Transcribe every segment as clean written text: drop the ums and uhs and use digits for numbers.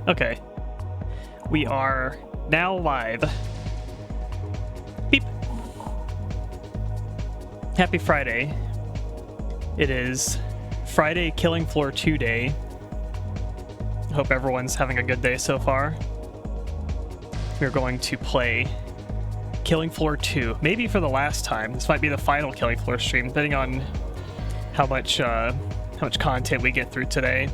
Okay. We are now live. Beep. Happy Friday. It is Friday Killing Floor 2 day. Hope everyone's having a good day so far. We're going to play Killing Floor 2, maybe for the last time. This might be the final Killing Floor stream, depending on how much content we get through today.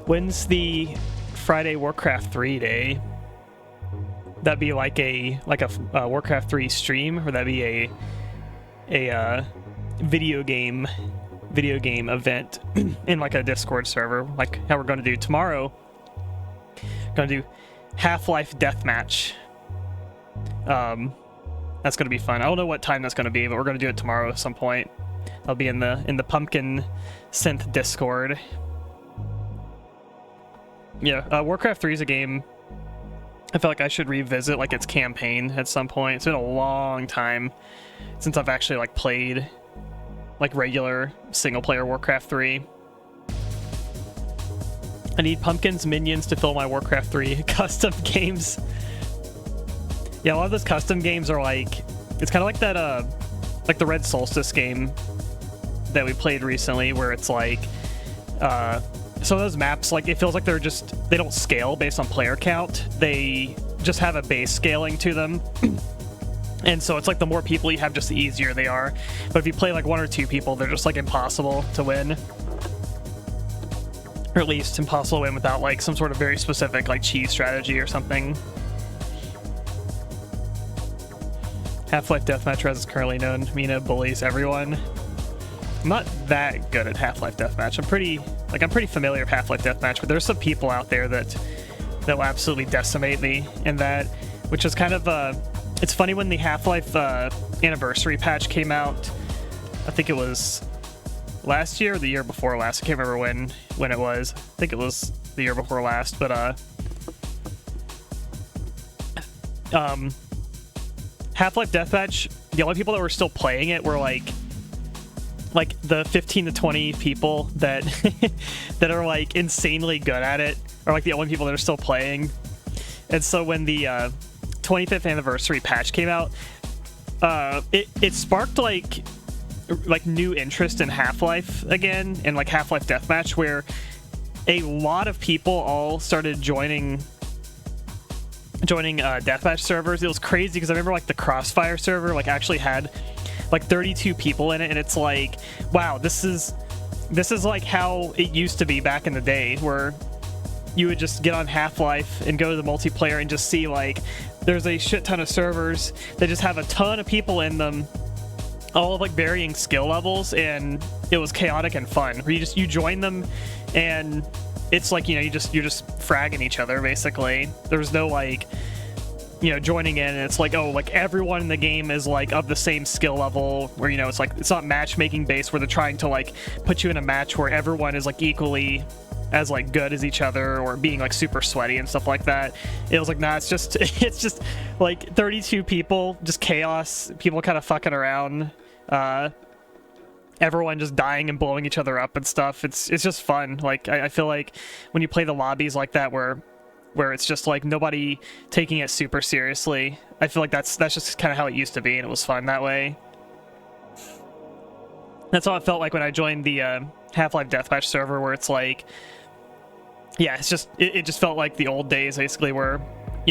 When's the Friday Warcraft 3 day? That'd be like a Warcraft 3 stream, or that'd be a video game event in like a Discord server, like how we're going to do tomorrow. Going to do Half-Life Deathmatch. That's going to be fun. I don't know what time that's going to be, but we're going to do it tomorrow at some point. I'll be in the Pumpkin Synth Discord. Yeah, Warcraft 3 is a game I feel like I should revisit, like, its campaign at some point. It's been a long time since I've actually, like, played, like, regular single-player Warcraft 3. I need pumpkins, minions to fill my Warcraft 3 custom games. Yeah, a lot of those custom games are, like, it's kind of like that, like the Red Solstice game that we played recently, where it's, like, some of those maps, like, it feels like they don't scale based on player count. They just have a base scaling to them. And so it's like the more people you have, just the easier they are. But if you play like one or two people, they're just like impossible to win. Or at least impossible to win without like some sort of very specific like cheese strategy or something. Half-Life Deathmatch, as it's currently known, Meena bullies everyone. I'm not that good at Half-Life Deathmatch. I'm pretty familiar with Half-Life Deathmatch, but there's some people out there that will absolutely decimate me in that, which is kind of it's funny. When the Half-Life anniversary patch came out, I think it was last year or the year before last. I can't remember when it was. I think it was the year before last, but Half-Life Deathmatch, the only people that were still playing it were like the 15 to 20 people that that are like insanely good at it are like the only people that are still playing. And so when the 25th anniversary patch came out, it sparked like new interest in Half-Life again, and like Half-Life Deathmatch, where a lot of people all started joining deathmatch servers. It was crazy because I remember like the Crossfire server like actually had like 32 people in it, and it's like, wow, this is like how it used to be back in the day, where you would just get on Half-Life and go to the multiplayer and just see like there's a shit ton of servers that just have a ton of people in them, all of like varying skill levels, and it was chaotic and fun. Where you join them and it's like, you're just fragging each other basically. There's no like, joining in and it's like, oh, like everyone in the game is like of the same skill level, where it's like it's not matchmaking based where they're trying to like put you in a match where everyone is like equally as like good as each other, or being like super sweaty and stuff like that. It was like, nah, it's just like 32 people, just chaos, people kind of fucking around, everyone just dying and blowing each other up and stuff. It's just fun. Like I feel like when you play the lobbies like that where it's just like nobody taking it super seriously, I feel like that's just kind of how it used to be, and it was fun that way. That's how it felt like when I joined the Half-Life Deathmatch server, where it's like, yeah, it just felt like the old days basically, where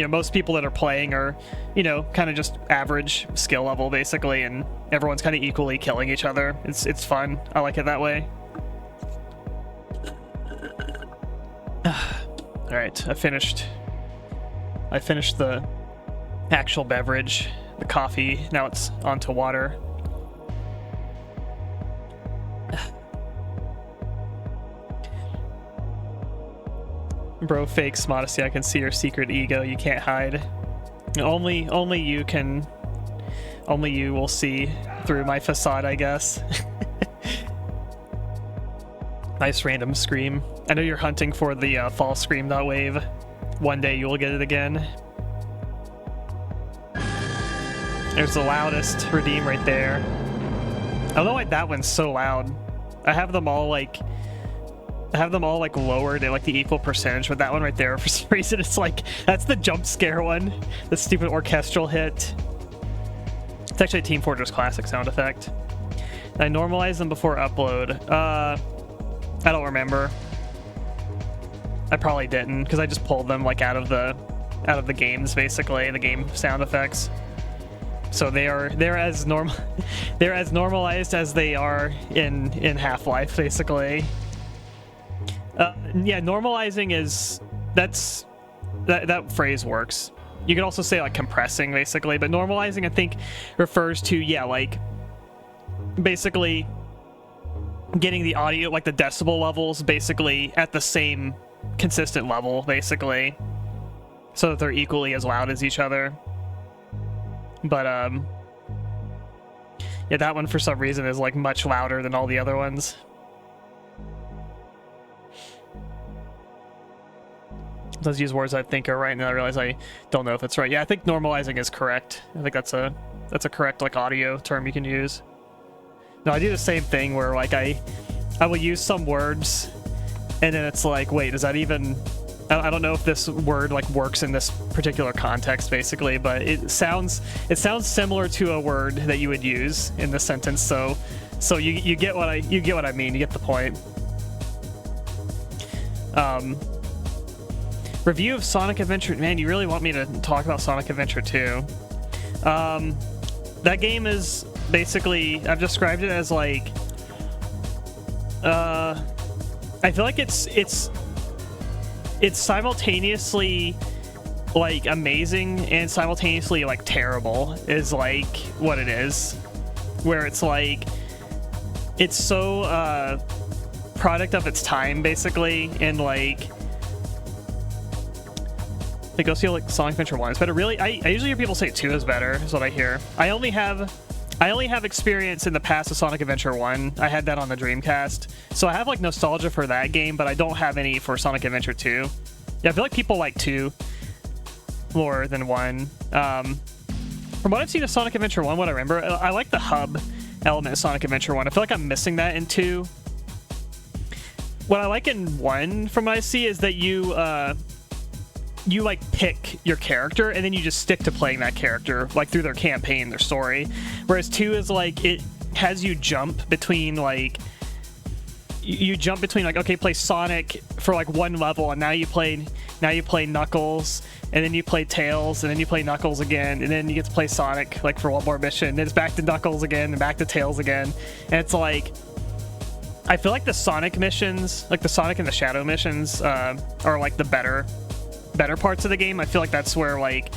most people that are playing are kind of just average skill level basically, and everyone's kind of equally killing each other. It's fun. I like it that way. All right, I finished the actual beverage, the coffee. Now it's onto water. Bro fakes modesty. I can see your secret ego. You can't hide. Only you can. Only you will see through my facade, I guess. Nice random scream. I know you're hunting for the fall scream.wave. One day you will get it again. There's the loudest redeem right there. I don't know why that one's so loud. I have them all like have them all like lowered at like the equal percentage, but that one right there, for some reason, it's like, that's the jump scare one, the stupid orchestral hit. It's actually a Team Fortress Classic sound effect. I normalize them before upload. I don't remember. I probably didn't, because I just pulled them like out of the games, basically, the game sound effects. So they're as normalized as they are in Half-Life, basically. Yeah, normalizing is that phrase works. You could also say like compressing, basically, but normalizing I think refers to, yeah, like basically getting the audio, like the decibel levels, basically at the same consistent level, basically, so that they're equally as loud as each other. But yeah, that one for some reason is like much louder than all the other ones. Let's use words I think are right, and then I realize I don't know if it's right. Yeah, I think normalizing is correct. I think that's a correct like audio term you can use. No, I do the same thing where like I will use some words, and then it's like, wait, does that even? I don't know if this word like works in this particular context, basically, but it sounds similar to a word that you would use in the sentence. So you get what I mean. You get the point. Review of Sonic Adventure. Man, you really want me to talk about Sonic Adventure 2? That game is basically, I've described it as like, I feel like it's simultaneously like amazing and simultaneously like terrible is like what it is, where it's like it's so product of its time, basically, and like go see like Sonic Adventure 1 is better. Really, I usually hear people say 2 is better, is what I hear. I only have experience in the past of Sonic Adventure 1. I had that on the Dreamcast, so I have like nostalgia for that game, but I don't have any for Sonic Adventure 2. Yeah, I feel like people like 2 more than 1. From what I've seen of Sonic Adventure 1, what I remember, I like the hub element of Sonic Adventure 1. I feel like I'm missing that in 2. What I like in 1, from what I see, is that you like pick your character and then you just stick to playing that character like through their campaign, their story, whereas 2 is like it has you jump between like like, okay, play Sonic for like one level, and now you play Knuckles, and then you play Tails, and then you play Knuckles again, and then you get to play Sonic like for one more mission, and then it's back to Knuckles again and back to Tails again. And it's like, I feel like the Sonic missions, like the Sonic and the Shadow missions, are like the better parts of the game. I feel like that's where like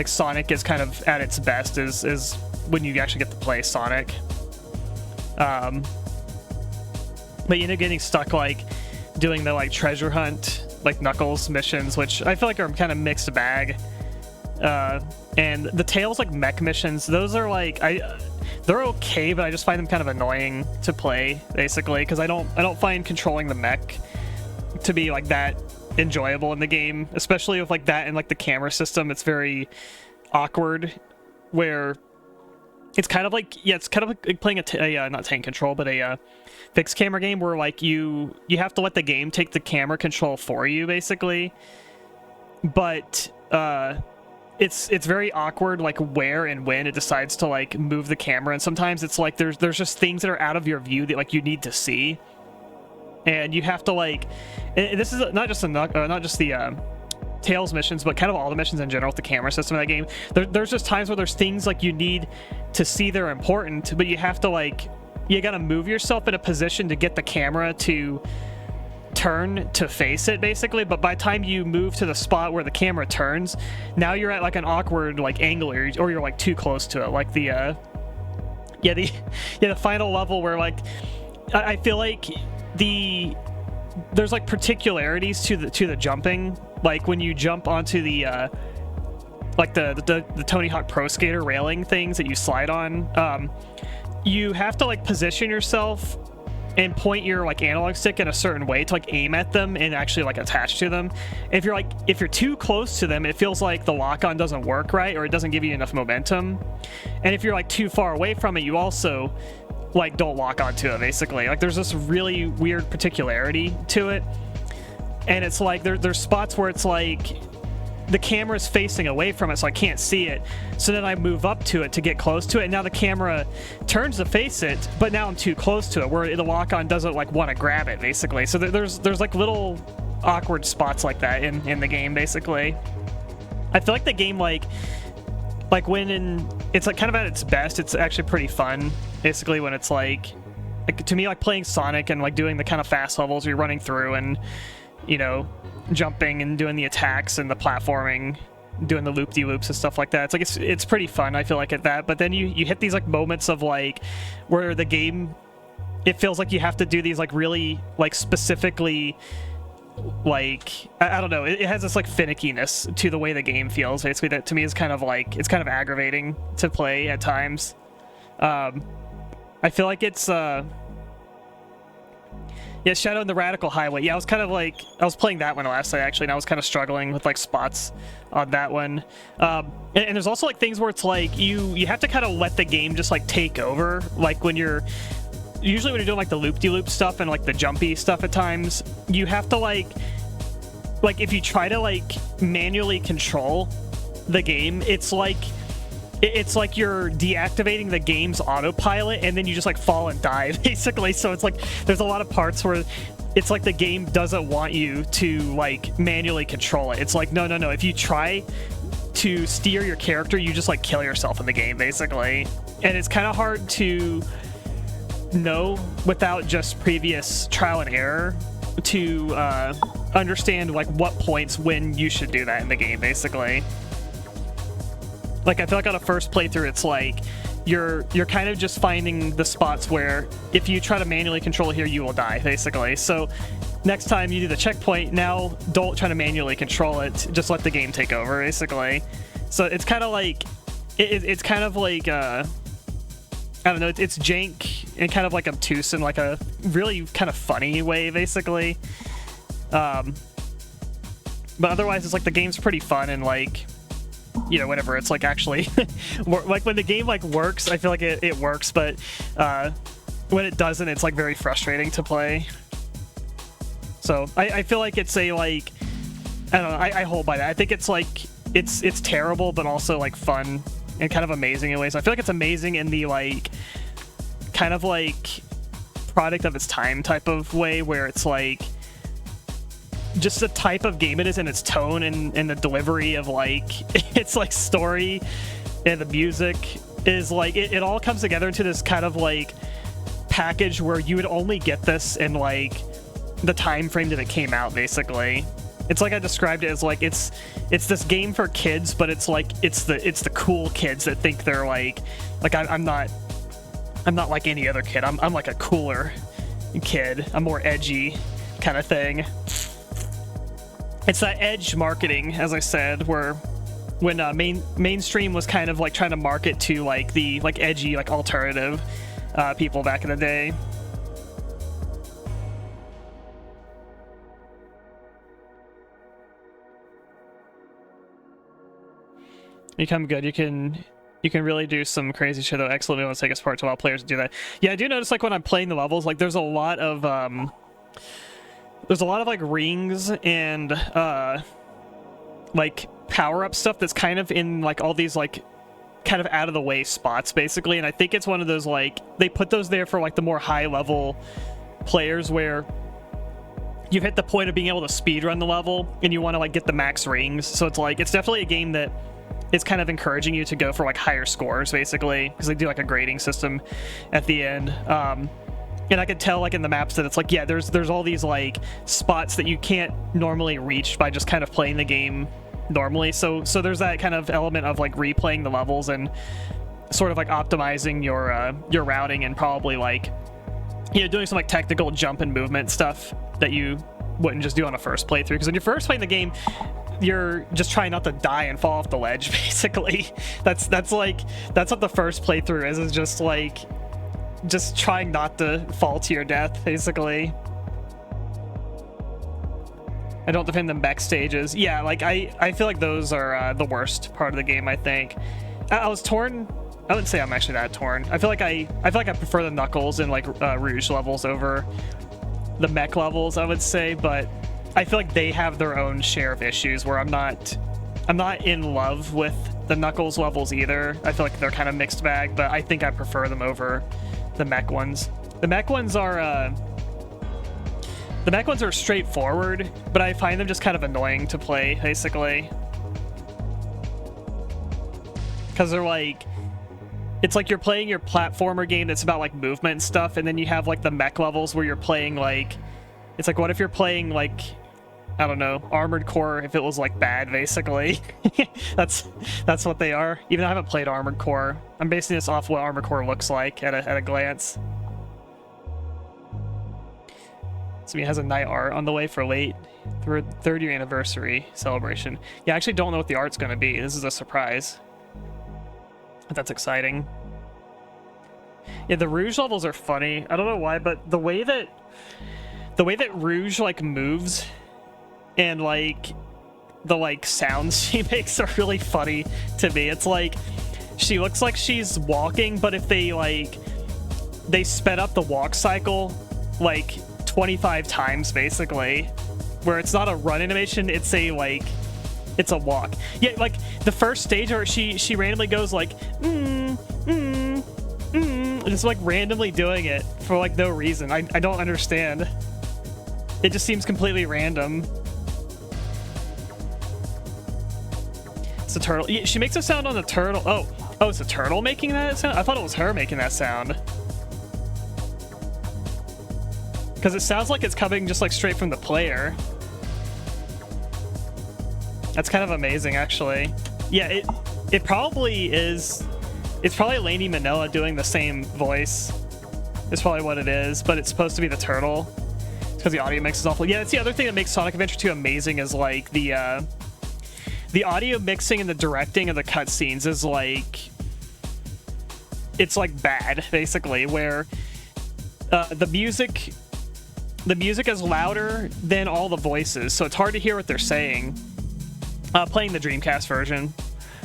Sonic is kind of at its best, is when you actually get to play Sonic. But you end up getting stuck like doing the like treasure hunt, like Knuckles missions, which I feel like are kind of mixed bag. And the Tails like mech missions, those are like they're okay, but I just find them kind of annoying to play, basically, because I don't find controlling the mech to be like that enjoyable in the game, especially with like that and like the camera system. It's very awkward, where it's kind of like, yeah, it's kind of like playing a not tank control, but a fixed camera game, where like you have to let the game take the camera control for you, basically. But it's very awkward, like where and when it decides to like move the camera, and sometimes it's like there's just things that are out of your view that like you need to see, and you have to like, and this is not just the Tails missions, but kind of all the missions in general with the camera system in that game. There's just times where there's things like you need to see they're important, but you have to like, you gotta move yourself in a position to get the camera to turn to face it, basically. But by the time you move to the spot where the camera turns, now you're at like an awkward like angle, or you're like too close to it, like the final level, where like I feel like there's like particularities to the jumping, like when you jump onto the like the Tony Hawk Pro Skater railing things that you slide on. You have to like position yourself and point your like analog stick in a certain way to like aim at them and actually like attach to them. If you're too close to them, it feels like the lock-on doesn't work right, or it doesn't give you enough momentum. And if you're like too far away from it, you also like don't lock onto it basically. Like there's this really weird particularity to it, and it's like there's spots where it's like the camera's facing away from it, so I can't see it. So then I move up to it to get close to it, and now the camera turns to face it, but now I'm too close to it, where the lock-on doesn't like want to grab it, basically. So there's like little awkward spots like that in the game, basically. I feel like the game like when it's like kind of at its best, it's actually pretty fun, basically, when it's like to me, like playing Sonic and like doing the kind of fast levels where you're running through and, you know, jumping and doing the attacks and the platforming, doing the loop-de-loops and stuff like that. It's like it's pretty fun, I feel like, at that. But then you hit these like moments of like where the game, it feels like you have to do these like really like specifically, like I don't know, it has this like finickiness to the way the game feels, basically, that to me is kind of like, it's kind of aggravating to play at times. I feel like it's yeah, Shadow in the Radical Highway. Yeah, I was kind of like, I was playing that one last night, actually, and I was kind of struggling with like spots on that one. And there's also like things where it's like you have to kind of let the game just like take over. Like when you're usually doing like the loop-de-loop stuff and like the jumpy stuff at times, you have to like if you try to like manually control the game, it's like you're deactivating the game's autopilot, and then you just like fall and die, basically. So it's like there's a lot of parts where it's like the game doesn't want you to like manually control it. It's like no, if you try to steer your character, you just like kill yourself in the game, basically. And it's kind of hard to know without just previous trial and error to understand like what points when you should do that in the game, basically. Like, I feel like on a first playthrough, it's like you're kind of just finding the spots where if you try to manually control here, you will die, basically. So next time you do the checkpoint, now don't try to manually control it. Just let the game take over, basically. So it's kind of like it's kind of like I don't know. It's jank and kind of like obtuse in like a really kind of funny way, basically. But otherwise, it's like the game's pretty fun and like, you know, whenever it's like actually like when the game like works, I feel like it works, but when it doesn't, it's like very frustrating to play. So I feel like it's a like, I don't know, I hold by that. I think it's like it's terrible, but also like fun and kind of amazing in ways. I feel like it's amazing in the like kind of like product of its time type of way, where it's like just the type of game it is and its tone and the delivery of like its like story and the music is like it all comes together into this kind of like package where you would only get this in like the time frame that it came out, basically. It's like I described it as like it's this game for kids, but it's like it's the cool kids that think they're like I'm not like any other kid. I'm like a cooler kid. I'm more edgy kind of thing. It's that edge marketing, as I said, where when mainstream was kind of like trying to market to like the like edgy, like alternative people back in the day. Become good. You can really do some crazy shit though. Excellent. We want to take us part to allow players to do that. Yeah, I do notice like when I'm playing the levels, like there's a lot of like rings and like power-up stuff that's kind of in like all these like kind of out of the way spots, basically. And I think it's one of those like they put those there for like the more high level players where you've hit the point of being able to speed run the level and you want to like get the max rings. So it's like it's definitely a game that it's kind of encouraging you to go for like higher scores, basically, because they do like a grading system at the end. And I could tell like in the maps that it's like, yeah, there's all these like spots that you can't normally reach by just kind of playing the game normally. So there's that kind of element of like replaying the levels and sort of like optimizing your routing and probably like, you know, doing some like technical jump and movement stuff that you wouldn't just do on a first playthrough. Because when you're first playing the game, you're just trying not to die and fall off the ledge, basically. That's what the first playthrough is just like just trying not to fall to your death, basically. I don't defend them backstages. Yeah, like I feel like those are the worst part of the game, I think. I was torn I wouldn't say I'm actually that torn. I feel like I prefer the Knuckles and like Rouge levels over the mech levels, I would say, but I feel like they have their own share of issues where I'm not in love with the Knuckles levels either. I feel like they're kind of mixed bag, but I think I prefer them over the mech ones. The mech ones are straightforward, but I find them just kind of annoying to play, basically. Because they're like, it's like you're playing your platformer game that's about like movement and stuff, and then you have like the mech levels where you're playing like, it's like, what if you're playing like, I don't know, Armored Core if it was like bad, basically. that's what they are. Even though I haven't played Armored Core, I'm basing this off what Armored Core looks like at a glance. So he has a night art on the way for late 3rd year anniversary celebration. Yeah, I actually don't know what the art's going to be. This is a surprise. But that's exciting. Yeah, the Rouge levels are funny. I don't know why, but the way that Rouge like moves and like the like sounds she makes are really funny to me. It's like she looks like she's walking, but if they sped up the walk cycle like 25 times basically, where it's not a run animation, it's a walk. Yeah, like the first stage where she randomly goes like just like randomly doing it for like no reason. I don't understand. It just seems completely random. It's a turtle. Yeah, she makes a sound on the turtle. Oh, it's a turtle making that sound? I thought it was her making that sound. Because it sounds like it's coming just like straight from the player. That's kind of amazing, actually. Yeah, it probably is. It's probably Lainey Minoa doing the same voice. It's probably what it is, but it's supposed to be the turtle. It's because the audio mix is awful. Yeah, that's the other thing that makes Sonic Adventure 2 amazing is like the audio mixing and the directing of the cutscenes is like, it's like bad, basically, where the music is louder than all the voices, so it's hard to hear what they're saying. Playing the Dreamcast version.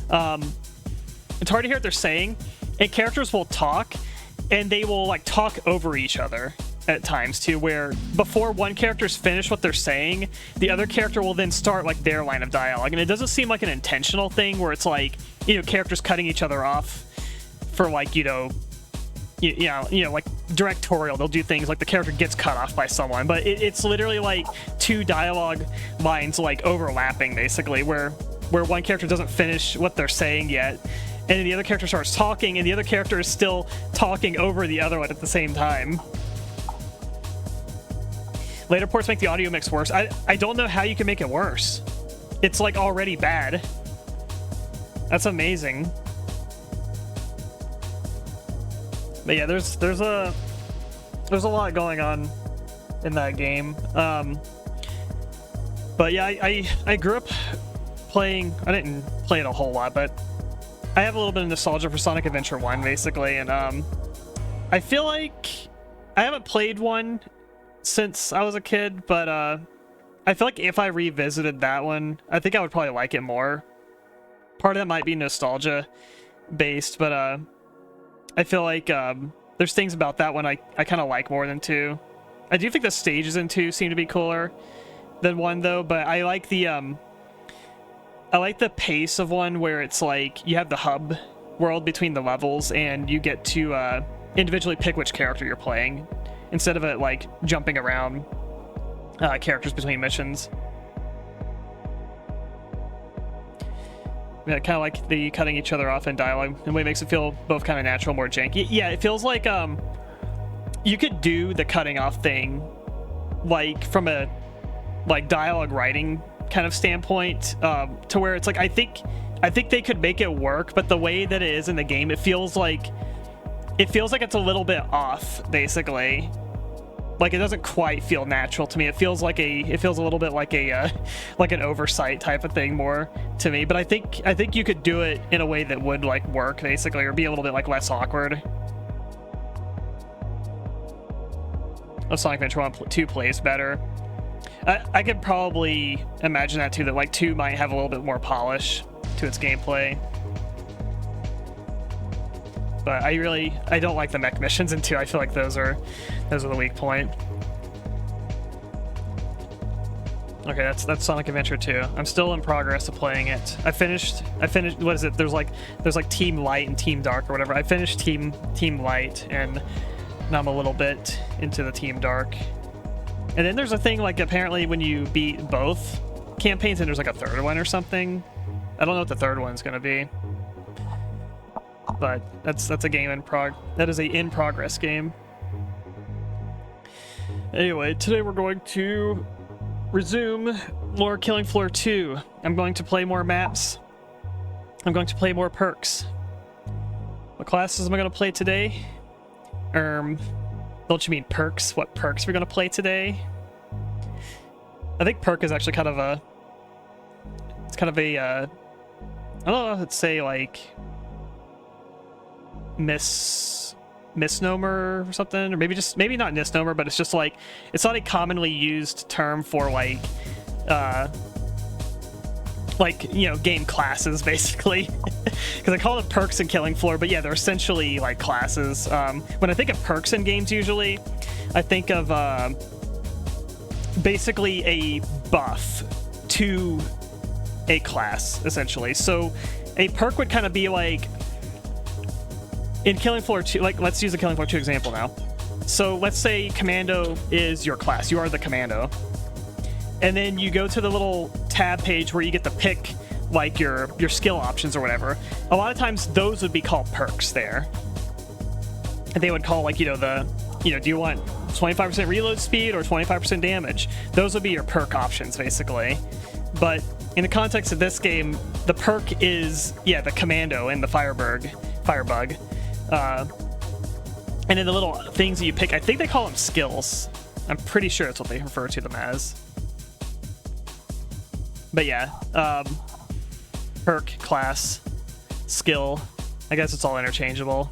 It's hard to hear what they're saying, and characters will talk, and they will like talk over each other at times too, where before one character's finished what they're saying, the other character will then start like their line of dialogue, and it doesn't seem like an intentional thing where it's like, you know, characters cutting each other off for like, you know, like directorial. They'll do things like the character gets cut off by someone, but it's literally like two dialogue lines like overlapping basically, where one character doesn't finish what they're saying yet, and then the other character starts talking, and the other character is still talking over the other one at the same time. Later ports make the audio mix worse. I don't know how you can make it worse. It's like already bad. That's amazing. But yeah, there's a lot going on in that game. But yeah, I grew up playing. I didn't play it a whole lot, but I have a little bit of nostalgia for Sonic Adventure 1, basically, and I feel like I haven't played one since I was a kid, but I feel like if I revisited that one, I think I would probably like it more. Part of that might be nostalgia based, but I feel like there's things about that one I kind of like more than 2. I do think the stages in 2 seem to be cooler than 1 though, but I like the pace of 1 where it's like you have the hub world between the levels and you get to individually pick which character you're playing instead of it like jumping around characters between missions. Yeah, kind of like the cutting each other off in dialogue in a way makes it feel both kind of natural, more janky. Yeah, it feels like you could do the cutting off thing like from a like dialogue writing kind of standpoint, to where it's like I think they could make it work, but the way that it is in the game, it feels like it's a little bit off, basically. Like it doesn't quite feel natural to me. It feels a little bit like a like an oversight type of thing more to me. But I think you could do it in a way that would like work, basically, or be a little bit like less awkward. Sonic Adventure 1 2 plays better. I could probably imagine that too, that like 2 might have a little bit more polish to its gameplay. But I don't like the mech missions in 2. I feel like those are the weak point. Okay, that's Sonic Adventure 2. I'm still in progress of playing it. I finished, what is it? There's like Team Light and Team Dark or whatever. I finished Team Light, and now I'm a little bit into the Team Dark. And then there's a thing, like, apparently when you beat both campaigns, and there's like a third one or something. I don't know what the third one's gonna be. But that's a game that is a in progress game. Anyway, today we're going to resume more Killing Floor 2. I'm going to play more maps. I'm going to play more perks. What classes am I going to play today? Don't you mean perks? What perks we're going to play today? I think perk is actually kind of a... It's kind of a... I don't know if it's say like... misnomer or something, or maybe not misnomer, but it's just like it's not a commonly used term for like you know, game classes basically, because I call it perks in Killing Floor, but yeah, they're essentially like classes. When I think of perks in games, usually I think of basically a buff to a class essentially. So a perk would kind of be like, in Killing Floor 2, like, let's use the Killing Floor 2 example now. So let's say Commando is your class. You are the Commando. And then you go to the little tab page where you get to pick, like, your skill options or whatever. A lot of times, those would be called perks there. And they would call, like, do you want 25% reload speed or 25% damage? Those would be your perk options, basically. But in the context of this game, the perk is, yeah, the Commando and the Firebug. And then the little things that you pick, I think they call them skills. I'm pretty sure that's what they refer to them as. But yeah, perk, class, skill. I guess it's all interchangeable.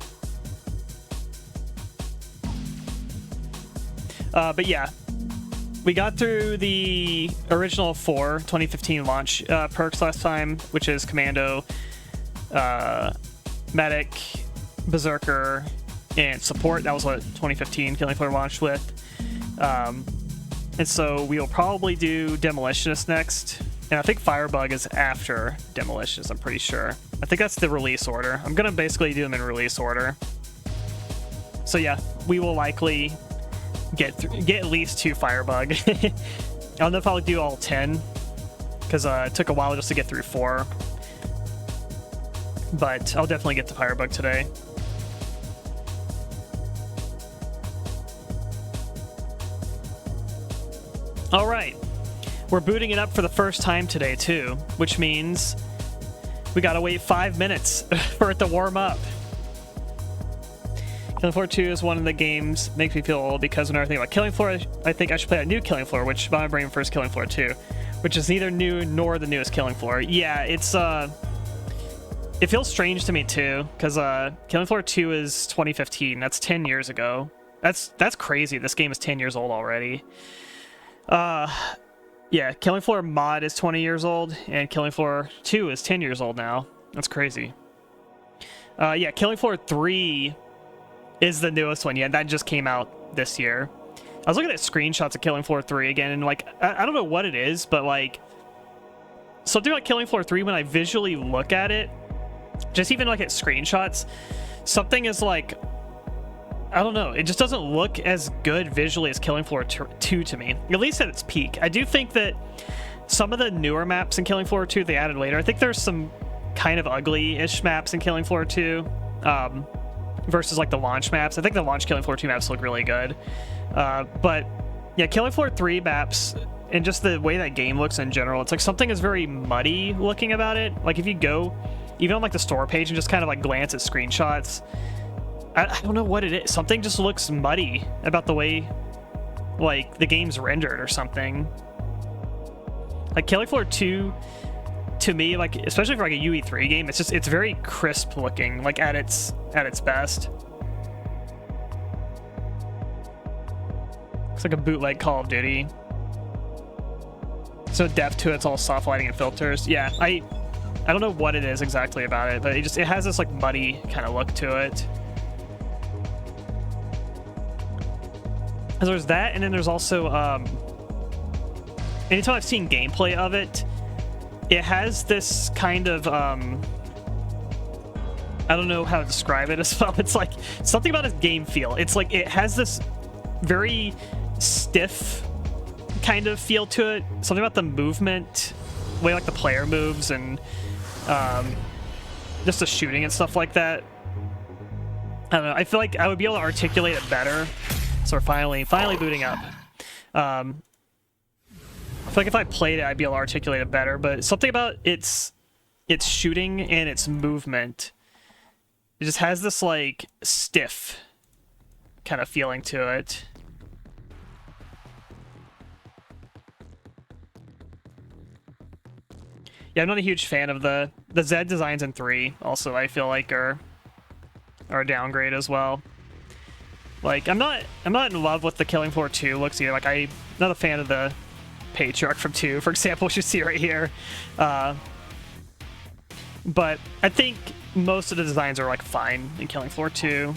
But yeah, we got through the original 2015 launch perks last time, which is Commando, Medic, Berserker, and Support. That was what 2015 Killing Floor launched with. And so we'll probably do Demolitionist next. And I think Firebug is after Demolitionist, I'm pretty sure. I think that's the release order. I'm going to basically do them in release order. So yeah, we will likely get at least 2 Firebug. I don't know if I'll do all 10, because it took a while just to get through 4. But I'll definitely get to Firebug today. All right, we're booting it up for the first time today too, which means we gotta wait 5 minutes for it to warm up. Killing Floor 2 is one of the games makes me feel old, because whenever I think about Killing Floor, I think I should play a new Killing Floor, which my brain first Killing Floor 2, which is neither new nor the newest Killing Floor. Yeah, it's it feels strange to me too, because Killing Floor 2 is 2015. That's 10 years ago. That's crazy. This game is 10 years old already. Yeah, Killing Floor mod is 20 years old, and Killing Floor 2 is 10 years old now. That's crazy. Yeah, Killing Floor 3 is the newest one. Yeah, that just came out this year. I was looking at screenshots of Killing Floor 3 again, and like, I don't know what it is, but like, something like Killing Floor 3, when I visually look at it, just even like at screenshots, something is like, I don't know, it just doesn't look as good visually as Killing Floor 2 to me, at least at its peak. I do think that some of the newer maps in Killing Floor 2 they added later, I think there's some kind of ugly-ish maps in Killing Floor 2 versus like the launch maps. I think the launch Killing Floor 2 maps look really good. But yeah, Killing Floor 3 maps and just the way that game looks in general, it's like something is very muddy looking about it. Like if you go even on like the store page and just kind of like glance at screenshots, I don't know what it is. Something just looks muddy about the way like the game's rendered or something. Like Killing Floor 2 to me, like especially for like a UE3 game, it's very crisp looking, like at its best. Looks like a bootleg Call of Duty. So depth to it's all soft lighting and filters. Yeah, I don't know what it is exactly about it, but it has this like muddy kind of look to it. So there's that, and then there's also anytime I've seen gameplay of it, it has this kind of I don't know how to describe it as well. It's like something about its game feel. It's like it has this very stiff kind of feel to it. Something about the movement, the way like the player moves, and just the shooting and stuff like that. I don't know. I feel like I would be able to articulate it better. So we're finally booting up. I feel like if I played it, I'd be able to articulate it better. But something about its shooting and its movement, it just has this like stiff kind of feeling to it. Yeah, I'm not a huge fan of the Z designs in 3. Also, I feel like are a downgrade as well. Like I'm not in love with the Killing Floor 2 looks either. Like I'm not a fan of the Patriarch from 2, for example, which you see right here. But I think most of the designs are like fine in Killing Floor 2.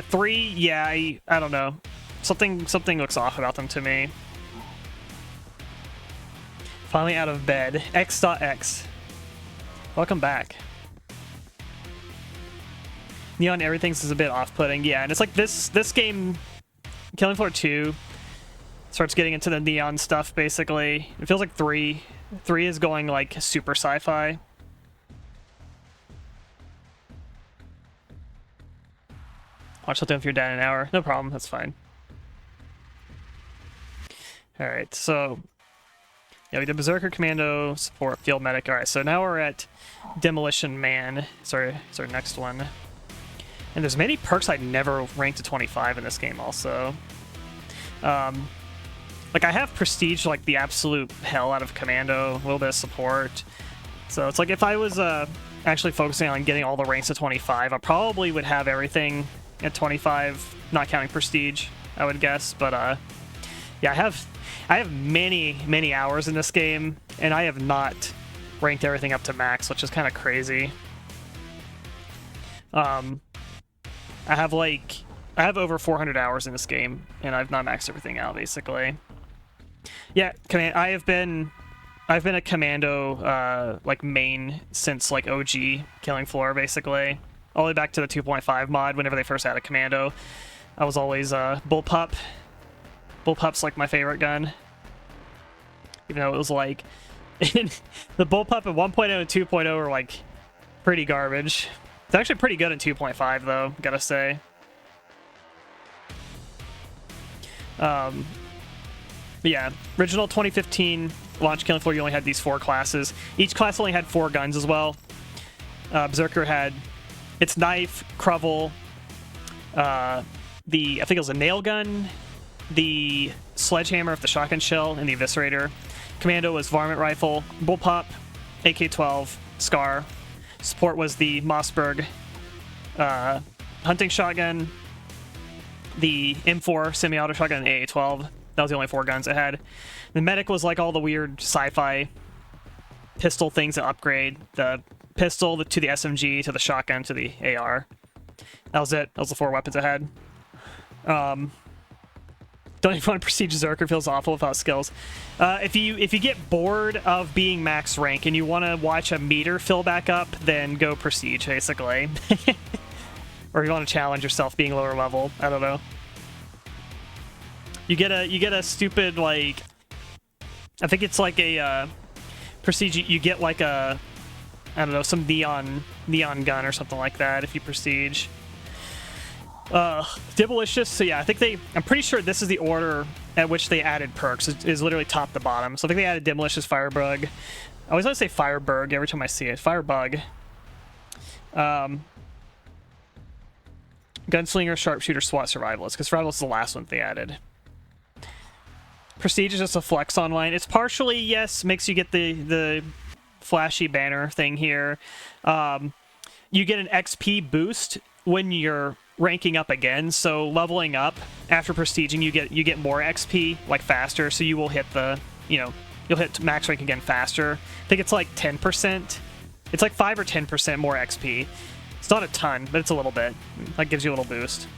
3, yeah, I don't know. Something looks off about them to me. Finally out of bed. X.X. Welcome back. Neon everything's is a bit off-putting. Yeah, and it's like this game, Killing Floor 2, starts getting into the neon stuff, basically. It feels like 3 is going like super sci-fi. Watch something if you're down an hour. No problem, that's fine. Alright, so yeah, we did Berserker, Commando, Support, Field Medic. Alright, so now we're at Demolition Man. Sorry, it's our next one. And there's many perks I'd never ranked to 25 in this game also. Like I have Prestige like the absolute hell out of Commando, a little bit of Support. So it's like if I was actually focusing on getting all the ranks to 25, I probably would have everything at 25, not counting Prestige, I would guess. But yeah, I have many hours in this game, and I have not ranked everything up to max, which is kind of crazy. I have over 400 hours in this game, and I've not maxed everything out basically. Yeah, I've been a Commando like main since like OG Killing Floor basically, all the way back to the 2.5 mod. Whenever they first added Commando, I was always Bullpup. Bullpup's like my favorite gun, even though it was like the Bullpup at 1.0 and 2.0 were like pretty garbage. It's actually pretty good in 2.5 though, gotta say. But yeah, original 2015 launch Killing Floor, you only had these 4 classes. Each class only had 4 guns as well. Berserker had its knife, Crovel, I think it was a nail gun, the sledgehammer with the shotgun shell, and the eviscerator. Commando was varmint rifle, bullpup, AK-12, Scar. Support was the Mossberg hunting shotgun, the M4 semi-auto shotgun, and AA-12. That was the only 4 guns it had. The medic was like all the weird sci-fi pistol things that upgrade. The pistol to the SMG, to the shotgun, to the AR. That was it. That was the 4 weapons it had. Don't even want to Prestige Berserker, feels awful without skills. If you get bored of being max rank and you want to watch a meter fill back up, then go Prestige, basically. Or you want to challenge yourself being lower level. I don't know. You get a stupid like, I think it's like a Prestige. You get like a, I don't know, some neon gun or something like that if you Prestige. Dibalicious, so yeah, I'm pretty sure this is the order at which they added perks, is literally top to bottom. So I think they added Dimalicious, Firebug. I always want to say Firebug every time I see it. Firebug. Gunslinger, Sharpshooter, SWAT, Survivalist, because Survivalist is the last one they added. Prestige is just a flex online. It's partially, yes, makes you get the flashy banner thing here. You get an XP boost when you're ranking up again, so leveling up after prestiging, you get more XP like faster, so you will hit you'll hit max rank again faster. I think it's like 10%. It's like 5 or 10% more XP. It's not a ton, but it's a little bit. That gives you a little boost.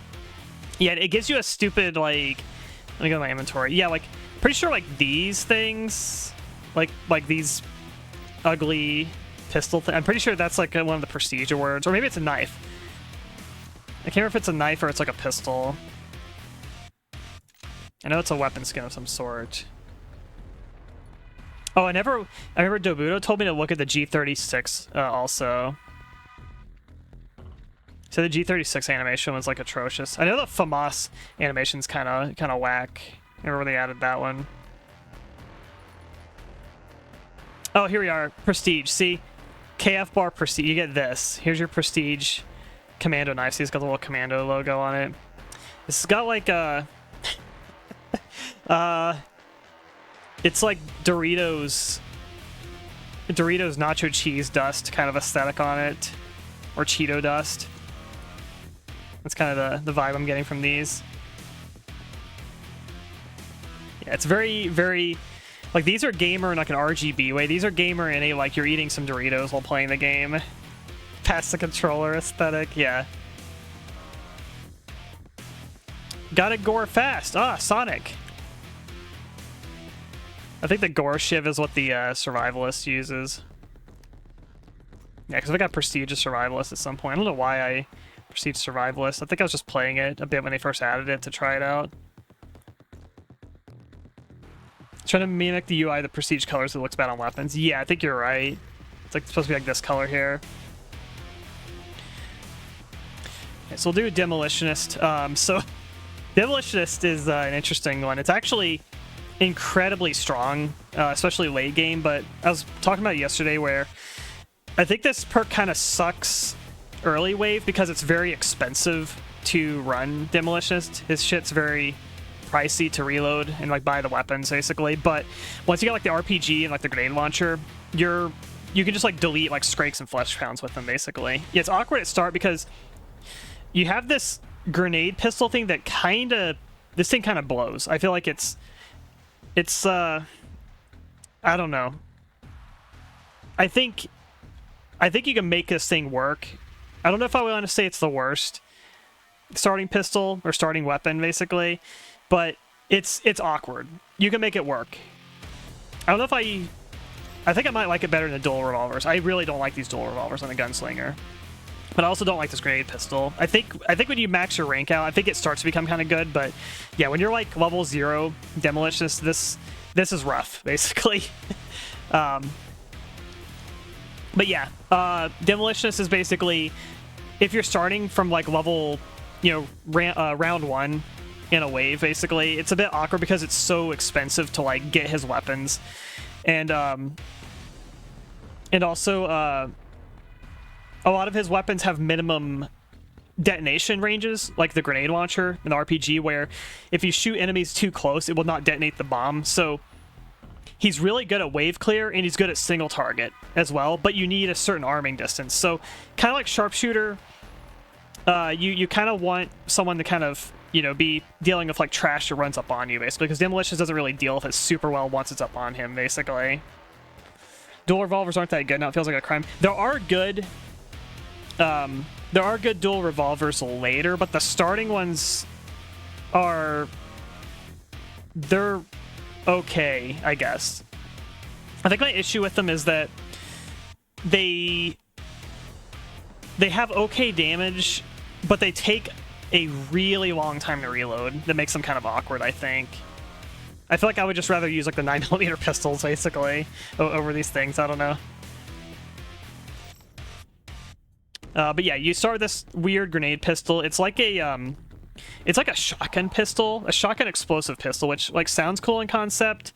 Yeah, it gives you a stupid like Let me go to my inventory. Yeah, like, pretty sure, like, these things, like these ugly pistol I'm pretty sure that's, like, one of the prestige awards. Or maybe it's a knife. I can't remember if it's a knife or it's, like, a pistol. I know it's a weapon skin of some sort. Oh, I remember Dobudo told me to look at the G36 also. So the G36 animation was like atrocious. I know the FAMAS animation's kind of whack. I remember they added that one. Oh, here we are. Prestige. See? KF bar Prestige. You get this. Here's your Prestige commando knife. See, it's got the little commando logo on it. This has got like a... it's like Doritos nacho cheese dust kind of aesthetic on it. Or Cheeto dust. That's kind of the vibe I'm getting from these. Yeah, it's very, very... Like, these are gamer in, like, an RGB way. These are gamer in a, like, you're eating some Doritos while playing the game. Past the controller aesthetic, yeah. Gotta gore fast. Ah, Sonic. I think the gore shiv is what the survivalist uses. Yeah, because I got Prestige as Survivalist at some point. I don't know why I Prestige Survivalist. I think I was just playing it a bit when they first added it to try it out. Trying to mimic the UI, the Prestige colors, it looks bad on weapons. Yeah, I think you're right. It's like supposed to be like this color here. Okay, so we'll do a Demolitionist. So Demolitionist is an interesting one. It's actually incredibly strong, especially late game, but I was talking about it yesterday where I think this perk kind of sucks early wave because it's very expensive to run Demolitionist. His shit's very pricey to reload and like buy the weapons basically, but once you get like the RPG and like the grenade launcher, you can just like delete like Scrakes and Flesh Pounds with them basically. Yeah, it's awkward at start because you have this grenade pistol thing that this thing kind of blows. I feel like it's I don't know. I think you can make this thing work. I don't know if I want to say it's the worst starting pistol or starting weapon, basically, but it's awkward. You can make it work. I don't know if I think I might like it better than the dual revolvers. I really don't like these dual revolvers on a gunslinger. But I also don't like this grenade pistol. I think when you max your rank out, I think it starts to become kind of good, but yeah, when you're like level 0 Demolitionist, this is rough, basically. But yeah, Demolitionist is basically, if you're starting from like level, round 1 in a wave, basically, it's a bit awkward because it's so expensive to like get his weapons. And also, a lot of his weapons have minimum detonation ranges, like the grenade launcher in the RPG, where if you shoot enemies too close, it will not detonate the bomb. So he's really good at wave clear, and he's good at single target as well, but you need a certain arming distance. So kind of like sharpshooter, you kind of want someone to kind of, be dealing with like trash that runs up on you, basically, because Demolition doesn't really deal with it super well once it's up on him, basically. Dual revolvers aren't that good. Now it feels like a crime. There are good dual revolvers later, but the starting ones they're okay, I guess. I think my issue with them is that they have okay damage, but they take a really long time to reload. That makes them kind of awkward, I think. I feel like I would just rather use like the 9mm pistols, basically, over these things. I don't know. But yeah, you start with this weird grenade pistol. It's like a shotgun pistol, a shotgun explosive pistol, which like sounds cool in concept,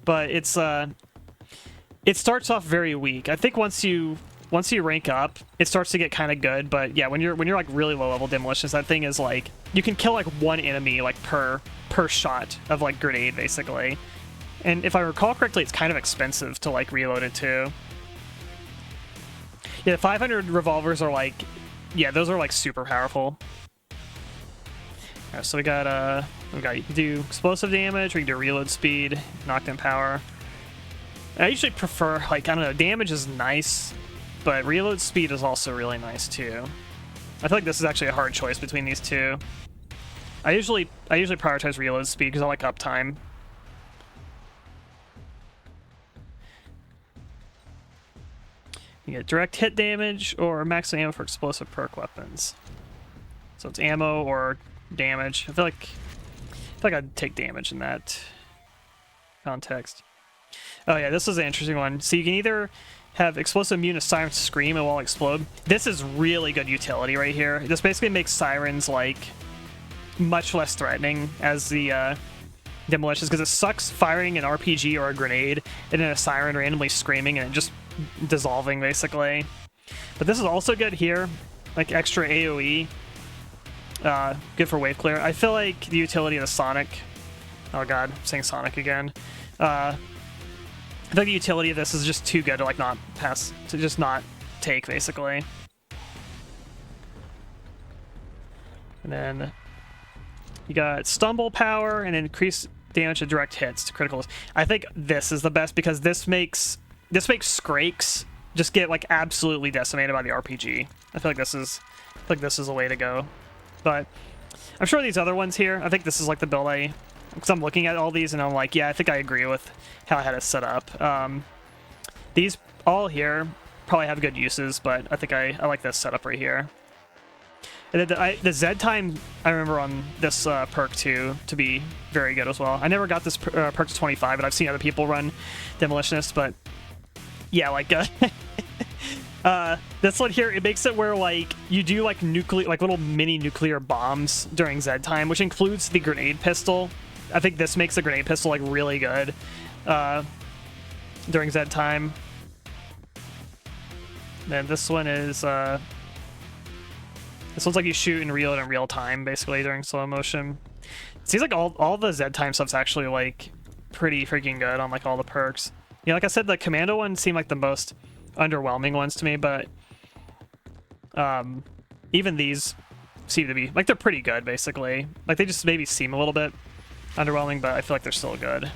but it starts off very weak. I think once you rank up, it starts to get kind of good. But yeah, when you're like really low level Demolitions, that thing is like you can kill like one enemy like per shot of like grenade, basically. And if I recall correctly, it's kind of expensive to like reload it too. Yeah, the 500 revolvers are like, yeah, those are like super powerful. So we got you can do explosive damage, we can do reload speed, knockdown power. I usually prefer, like, I don't know, damage is nice, but reload speed is also really nice too. I feel like this is actually a hard choice between these two. I usually prioritize reload speed because I like uptime. You get direct hit damage or maximum ammo for explosive perk weapons. So it's ammo or damage. I feel like I'd take damage in that context. Oh yeah, this is an interesting one. So you can either have explosive immune to Siren's Scream and won't explode. This is really good utility right here. This basically makes Sirens like much less threatening as the demolitions, because it sucks firing an RPG or a grenade and then a Siren randomly screaming and just dissolving basically. But this is also good here, like extra AoE. Good for wave clear. I feel like the utility of the Sonic. Oh god, I'm saying Sonic again. I feel like the utility of this is just too good to like not pass, to just not take basically. And then you got stumble power and increased damage to direct hits to criticals. I think this is the best because this makes Skrakes just get like absolutely decimated by the RPG. I feel like this is a way to go. But I'm sure these other ones here, I think this is like the build because I'm looking at all these and I'm like, yeah, I think I agree with how I had it set up. These all here probably have good uses, but I think I like this setup right here. And then the Z time I remember on this perk too to be very good as well. I never got this perk to 25, but I've seen other people run Demolitionist, but yeah, like this one here, it makes it where like you do like little mini nuclear bombs during Z time, which includes the grenade pistol. I think this makes the grenade pistol like really good during Z time. Then this one is this one's like you shoot and reload in real time basically during slow motion. It seems like all the Z time stuff's actually like pretty freaking good on like all the perks. Yeah, like I said, the commando ones seem like the most underwhelming ones to me, but even these seem to be like they're pretty good basically. Like they just maybe seem a little bit underwhelming, but I feel like they're still good.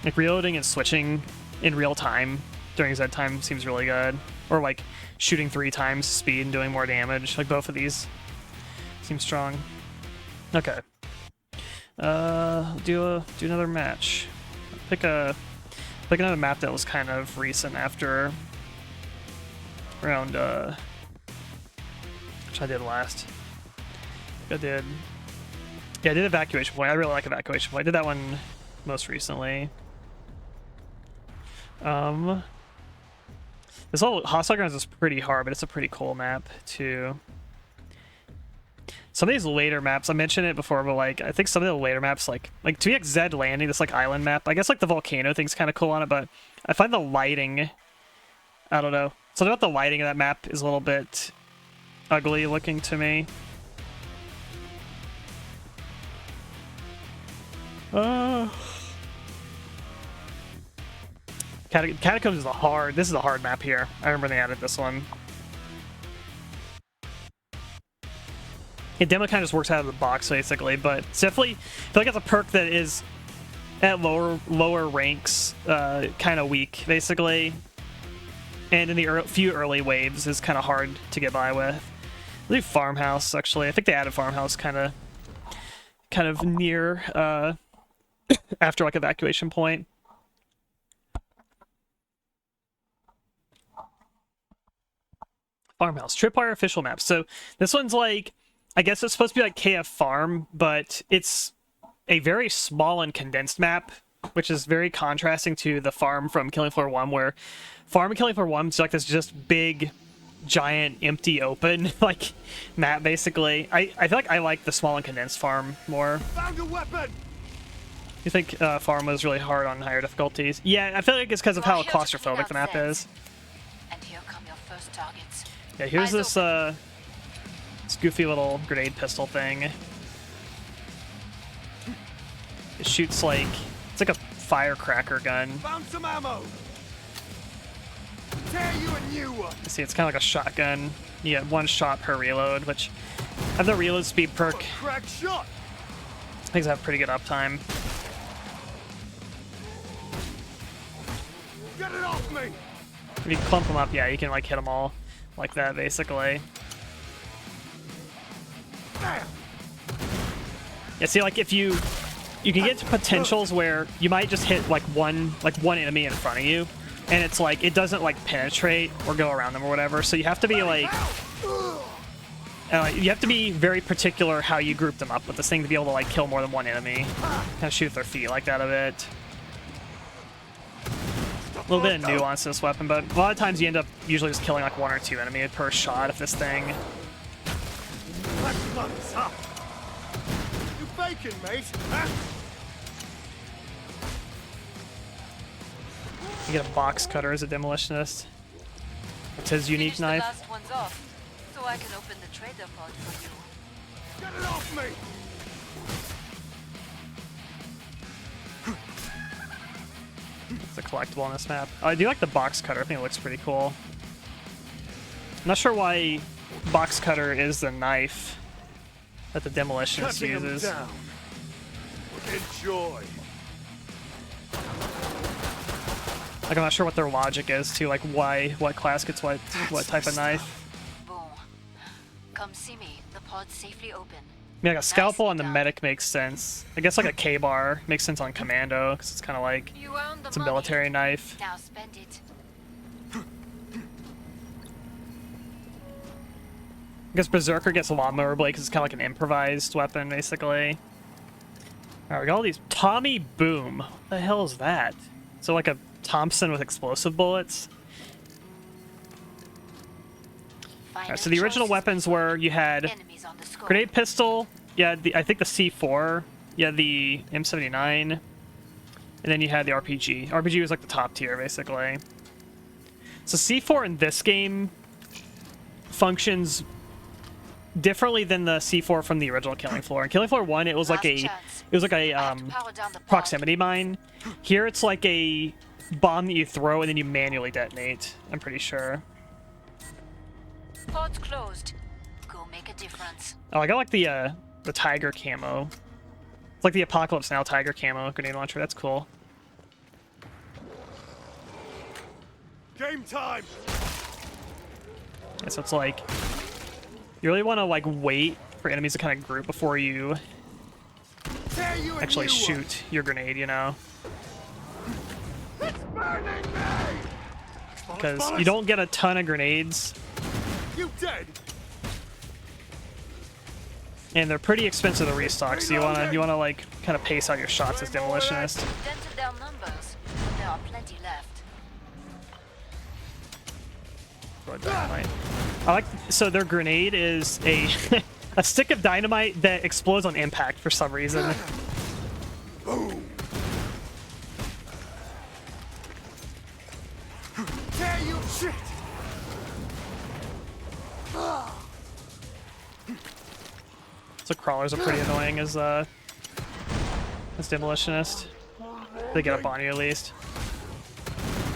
Like reloading and switching in real time during Z time seems really good, or like shooting 3 times speed and doing more damage. Like both of these seem strong. Okay, do another match. Pick another map that was kind of recent after around which I did last. I did Evacuation Point. I really like Evacuation Point. I did that one most recently. This whole Hostile Grounds is pretty hard, but it's a pretty cool map too. Some of these later maps, I mentioned it before, but like I think some of the later maps, like 2xZ Landing, this like island map, I guess like the volcano thing's kind of cool on it, but I find the lighting, I don't know, something about the lighting of that map is a little bit ugly looking to me. Catacombs is this is a hard map here. I remember they added this one. Yeah, demo kind of just works out of the box basically, but it's definitely, I feel like it's a perk that is at lower ranks, kind of weak basically, and in the few early waves is kind of hard to get by with. I believe Farmhouse actually. I think they added Farmhouse kind of near after like Evacuation Point. Farmhouse Tripwire official map. So this one's like, I guess it's supposed to be like KF Farm, but it's a very small and condensed map, which is very contrasting to the farm from Killing Floor 1, where farm in Killing Floor 1 is like this just big, giant, empty, open like map basically. I feel like I like the small and condensed farm more. Found a weapon. You think farm was really hard on higher difficulties? Yeah, I feel like it's because of how claustrophobic the map is. And here come your first targets. Yeah, here's this goofy little grenade pistol thing. It shoots like, it's like a firecracker gun. Found some ammo. Tear you a new one. See, it's kind of like a shotgun. You get 1 shot per reload, which I have the reload speed perk. Crack shot. Things have pretty good uptime. Get it off me. If you clump them up, yeah, you can like hit them all like that basically. Bam. Yeah, see, like if you can get to potentials where you might just hit like one enemy in front of you, and it's like it doesn't like penetrate or go around them or whatever. So you have to be like you have to be very particular how you group them up with this thing to be able to like kill more than one enemy. Kind of shoot with their feet like that a bit. A little bit of nuance to this weapon, but a lot of times you end up usually just killing like 1 or 2 enemies per shot of this thing. Let's up. You faking, mate? Huh? You get a box cutter as a demolitionist. It's his unique Finish knife. The last one's off, so I can open the trader pod for you. Get it off me! It's a collectible on this map. Oh, I do like the box cutter. I think it looks pretty cool. I'm not sure why box cutter is the knife that the demolitionist Cutting 'em uses. down. Enjoy. Like I'm not sure what their logic is to like what class gets what type of knife. Boom. Come see me. The pod's safely open. I mean, like a scalpel on the done. medic makes sense. I guess like a K-bar makes sense on commando because it's kind of like You earned the it's a money. military knife. Now spend it. I guess Berserker gets a lawnmower blade because it's kind of like an improvised weapon, basically. Alright, we got all these. Tommy Boom. What the hell is that? So like a Thompson with explosive bullets? Alright, so the original weapons were you had Enemies on the scope. grenade pistol, I think the C4, the M79, and then you had the RPG. RPG was like the top tier, basically. So C4 in this game functions differently than the C4 from the original Killing Floor. In Killing Floor 1, it was like a proximity mine. Here it's like a bomb that you throw and then you manually detonate, I'm pretty sure. Pod's closed. Go make a difference. Oh, I got like the tiger camo. It's like the Apocalypse Now tiger camo grenade launcher. That's cool. Game time. Yeah, so it's like you really want to like wait for enemies to kind of group before you Tear you a actually new shoot your grenade, you know, one. It's burning me. because you don't get a ton of grenades You dead? and they're pretty expensive to restock. So you wanna like kind of pace out your shots as demolitionist. Dented their numbers, but there are plenty left. Dynamite. I like so their grenade is a a stick of dynamite that explodes on impact for some reason. Boom. Tear you shit. So crawlers are pretty annoying as demolitionist. They get up on you at least.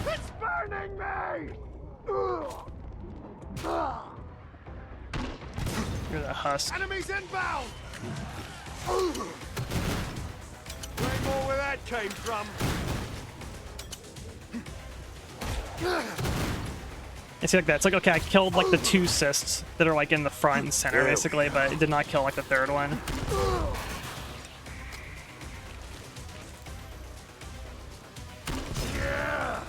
It's burning me. You're the husk. Enemies inbound. Way more where that came from. It's like that. It's like, okay, I killed like the 2 cysts that are like in the front and center basically, but it did not kill like the 3rd one. Yeah.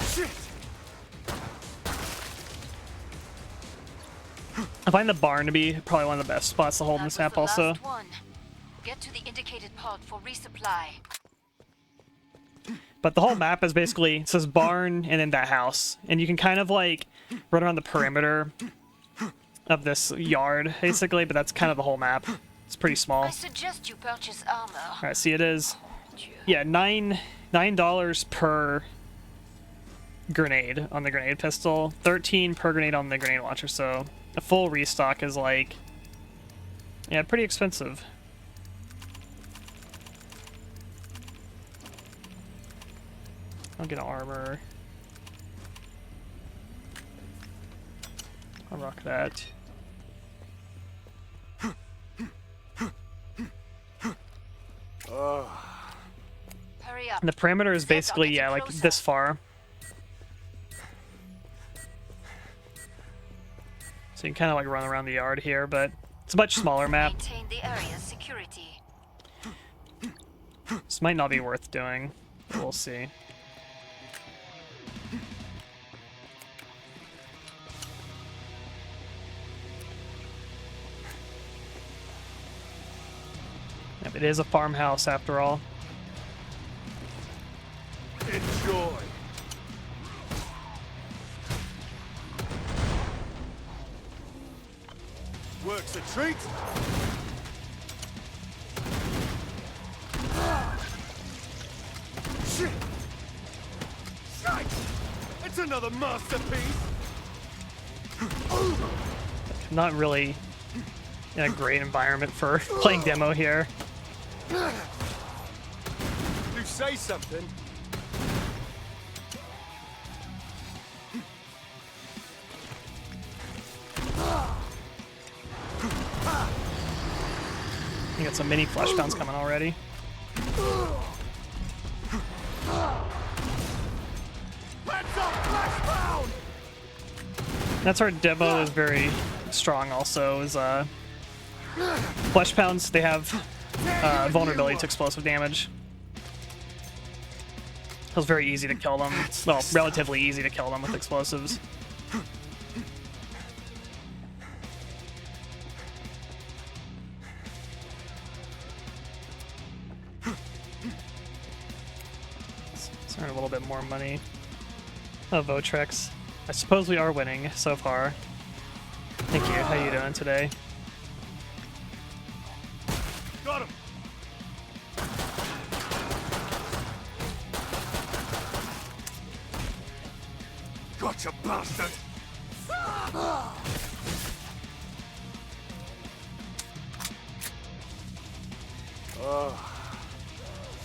Shit. I find the barn to be probably one of the best spots to hold in this map also. Last one. Get to the indicated pod for resupply. But the whole map is basically, it says barn and then that house. And you can kind of like run around the perimeter of this yard basically, but that's kind of the whole map. It's pretty small. I suggest you purchase armor. Alright, see it is, yeah, $9 per grenade on the grenade pistol, 13 per grenade on the grenade launcher, so a full restock is like, yeah, pretty expensive. I'll get armor. I'll rock that. Hurry up. And the perimeter is basically, yeah, like this far. So you can kind of like run around the yard here, but It's a much smaller map. Maintain the area's security. This might not be worth doing. We'll see. Yep, it is a farmhouse after all. Enjoy. Works a treat. Shit. Shite. It's another masterpiece. Not really in a great environment for playing demo here. You say something. You got some mini flesh pounds coming already. Heads up, flash pound. That's our demo is very strong also, is flesh pounds, they have vulnerability to explosive damage. It was very easy to kill them. Well, relatively easy to kill them with explosives. Let's earn a little bit more money. Oh, Votrex. I suppose we are winning so far. Thank you. How you doing today? Got him. Gotcha, bastard.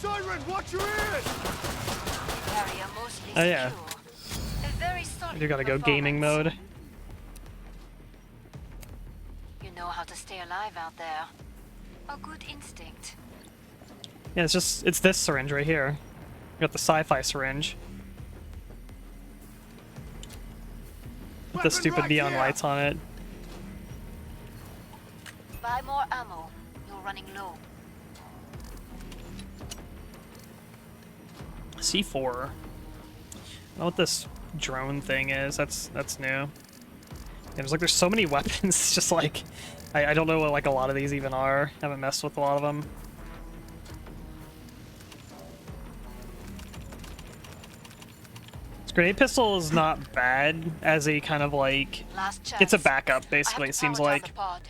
Siren, watch your ears. Area mostly Oh, yeah. secure. A very solid You gotta go gaming performance. mode. You know how to stay alive out there. A good instinct. Yeah, it's this syringe right here. You got the sci-fi syringe. With the Weapon stupid right neon here. lights on it. Buy more ammo. You're running low. C4. I don't know what this drone thing is. That's new. And there's so many weapons. It's just like I don't know what like a lot of these even are. Haven't messed with a lot of them. This grenade pistol is not bad as a kind of like Last chance. it's a backup I basically. have It to seems power down like the pod.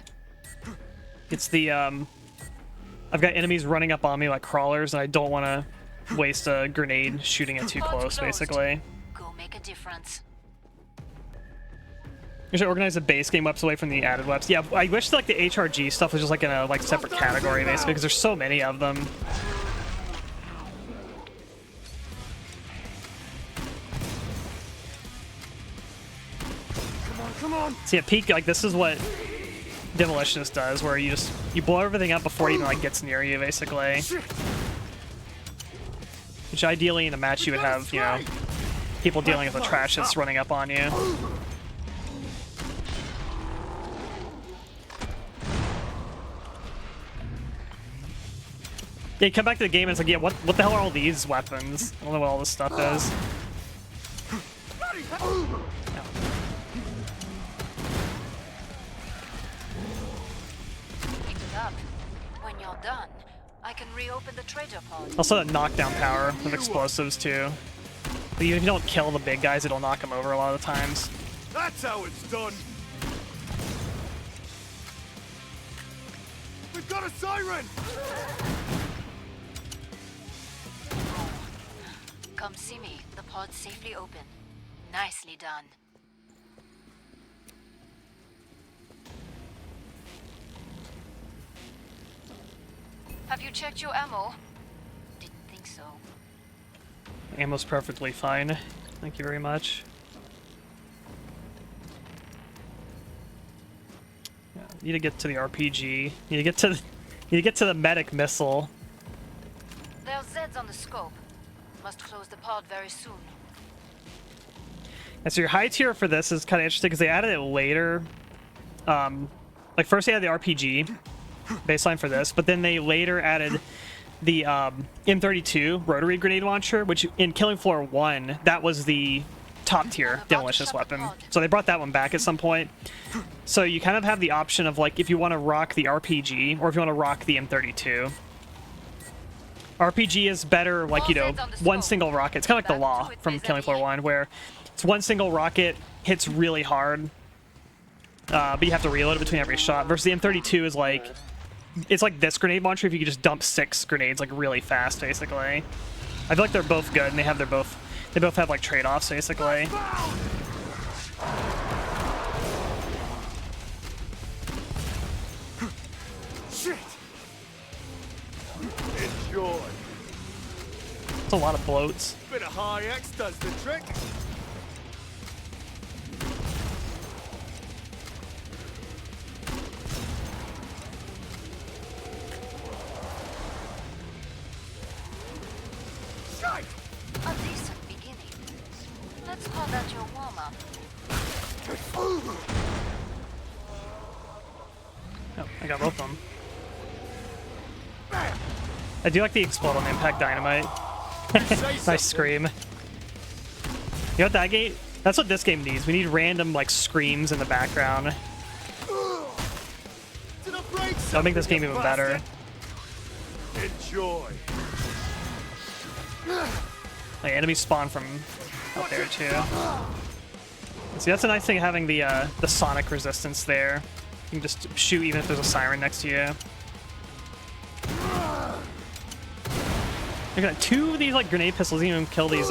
it's the I've got enemies running up on me like crawlers, and I don't want to waste a grenade shooting it too Pod close, closed. basically. Go make a difference. You should organize a base game weapons away from the added weapons. Yeah, I wish like the HRG stuff was just like in a like separate category, basically, because there's so many of them. Come on. See, at peak, like this is what Demolitionist does, where you blow everything up before it even like gets near you, basically. Shit. Which ideally in a match you would have, you know, people dealing with the trash that's running up on you. Yeah, you come back to the game and it's like, yeah, what the hell are all these weapons? I don't know what all this stuff is. Bloody Pick it up. When you're done, I can reopen the trader pod. Also that knockdown power of explosives too. But even if you don't kill the big guys, it'll knock them over a lot of the times. That's how it's done. We've got a siren. Come see me. The pod's safely open. Nicely done. Have you checked your ammo? Didn't think so. Ammo's perfectly fine. Thank you very much. Yeah, need to get to the RPG. Need to get to the medic missile. There's Zeds on the scope. Must close the pod very soon. And so your high tier for this is kind of interesting because they added it later. like first they had the RPG baseline for this, but then they later added the M32 rotary grenade launcher, which in Killing Floor 1, that was the top tier demolitionist weapon. So they brought that one back at some point. So you kind of have the option of like if you want to rock the RPG or if you want to rock the M32. RPG is better, like, you know, one single rocket. It's kind of like the Law from Killing Floor 1, where it's one single rocket, hits really hard, but you have to reload it between every shot. Versus the M32 is like, it's like this grenade launcher if you could just dump 6 grenades like really fast, basically. I feel like they're both good, and they both have like trade-offs, basically. Shit! Enjoy. It's a lot of bloats. Bit of high X does the trick. Shite! A decent beginning. Let's call that your warm-up. Oh, I got both of them. I do like the explode on impact dynamite. Nice scream. You know what that game? That's what this game needs. We need random like screams in the background. That'll make this game even better. Enjoy. Like enemies spawn from up there too. See, that's a nice thing having the sonic resistance there. You can just shoot even if there's a siren next to you. Look at that. 2 of these like grenade pistols didn't even kill these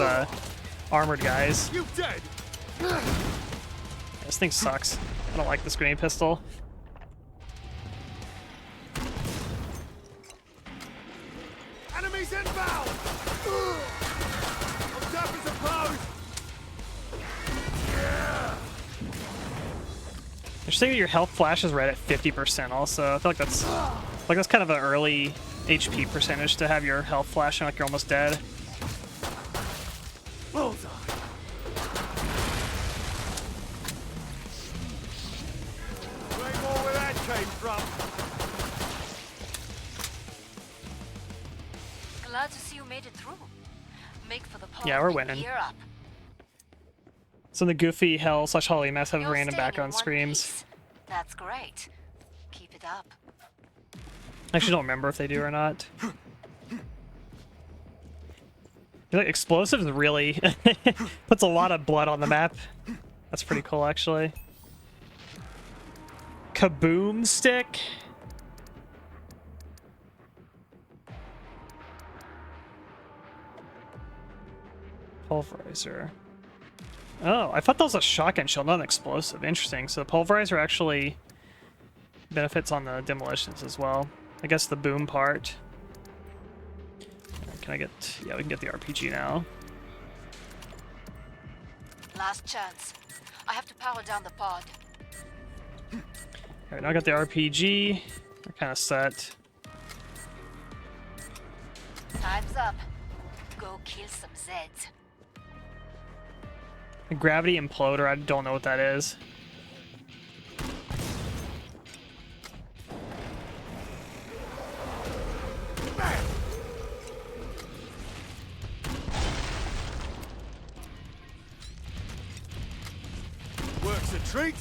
armored guys. You dead? This thing sucks. I don't like this grenade pistol. Enemies inbound! I'm deaf as opposed! Yeah! Interesting that your health flash is right at 50% also. I feel like that's kind of an early HP percentage to have your health flashing like you're almost dead. Bullseye! Way more where that came from. Glad to see you made it through. Make for the pod. Yeah, we're and winning. gear up. So the goofy hell / Holly mess have You're random staying in background one screams. piece. That's great. Keep it up. I actually don't remember if they do or not. I feel like explosives really puts a lot of blood on the map. That's pretty cool, actually. Kaboom stick. Pulverizer. Oh, I thought that was a shotgun shell, not an explosive. Interesting. So the pulverizer actually benefits on the demolitions as well. I guess the boom part. Can I get... Yeah, we can get the RPG now. Last chance. I have to power down the pod. Alright, now I got the RPG. We're kind of set. Time's up. Go kill some Zeds. A gravity imploder, I don't know what that is. Works a treat.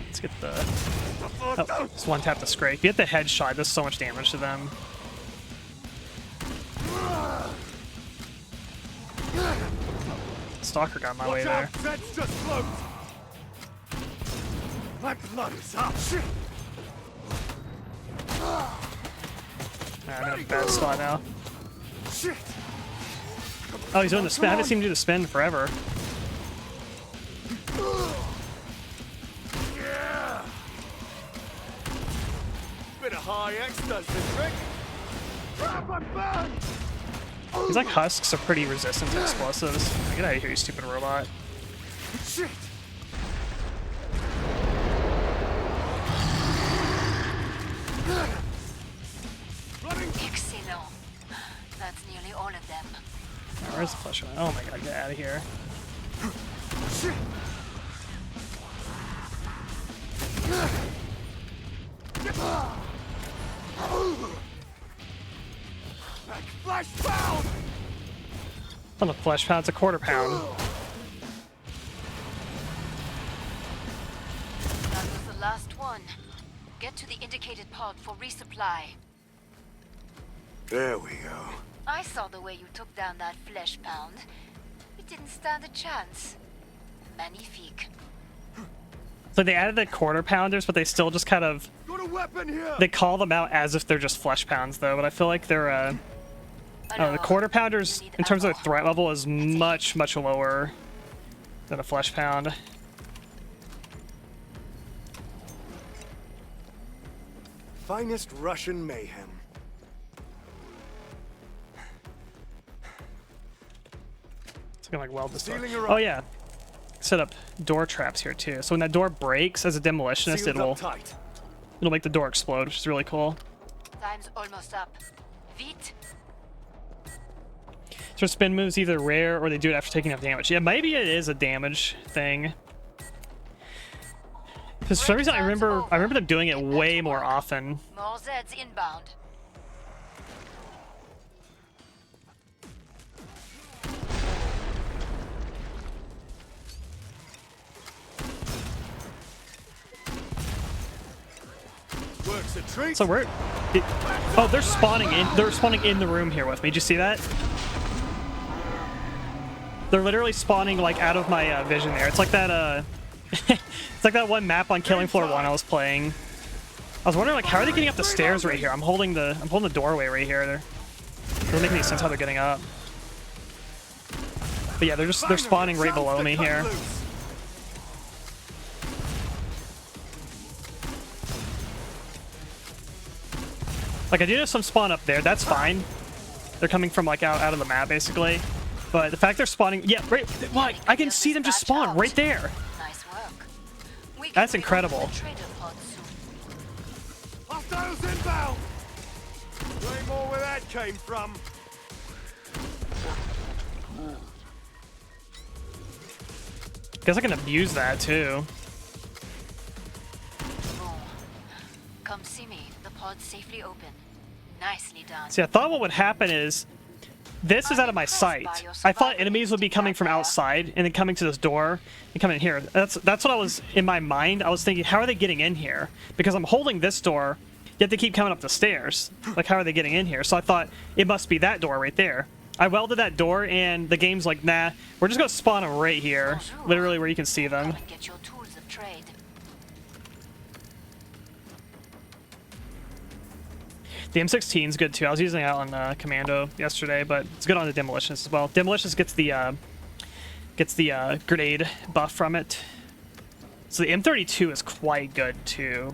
Let's get the... Oh, just one tap to scrape. You get the headshot, does so much damage to them. Stalker got in my way there. Zeds just float. My blood is up. Shit. Alright, I'm in a bad spot now. Shit. Oh, he's doing the spin. I haven't seen him do the spin forever. Yeah. Bit of high X does the trick. Grab and burn. These like husks are pretty resistant to explosives. Get out of here, you stupid robot. Shit. Running. Excellent. That's nearly all of them. Oh, where's the flesh one? Oh my god, get out of here. Shit. Flesh pound! It's not a flesh pound, it's a quarter pound. That was the last one. Get to the indicated pod for resupply. There we go. I saw the way you took down that flesh pound. It didn't stand a chance. Magnifique. So they added the quarter pounders, but they still just kind of, Got a weapon here! they call them out as if they're just flesh pounds though, but I feel like they're the quarter pounders in terms of their threat level is much lower than a flesh pound. Finest Russian mayhem. It's gonna like weld this door. Sealing her Oh up. yeah, set up door traps here too. So when that door breaks as a demolitionist, Sealed up tight. it'll make the door explode, which is really cool. Time's almost up. Vite. So spin moves either rare or they do it after taking enough damage. Yeah, maybe it is a damage thing. Because for some reason I remember them doing it way more often. More Zeds inbound. Works a treat. So oh, they're spawning in. They're spawning in the room here with me. Did you see that? They're literally spawning like out of my vision there. It's like that. It's like that one map on Killing Floor 1 I was playing. I was wondering like how are they getting up the stairs right here? I'm holding the doorway right here. It doesn't make any sense how they're getting up. But yeah, they're spawning right below me here. Like I do know some spawn up there. That's fine. They're coming from like out of the map basically. But the fact they're spawning, yeah, right. Why? I can see them just spawn right there. Nice work. We can That's be incredible. on the trader pod soon. Hostiles inbound! Way more where that came from. Guess I can abuse that too. Boom. Come see me. The pod's safely open. Nicely done. See, I thought what would happen is this is out of my sight. I thought enemies would be coming from outside and then coming to this door and coming in here. That's what I was in my mind. I was thinking, how are they getting in here? Because I'm holding this door, yet they keep coming up the stairs. Like, how are they getting in here? So I thought it must be that door right there. I welded that door, and the game's like, nah, we're just gonna spawn them right here, literally where you can see them. Come and get your tools of trade. The M16's good too. I was using it on Commando yesterday, but it's good on the Demolitionist as well. Demolitionist gets the grenade buff from it. So the M32 is quite good too.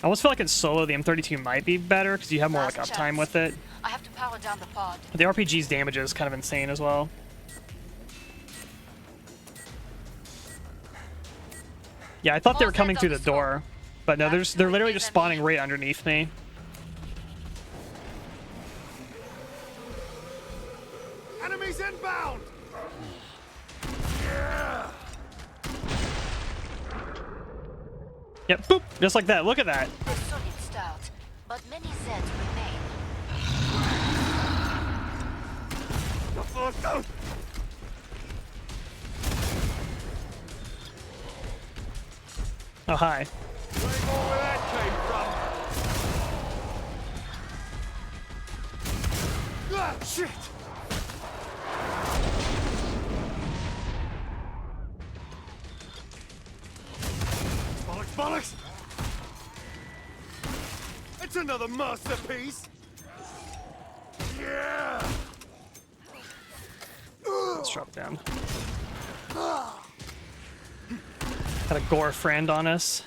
I almost feel like in solo the M32 might be better because you have more like uptime with it. I have to power down the pod. But the RPG's damage is kind of insane as well. Yeah, I thought they were coming through the door, but no, they're literally just spawning right underneath me. Enemies inbound! Yeah! Yep, boop, just like that. Look at that. A solid start, but many Zeds remain. The force out! Oh, hi. Way more where that came from. Ah, shit! Bollocks, bollocks! It's another masterpiece! Yeah! Let's drop down. Got a gore friend on us.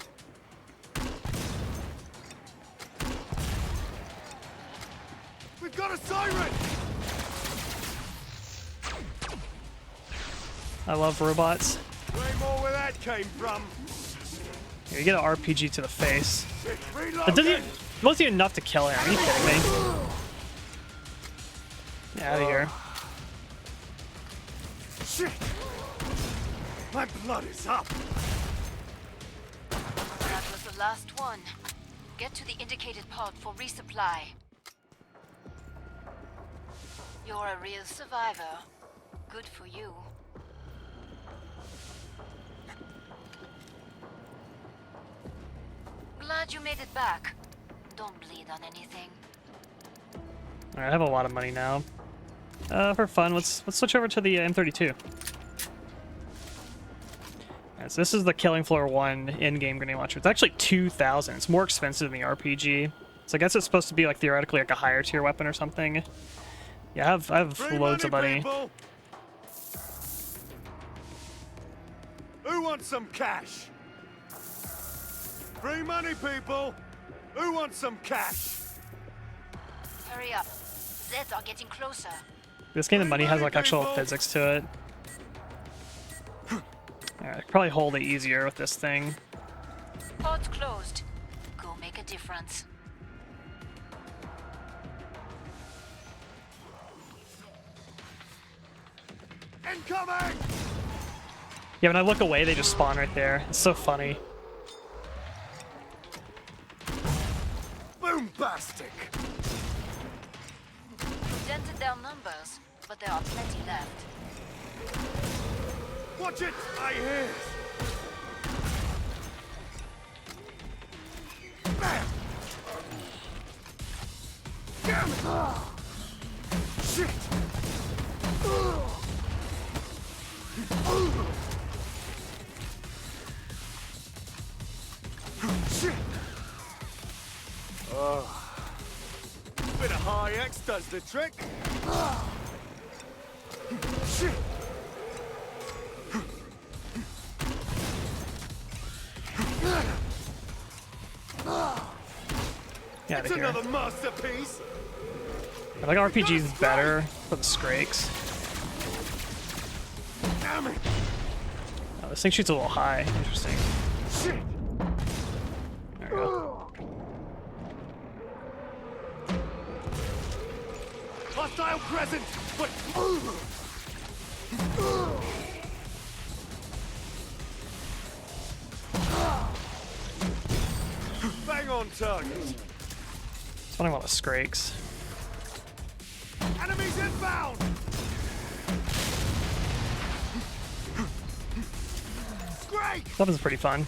We've got a siren! I love robots. Way more where that came from. Here, you get an RPG to the face. Shit, It doesn't even, it wasn't even enough to kill him. Are you kidding me? Get out of here. Shit! My blood is up! That was the last one. Get to the indicated pod for resupply. You're a real survivor. Good for you. Glad you made it back. Don't bleed on anything. Alright, I have a lot of money now. For fun, let's switch over to the M32. Alright, so this is the Killing Floor 1 in-game grenade launcher. It's actually 2,000. It's more expensive than the RPG. So I guess it's supposed to be like theoretically like a higher tier weapon or something. Yeah, I have Free loads of money. People. Who wants some cash? Free money, people! Who wants some cash? Hurry up. Zeds are getting closer. This game, the money has like actual physics to it. Alright, I could probably hold it easier with this thing. Pod's closed. Go make a difference. Incoming! Yeah, when I look away, they just spawn right there. It's so funny. Boombastic! Dented their numbers, but there are plenty left. Watch it! I hear! Bam! Damn it! Shit! Shit! Bit of high X does the trick. Shit! Get out It's of here. another masterpiece. I like RPG's better for the Skrakes. Damn it! Oh, this thing shoots a little high. Interesting. Shit! There we go. Hostile present, but bang on target. It's funny about the Skrakes. Enemies inbound. Great. This weapon's pretty fun.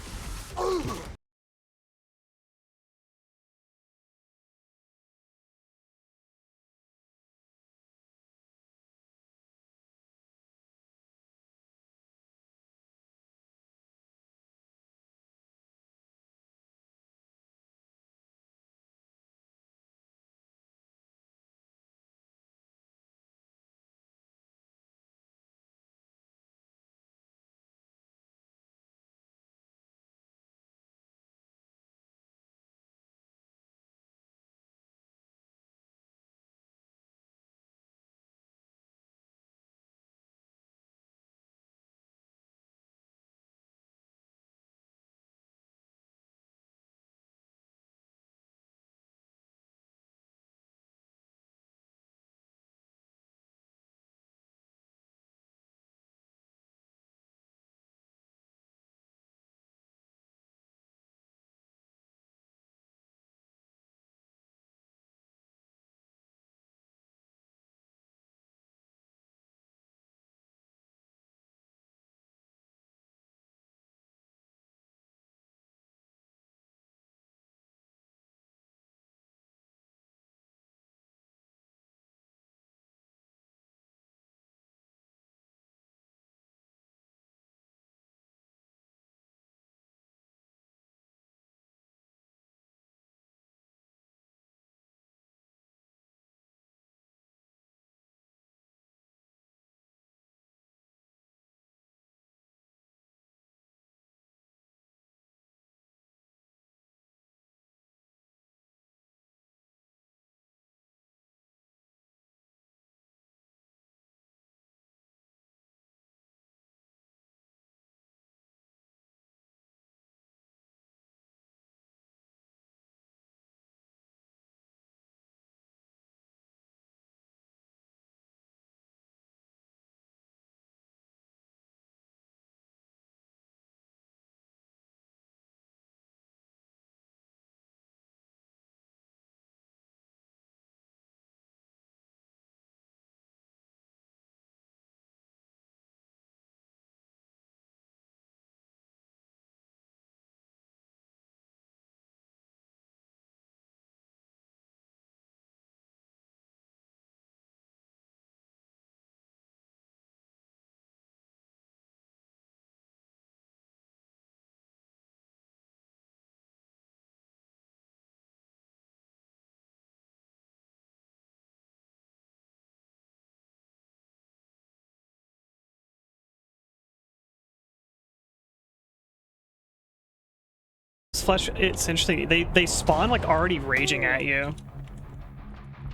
these flesh, it's interesting. They spawn like already raging at you.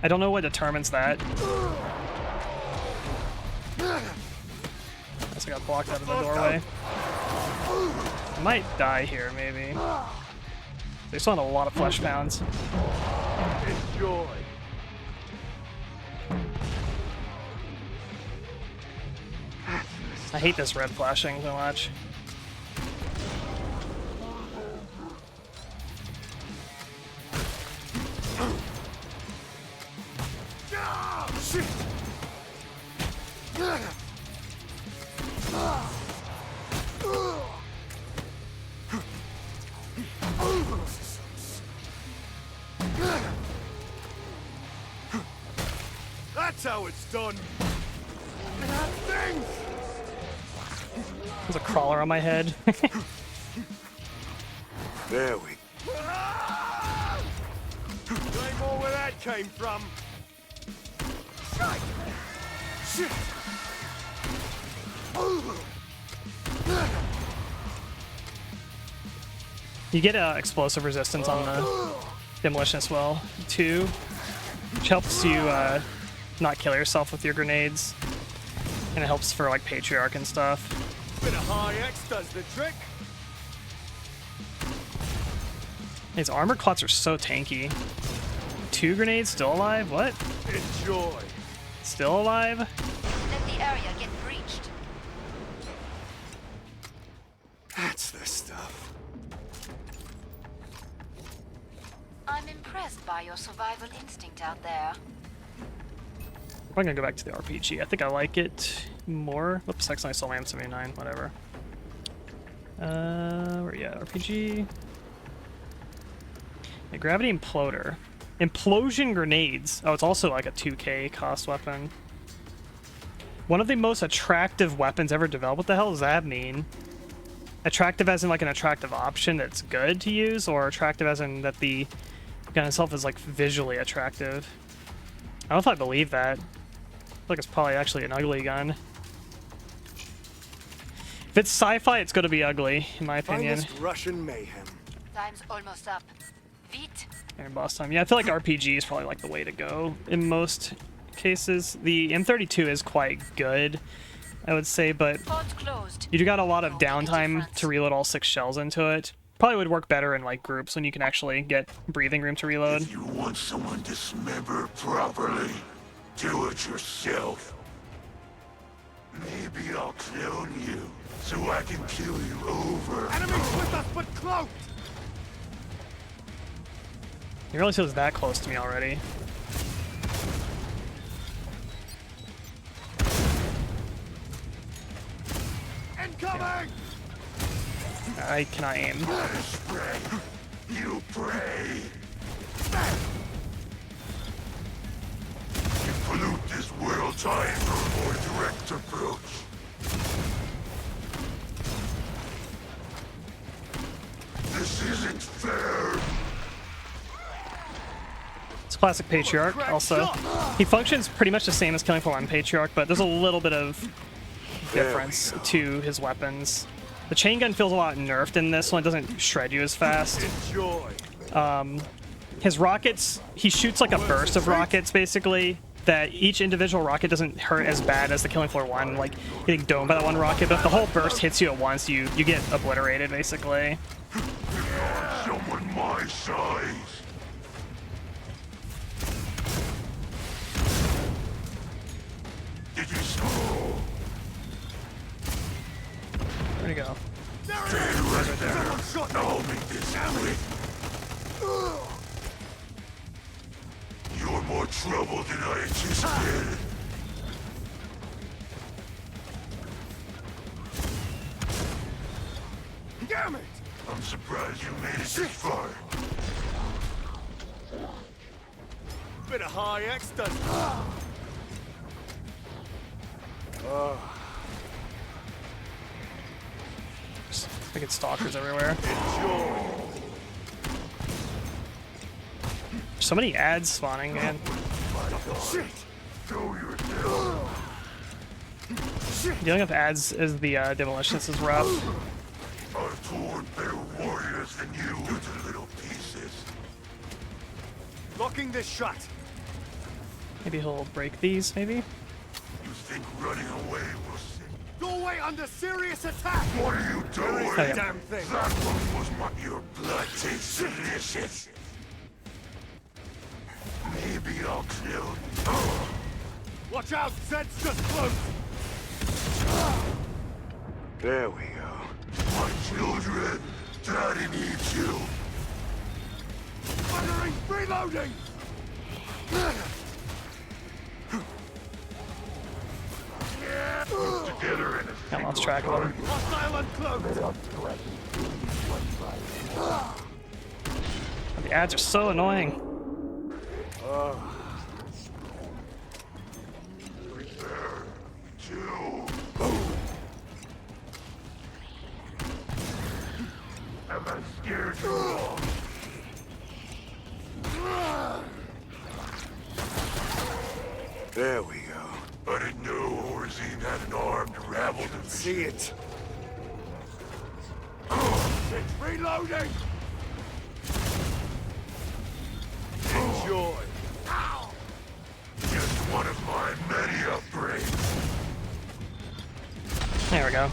I don't know what determines that. Guess I got blocked out of the doorway. I might die here, maybe. They spawn a lot of flesh pounds. Enjoy. I hate this red flashing so much. Shit. That's how it's done. That thing. There's a crawler on my head. There we go. Ain't more where that came from. Shit. You get explosive resistance on the demolition as well, too, which helps you not kill yourself with your grenades, and it helps for like Patriarch and stuff. Bit of high X does the trick. These armor clots are so tanky. 2 grenades, still alive? What? Enjoy. Still alive? Let the area get breached. That's the stuff. I'm impressed by your survival instinct out there. I'm gonna go back to the RPG. I think I like it more. Whoops, accidentally saw Lamb 79, whatever. Where you at? RPG. A gravity imploder. Implosion grenades. Oh, it's also like a 2k cost weapon. One of the most attractive weapons ever developed. What the hell does that mean? Attractive as in like an attractive option that's good to use, or attractive as in that the gun itself is like visually attractive? I don't know if I believe that. I feel like it's probably actually an ugly gun. If it's sci-fi, it's going to be ugly, in my opinion. Finest Russian mayhem. Time's almost up. Vite. And boss time. Yeah, I feel like RPG is probably like the way to go in most cases. The M32 is quite good, I would say, but Port's closed. you do got a lot of Make a downtime difference. to reload all 6 shells into it. Probably would work better in like groups when you can actually get breathing room to reload. If you want someone dismembered properly, do it yourself. Maybe I'll clone you, so I can kill you over. Enemies with us, but cloaked. You realize he was that close to me already. Incoming. I cannot aim. Let us pray. You pray. You pollute this world time for a more direct approach. This isn't fair. It's classic Patriarch also. He functions pretty much the same as Killing Floor 1 Patriarch, but there's a little bit of difference to his weapons. The chain gun feels a lot nerfed in this one. It doesn't shred you as fast. Enjoy. His rockets, he shoots like a burst of rockets basically, that each individual rocket doesn't hurt as bad as the Killing Floor 1, like getting domed by that one rocket, but if the whole burst hits you at once, you get obliterated basically. Someone my size. Did you saw? Where'd he go? I'll make this quick. You're more trouble than I anticipated. Damn it. I'm surprised you made it this far. Bit of high X does. Freaking stalkers everywhere. Enjoy. So many ads spawning, man. Shit. Show yourself. Dealing with ads as the demolitionist is rough. I've torn better warriors than you to Locking this shut. Maybe he'll break these, maybe? You think running away will save? Doorway under serious attack! What are you doing? Oh, yeah. Damn thing! That one was my... Your blood tastes delicious. Maybe I'll kill you. Watch out! Zed's just close! There we go. My children, Daddy needs you. Firing! Reloading! Together in a I lost track of him. Hostile uncloaked! The ads are so annoying. prepare to... Have I scared you long? There we go. I didn't know Orzine had an armed rabble to See it. It's reloading! Enjoy. just one of my many upgrades. There we go.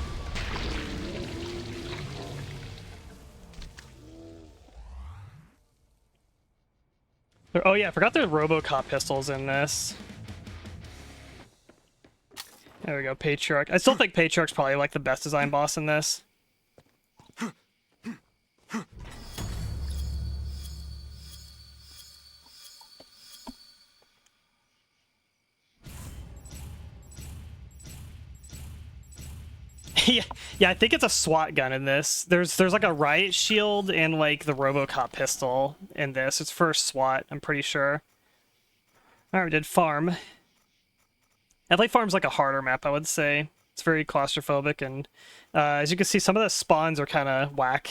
Oh yeah, I forgot there's RoboCop pistols in this. There we go, Patriarch. I still think Patriarch's probably like the best design boss in this. Yeah, I think it's a SWAT gun in this. There's like a riot shield and like the RoboCop pistol in this. It's for SWAT, I'm pretty sure. Alright, we did farm. LA Farm's like a harder map, I would say. It's very claustrophobic, and as you can see, some of the spawns are kind of whack.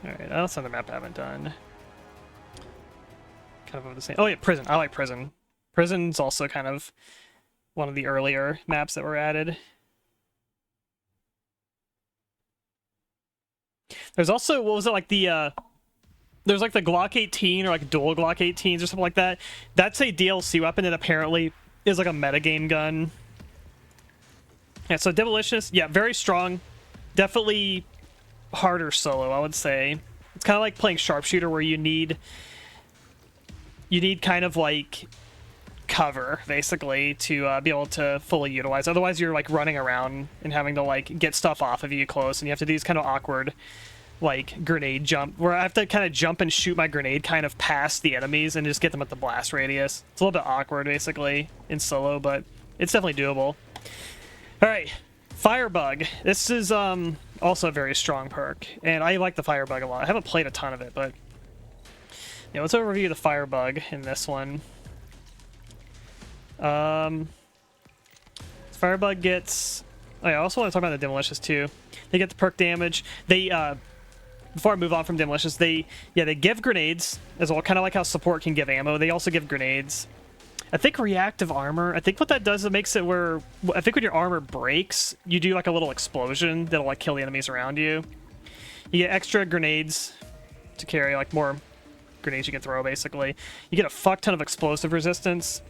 Alright, that's another map I haven't done. Kind of the same. Oh yeah, Prison. I like Prison. Prison's also kind of one of the earlier maps that were added. There's also, what was it, like the, there's like the Glock 18 or like dual Glock 18s or something like that. That's a DLC weapon that apparently is like a metagame gun. Yeah, so Demolitious, yeah, very strong. Definitely harder solo, I would say. It's kind of like playing Sharpshooter where you need kind of like cover basically to be able to fully utilize. Otherwise you're like running around and having to like get stuff off of you close, and you have to do these kind of awkward like grenade jump where I have to kind of jump and shoot my grenade kind of past the enemies and just get them at the blast radius. It's a little bit awkward basically in solo, but it's definitely doable. All right, Firebug. This is also a very strong perk, and I like the Firebug a lot. I haven't played a ton of it, but yeah, let's overview the Firebug in this one. Firebug gets... Oh yeah, I also want to talk about the Demolitious too. They get the perk damage. They, before I move on from Demolitious, they give grenades as well, kind of like how support can give ammo. They also give grenades. I think reactive armor, I think what that does, it makes it where... I think when your armor breaks, you do like a little explosion that'll like kill the enemies around you. You get extra grenades to carry, like more grenades you can throw basically. You get a fuck ton of explosive resistance.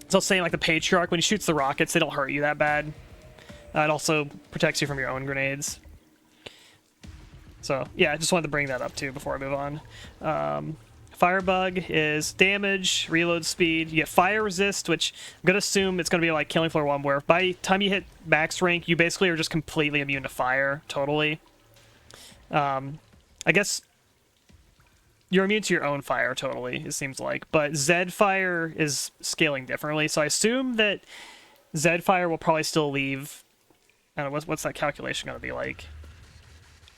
So saying like the Patriarch, when he shoots the rockets, they don't hurt you that bad. It also protects you from your own grenades. So yeah, I just wanted to bring that up too before I move on. Firebug is damage, reload speed. You get fire resist, which I'm gonna assume it's gonna be like Killing Floor 1, where by the time you hit max rank, you basically are just completely immune to fire, totally. I guess you're immune to your own fire, totally, it seems like. But Zed fire is scaling differently, so I assume that Zed fire will probably still leave... I don't know, what's that calculation going to be like?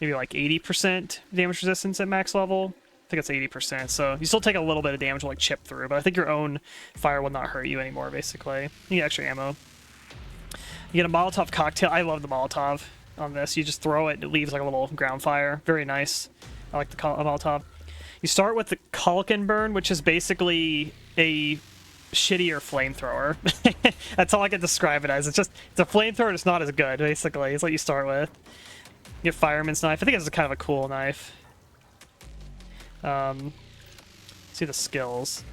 Maybe like 80% damage resistance at max level? I think it's 80%, so you still take a little bit of damage to like chip through, but I think your own fire will not hurt you anymore, basically. You get extra ammo. You get a Molotov cocktail. I love the Molotov on this. You just throw it, it leaves like a little ground fire. Very nice. I like the Molotov. You start with the Culkin Burn, which is basically a shittier flamethrower. That's all I can describe it as. It's a flamethrower that's not as good, basically. It's what you start with. You get Fireman's Knife. I think it's kind of a cool knife. See the skills.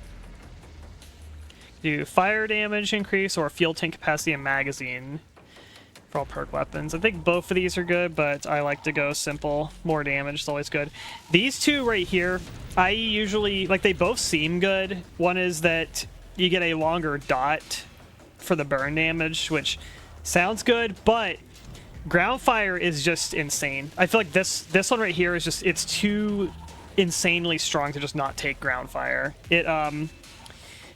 Do fire damage increase or field tank capacity and magazine for all perk weapons. I think both of these are good, but I like to go simple. More damage is always good. These two right here, I usually, like, they both seem good. One is that you get a longer dot for the burn damage, which sounds good, but ground fire is just insane. I feel like this one right here is just, it's too insanely strong to just not take ground fire. It,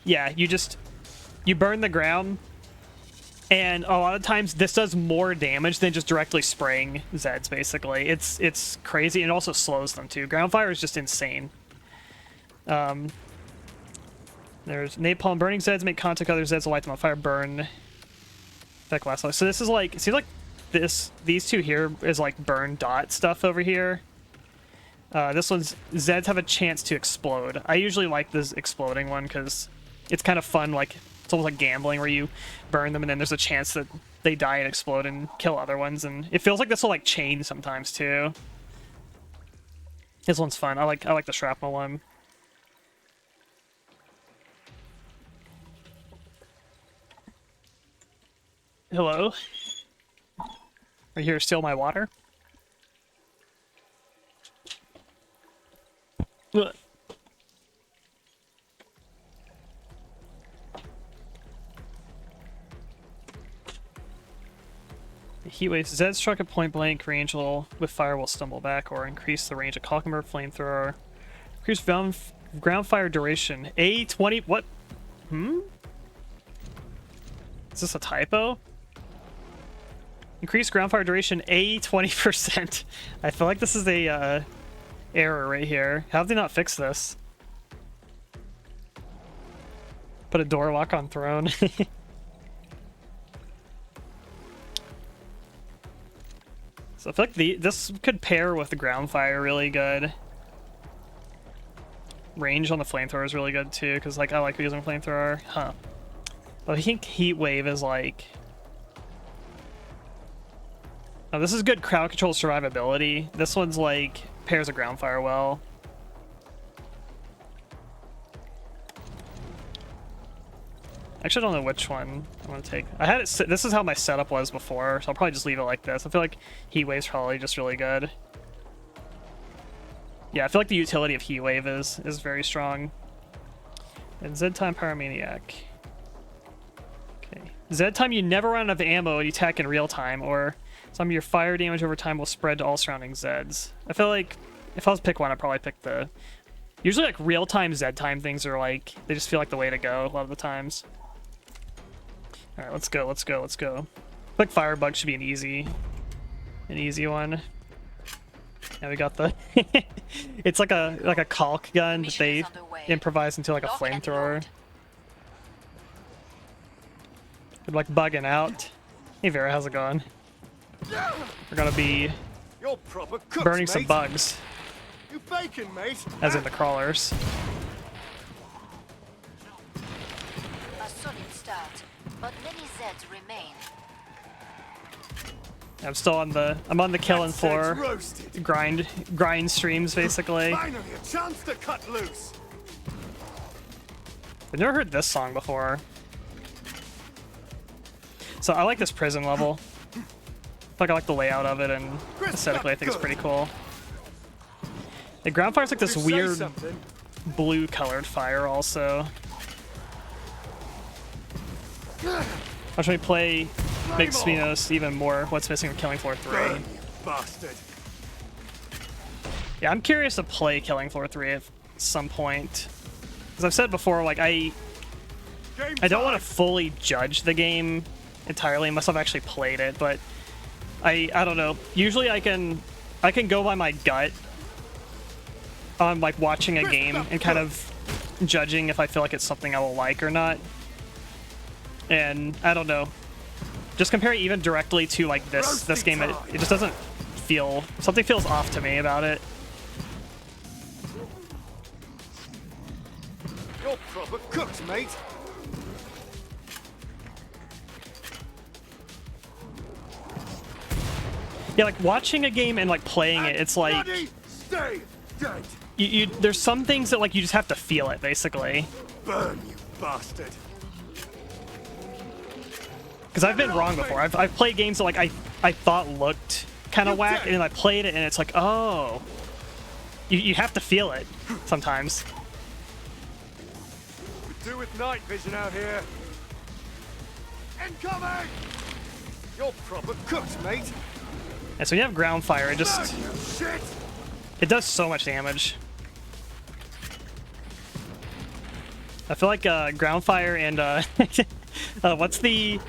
yeah, you burn the ground, and a lot of times this does more damage than just directly spraying Zeds, basically. It's crazy, and it also slows them too. Ground fire is just insane. There's napalm. Burning Zeds make contact with other Zeds will light them on fire. Burn. Effect lasts long. So this is like, it seems like these two here is like burn dot stuff over here. This one's Zeds have a chance to explode. I usually like this exploding one because it's kind of fun. Like, it's almost like gambling where you burn them and then there's a chance that they die and explode and kill other ones. And it feels like this will like chain sometimes too. This one's fun. I like the shrapnel one. Hello? Are you here to steal my water? Ugh. Heat wave. Zed struck at point blank range with fire will stumble back or increase the range of Calcumber flamethrower. Increase ground fire duration. A20. What? Is this a typo? Increase ground fire duration A20%. I feel like this is a error right here. How have they not fixed this? Put a door lock on throne. So I feel like this could pair with the ground fire really good. Range on the flamethrower is really good too, because like I like using flamethrower. Huh. But I think heat wave is like. Oh, this is good crowd control survivability. This one's like pairs a ground fire well. Actually, I don't know which one I'm gonna take. I had it. This is how my setup was before, so I'll probably just leave it like this. I feel like heat wave's probably just really good. Yeah, I feel like the utility of heat wave is very strong. And Z time Pyromaniac. Okay. Z time, you never run out of ammo and you attack in real time, or some of your fire damage over time will spread to all surrounding Zeds. I feel like if I was to pick one, I'd probably pick the. Usually, like real time Z time things are like they just feel like the way to go a lot of the times. All right, let's go. Let's go. Let's go. I feel like Firebug should be an easy one. Yeah, we got the. It's like a caulk gun that they improvise into like a flamethrower. Good luck bugging out. Hey Vera, how's it going? We're gonna be burning some bugs. You bacon, mate. As in the crawlers. A solid start, but many Zeds remain. I'm on the killing floor. Grind streams basically. Finally, a chance to cut loose. I've never heard this song before. So I like this prison level. I like the layout of it, and aesthetically I think it's pretty cool. The ground fire's like this weird blue colored fire also. Watch me play makes me notice even more what's missing from Killing Floor 3. Bastard. Yeah, I'm curious to play Killing Floor 3 at some point. As I've said before, like I don't want to fully judge the game entirely unless I've actually played it, but I don't know. Usually I can go by my gut on like watching a game and kind of judging if I feel like it's something I will like or not. And I don't know. Just comparing even directly to like this game, it just doesn't feel, something feels off to me about it. You're proper cooked, mate. Yeah, like watching a game and like playing it, it's like Stay dead. there's some things that like you just have to feel it basically. Burn, you bastard. Because I've been wrong before. I've played games that like I thought looked kind of whack, and then I played it and it's like, oh, you have to feel it sometimes. We do with night vision out here. Incoming! You're proper cooked, mate. And so you have ground fire. It just Burn, you shit! it does so much damage. I feel like ground fire and what's the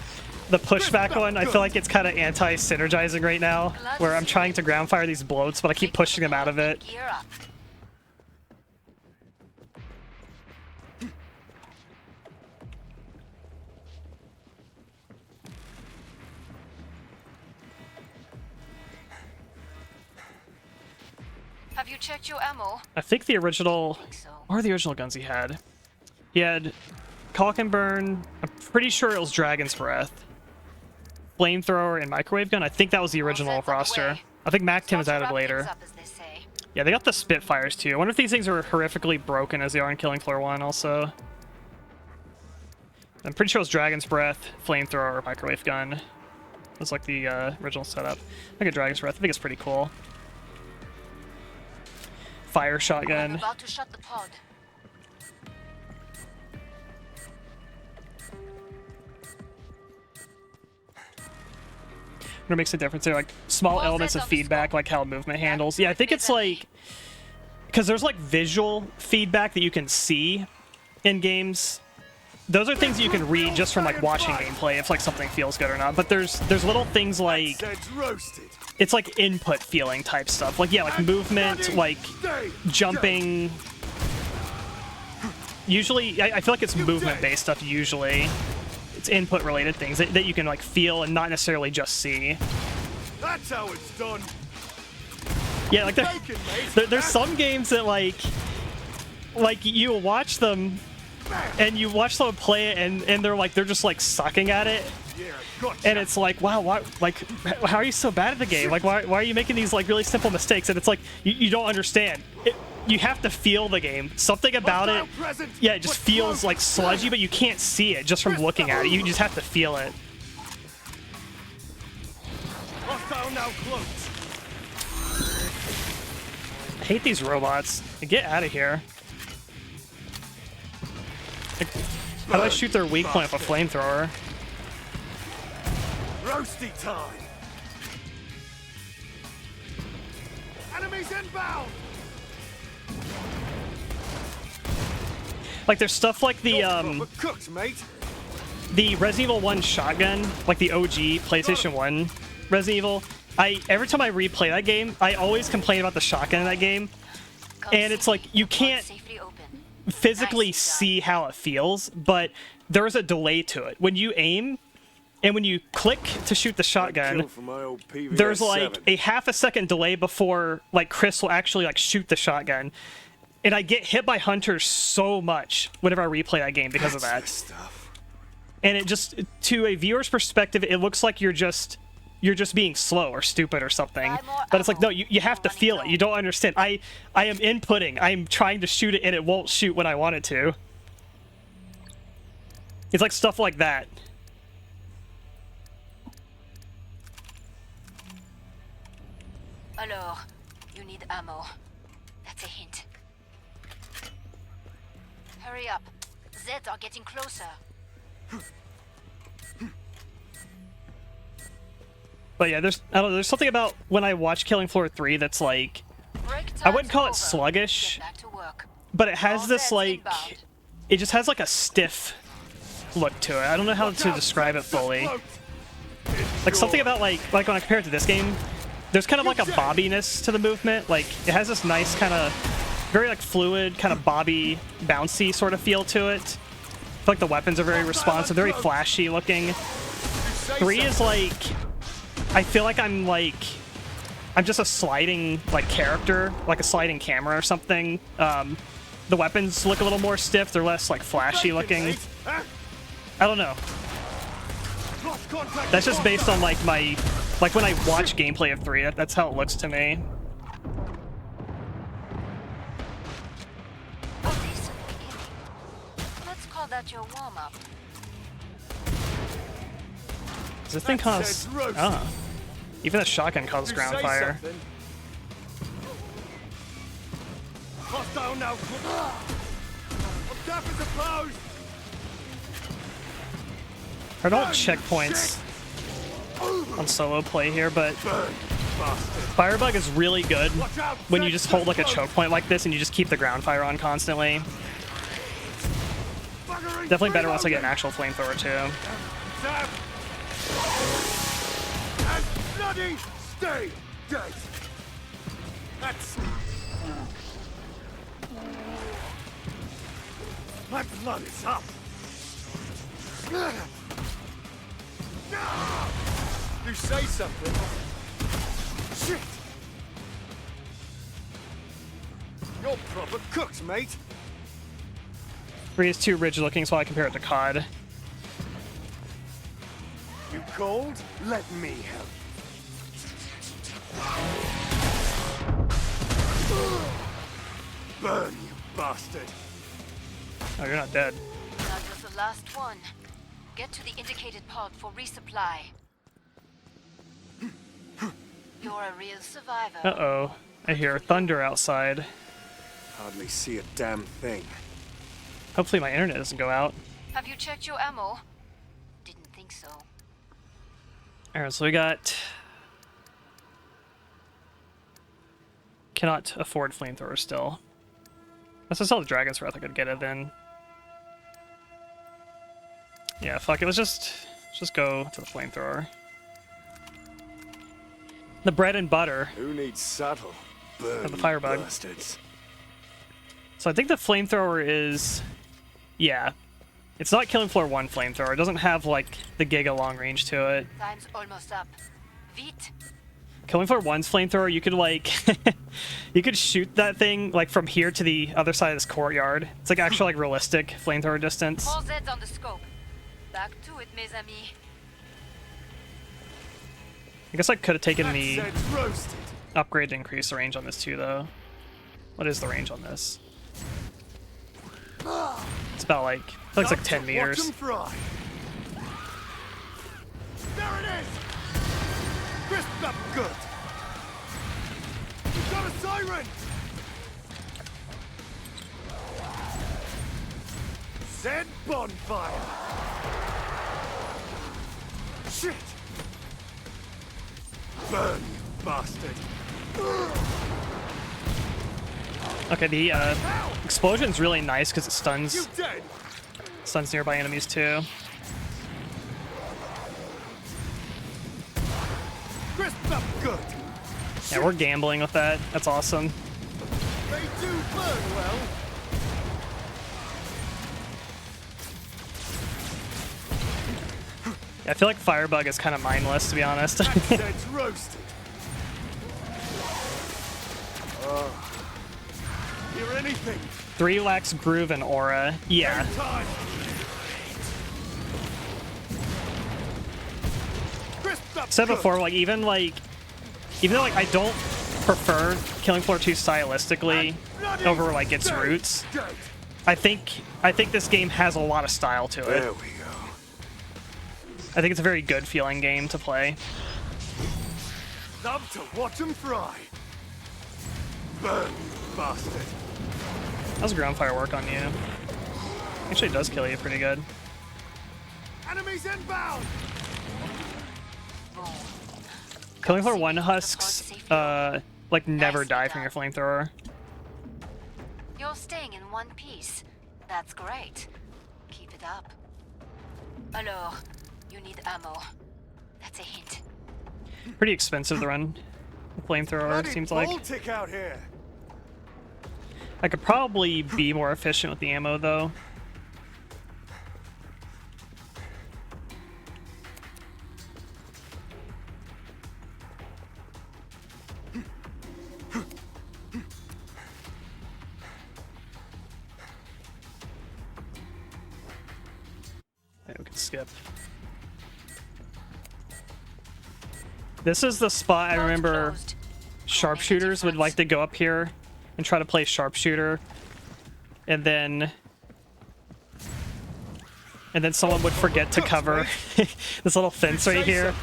pushback one? I feel like it's kind of anti-synergizing right now, where I'm trying to ground fire these bloats, but I keep pushing them out of it. Gear up. Have you checked your ammo? I think the original, So. what are the original guns he had? He had Caulk and Burn. I'm pretty sure it was Dragon's Breath, Flamethrower, and Microwave Gun. I think that was the original All set on the roster. way. I think MAC-10 was Start to added wrap later. things up, as they say. Yeah, they got the Spitfires too. I wonder if these things are horrifically broken as they are in Killing Floor 1 also. I'm pretty sure it was Dragon's Breath, Flamethrower, or Microwave Gun. It was like the original setup. I think a Dragon's Breath. I think it's pretty cool. Fire I'm Shotgun. about to shut the pod. What makes a difference there? Like small All elements set of on the feedback, scope. like how movement handles. Yeah, I think it's like because there's like visual feedback that you can see in games. Those are things that you can read just from like watching gameplay if like something feels good or not. But there's little things like Said's roasted. it's like input feeling type stuff. Like yeah, like movement, like jumping. Usually, I feel like it's movement based stuff. Usually, it's input related things that you can like feel and not necessarily just see. That's how it's done. Yeah, like Taken, mate. there's some games that like you watch them and you watch someone play it and they're just like sucking at it, Yeah, gotcha. and it's like wow, why, like how are you so bad at the game? Like why are you making these like really simple mistakes? And it's like you don't understand. You have to feel the game. Something about it, yeah, it just feels like sludgy, but you can't see it just from looking at it. You just have to feel it. Hostile now close. I hate these robots. Get out of here. Like, how do I shoot their weak point with a flamethrower? Roasty time. Enemies inbound. Like there's stuff like the You're proper cooked, mate. the Resident Evil 1 shotgun, like the OG PlayStation 1 Resident Evil. Every time I replay that game, I always complain about the shotgun in that game, and it's like you can't Safely open. physically Nicely done. see how it feels, but there's a delay to it. When you aim and when you click to shoot the shotgun, Kill for my old PVS there's like 7. a half a second delay before like Chris will actually like shoot the shotgun. And I get hit by hunters so much whenever I replay that game because of That's that. the stuff. And it just, to a viewer's perspective, it looks like you're just being slow or stupid or something. Buy more But it's like, ammo. no, you have to feel it. You don't understand. I am inputting. I'm trying to shoot it and it won't shoot when I want it to. It's like stuff like that. Alors, you need ammo. That's a hint. Hurry up. Zeds are getting closer. But yeah, I don't know, there's something about when I watch Killing Floor 3 that's like, Break I wouldn't time's call it over. sluggish, Get back to work. but it has All this Zeds like, inbound. it just has like a stiff look to it. I don't know how to describe it fully. Like something about like when I compare it to this game, there's kind of like a bobbiness to the movement. Like it has this nice kind of very like fluid, kind of bobby, bouncy sort of feel to it. I feel like the weapons are very responsive, very flashy looking. 3 is like, I feel like I'm just a sliding like character, like a sliding camera or something. The weapons look a little more stiff. They're less like flashy looking. I don't know. That's just based on like when I watch gameplay of 3. That's how it looks to me. that your warm-up? Does this thing cause... Oh. Even a shotgun causes ground fire. Hostile now. I'm deaf as opposed. I don't checkpoints on solo play here, but Firebug is really good when you just hold like a choke point like this and you just keep the ground fire on constantly. Definitely better once I get an actual flamethrower too. And bloody stay dead. That's... My blood is up. You say something. Shit. You're proper cooked, mate. 3 is too rigid looking, so I compare it to COD. You cold? Let me help. Burn, you bastard. Oh, you're not dead. That was the last one. Get to the indicated pod for resupply. You're a real survivor. Uh-oh. I hear thunder outside. Hardly see a damn thing. Hopefully my internet doesn't go out. Have you checked your ammo? Didn't think so. Alright, so we got... Cannot afford flamethrowers still. Let's just sell the Dragon's Breath. I could get it then. Yeah, fuck it. Let's just go to the flamethrower. The bread and butter. Who needs saddle? Burn, of the Firebug. bastards. So I think the flamethrower is... Yeah. It's not Killing Floor 1 flamethrower. It doesn't have, like, the giga long range to it. Time's almost up. Vite. Killing Floor 1's flamethrower, you could, like... you could shoot that thing, like, from here to the other side of this courtyard. It's, like, actual, like, realistic flamethrower distance. All Z's on the scope. Back to it, mes amis. I guess I could have taken the Zed's roasted. upgrade to increase the range on this, too, though. What is the range on this? It's about, like... I feel like it's, like, 10 meters. Watch 'em fry. There it is! Crisped up good! You've got a siren! Zed bonfire! Shit! Burn, you bastard! Okay, the explosion's really nice because it You dead! stuns nearby enemies too. Crisped up good! Yeah, we're gambling with that. That's awesome. They do burn well! Yeah, I feel like Firebug is kind of mindless, to be honest. Zed's roasted! Hear anything? 3 lacks Groove and Aura. Yeah. Time! Crisped up Said good. before, like, even though, like, I don't prefer Killing Floor 2 stylistically over, like, its roots, Dead. I think this game has a lot of style to it. There we go. I think it's a very good feeling game to play. Love to watch 'em fry. Burn, you bastard. How's ground fire work on you? Actually, it does kill you pretty good. Enemies inbound! Killing Floor 1 husks, like, never die from your flamethrower. You're staying in one piece. That's great. Keep it up. Alors, you need ammo. That's a hint. Pretty expensive to run a flamethrower, Bloody seems like. Baltic out here. I could probably be more efficient with the ammo, though. Okay, we can skip. This is the spot I remember Closed. sharpshooters would like to go up here and try to play sharpshooter, and then and then someone would forget to cover this little fence right here,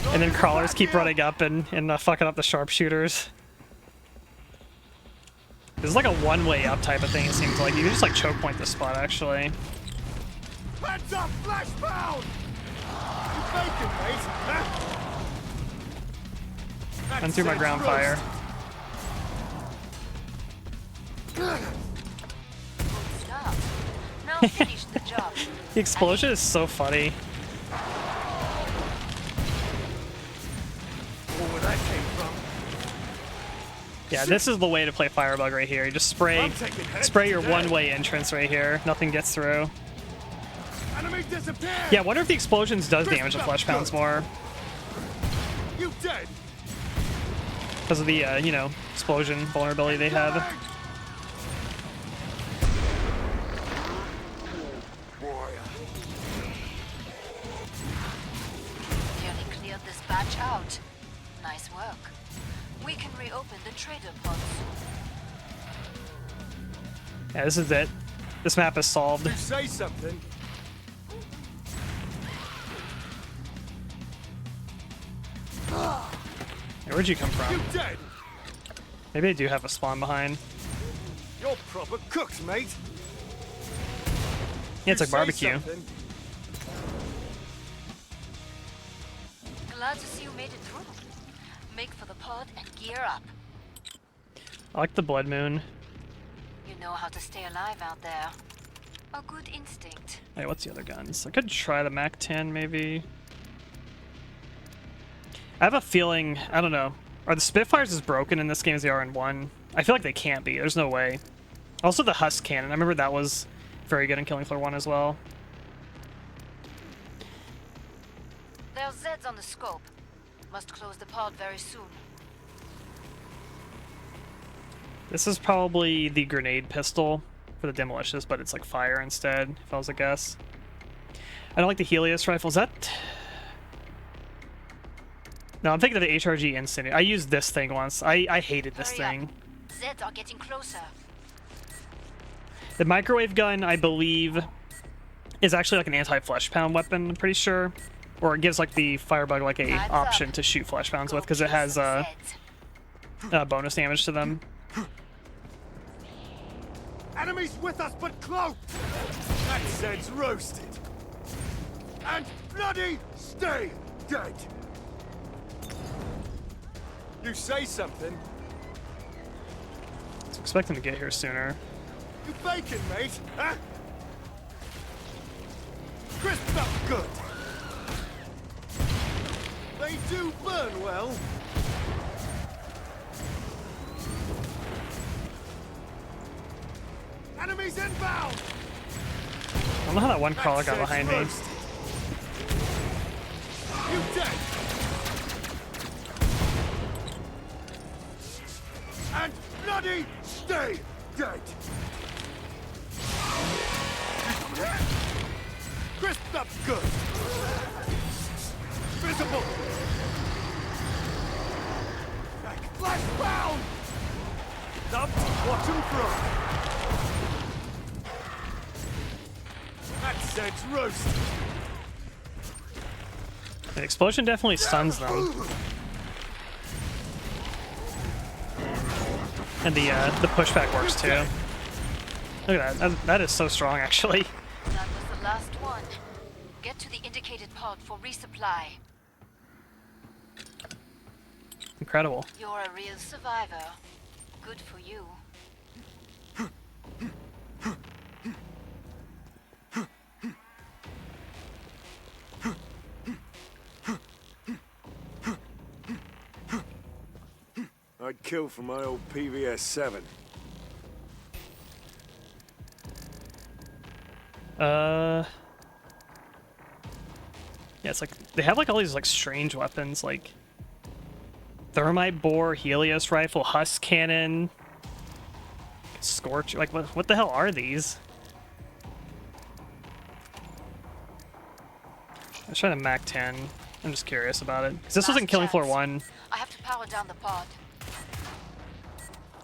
and then crawlers keep running up and fucking up the sharpshooters. This is like a one-way up type of thing, it seems like. You can just like choke point this spot, actually. Heads up, flashbound! You faking, mate, huh? Run through my ground fire. Good start. Now finish the job. The explosion is so funny. Oh, where that came from. Yeah, this is the way to play Firebug right here. You just spray your one-way entrance right here. Nothing gets through. Enemy disappeared! Yeah, I wonder if the explosions does damage the flesh pounds more. You dead? Because of the, you know, explosion vulnerability they have. Nearly cleared this batch out. Nice work. We can reopen the trader pods. Yeah, this is it. This map is solved. You say something. Hey, where'd you come You from? dead? Maybe they do have a spawn behind. You're proper cooked, mate. Yeah, it's You like say barbecue. something. Glad to see you made it through. Make for the pod and gear up. I like the blood moon. You know how to stay alive out there. A good instinct. Hey, what's the other guns? I could try the MAC-10 maybe. I have a feeling, I don't know. Are the Spitfires as broken in this game as they are in 1? I feel like they can't be. There's no way. Also the Husk Cannon. I remember that was very good in Killing Floor 1 as well. There's Zeds on the scope. Must close the pod very soon. This is probably the grenade pistol for the Demolitionists, but it's like fire instead, if I was to guess. I don't like the Helios rifle. Is that... No, I'm thinking of the HRG Incendiary. I used this thing once. I hated this Hurry thing. up. Zeds are getting closer. The microwave gun, I believe, is actually like an anti-flesh pound weapon, I'm pretty sure. Or it gives like the Firebug like a Time's option up. to shoot flesh pounds Go with, because it kill has some Zeds. bonus damage to them. Enemies with us, but close. That Zed's roasted. And bloody stay dead. You say something. I was expecting to get here sooner. You bacon, mate, huh? Crisped up good. They do burn well. Enemies inbound. I don't know how that one crawler got behind me. Roasted. You dead. And bloody stay dead. Crisped up good. Visible. Back flash bound. Dumped, watch him throw. That Zed's roasted. The explosion definitely stuns them. And the pushback works too. Look at that. That is so strong, actually. That was the last one. Get to the indicated pod for resupply. Incredible. You're a real survivor. Good for you. I'd kill for my old PVS-7. Yeah, it's like they have like all these like strange weapons, like thermite bore, Helios rifle, Husk cannon, Scorch. Like what the hell are these? Let's try the MAC-10. I'm just curious about it. 'Cause this was in Last Killing Floor chance. 1. I have to power down the pod.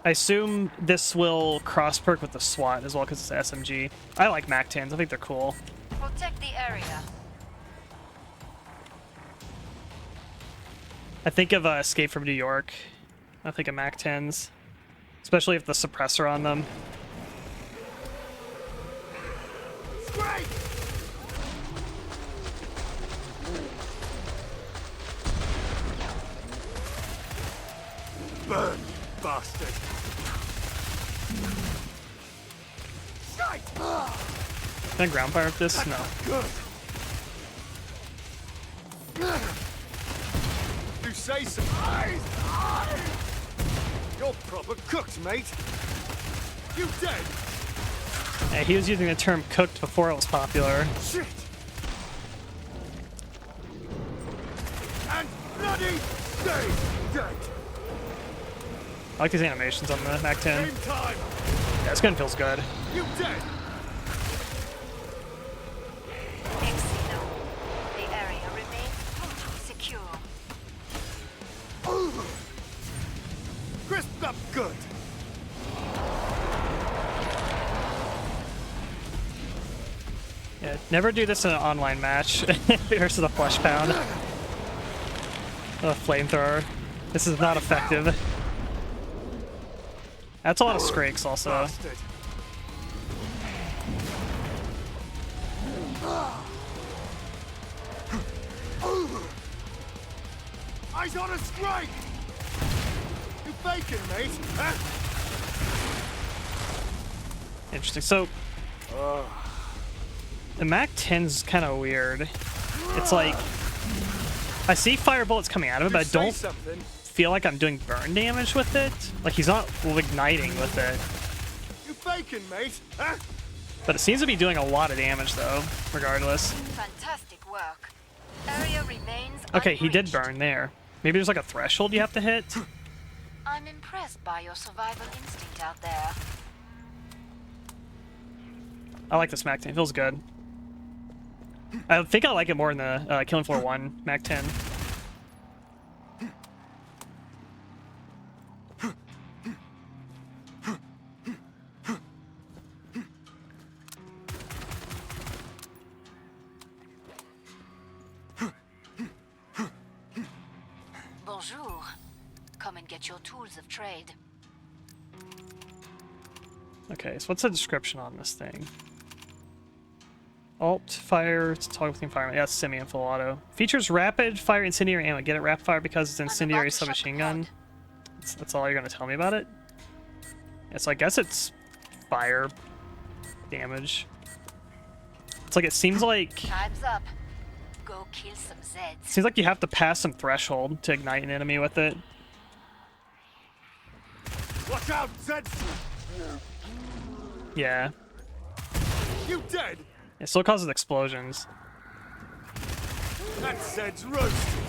I assume this will cross perk with the SWAT as well because it's SMG. I like MAC-10s. I think they're cool. Protect the area. I think of Escape from New York. I think of MAC-10s. Especially if the suppressor on them. Great! Burn, bastard! Shite! Can I ground fire with this? No. Good. You say some eyes. You're proper cooked, mate. You dead? Yeah, he was using the term cooked before it was popular. Shit! And bloody stay dead. I like these animations on the MAC-10. Same time. Yeah, this gun feels good. You dead? Excellent. The area remains totally secure. Crisped up good. Yeah, never do this in an online match versus a flesh pound. A flamethrower. This is not effective. That's a lot of Scrakes also. Bastard. Eyes on a strike! You faking, mate? Huh? Interesting. So the MAC-10's kind of weird. It's like I see fire bullets coming out of it, but I don't Something. feel like I'm doing burn damage with it. Like he's not igniting with it. You faking, mate? Huh? But it seems to be doing a lot of damage though, regardless. Fantastic work. Area remains Okay, he did unbreached. burn there. Maybe there's like a threshold you have to hit. I'm impressed by your survival instinct out there. I like this MAC-10. It feels good. I think I like it more in the Killing Floor 1 MAC-10. Bonjour. Come and get your tools of trade. Okay, so what's the description on this thing? Alt fire to toggle between fire. Yeah, it's semi and full auto. Features rapid fire incendiary ammo. Get it, rapid fire because it's incendiary about to shut the submachine gun. pod. That's all you're gonna tell me about it. Yeah, so I guess it's fire damage. It's like it seems like Time's up. Go kill some Zeds. you have to pass some threshold to ignite an enemy with it. Watch out, Zed! Yeah, You dead? it still causes explosions. That Zed's roasted.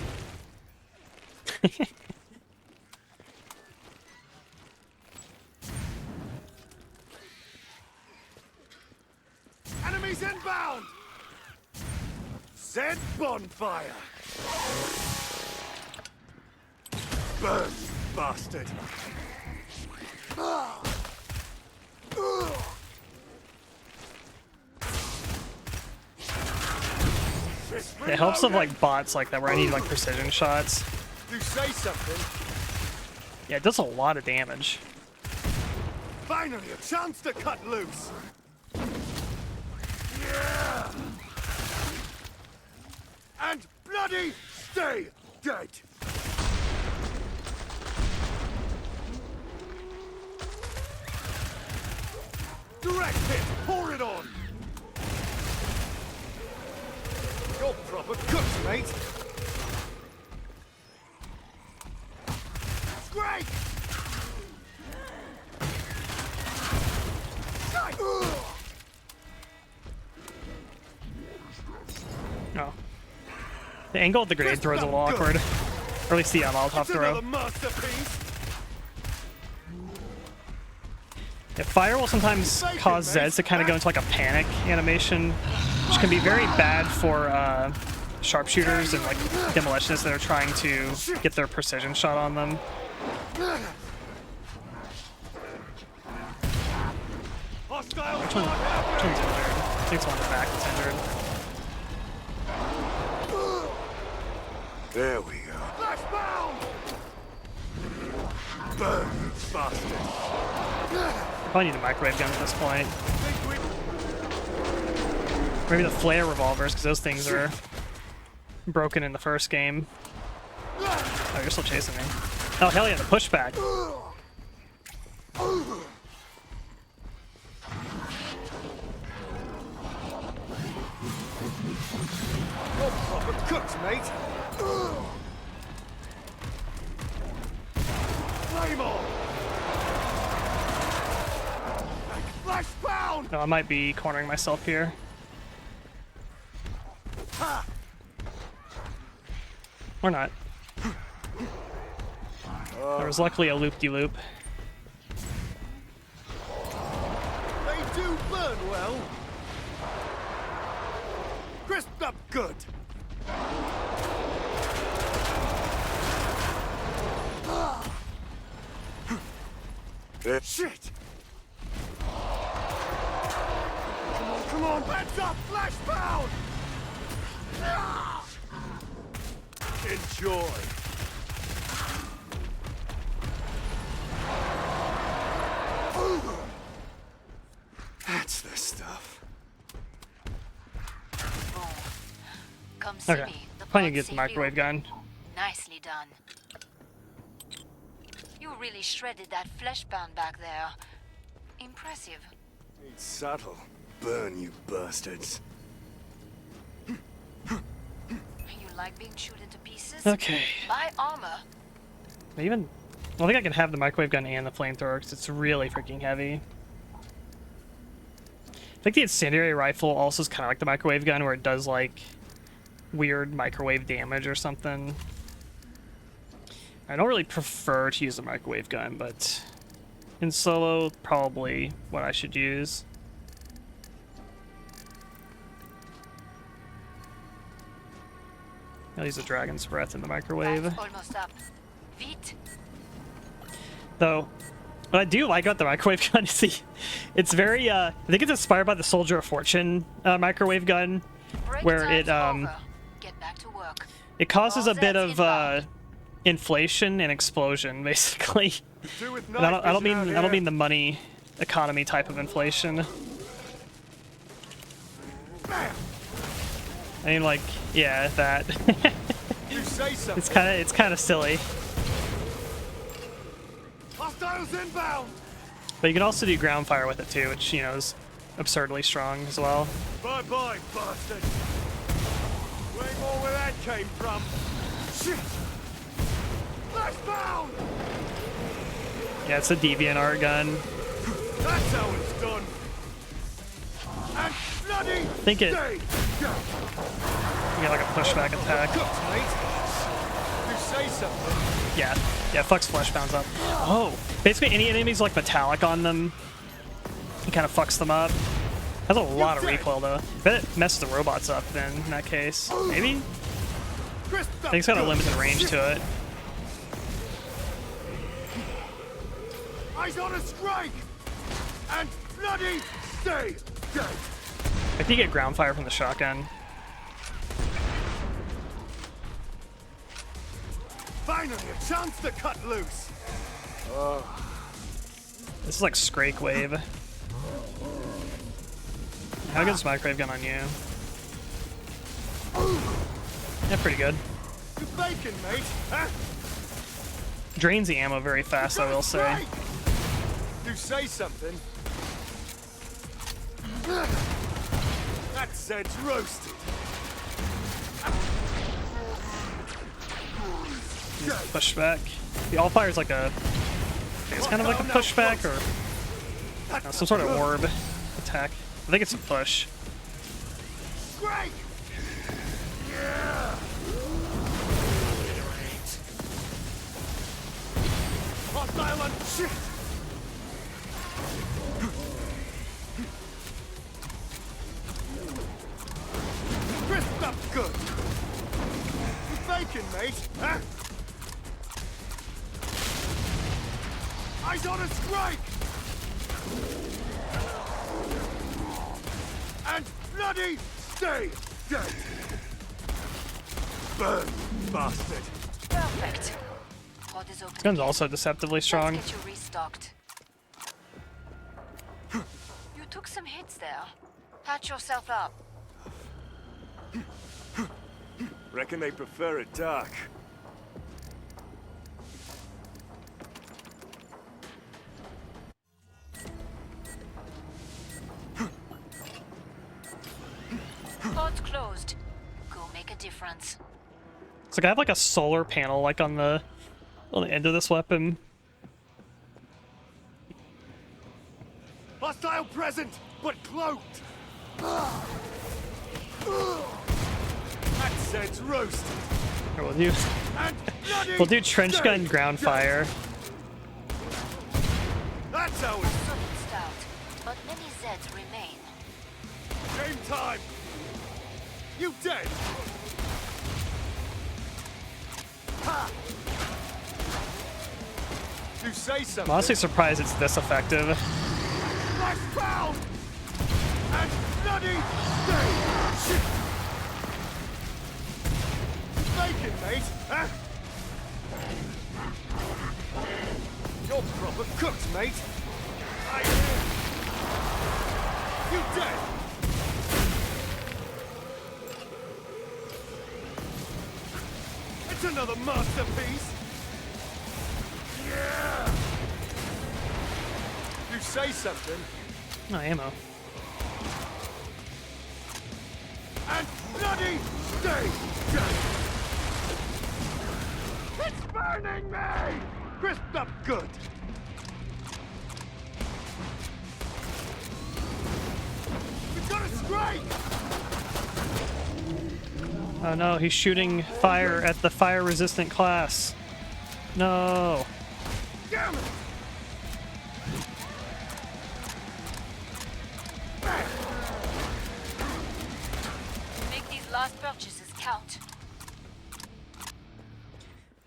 Enemies inbound! Zed bonfire! Burn, bastard! It helps with like bots like that where I need like precision shots. You say something. Yeah, it does a lot of damage. Finally, a chance to cut loose. Yeah! And bloody stay dead. Direct hit, pour it on. You're proper cooked, mate. Great! Oh. The angle of the grenade throw is a little awkward. Or at least the Molotov It's throw. another masterpiece. Yeah, fire will sometimes cause Zeds to kind of go into like a panic animation, which can be very bad for sharpshooters and like demolitionists that are trying to get their precision shot on them. Hostile Which one's injured? think it's one in the back that's injured. There we go. Flashbound! Burn, you bastard! Probably need a microwave gun at this point. Maybe the flare revolvers, because those things are broken in the first game. Oh, you're still chasing me. Oh, hell yeah, the pushback. You're proper cooked, mate. Flame on! Flashbound! No, I might be cornering myself here. Ha! Or not. There was luckily a loop-de-loop. They do burn well. Crisped up good. Shit! Come on, heads up, flashbound! Enjoy. That's the stuff. Boom. Come see Okay. me. The Probably pod's get the safely microwave open. gun. Nicely done. You really shredded that fleshbound back there. Impressive. It's subtle. Burn, you bastards. You like being chewed into pieces? Okay. Buy armor. Even... I think I can have the microwave gun and the flamethrower, because it's really freaking heavy. I think the incendiary rifle also is kind of like the microwave gun, where it does, like, weird microwave damage or something. I don't really prefer to use a microwave gun, but in solo, probably what I should use. I'll use a dragon's breath in the microwave. That's almost up. Vite. Though, what I do like about the microwave gun is it's very, I think it's inspired by the Soldier of Fortune microwave gun, Break where time's it over. Get back to work. it causes a All bit sets of inbound. inflation and explosion, basically. Do with And I don't night vision out mean here. the money economy type of inflation. Bam! I mean, like, yeah, that. You say something. it's kind of silly. Hostiles inbound. But you can also do ground fire with it too, which, you know, is absurdly strong as well. Bye bye, bastard. Way more where that came from. Shit! Flashbound! Yeah, it's a deviant art gun. That's how it's done. And bloody I think it stay. Go. you got like a pushback attack. Cooked, mate. You say something. Yeah, fucks fleshbounds up. Oh, basically any enemies like metallic on them, it kind of fucks them up. Has a lot of recoil though. Bet it messes the robots up then in that case. Maybe? Crisped I up think it's got a good. limited range to it. Eyes on a strike. And bloody stay dead. I think you get ground fire from the shotgun. Finally, a chance to cut loose. This is like Scrake Wave. How good is microwave gun on you? Yeah, pretty good. You bacon, mate, huh? Drains the ammo very fast, I will say. Strike. You say something. That said's roasted. Pushback. The all fire is like a. It's kind of like a pushback or some sort of orb attack. I think it's a push. Strike! Yeah! Hostile on shit! Crisped up good! You bacon, mate, huh? Eyes on a strike! And bloody stay dead! Burn, bastard! Perfect. Pod is open. This gun's also deceptively strong. Let's get you restocked. You took some hits there. Patch yourself up. Reckon they prefer it dark. Pod's closed. Go make a difference. It's like I have like a solar panel like on the end of this weapon. Hostile present, but cloaked! That scent's roasted! Here, we'll do And bloody we'll do trench stay gun ground dead. fire. That's how it's Some stout, but many Zeds remain. game time! You dead! Ha! You say something. I'm honestly surprised it's this effective. Nice foul! And bloody stay! Shit! Bacon, mate, huh? You're proper cooked, mate. You dead! It's another masterpiece! Yeah! You say something, No ammo. and bloody stay dead! It's burning me! Crisped up good! We've got a strike! Oh no, he's shooting fire at the fire-resistant class. No. Damn it! Make these last purchases count.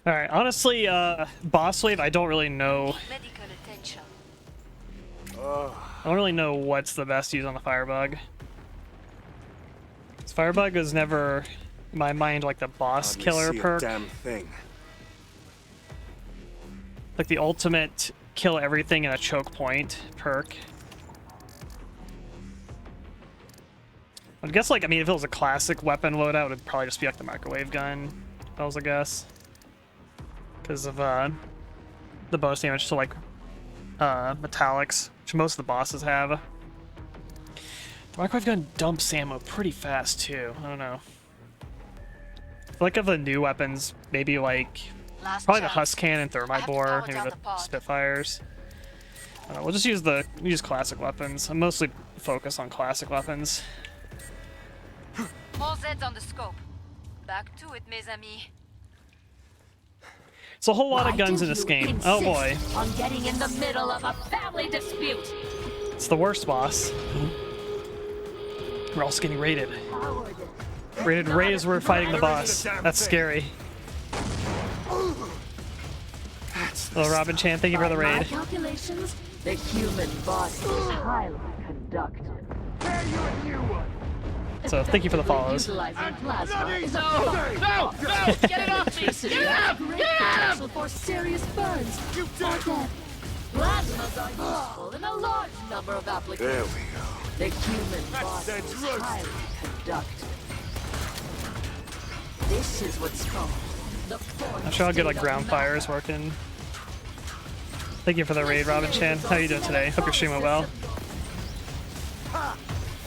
All right, honestly, boss wave, I don't really know. Medical attention. I don't really know what's the best use on the firebug. This firebug is never, in my mind, like the boss killer perk. Damn thing. Like the ultimate kill everything in a choke point perk. I guess, like, I mean, if it was a classic weapon loadout, it would probably just be like the microwave gun. If that was a guess. Because of the bonus damage to, like, metallics, which most of the bosses have. The microwave gun dumps ammo pretty fast, too. I don't know. I feel like of the new weapons, maybe, like, Last probably the chance. Husk Cannon, I Thermite have to Bore, power maybe down the the pod. Spitfires. I don't know, we'll just use classic weapons. I'm mostly focused on classic weapons. More Zeds on the scope. Back to it, mes amis. It's a whole lot of Why guns do in this you game. Oh boy, insist on getting in the middle of a family dispute. it's the worst boss. We're also getting raided. Raided right as we're fighting the boss. That's scary. Hello, Robin Chan. Thank you for the By my raid. calculations, the human body is highly conductive. So thank you for the follows. Utilizing plasma bloody is a stay no, dead! get it off me! This is great potential for serious burns You or dead! death. Plasmas are useful in a large number of applications. There we go. The human body sends is roast. highly conductive. This is what's called the fourth I'm sure how good like state of ground fire is matter. working. Thank you for the raid, Robin Chan. How you doing today? Hope you're streaming well.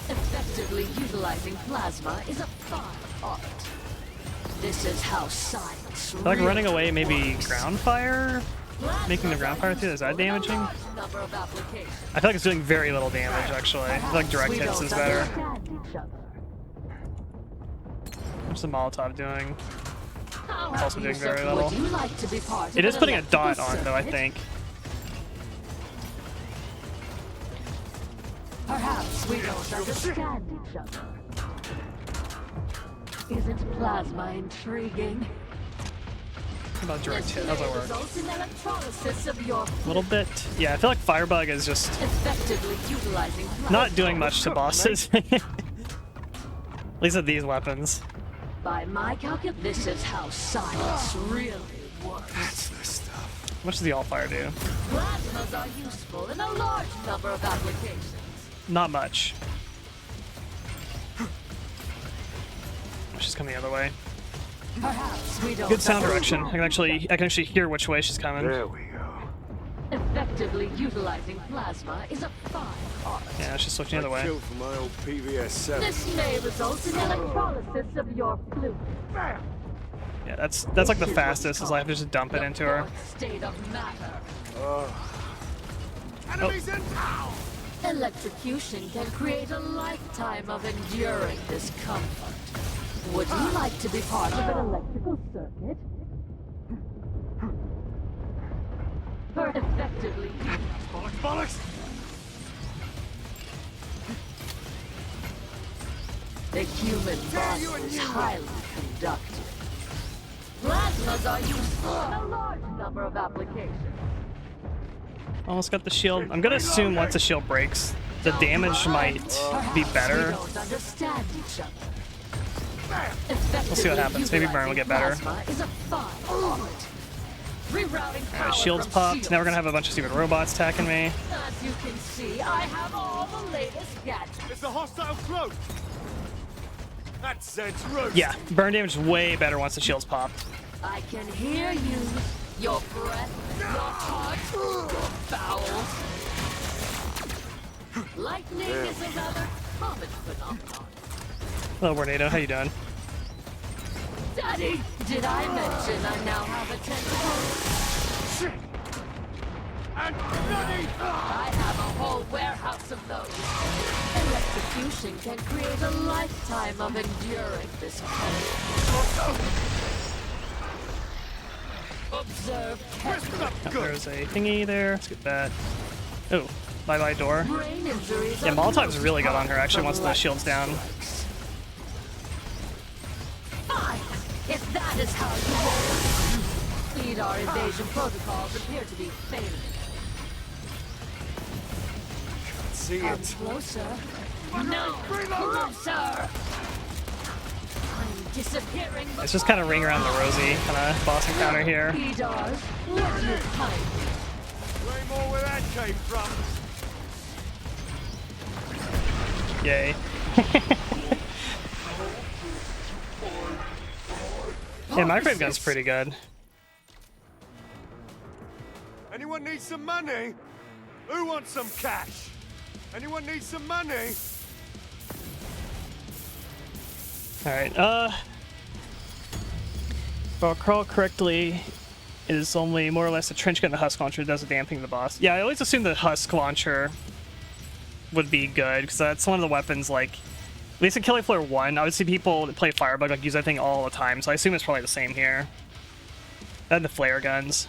Effectively utilizing plasma is a fine art. This is how science. Like really running away, maybe works. ground fire? Making the ground fire through, is that damaging? Large number of applications. I feel like it's doing very little damage, actually. I feel like direct We hits don't is better. understand each other. What's the Molotov doing? How It's also doing very little. Would you like to be part It of is an putting a electrical dot on, though, I circuit? think. Perhaps we don't understand each other. Isn't plasma intriguing? How about direct hit? How's that work? Results in electrolysis of your A little bit. Yeah, I feel like Firebug is just effectively utilizing plasma. not doing much to bosses. At least with these weapons. By my calculation, this is how science really works. That's the stuff. What does the all-fire do? Plasmas are useful in a large number of applications. Not much. She's coming the other way. Perhaps we don't Good sound have- direction. I can actually hear which way she's coming. There we go. Effectively utilizing plasma is a fine art. Yeah, she's switching the other way. Killed for my old PVS 7. This may result in electrolysis of your fluid. Yeah, that's like the fastest. Is I have to just dump it into her. Fourth state of matter. Enemies in town! Electrocution can create a lifetime of enduring discomfort. Would you like to be part of an electrical circuit? Effectively. Bollocks, bollocks! The human body is highly conductive. Plasmas are useful in a large number of applications. Almost got the shield. I'm gonna assume once the shield breaks, the damage might be better. We don't understand each other. We'll see what happens. Maybe burn will get better. Plasma is a fine art. Rerouting power Shields from popped. Now we're gonna shields. have a bunch of stupid robots attacking me. As you can see, I have all the latest gadgets. It's a hostile cloak! That scent's roast! Yeah, burn damage is way better once the shields pop. I can hear you. Your breath, your heart, your bowels. Lightning is a rather common phenomenon. Hello, Tornado. How you doing? Daddy, did I mention I now have a tentacle? And bloody! I have a whole warehouse of those. Electrocution can create a lifetime of enduring this pain. Observe carefully. There's a thingy there. Let's get that. Oh, bye-bye door. Brain injuries Yeah, are Molotov's really good on her, actually, from once the shield's down. strikes. Fine, if that is how you roll. Lead our invasion protocols appear to be failing. See Come it. closer. No, closer! I'm disappearing. It's just kind of ring around the rosy kind of boss encounter here. Leaders, let your time. Way more where that came from. Yay. Yeah, microwave gun's pretty good. Anyone need some money? Who wants some cash? Anyone need some money? Alright, if I recall correctly, it is only more or less a trench gun and a husk launcher that does the damn thing to the boss. Yeah, I always assume the husk launcher would be good, because that's one of the weapons, like, at least in Killing Floor 1, I would see people that play Firebug like use that thing all the time, so I assume it's probably the same here. And the flare guns.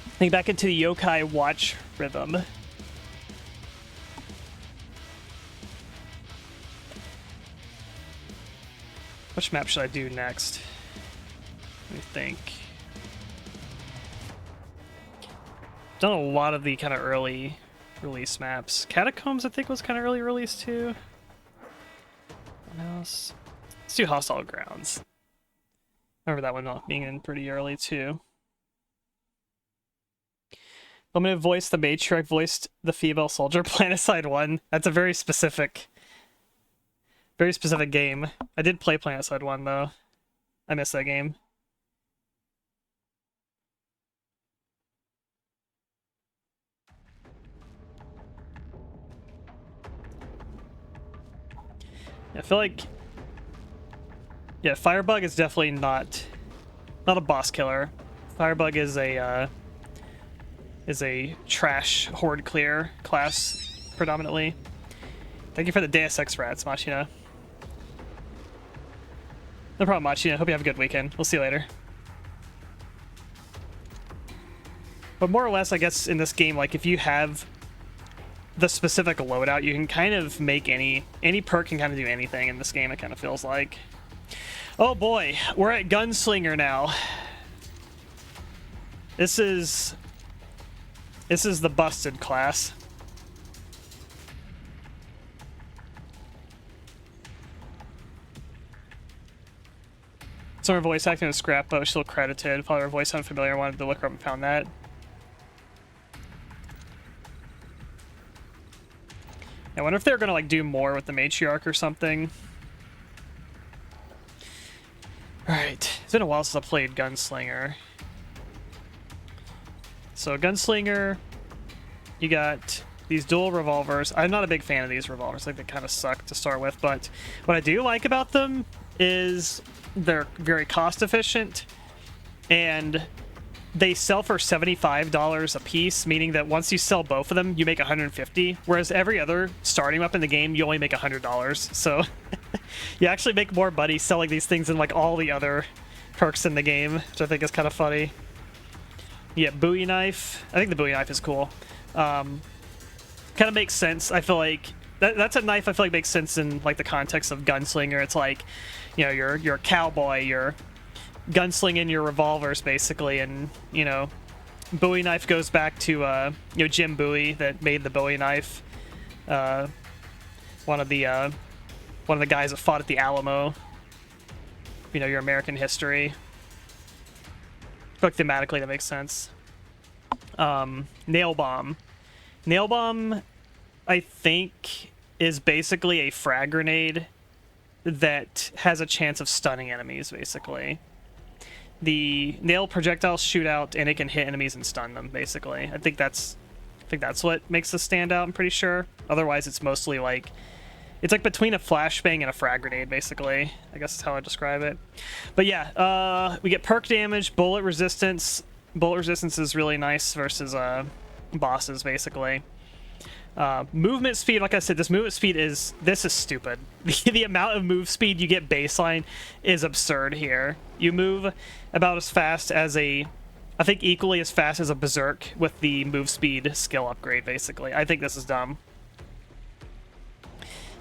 I think back into the Yokai Watch rhythm. Which map should I do next? Let me think. Done a lot of the kind of early release maps. Catacombs, I think, was kind of early release too. What else? Let's do Hostile Grounds. Remember that one being in pretty early too. I'm gonna voice the matriarch, voiced the female soldier, Planetside 1. That's a very specific game. I did play Planetside 1 though. I missed that game. I feel like, yeah, Firebug is definitely not a boss killer. Firebug is a trash horde clear class predominantly. Thank you for the Deus Ex rats, Machina. No problem, Machina. Hope you have a good weekend. We'll see you later. But more or less, I guess in this game, like if you have the specific loadout, you can kind of make any perk can kind of do anything in this game, it kind of feels like. Oh boy, we're at Gunslinger now. This is the busted class. Some of her voice acting was scrap, but was still credited. Found her voice unfamiliar, wanted to look her up and found that. I wonder if they're gonna like do more with the matriarch or something. Alright, it's been a while since I played Gunslinger. So Gunslinger, you got these dual revolvers. I'm not a big fan of these revolvers. I think they kind of suck to start with, but what I do like about them is they're very cost efficient, and they sell for $75 a piece, meaning that once you sell both of them, you make $150, whereas every other starting weapon in the game, you only make $100. So you actually make more money selling these things than like all the other perks in the game, which I think is kind of funny. Yeah, Bowie knife. I think the Bowie knife is cool. Kind of makes sense. I feel like that's a knife I feel like makes sense in like the context of Gunslinger. It's like, you know, you're a cowboy, you're gunslinging your revolvers basically, and you know, Bowie knife goes back to you know, Jim Bowie that made the Bowie knife. One of the guys that fought at the Alamo. You know, your American history. I feel like thematically that makes sense. Nail bomb. Nail bomb, I think, is basically a frag grenade that has a chance of stunning enemies, basically. The nail projectiles shoot out, and it can hit enemies and stun them, basically. I think that's what makes this stand out, I'm pretty sure. Otherwise, it's mostly like... It's like between a flashbang and a frag grenade, basically. I guess that's how I describe it. But yeah, we get perk damage, bullet resistance. Bullet resistance is really nice versus bosses, basically. Movement speed, like I said, this is stupid. The amount of move speed you get baseline is absurd here. You move about as fast as I think equally as fast as a berserk with the move speed skill upgrade, basically. I think this is dumb.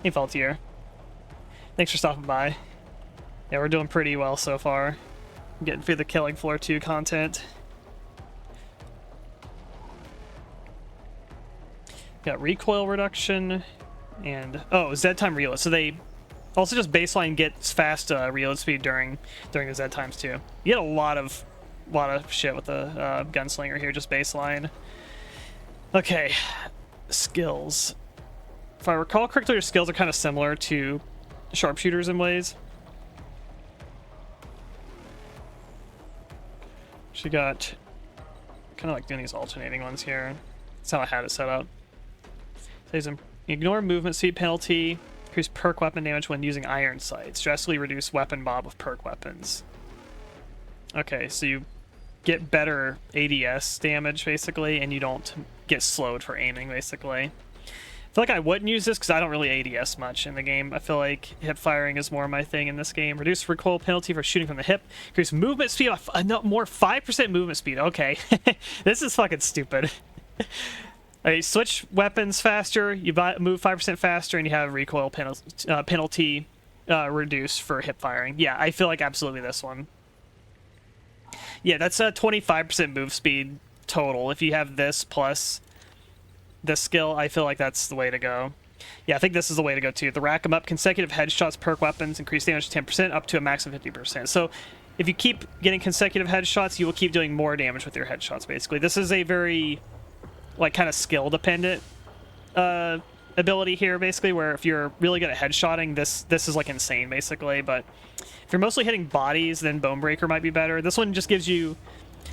Hey, Faultier. Thanks for stopping by. Yeah, we're doing pretty well so far. Getting through the Killing Floor 2 content. Got recoil reduction, and Z time reload. So they also just baseline gets fast reload speed during the Z times too. You get a lot of shit with the gunslinger here, just baseline. Okay, skills. If I recall correctly, your skills are kind of similar to sharpshooters in ways. She got kind of like doing these alternating ones here. That's how I had it set up. Ignore movement speed penalty. Increase perk weapon damage when using iron sights. Drastically reduce weapon mob with perk weapons. Okay, so you get better ADS damage, basically, and you don't get slowed for aiming, basically. I feel like I wouldn't use this because I don't really ADS much in the game. I feel like hip firing is more my thing in this game. Reduce recoil penalty for shooting from the hip. Increase movement speed. No, more 5% movement speed. Okay. This is fucking stupid. Alright, switch weapons faster. You move 5% faster, and you have recoil penalty reduced for hip firing. Yeah, I feel like absolutely this one. Yeah, that's a 25% move speed total. If you have this plus this skill, I feel like that's the way to go. Yeah, I think this is the way to go too. The rack 'em up consecutive headshots, perk weapons, increase damage 10% up to a max of 50%. So if you keep getting consecutive headshots, you will keep doing more damage with your headshots, basically. This is a very, like, kind of skill dependent ability here, basically, where if you're really good at headshotting, this is like insane, basically. But if you're mostly hitting bodies, then Bonebreaker might be better. This one just gives you,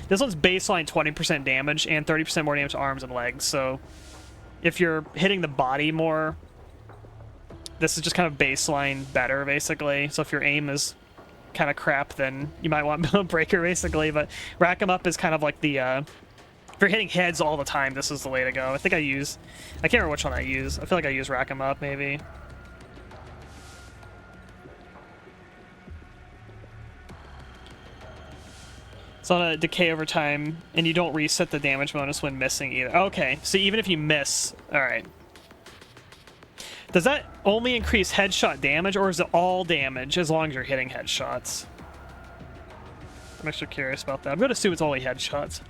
this one's baseline 20% damage and 30% more damage to arms and legs. So if you're hitting the body more, this is just kind of baseline better, basically. So if your aim is kind of crap, then you might want Bonebreaker, basically. But rack 'em up is kind of like the if you're hitting heads all the time, this is the way to go. I can't remember which one I use. I feel like I use rack 'em up, maybe. It's on a decay over time, and you don't reset the damage bonus when missing either. Okay, so even if you miss... Alright. Does that only increase headshot damage, or is it all damage as long as you're hitting headshots? I'm actually curious about that. I'm going to assume it's only headshots.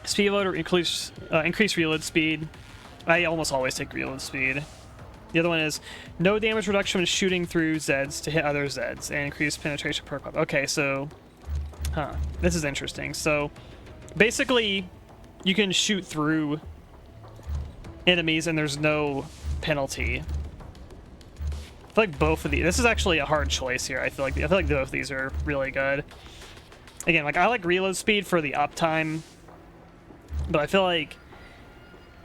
Speed loader increase reload speed. I almost always take reload speed. The other one is no damage reduction when shooting through Zeds to hit other Zeds and increased penetration per pop. Okay, so, this is interesting. So, basically, you can shoot through enemies and there's no penalty. I feel like both of these. This is actually a hard choice here. I feel like both of these are really good. Again, like I like reload speed for the uptime, but I feel like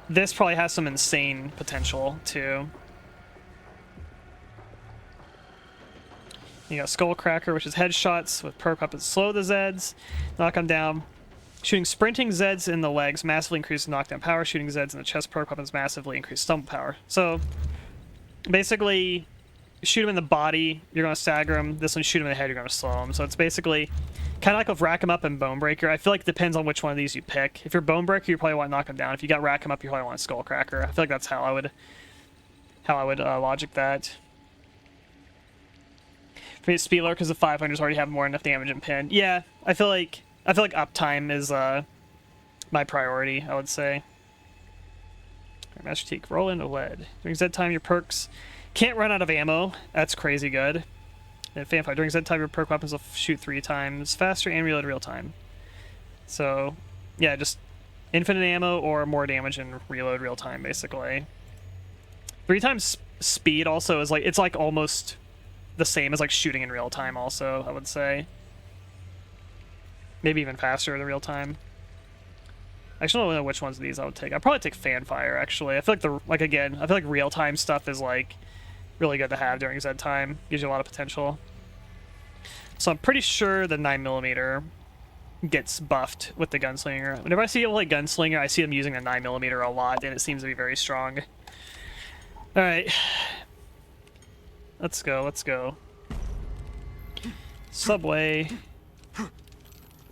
this probably has some insane potential too. You got Skullcracker, which is headshots with perk up and slow the Zeds, knock them down. Shooting sprinting Zeds in the legs massively increases knockdown power. Shooting Zeds in the chest perk weapons massively increase stumble power. So basically, shoot them in the body, you're going to stagger them. This one, shoot them in the head, you're going to slow them. So it's basically kind of like with Rack 'em Up and Bone Breaker. I feel like it depends on which one of these you pick. If you're Bone Breaker, you probably want to knock them down. If you got Rack 'em Up, you probably want Skullcracker. I feel like that's how I would logic that. For me, Speedler, because the 500s already have more than enough damage and pin. Yeah, I feel like uptime is my priority, I would say. Right, Master Teak, roll into lead. During Z time, your perks can't run out of ammo. That's crazy good. And Fanfire, during Z time, your perk weapons will shoot 3 times faster and reload real time. So, yeah, just infinite ammo or more damage and reload real time, basically. 3 times speed also is like, it's like almost the same as like shooting in real time also, I would say. Maybe even faster in real time. I actually don't know which ones of these I would take. I'd probably take Fanfire, actually. I feel like I feel like real time stuff is like really good to have during Z time. Gives you a lot of potential. So I'm pretty sure the 9mm gets buffed with the Gunslinger. Whenever I see people like Gunslinger, I see them using the 9mm a lot, and it seems to be very strong. Alright. Let's go, let's go. Subway.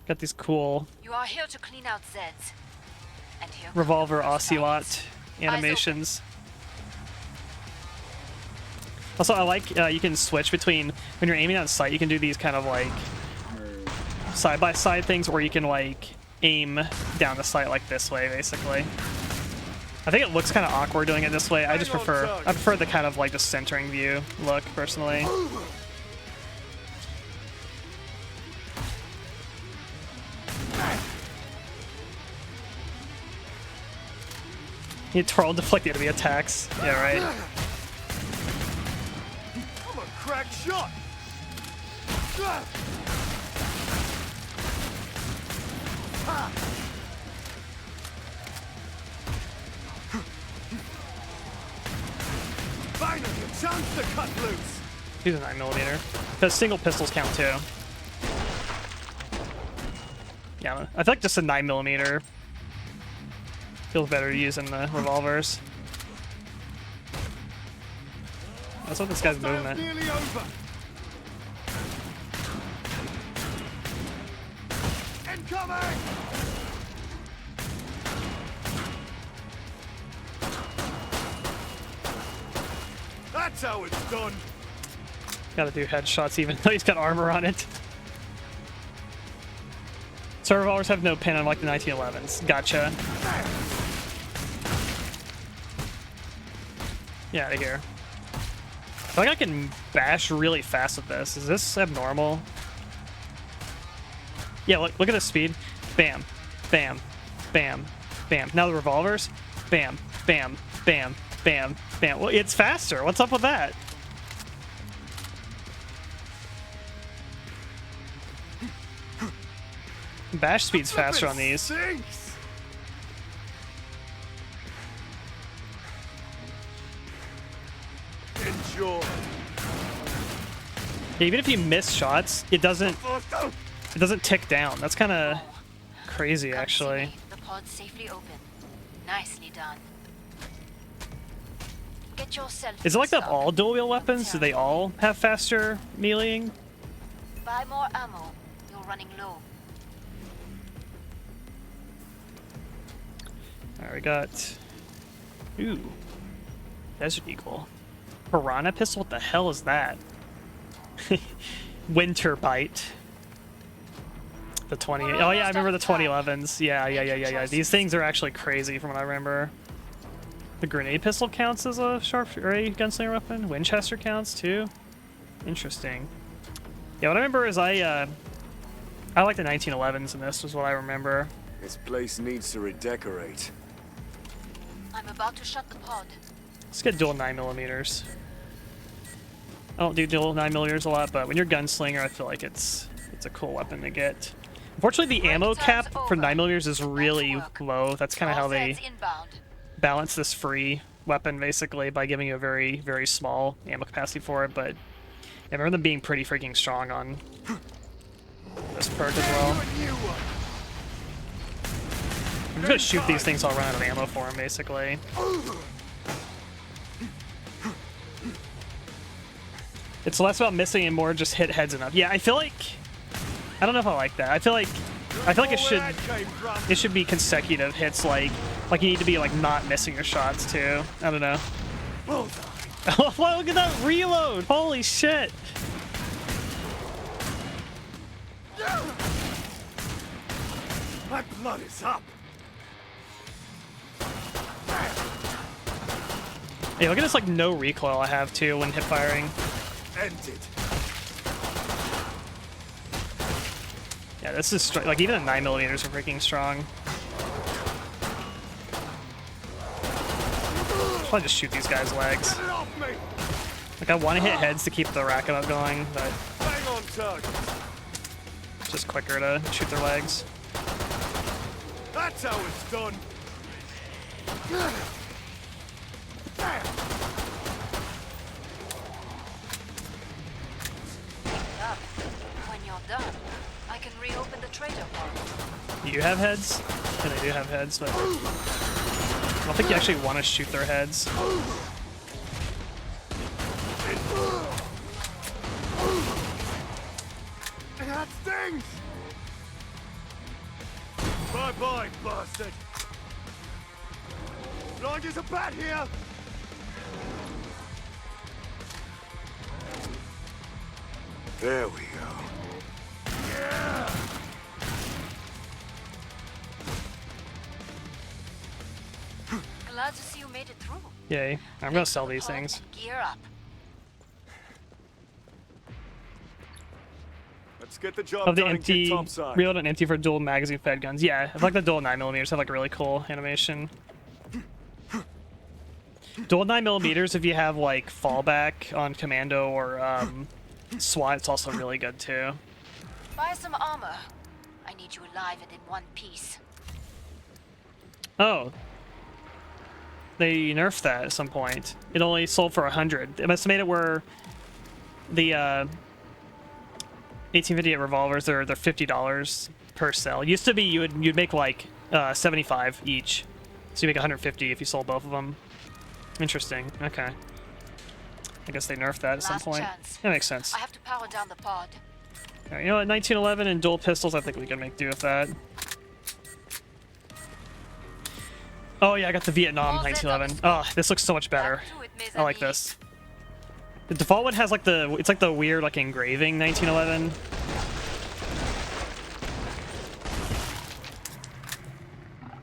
Got these cool You are here to clean out Zeds. And here revolver come the first Ocelot targets. animations. Also, I like you can switch between when you're aiming on sight. You can do these kind of like side-by-side things, or you can like aim down the sight like this way, basically. I think it looks kind of awkward doing it this way. I prefer the kind of like just centering view look personally. You twirl deflect the enemy attacks. Yeah, right. I'm a crack shot. Finally, a chance to cut loose. Use a 9mm. Because single pistols count too. Yeah, I feel like just a 9mm feels better using the revolvers. That's what this guy's movement. Nearly over. Incoming! That's how it's done. Gotta do headshots even though he's got armor on it. So revolvers have no pin unlike the 1911s. Gotcha. Get out of here. I feel like I can bash really fast with this. Is this abnormal? Yeah, look at the speed. Bam, bam, bam, bam. Now the revolvers. Bam, bam, bam, bam, bam. Well, it's faster. What's up with that? Bash speed's faster on these. Stinks. Enjoy. Even if you miss shots, it doesn't tick down. That's kind of crazy, actually. The pod's safely open. Nicely done. Get yourself. Is it like that fixed up. all dual wield weapons? Do they all have faster meleeing? Buy more ammo. You're running low. Alright, we got... Ooh. Desert Eagle. Piranha pistol? What the hell is that? Winter Bite. The 20... Oh yeah, I remember the 2011s. Yeah. These things are actually crazy from what I remember. The grenade pistol counts as a sharp or a gunslinger weapon. Winchester counts too. Interesting. Yeah, what I remember is I like the 1911s, and this was what I remember. This place needs to redecorate. I'm about to shut the pod. Let's get dual 9mm. I don't do dual 9mm a lot, but when you're gunslinger, I feel like it's a cool weapon to get. Unfortunately, the ammo cap for 9mm is really low. That's kind of how they balance this free weapon, basically, by giving you a very, very small ammo capacity for it. But I remember them being pretty freaking strong on this perk as well. I'm just gonna shoot these things till I run out of ammo for them, basically. It's less about missing and more just hit heads enough. Yeah, I feel like I don't know if I like that. I feel like it should be consecutive hits, like you need to be like not missing your shots too. I don't know. Oh, look at that reload! Holy shit! My blood is up. Hey, look at this like no recoil I have too when hip firing. End it. Yeah, this is like even the 9mm are freaking strong. I'll probably just shoot these guys' legs. Get it off me. Like I want to hit heads to keep the racket up going, but Hang on, target. it's just quicker to shoot their legs. That's how it's done. When you're done, I can reopen the trader pod. You have heads? And they do have heads, but I don't think you actually want to shoot their heads. That stings! Bye-bye, bastard! Blind as a bat here! There we go. Yeah! Glad to see you made it through. Yay. I'm gonna sell these things. Gear up. Let's get the job Of the done and get empty, topside. reload and empty for dual magazine fed guns. Yeah, I like the dual 9mm have like a really cool animation. Dual 9mm, if you have like fallback on commando or SWAT, it's also really good too. Buy some armor. I need you alive and in one piece. Oh. They nerfed that at some point. It only sold for 100. It must have made it where the 1858 revolvers they're $50 per sell. It used to be you'd make like 75 each, so you make 150 if you sold both of them. Interesting. Okay. I guess they nerfed that at some Last point. chance. That makes sense. I have to power down the pod. All right, you know what? 1911 and dual pistols. I think we can make do with that. Oh yeah, I got the Vietnam 1911. Oh, this looks so much better. I like this. The default one has like it's like the weird like engraving 1911.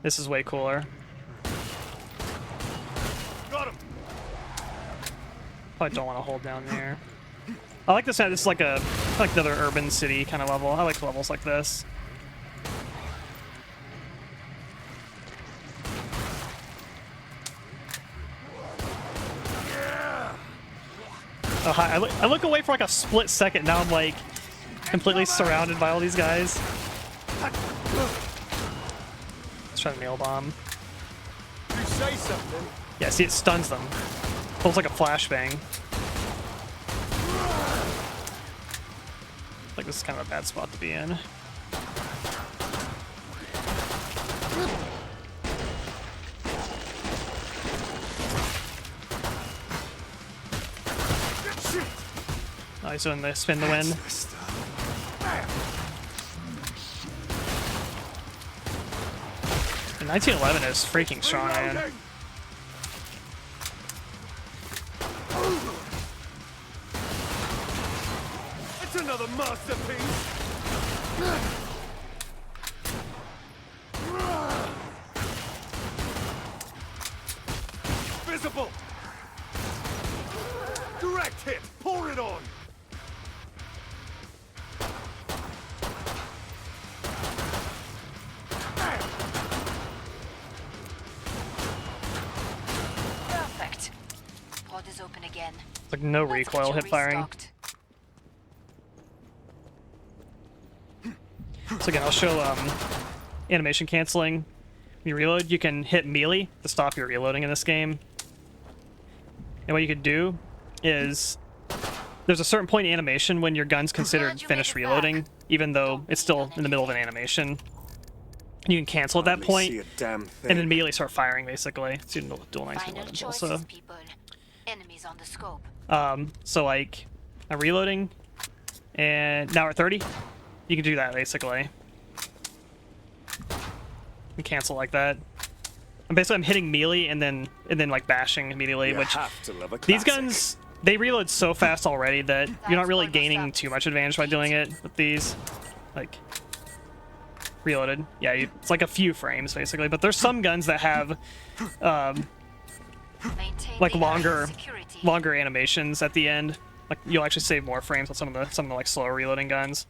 This is way cooler. Got him. Probably don't want to hold down there. I like this. This is like another urban city kind of level. I like levels like this. Oh, hi. I look away for like a split second. Now I'm like completely surrounded by all these guys. Let's try to nail bomb. You say something. Yeah, see, it stuns them. Pulls like a flashbang. Like this is kind of a bad spot to be in. Oh, he's doing the spin to win. The 1911 is freaking strong, man. It's another masterpiece. invisible! Direct hit! Pour it on! Perfect. Pod is open again. It's like no Let's get recoil you hip firing. restocked. So again, I'll show animation canceling. When you reload, you can hit melee to stop your reloading in this game. And what you could do is there's a certain point in animation when your gun's considered Glad you finished made it reloading, back. even though Don't it's lean still on in the middle of an anything. animation. You can cancel at that Hardly point, see a damn thing. and then immediately start firing, basically. So you can dual 19 Final weapons choices, also. people. Enemies on the scope. So like, I'm reloading, and now we're at 30. You can do that, basically. And cancel like that. And basically, I'm hitting melee and then like bashing immediately, You which have to love a these classic. guns, they reload so fast already that you're not That's really almost gaining up. too much advantage by doing it with these. Like, reloaded. Yeah, it's like a few frames, basically. But there's some guns that have, Maintain like the longer security. animations at the end. Like, you'll actually save more frames on some of the like slower reloading guns.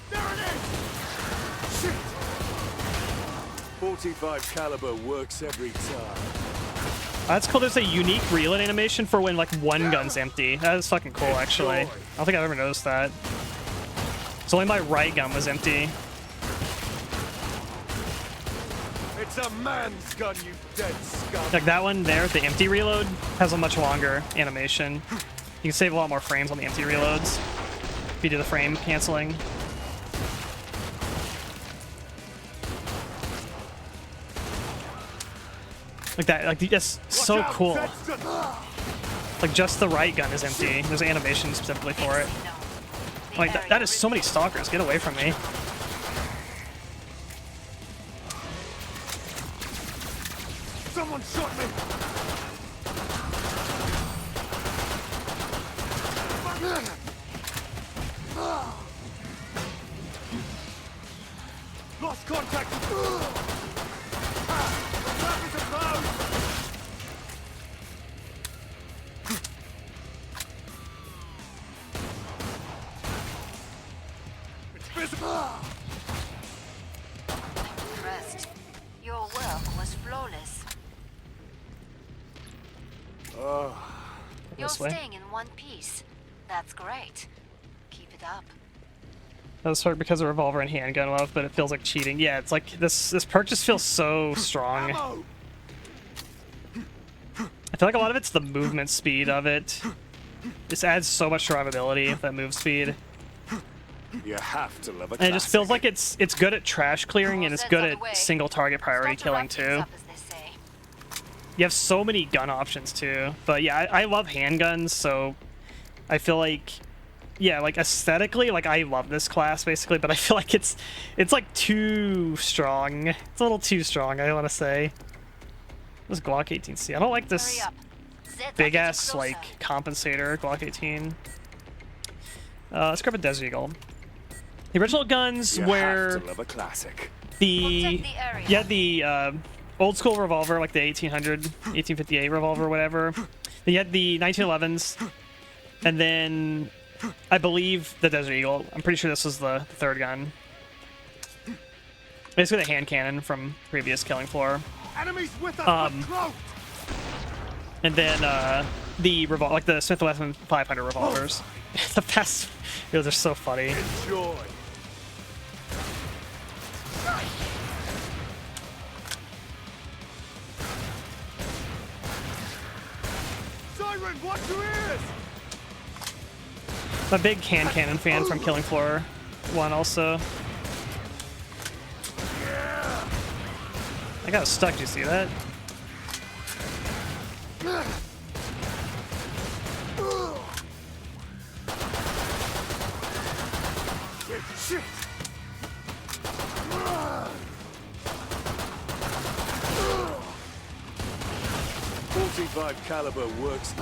There it is! Shit! 45 caliber works every time. That's cool. There's a unique reload animation for when like one gun's empty. That is fucking cool, actually. I don't think I've ever noticed that. So only my right gun was empty. It's a man's gun, you dead scum. Like that one there, the empty reload, has a much longer animation. You can save a lot more frames on the empty reloads if you do the frame canceling. Like that, like that's so Watch out, cool. Sexton! Like just the right gun is empty. There's an animation specifically for it. No. The Like that area is so many stalkers. Get away from me. Someone shot me! Lost contact! Trap is approach! It's visible! impressed. Your work was flawless. You're This way. staying in one piece. That's great. Keep it up. That was hard because of revolver and handgun love, but it feels like cheating. Yeah, it's like this perk just feels so strong. Ammo! I feel like a lot of it's the movement speed of it. This adds so much survivability, that move speed. You have to love a And it just feels like it's good at trash clearing and it's good at single target priority Start to killing wrap things too. up, as they say. You have so many gun options too. But yeah, I love handguns, so I feel like, yeah, like aesthetically, like I love this class basically, but I feel like it's like too strong. It's a little too strong, I want to say. This Glock 18C. I don't like this Hurry up. Zed's big getting ass closer. like compensator Glock 18. Let's grab a Desert Eagle. The original guns You where have to love a classic. the Protect the area. yeah the old school revolver, like the 1858 revolver or whatever. Then you had the 1911s, and then I believe the Desert Eagle. I'm pretty sure this was the third gun. Basically the hand cannon from previous Killing Floor. Enemies with us, Um, but cloaked! And then the like the Smith & Wesson 500 revolvers. The fast, those are so funny. Enjoy. Siren, watch your ears! I'm a big hand cannon fan from Killing Floor 1 also. I got stuck, did you see that? Shit! 45 caliber works.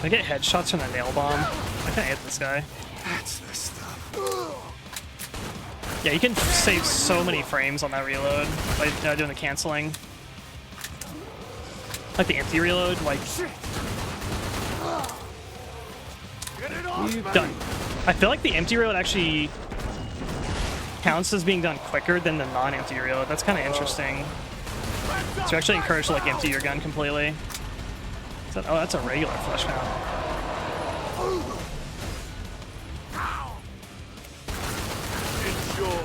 I get headshots from the nail bomb. I can hit this guy. That's the stuff. Yeah, you can save so many frames on that reload by doing the canceling. Like the empty reload, like Get it off, you've man. done. I feel like the empty reload actually counts as being done quicker than the non-empty reload. That's kind of interesting. So you're actually encouraged to like empty your gun completely. Is that, oh, that's a regular flesh mount. Ensure.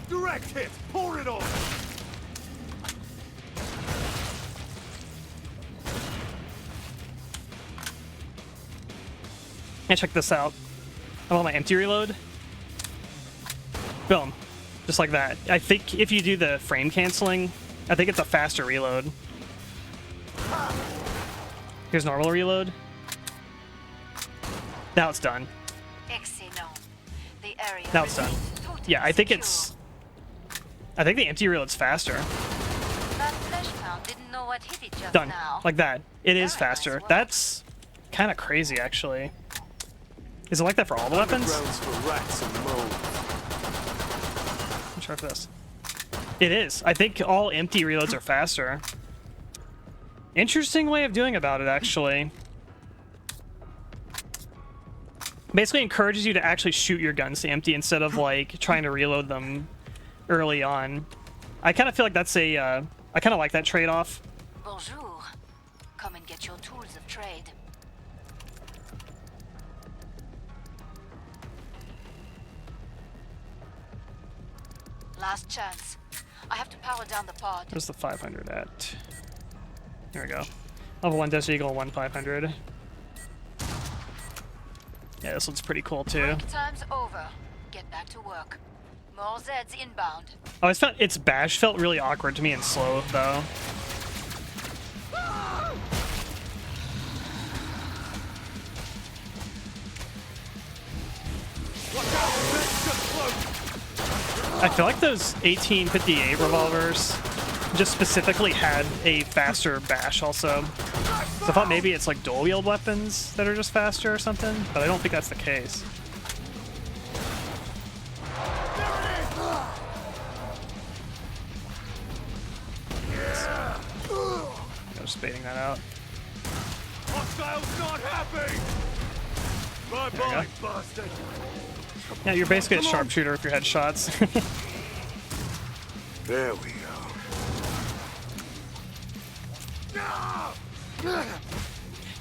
Direct hit. Pour it on. And check this out. I want my empty reload. Boom. Just like that. I think if you do the frame canceling, I think it's a faster reload. Here's normal reload. Now it's done. Excellent. The area Now it's done. remains totally Yeah, I think secure. it's... I think the empty reload's faster. That flesh pound didn't know what hit it just Done. now. Like that. It is Very nice faster. work. That's kind of crazy, actually. Is it like that for all the weapons? Grounds for rats and mold. I'm sure of this. It is. I think all empty reloads are faster. Interesting way of doing about it, actually. Basically encourages you to actually shoot your guns to empty instead of like trying to reload them early on. I kind of feel like that's a I kind of like that trade-off. Bonjour. Come and get your tools of trade. Last chance. I have to power down the pod. Where's the 500 at? Here we go. Level 1 Desert Eagle, 1 500. Yeah, this one's pretty cool too. Break time's over. Get back to work. More Zeds inbound. Oh, its bash felt really awkward to me and slow though. Watch out, Zed's just close. I feel like those 1858 revolvers just specifically had a faster bash also. So I thought maybe it's like dual wield weapons that are just faster or something, but I don't think that's the case. I'm just baiting that out. Hostiles not happy. Bye-bye, bastard. Yeah, you're basically a sharpshooter with your headshots. There we go.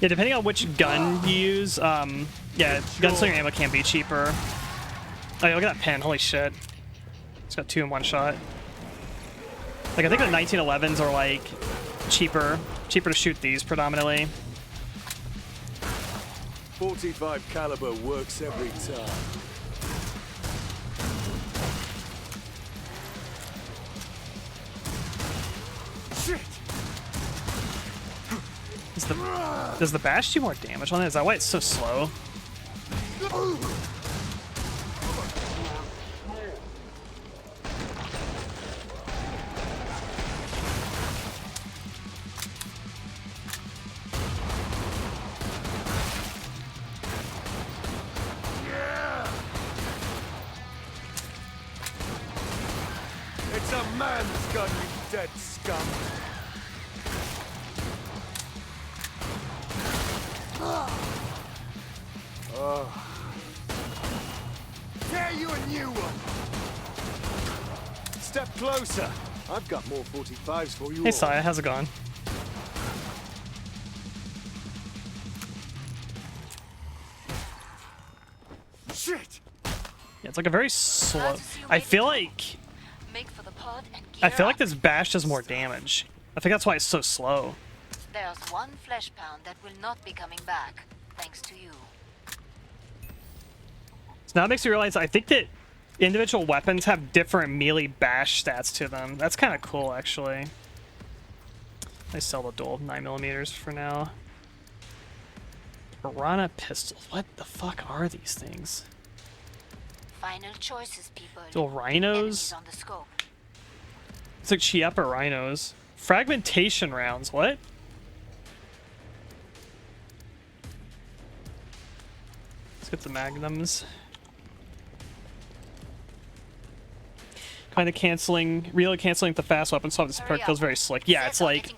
Yeah, depending on which gun you use, yeah, gunslinger ammo can be cheaper. Oh, yeah, look at that pen, holy shit. It's got 2 in 1 shot. Like, I think the 1911s are, like, cheaper to shoot these predominantly. 45 caliber works every time. Shit! Does the bash do more damage on it? Is that why it's so slow? It's a man's gun, you dead scum. Tear you a new one. Step closer. I've got more 45s for you. Hey, all. Saya, how's it going? Shit! Yeah, it's like a very slow... Glad to see you I made it feel through. like... Make for the pod and I gear feel like up. this bash does more damage. I think that's why it's so slow. There's one flesh pound that will not be coming back, thanks to you. So now it makes me realize I think that individual weapons have different melee bash stats to them. That's kind of cool, actually. I sell the dual 9mm for now. Piranha pistols. What the fuck are these things? Final choices, people. Dual rhinos? Enemies on the scope. It's like Chiappa rhinos. Fragmentation rounds. What? Let's get the magnums. Kind of really canceling the fast weapon swap. This perk feels very slick. Yeah, it's like, it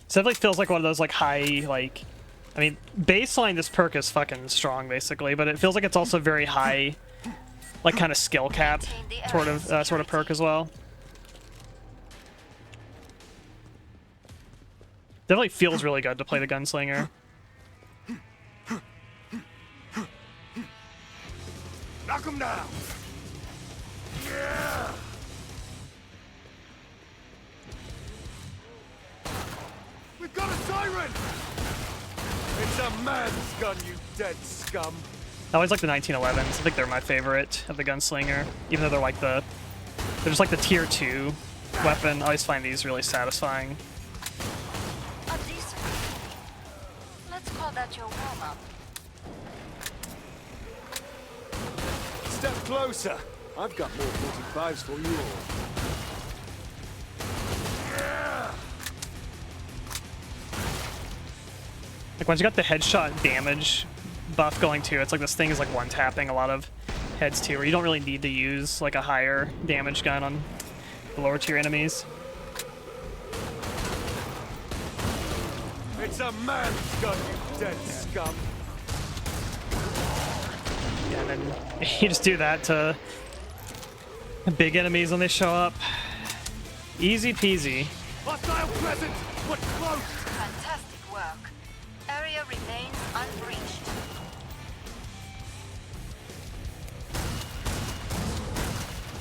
definitely feels like one of those like high, like, I mean, baseline this perk is fucking strong basically, but it feels like it's also very high, like kind of skill cap sort of perk as well. Definitely feels really good to play the gunslinger. Knock him down. Yeah. We've got a siren. It's a man's gun, you dead scum. I always like the 1911s. I think they're my favorite of the gunslinger, even though they're just like the tier 2 weapon. I always find these really satisfying. A decent. Let's call that your warm-up. Step closer. I've got more 45s for you all. Yeah. Like once you got the headshot damage buff going too, it's like this thing is like one-tapping a lot of heads too, where you don't really need to use like a higher damage gun on the lower tier enemies. It's a man's gun, you dead scum. Yeah, and then you just do that to big enemies when they show up. Easy peasy. Hostile present, but close. Fantastic work. Area remains unbreached.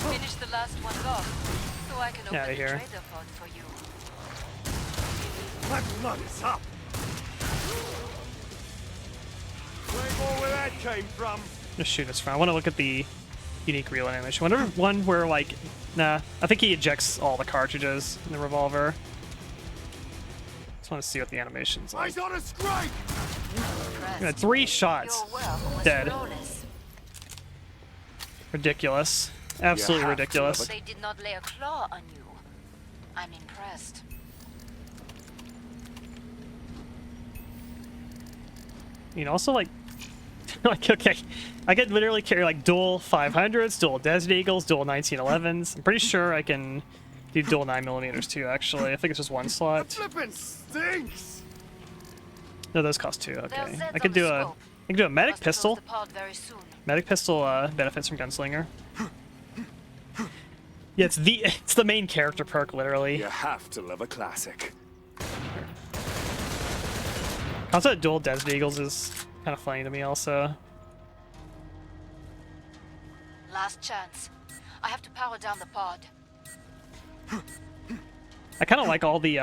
Finish the last one off, so I can open Outta the here. trader pod for you. My blood is up. Way more where that came from. Just shoot us from. I want to look at the unique reel animation. Wonder one where like, nah, I think he ejects all the cartridges in the revolver. Just want to see what the animation's like. Eyes on a strike. Yeah, 3 shots. Your work was Dead. flawless. Ridiculous. Absolutely have to ridiculous. They did not lay a claw on you. I'm impressed. You know, also like, like okay, I could literally carry like dual 500s, dual Desert Eagles, dual 1911s. I'm pretty sure I can do dual 9mm too. Actually, I think it's just one slot. Flippin' stinks. No, those cost 2. Okay, They're set I could on do the a, scope. I can do a medic Must close pistol. the pod very soon. Medic pistol benefits from gunslinger. Yeah, it's the main character perk literally. You have to love a classic. Concept of dual Desert Eagles is kind of funny to me also. Last chance. I have to power down the pod. I kind of like all the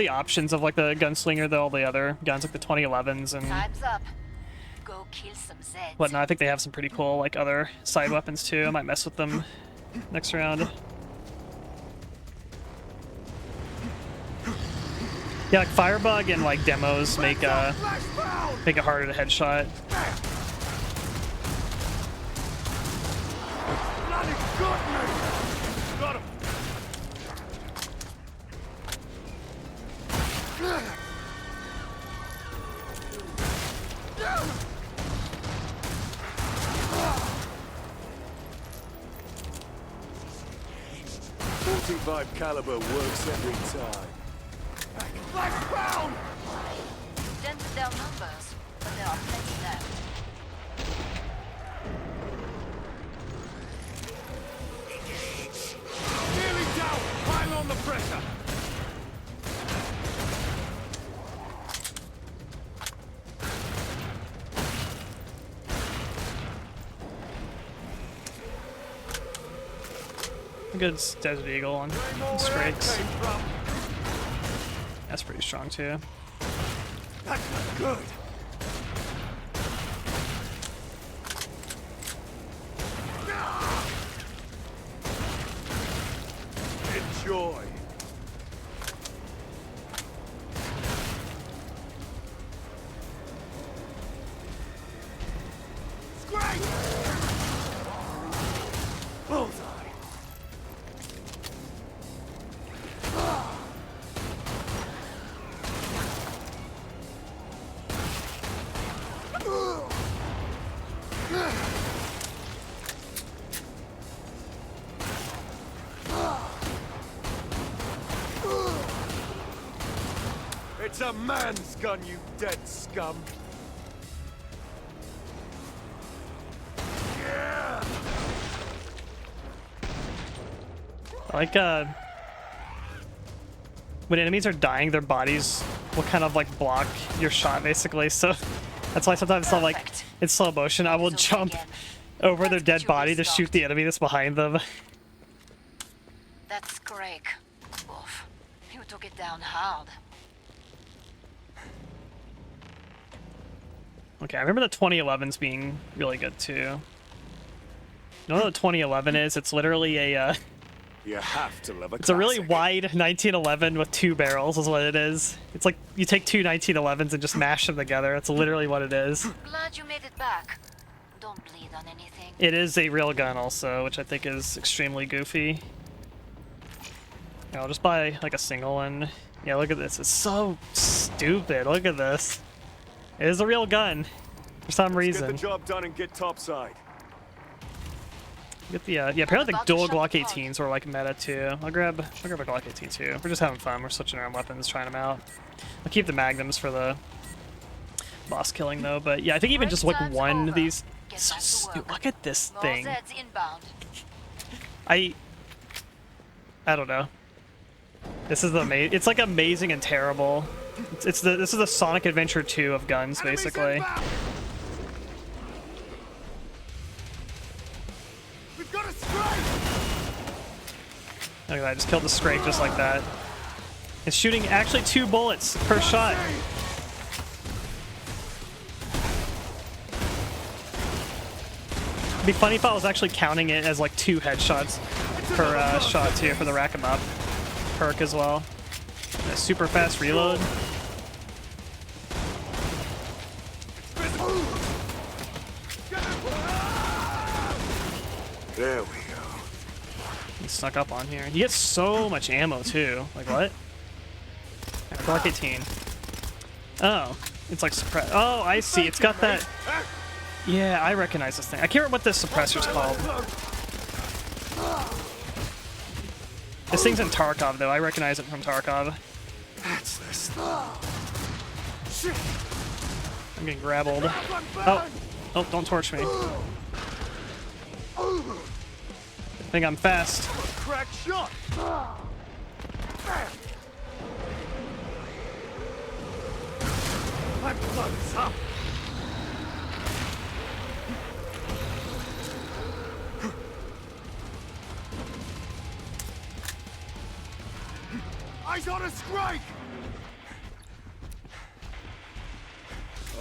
options of like the gunslinger, though all the other guns like the 2011s and Time's up. Go kill some Zeds. whatnot. I think they have some pretty cool like other side weapons too. I might mess with them next round. Yeah, like Firebug and like demos make it harder to headshot. Bloody goodness! Got him. .45 caliber works every time. Flashbound! Dented their numbers, but there are plenty left. Nearly down! Pile on the pressure! A good Desert Eagle on strikes. That's pretty strong too. That's not good. Enjoy. It's great. Bullseye. It's a man's gun, you dead scum. Yeah. Like, when enemies are dying, their bodies will kind of like block your shot, basically. So that's why sometimes I'll, like, in slow motion, I will jump over their dead body to shoot the enemy that's behind them. That's Craig. Oof. You took it down hard. Okay, I remember the 2011s being really good too. You know what the 2011 is? It's literally a You have to love a it's a really classic. wide 1911 with 2 barrels is what it is. It's like you take 2 1911s and just mash them together. That's literally what it is. Glad you made it back. Don't bleed on anything. It is a real gun also, which I think is extremely goofy. Yeah, I'll just buy like a single one. Yeah, look at this. It's so stupid. Look at this. It is a real gun for some Get reason. the job done and get topside. Get the yeah. Apparently the dual Glock 18s were like meta too. I'll grab a Glock 18 too. We're just having fun. We're switching around weapons, trying them out. I'll keep the magnums for the boss killing though. But yeah, I think even just like one of these. Dude, look at this thing. More Zeds inbound. I don't know. This is the it's like amazing and terrible. This is the Sonic Adventure 2 of guns, Enemies basically. inbound! We've got a strike! Look at that, I just killed the scrape just like that. It's shooting actually 2 bullets per shot. It'd be funny if I was actually counting it as like 2 headshots per shot too for the rack 'em up perk as well. A super fast reload. There we go. He snuck up on here. He gets so much ammo too. Like what? Glock 18. Oh, it's like suppress. Oh, I see. It's got that. Yeah, I recognize this thing. I can't remember what this suppressor's called. This thing's in Tarkov though. I recognize it from Tarkov. That's this. I'm getting grappled. Oh, don't torch me. I think I'm fast. Crack shot. I'm close up. Eyes on a strike.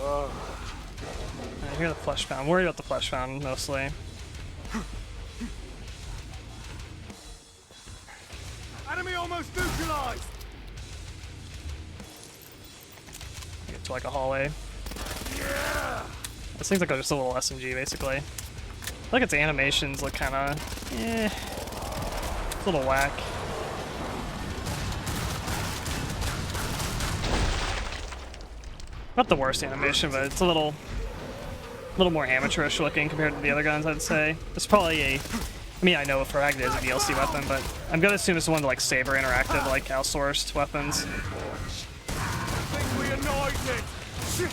I hear the flesh pound. I'm worried about the flesh pound mostly. Enemy almost neutralized. Get to like a hallway. Yeah. This thing's like just a little SMG basically. Look, its animations look kind of, it's a little whack. Not the worst animation, but it's a little more amateurish looking compared to the other guns, I'd say. It's probably a, I mean, I know for fact it is a DLC weapon, but I'm gonna assume it's one of the like Saber Interactive, like outsourced weapons. Think we annoyed it. Shit.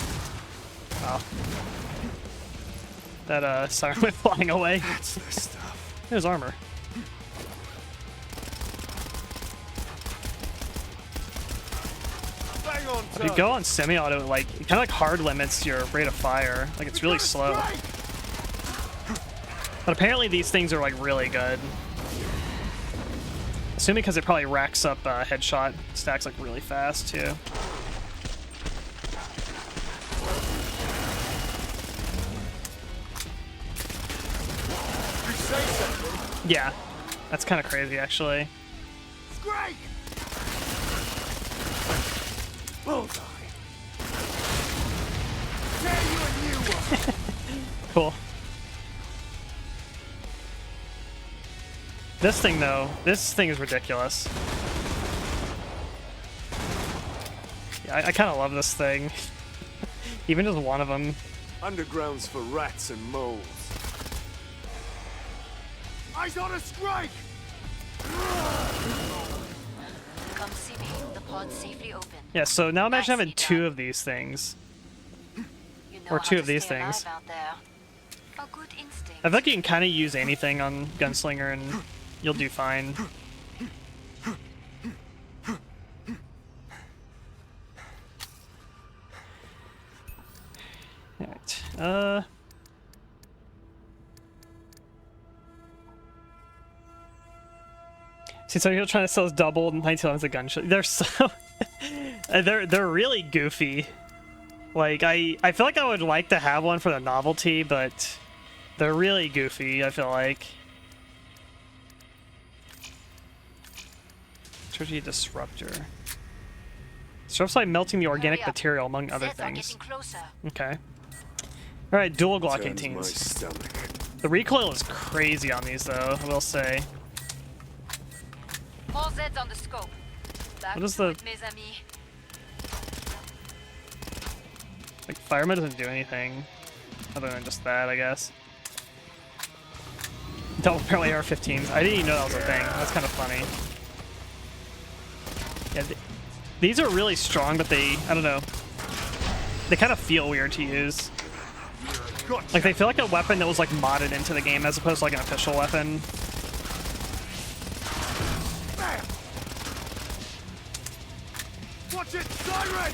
Wow. That siren went flying away. That's the stuff. There's armor. Bang on If you go on semi-auto, like, it kind of like hard limits your rate of fire. Like, it's really slow. But apparently these things are, like, really good. Assuming because it probably racks up headshot stacks, like, really fast, too. You say something. Yeah. That's kind of crazy, actually. Strike. Bullseye. Tear you a new one. Cool. This thing, though, this thing is ridiculous. Yeah, I kind of love this thing. Even just one of them. Underground's for rats and moles. Eyes on a strike. Come see me. The pod safely open. Yeah, so now imagine having Nicely two done. of these things. You know Or how two to of these stay things. alive out there. A good instinct. I feel like you can kind of use anything on Gunslinger and you'll do fine. Alright, see, so you're trying to sell us double and 1911's a gunshot. They're so... they're really goofy. Like, I feel like I would like to have one for the novelty, but they're really goofy, I feel like. Tricky Disruptor. Disrupts by melting the organic Hurry up. material, among other Zeds are things. getting closer. Okay. Alright, dual Glock Turns my 18s. stomach. The recoil is crazy on these, though, I will say. More Zeds on the scope. Back What is to the- it, mes amis. Like, Fireman doesn't do anything other than just that, I guess. Double barrel AR-15s. I didn't even know that was a thing. That's kind of funny. Yeah, these are really strong, but they, I don't know. They kind of feel weird to use. Gotcha. Like, they feel like a weapon that was, like, modded into the game as opposed to, like, an official weapon. Bam! Watch it, siren!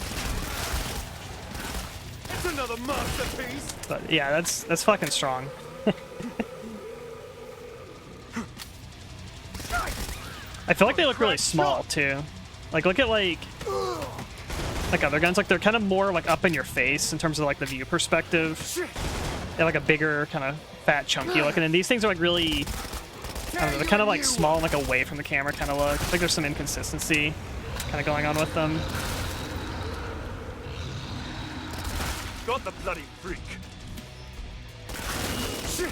It's another masterpiece. But, yeah, that's fucking strong. I feel like they look really small, too. Like, look at, like other guns. Like, they're kind of more, like, up in your face in terms of, like, the view perspective. They're, like, a bigger, kind of fat, chunky looking. And these things are, like, really... I don't know, they're kind of, like, small and, like, away from the camera kind of look. I think there's some inconsistency kind of going on with them. Got the bloody freak. Shit.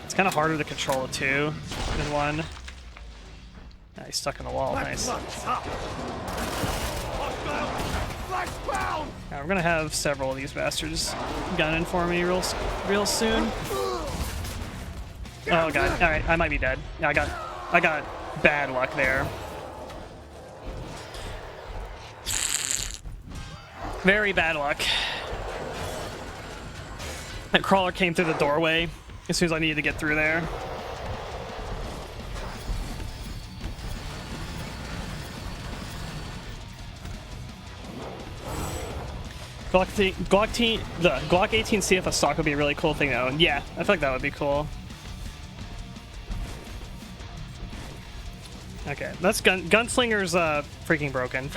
It's kind of harder to control it, too, than one. Ah, he's stuck in the wall. Nice. Lights up. Hostile. Flashbound. Now, we're gonna have several of these bastards gunning for me real soon. Oh god! All right, I might be dead. Yeah, I got bad luck there. Very bad luck. That crawler came through the doorway as soon as I needed to get through there. The Glock 18 CFS stock would be a really cool thing to own. Yeah, I feel like that would be cool. Okay, that's Gunslinger's freaking broken.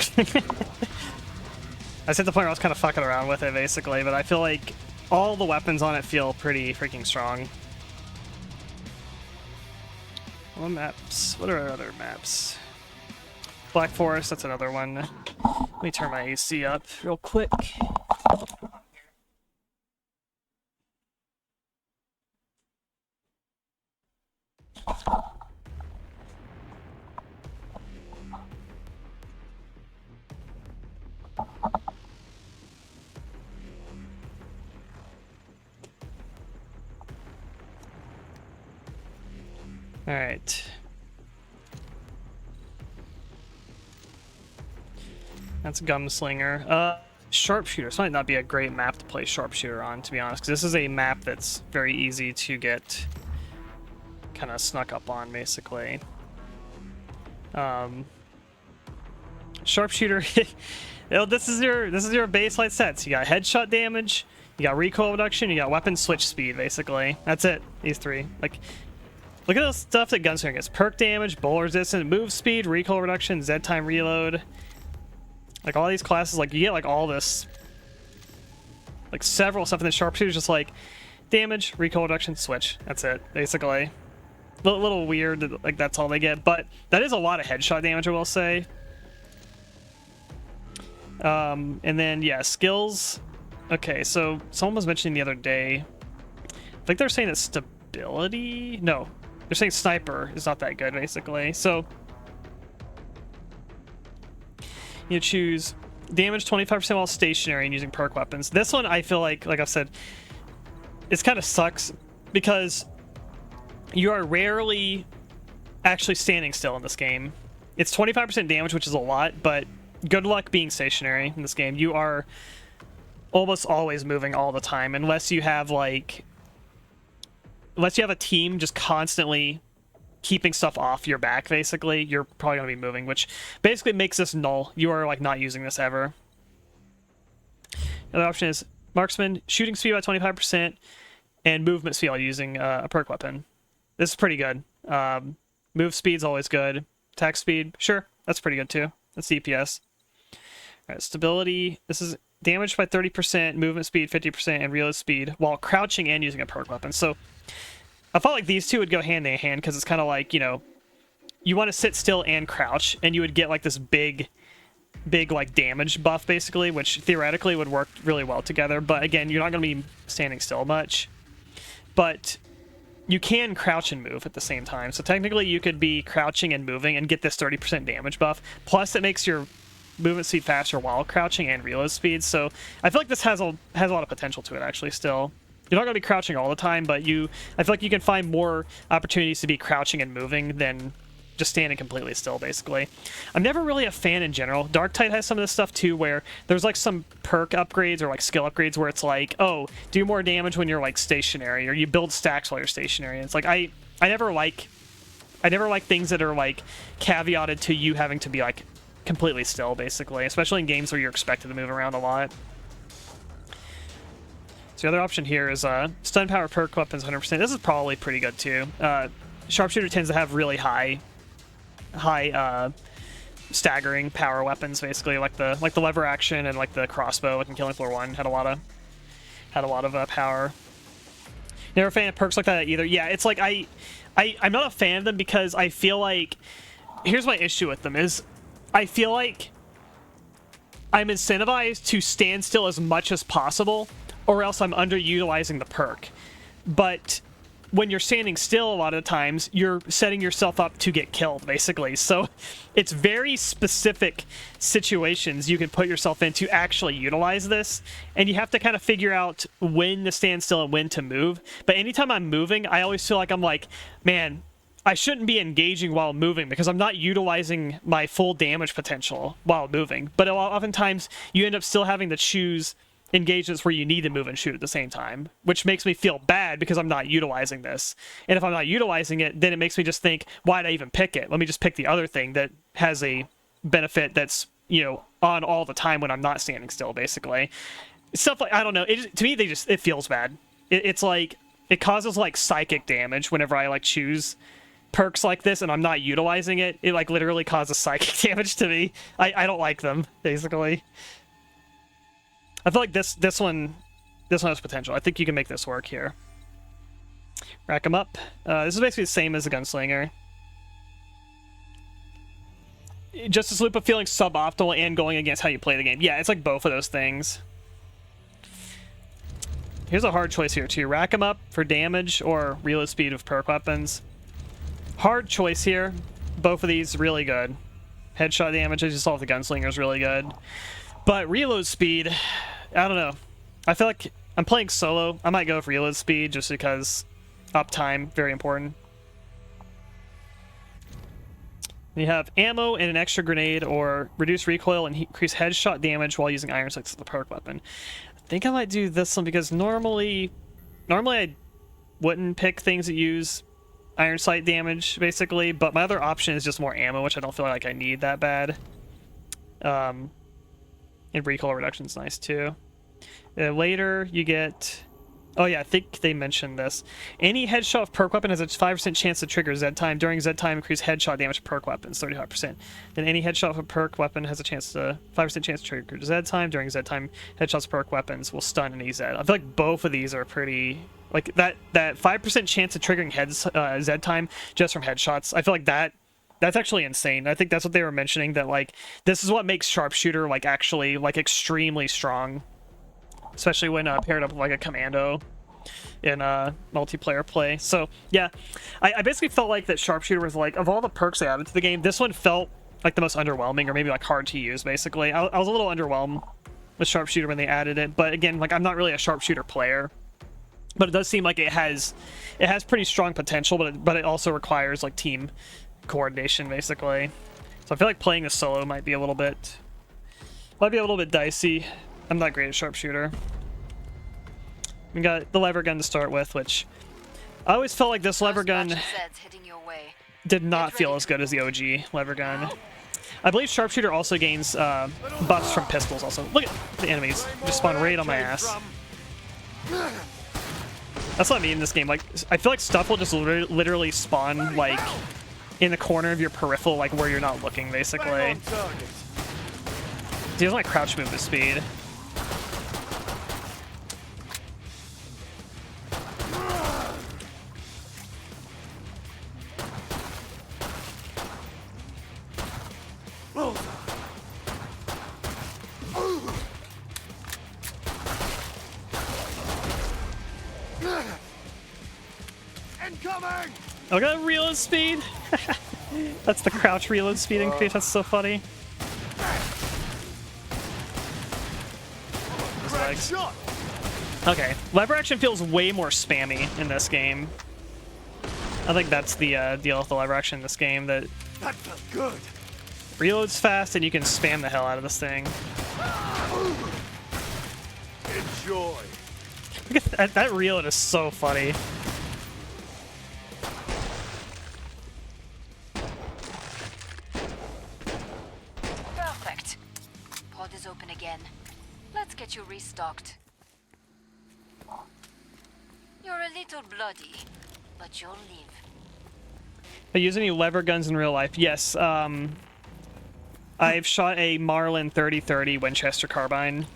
I was at the point where I was kind of fucking around with it basically, but I feel like all the weapons on it feel pretty freaking strong. What maps? What are our other maps? Black Forest, that's another one. Let me turn my AC up real quick. All right. That's Gunslinger. Sharpshooter. This might not be a great map to play Sharpshooter on, to be honest, because this is a map that's very easy to get kind of snuck up on, basically. Sharpshooter. You know, this is your baseline sets. You got headshot damage, you got recoil reduction, you got weapon switch speed, basically. That's it. These three. Like, look at the stuff that Gunslinger gets: perk damage, bullet resistance, move speed, recoil reduction, Z time reload. Like, all these classes, like, you get, like, all this, like, several stuff in the Sharpshooter's just, like, damage, recoil reduction, switch. That's it, basically. A little weird that, like, that's all they get, but that is a lot of headshot damage, I will say. And then, yeah, skills. Okay, so someone was mentioning the other day, I think they're saying that stability? No, they're saying sniper is not that good, basically. So you choose damage 25% while stationary and using perk weapons. This one, I feel like I've said, it kind of sucks because you are rarely actually standing still in this game. It's 25% damage, which is a lot, but good luck being stationary in this game. You are almost always moving all the time, unless you have like, unless you have a team just constantly keeping stuff off your back. Basically, you're probably gonna be moving, which basically makes this null. You are like not using this ever. The other option is marksman, shooting speed by 25%, and movement speed while using a perk weapon. This is pretty good. Move speed's always good. Attack speed, sure, that's pretty good too. That's DPS. All right, stability. This is damage by 30%, movement speed 50%, and reload speed while crouching and using a perk weapon. So I felt like these two would go hand in hand because it's kind of like, you know, you want to sit still and crouch, and you would get like this big like damage buff basically, which theoretically would work really well together. But again, you're not going to be standing still much. But you can crouch and move at the same time. So technically you could be crouching and moving and get this 30% damage buff. Plus it makes your movement speed faster while crouching and reload speed. So I feel like this has a lot of potential to it actually still. You're not going to be crouching all the time, but I feel like you can find more opportunities to be crouching and moving than just standing completely still, basically. I'm never really a fan in general. Darktide has some of this stuff too, where there's like some perk upgrades or like skill upgrades where it's like, oh, do more damage when you're like stationary, or you build stacks while you're stationary. And it's like I never like things that are like caveated to you having to be like completely still, basically, especially in games where you're expected to move around a lot. So the other option here is stun power perk weapons 100%. This is probably pretty good too. Sharpshooter tends to have really high staggering power weapons, basically, like the lever action and like the crossbow, like in Killing Floor 1, had a lot of power. Never a fan of perks like that either. Yeah, it's like I'm not a fan of them because I feel like, here's my issue with them is I feel like I'm incentivized to stand still as much as possible, or else I'm underutilizing the perk. But when you're standing still, a lot of times you're setting yourself up to get killed, basically. So it's very specific situations you can put yourself in to actually utilize this, and you have to kind of figure out when to stand still and when to move. But anytime I'm moving, I always feel like I'm like, man, I shouldn't be engaging while moving because I'm not utilizing my full damage potential while moving. But oftentimes you end up still having to choose engagements where you need to move and shoot at the same time, which makes me feel bad because I'm not utilizing this. And if I'm not utilizing it, then it makes me just think, why'd I even pick it? Let me just pick the other thing that has a benefit that's, you know, on all the time when I'm not standing still, basically. Stuff like, I don't know, to me, it feels bad. It's like, it causes like psychic damage whenever I like choose perks like this and I'm not utilizing it. It like literally causes psychic damage to me. I don't like them, basically. I feel like this one has potential. I think you can make this work here. Rack them up. This is basically the same as the Gunslinger. Just this loop of feeling suboptimal and going against how you play the game. Yeah, it's like both of those things. Here's a hard choice here too. Rack them up for damage or reload speed of perk weapons. Hard choice here. Both of these really good. Headshot damage, as you saw with the Gunslinger, is really good. But reload speed, I don't know. I feel like I'm playing solo. I might go with reload speed just because uptime, very important. You have ammo and an extra grenade, or reduce recoil and increase headshot damage while using iron sights as the perk weapon. I think I might do this one because normally I wouldn't pick things that use iron sight damage, basically, but my other option is just more ammo, which I don't feel like I need that bad. And recoil reduction is nice too. Later you get, oh yeah, I think they mentioned this. Any headshot of perk weapon has a 5% chance to trigger Z time. During Z time, increase headshot damage to perk weapons 35%. Then any headshot of a perk weapon has a 5% chance to trigger Z time. During Z time, headshots of perk weapons will stun and EZ. I feel like both of these are pretty, like that 5% chance of triggering Z time just from headshots. I feel like that's actually insane. I think that's what they were mentioning, that like this is what makes sharpshooter like actually like extremely strong, especially when paired up with like a commando in multiplayer play. So yeah, I basically felt like that sharpshooter was like, of all the perks they added to the game, this one felt like the most underwhelming, or maybe like hard to use, basically. I was a little underwhelmed with sharpshooter when they added it, but again, like I'm not really a sharpshooter player, but it does seem like it has pretty strong potential, but it also requires like team coordination, basically. So I feel like playing the solo might be a little bit dicey. I'm not great at sharpshooter. We got the lever gun to start with, which I always felt like this lever gun did not feel as good as the OG lever gun. I believe sharpshooter also gains buffs from pistols also. Look at the enemies just spawn right on my ass. That's what I mean in this game. Like, I feel like stuff will just literally spawn like in the corner of your peripheral, like where you're not looking, basically. He doesn't like crouch movement speed. Incoming! Oh, got reload speed. That's the crouch reload speed increase. That's so funny. Legs. Okay, lever action feels way more spammy in this game. I think that's the deal with the lever action in this game. That felt good. Reload's fast and you can spam the hell out of this thing. Enjoy. Look at that, that reload is so funny. Perfect. Pod is open again. Let's get you restocked. You're a little bloody, but you'll live. I use any lever guns in real life? Yes. I've shot a Marlin 30-30 Winchester carbine.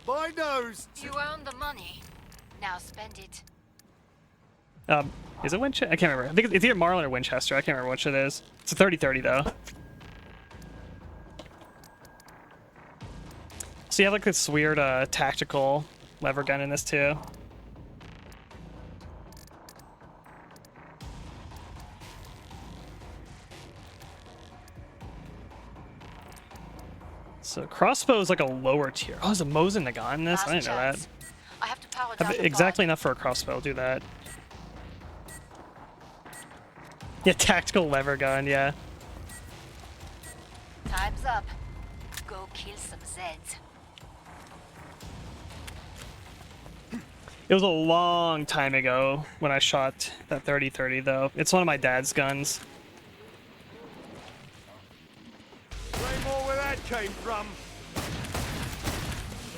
My nose. You earned the money. Now spend it. Is it Winchester? I can't remember. I think it's either Marlin or Winchester. I can't remember which it is. It's a 30-30 though. So you have like this weird tactical lever gun in this too. So crossbow is like a lower tier. Oh, there's a Mosin Nagant in this? I didn't know that. I have to power I have down exactly enough for a crossbow. I'll do that. Yeah, tactical lever gun, yeah. Time's up. Go kill some Zeds. It was a long time ago when I shot that 30-30 though. It's one of my dad's guns. Way more where that came from.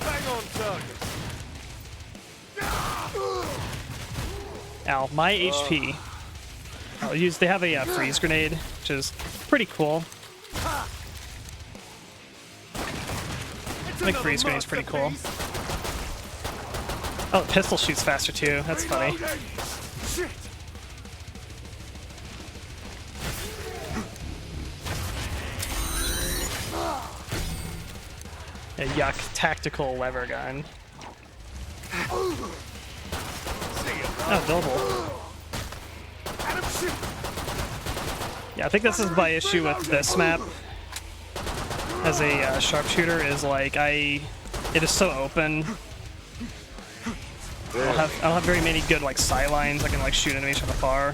Bang on target. Ow, my HP. I'll use. They have a freeze grenade, which is pretty cool. I think freeze grenade's pretty cool. Oh, the pistol shoots faster too. That's funny. Shit. A yuck tactical lever gun. Oh, double. Yeah, I think this is my issue with this map as a sharpshooter is like it is so open. I don't have very many good like sight lines. I can like shoot enemies from afar.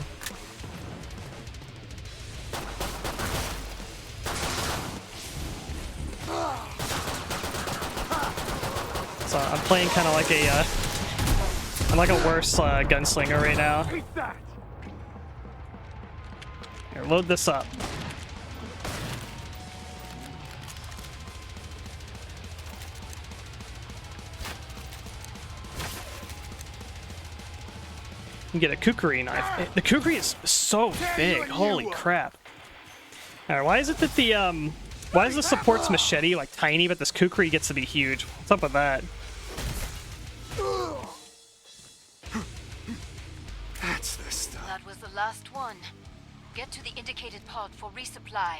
So I'm playing kind of like I'm like a worse gunslinger right now. Here, load this up. You can get a kukri knife. The kukri is so big. Holy crap. Alright, why is it that the why is the support's machete like tiny, but this kukri gets to be huge? What's up with that? That's the stuff. That was the last one. Get to the indicated pod for resupply.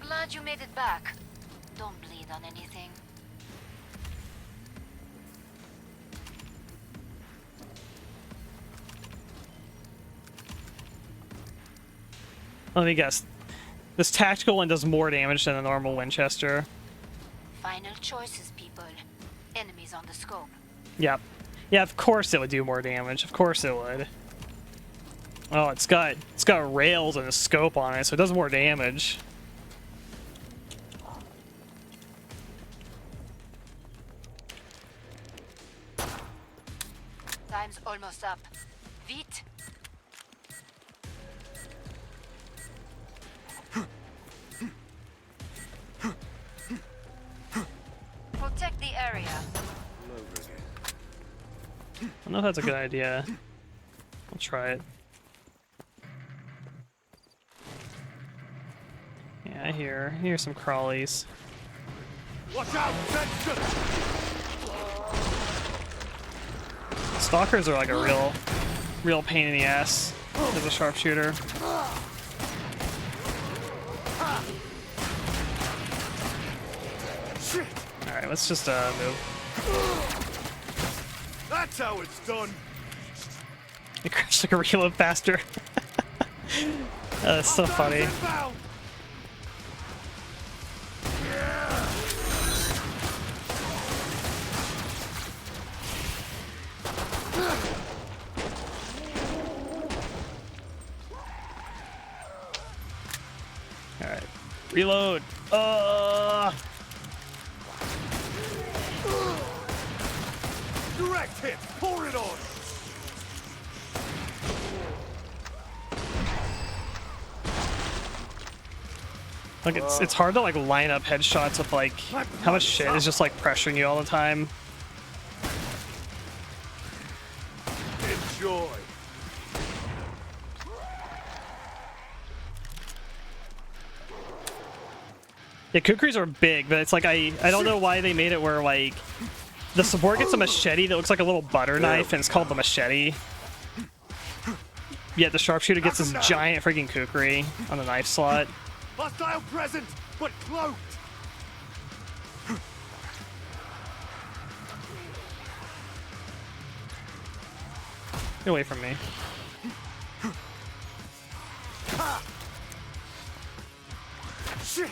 Glad you made it back. Don't bleed on anything. Let me guess. This tactical one does more damage than a normal Winchester. Final choices, people. Enemies on the scope. Yep. Yeah, of course it would do more damage. Of course it would. Oh, it's got rails and a scope on it, so it does more damage. Time's almost up. Vite! Protect the area. I don't know if that's a good idea. I'll try it. Yeah, I hear some crawlies. Watch out! Attention! Stalkers are like a real pain in the ass as a sharpshooter. Shit! Alright, let's just move. That's how it's done. It crashed like a reload faster. That's so funny. Inbound. Alright. Reload. Direct hit. Pour it on. Like it's hard to like line up headshots with like how much shit is just like pressuring you all the time. Enjoy. Yeah, kukris are big, but it's like I don't know why they made it where like the support gets a machete that looks like a little butter knife and it's called the machete. Yet the sharpshooter gets this giant freaking kukri on the knife slot. Hostile present, but cloaked. Get away from me. Shit.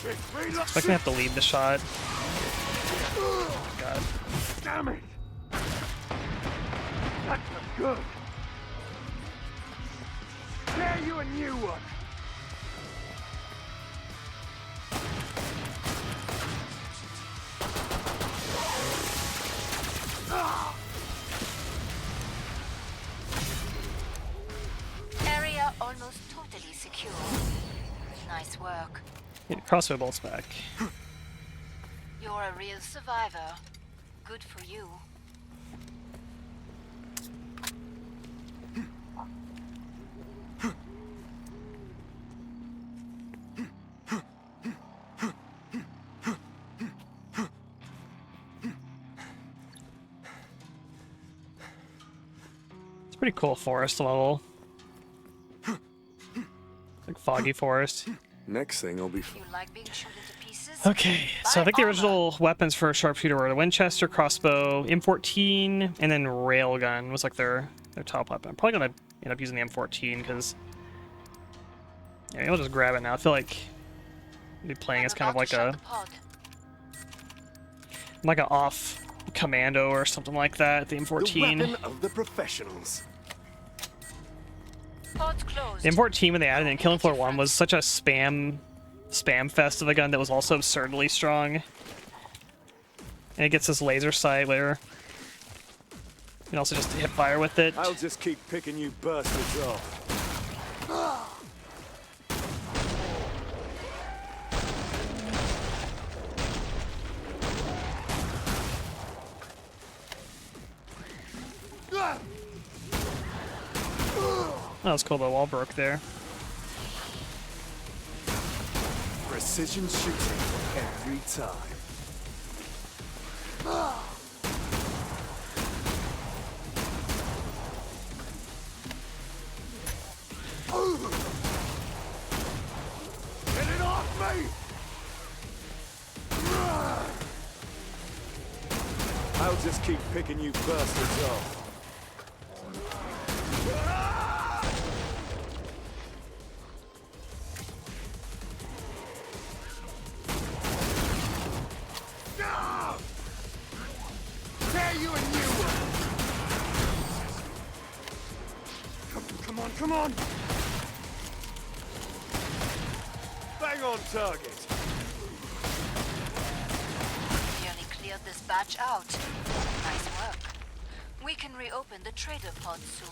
I expect I have to lead the shot. Oh, God. Damn it! That's not good. Dare you a new one? Area almost totally secure. Nice work. Get crossbow bolts back. You're a real survivor. Good for you. It's a pretty cool forest level. Like foggy forest. Next thing will be You like being shot into pieces? Okay, so I think the original weapons for a sharpshooter were the Winchester, crossbow, M14, and then railgun was like their top weapon. I'm probably gonna end up using the M14 because yeah, maybe I'll just grab it now. I feel like I'll be playing as kind of like a off commando or something like that. The The M14. weapon of the professionals. Pod's closed. The M14 when they added it in Killing Floor 1 was such a spam fest of a gun that was also absurdly strong. And it gets this laser sight where you can also just hip fire with it. I'll just keep picking you bastards off. Oh, that's cool, the wall broke there. Precision shooting every time. Get it off me! I'll just keep picking you bastards off. Come on! Bang on target. Nearly cleared this batch out. Nice work. We can reopen the trader pod soon.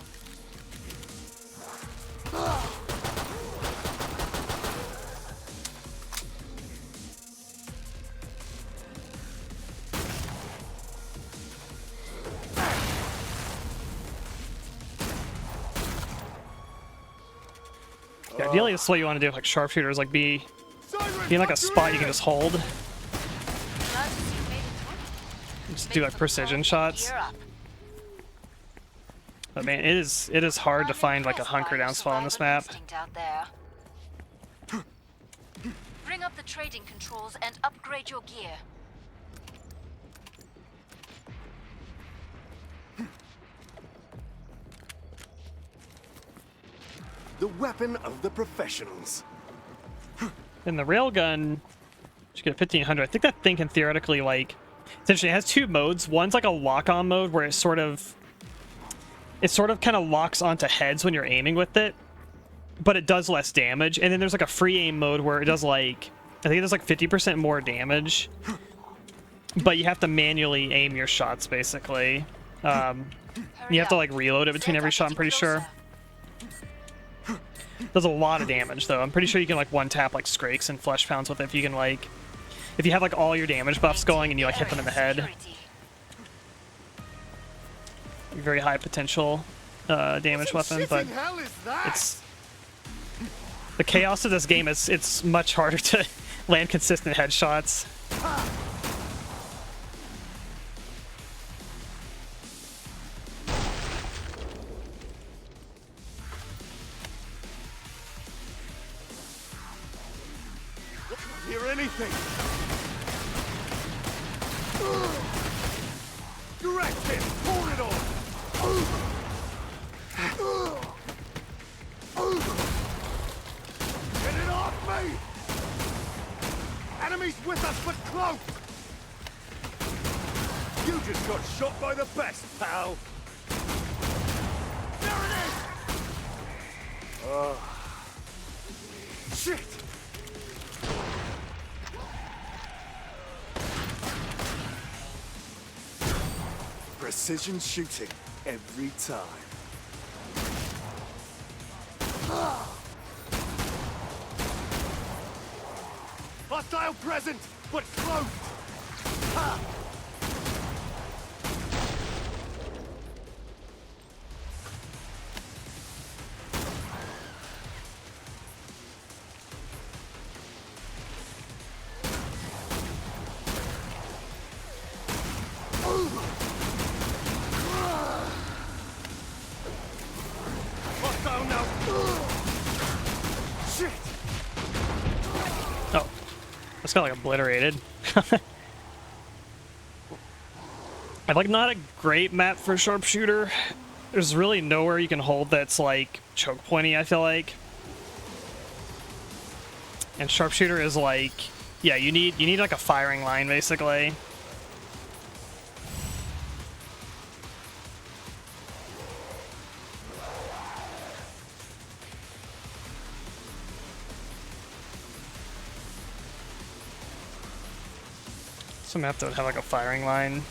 Yeah, ideally, this is what you want to do. Like sharpshooters, like be in like a spot you can just hold. Glad to see you made it through. Just do like precision shots. Gear up. But man, it is hard to I'm find like a impressed hunker by your down spot on this survival map. instinct out there. Bring up the trading controls and upgrade your gear. The weapon of the professionals. And the railgun, you get 1500. I think that thing can theoretically like. Essentially, it has two modes. One's like a lock-on mode where it sort of kind of locks onto heads when you're aiming with it, but it does less damage. And then there's like a free aim mode where it does like, I think it does like 50% more damage, but you have to manually aim your shots basically. You have to like reload it between every shot, I'm pretty sure. Does a lot of damage though. I'm pretty sure you can like one tap like Skrakes and Flesh Pounds with it if you can like, if you have like all your damage buffs going and you like hit them in the head. Very high potential damage weapon, but it's the chaos of this game is it's much harder to land consistent headshots. Hear anything? Direct hit! Pour it on! Get it off me! Enemies with us, but close! You just got shot by the best, pal! There it is! Shit! Precision shooting every time. Hostile present, but close! Ha! Hostile now! Shit! Oh, that's got like obliterated. I'd like not a great map for sharpshooter. There's really nowhere you can hold that's like choke pointy, I feel like. And sharpshooter is like, yeah, you need like a firing line basically. Some map that would have like a firing line.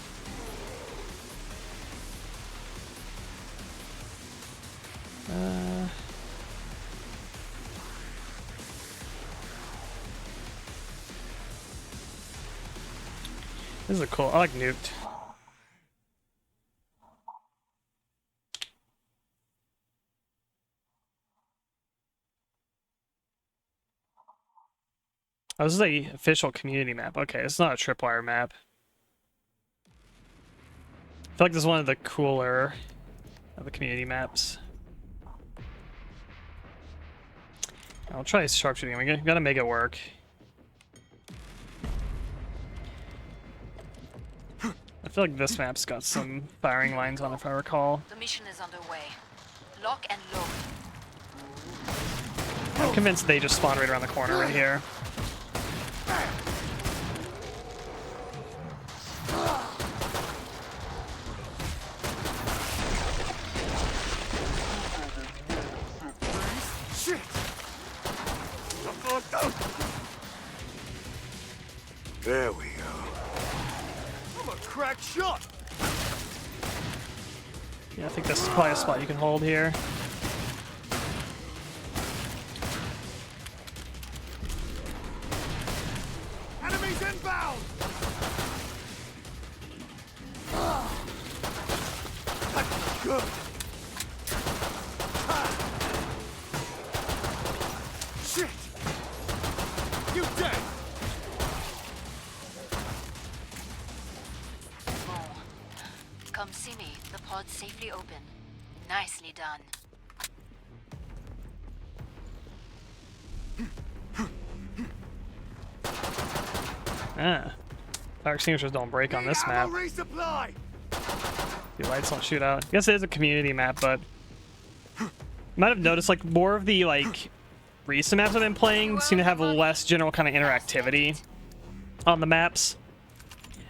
This is a cool. I like Nuked. Oh, this is the official community map. Okay, it's not a tripwire map. I feel like this is one of the cooler of the community maps. I'll try sharpshooting. We gotta make it work. I feel like this map's got some firing lines on it, if I recall. The mission is underway. Lock and load. I'm convinced they just spawn right around the corner right here. There we go. I'm a crack shot. Yeah, I think this is probably a spot you can hold here. Enemies inbound. That's good. Shit! You dead! Oh. Come see me. The pod's safely open. Nicely done. Ah. Fire extinguishers don't break on this map. Ammo resupply. The lights don't shoot out. I guess it is a community map, but you might have noticed like more of the like recent maps I've been playing seem to have less general kind of interactivity on the maps.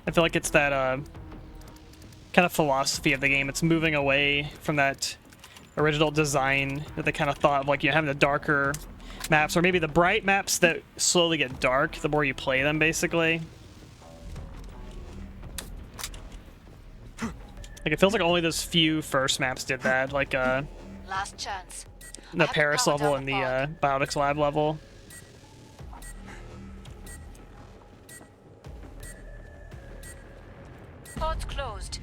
I feel like it's that kind of philosophy of the game. It's moving away from that original design that they kind of thought of, like, you know, having the darker maps, or maybe the bright maps that slowly get dark the more you play them, basically. Like, it feels like only those few first maps did that, like Last chance. the Paris level and the Biotics Lab level. Pod's closed.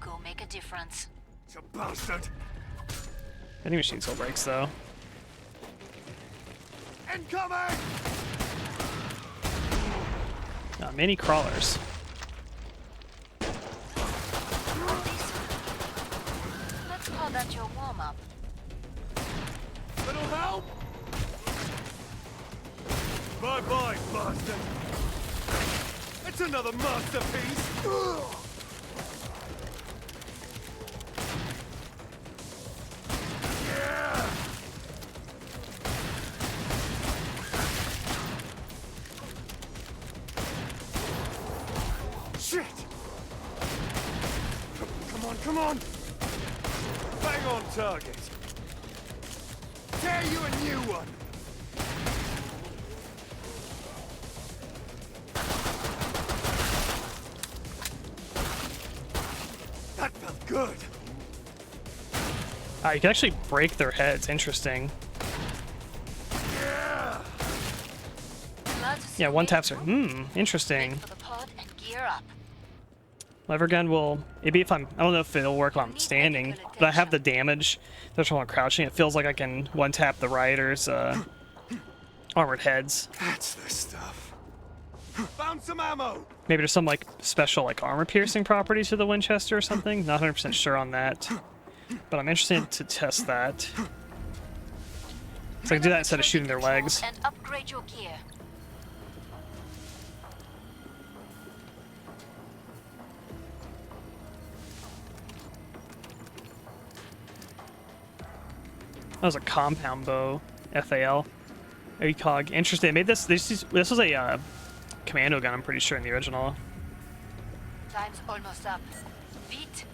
Go make a difference. You bastard! Vending machine still breaks, though. Incoming! Mini crawlers. Let's call that your warm-up. Little help? Bye-bye, bastard! It's another masterpiece! Ugh. Yeah! Shit! Come on, come on! Bang on target! Tear you a new one! That felt good! You can actually break their heads. Interesting. Yeah! Glad to see Yeah, you one made taps it. are. Interesting. Wait for the pod and gear up. Lever gun will, maybe if I'm, I don't know if it'll work while I'm standing, but I have the damage. That's while I'm crouching. It feels like I can one tap the rioters' armored heads. That's the stuff. Found some ammo! Maybe there's some like special like armor piercing properties to the Winchester or something. Not 100% sure on that, but I'm interested to test that. So I can do that instead of shooting their legs. And upgrade your gear. That was a compound bow, FAL, ACOG. Interesting. They made this. This was a commando gun. I'm pretty sure in the original. Time's almost up. Vite.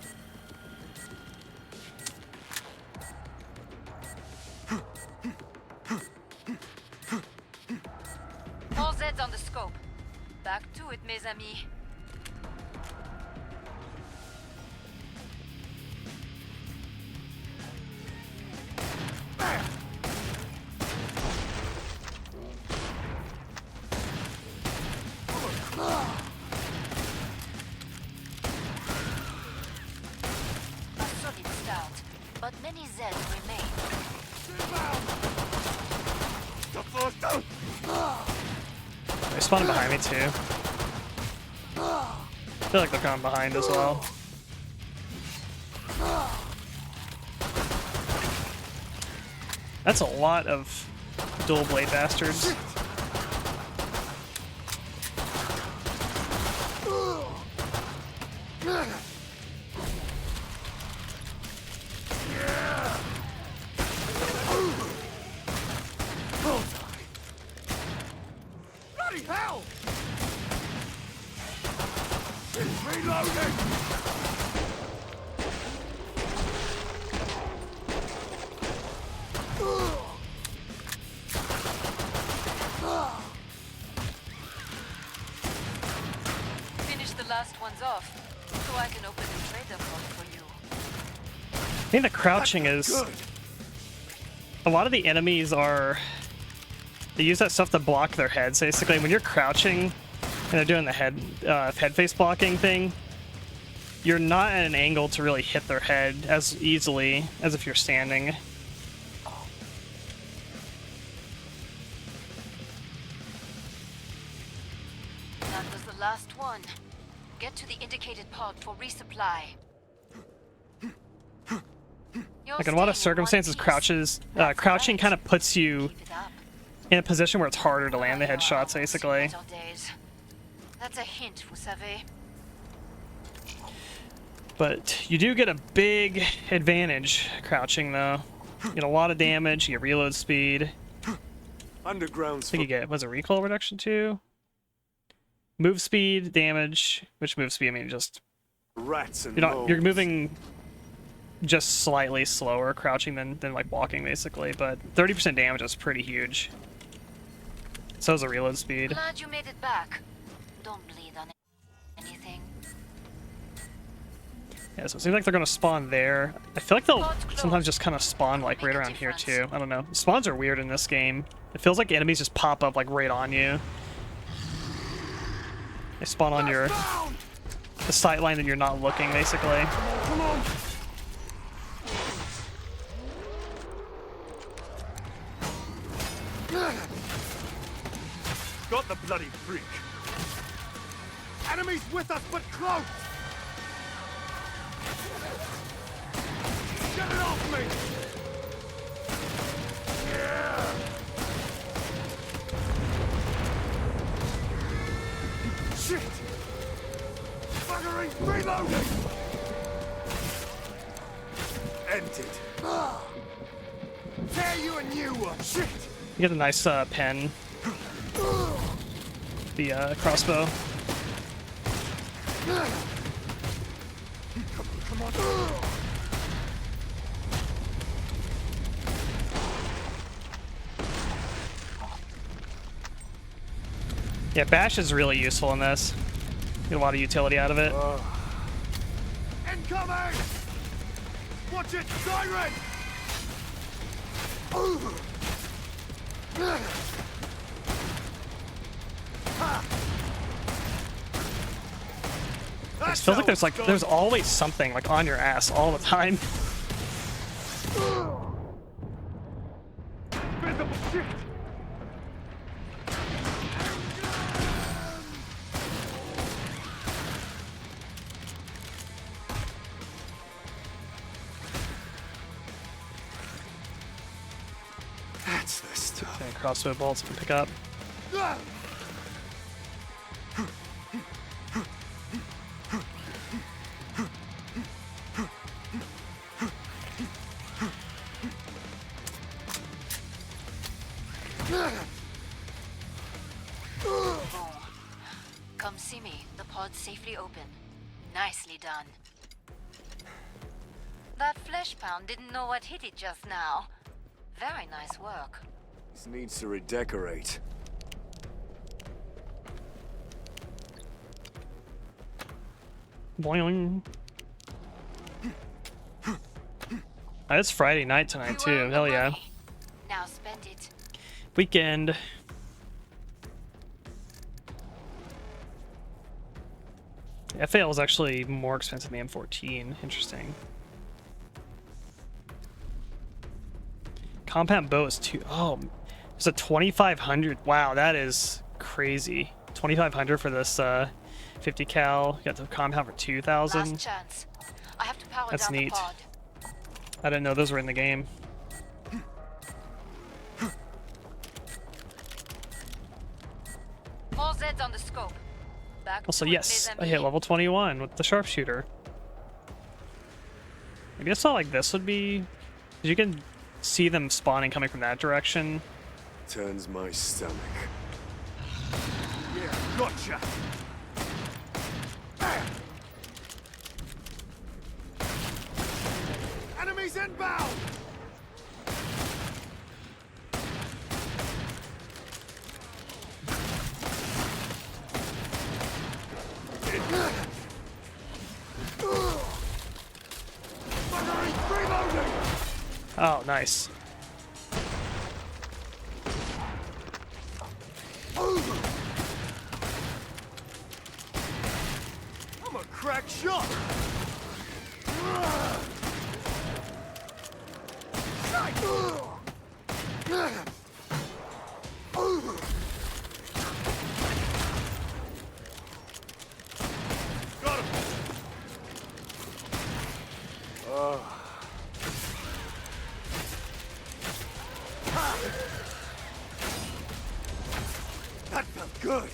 All Z's on the scope. Back to it, mes amis. A solid start, but many Z's remain. The first out! They spawned behind me too. I feel like they're coming behind as well. That's a lot of dual blade bastards. Bloody hell! It's reloading! last ones off, so I can open a trader vault for you. I think the crouching is... A lot of the enemies are... They use that stuff to block their heads, basically. When you're crouching and they're doing the head face blocking thing, you're not at an angle to really hit their head as easily as if you're standing. That was the last one. Get to the indicated pod for resupply. Like in a lot of circumstances, crouching kind of puts you in a position where it's harder to land the headshots, basically. That's a hint, vous savez. But you do get a big advantage crouching, though. You get a lot of damage, you get reload speed. Underground. I think you get, was it recoil reduction too? Move speed, damage. Which move speed? I mean, just Rats and you're moving just slightly slower crouching than like walking, basically. But 30% damage is pretty huge. So is the reload speed. Glad you made it back. Don't bleed on anything. Yeah, so it seems like they're gonna spawn there. I feel like they'll sometimes just kind of spawn like right around here too. I don't know. Spawns are weird in this game. It feels like enemies just pop up like right on you. They spawn on the sight line that you're not looking, basically. Come on. Got the bloody freak. Enemies with us, but close. Get it off me! Yeah! Shit! Buggering! Reloading! Ended. Tear you a new one! Shit! You get a nice pen. The crossbow. Come on. Yeah, bash is really useful in this. Get a lot of utility out of it. Incoming! Watch it! Siren! It feels like there's always something like on your ass all the time. Shit! That's the stuff. And crossbow bolts can pick up. Come see me. The pod's safely open. Nicely done. That flesh pound didn't know what hit it just now. Very nice work. This needs to redecorate. Boing. It's Friday night tonight too. Hell yeah. Now spend it. Weekend. FAL is actually more expensive than the M14. Interesting. Compound bow is it's a 2,500. Wow, that is crazy. 2,500 for this 50 cal. You got the compound for 2,000. Last chance. I have to power That's down neat. the pod. I didn't know those were in the game. More Zeds on the scope. Back Also, to yes, mes I hit amis. level 21 with the sharpshooter. Maybe it's not like this would be. 'Cause you can see them spawning coming from that direction. Turns my stomach. Yeah, gotcha. Enemies inbound. Oh, nice. I'm a crack shot. Got him. That felt good.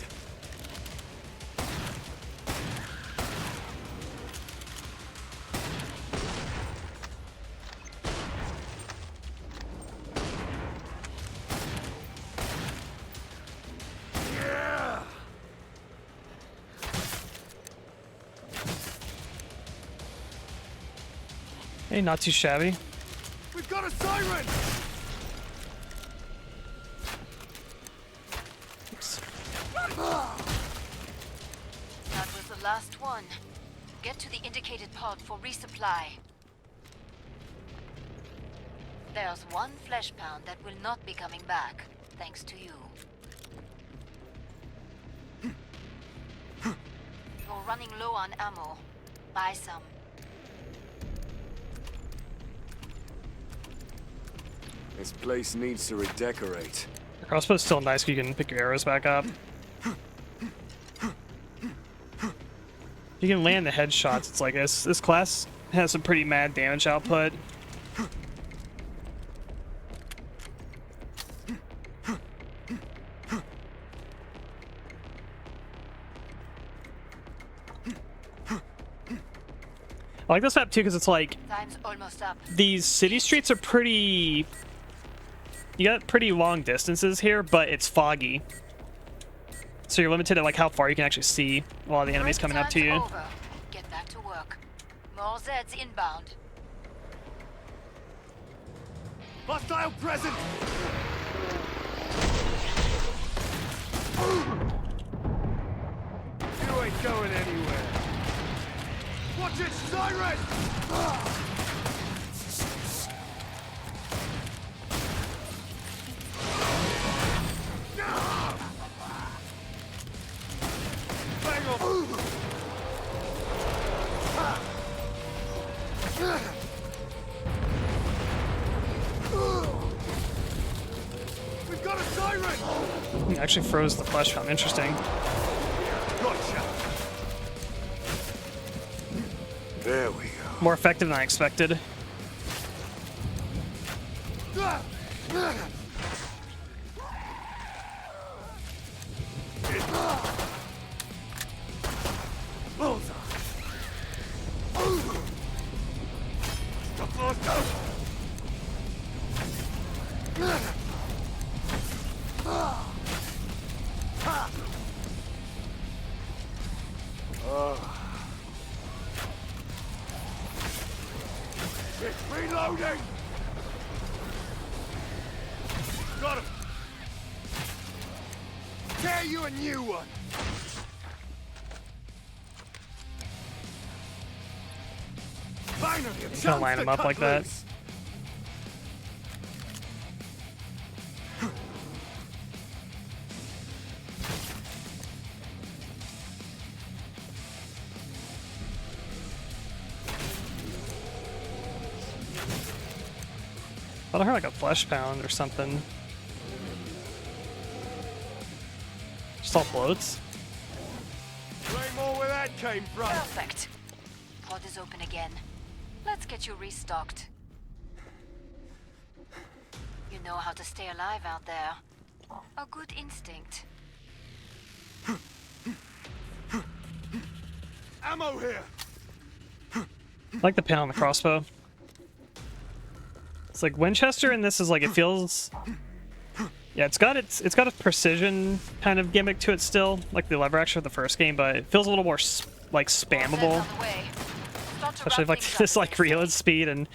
Yeah. Hey, not too shabby. We've got a siren. That was the last one. Get to the indicated pod for resupply. There's one flesh pound that will not be coming back, thanks to you. You're running low on ammo. Buy some. This place needs to redecorate. The crossbow's still nice, 'cause you can pick your arrows back up. You can land the headshots. It's like this class has some pretty mad damage output. I like this map too because it's like Time's almost up. these city streets are pretty. You got pretty long distances here, but it's foggy. So you're limited at like how far you can actually see a lot of the enemies coming up to Time's you. over. Get back to work. More Zeds inbound. Hostile present. You ain't going anywhere. Watch it, siren! Bang on! We've got a siren! It actually froze the flesh pound. Interesting. Gotcha! There we go. More effective than I expected. Bullseye! Let's go! It's reloading! Got him! Tear you a new one! Finally, a chance Don't line to him up cut like that. loose. I thought I heard like a flesh pound or something. Just all floats. There ain't more where that came from. Perfect. Pod is open again. Let's get you restocked. You know how to stay alive out there. A good instinct. Ammo here! I like the pin on the crossbow. It's like Winchester, and this is like it feels. Yeah, it's got a precision kind of gimmick to it still, like the lever action of the first game, but it feels a little more like spammable, On the way. Start to especially wrap like things this up, like reload speed, and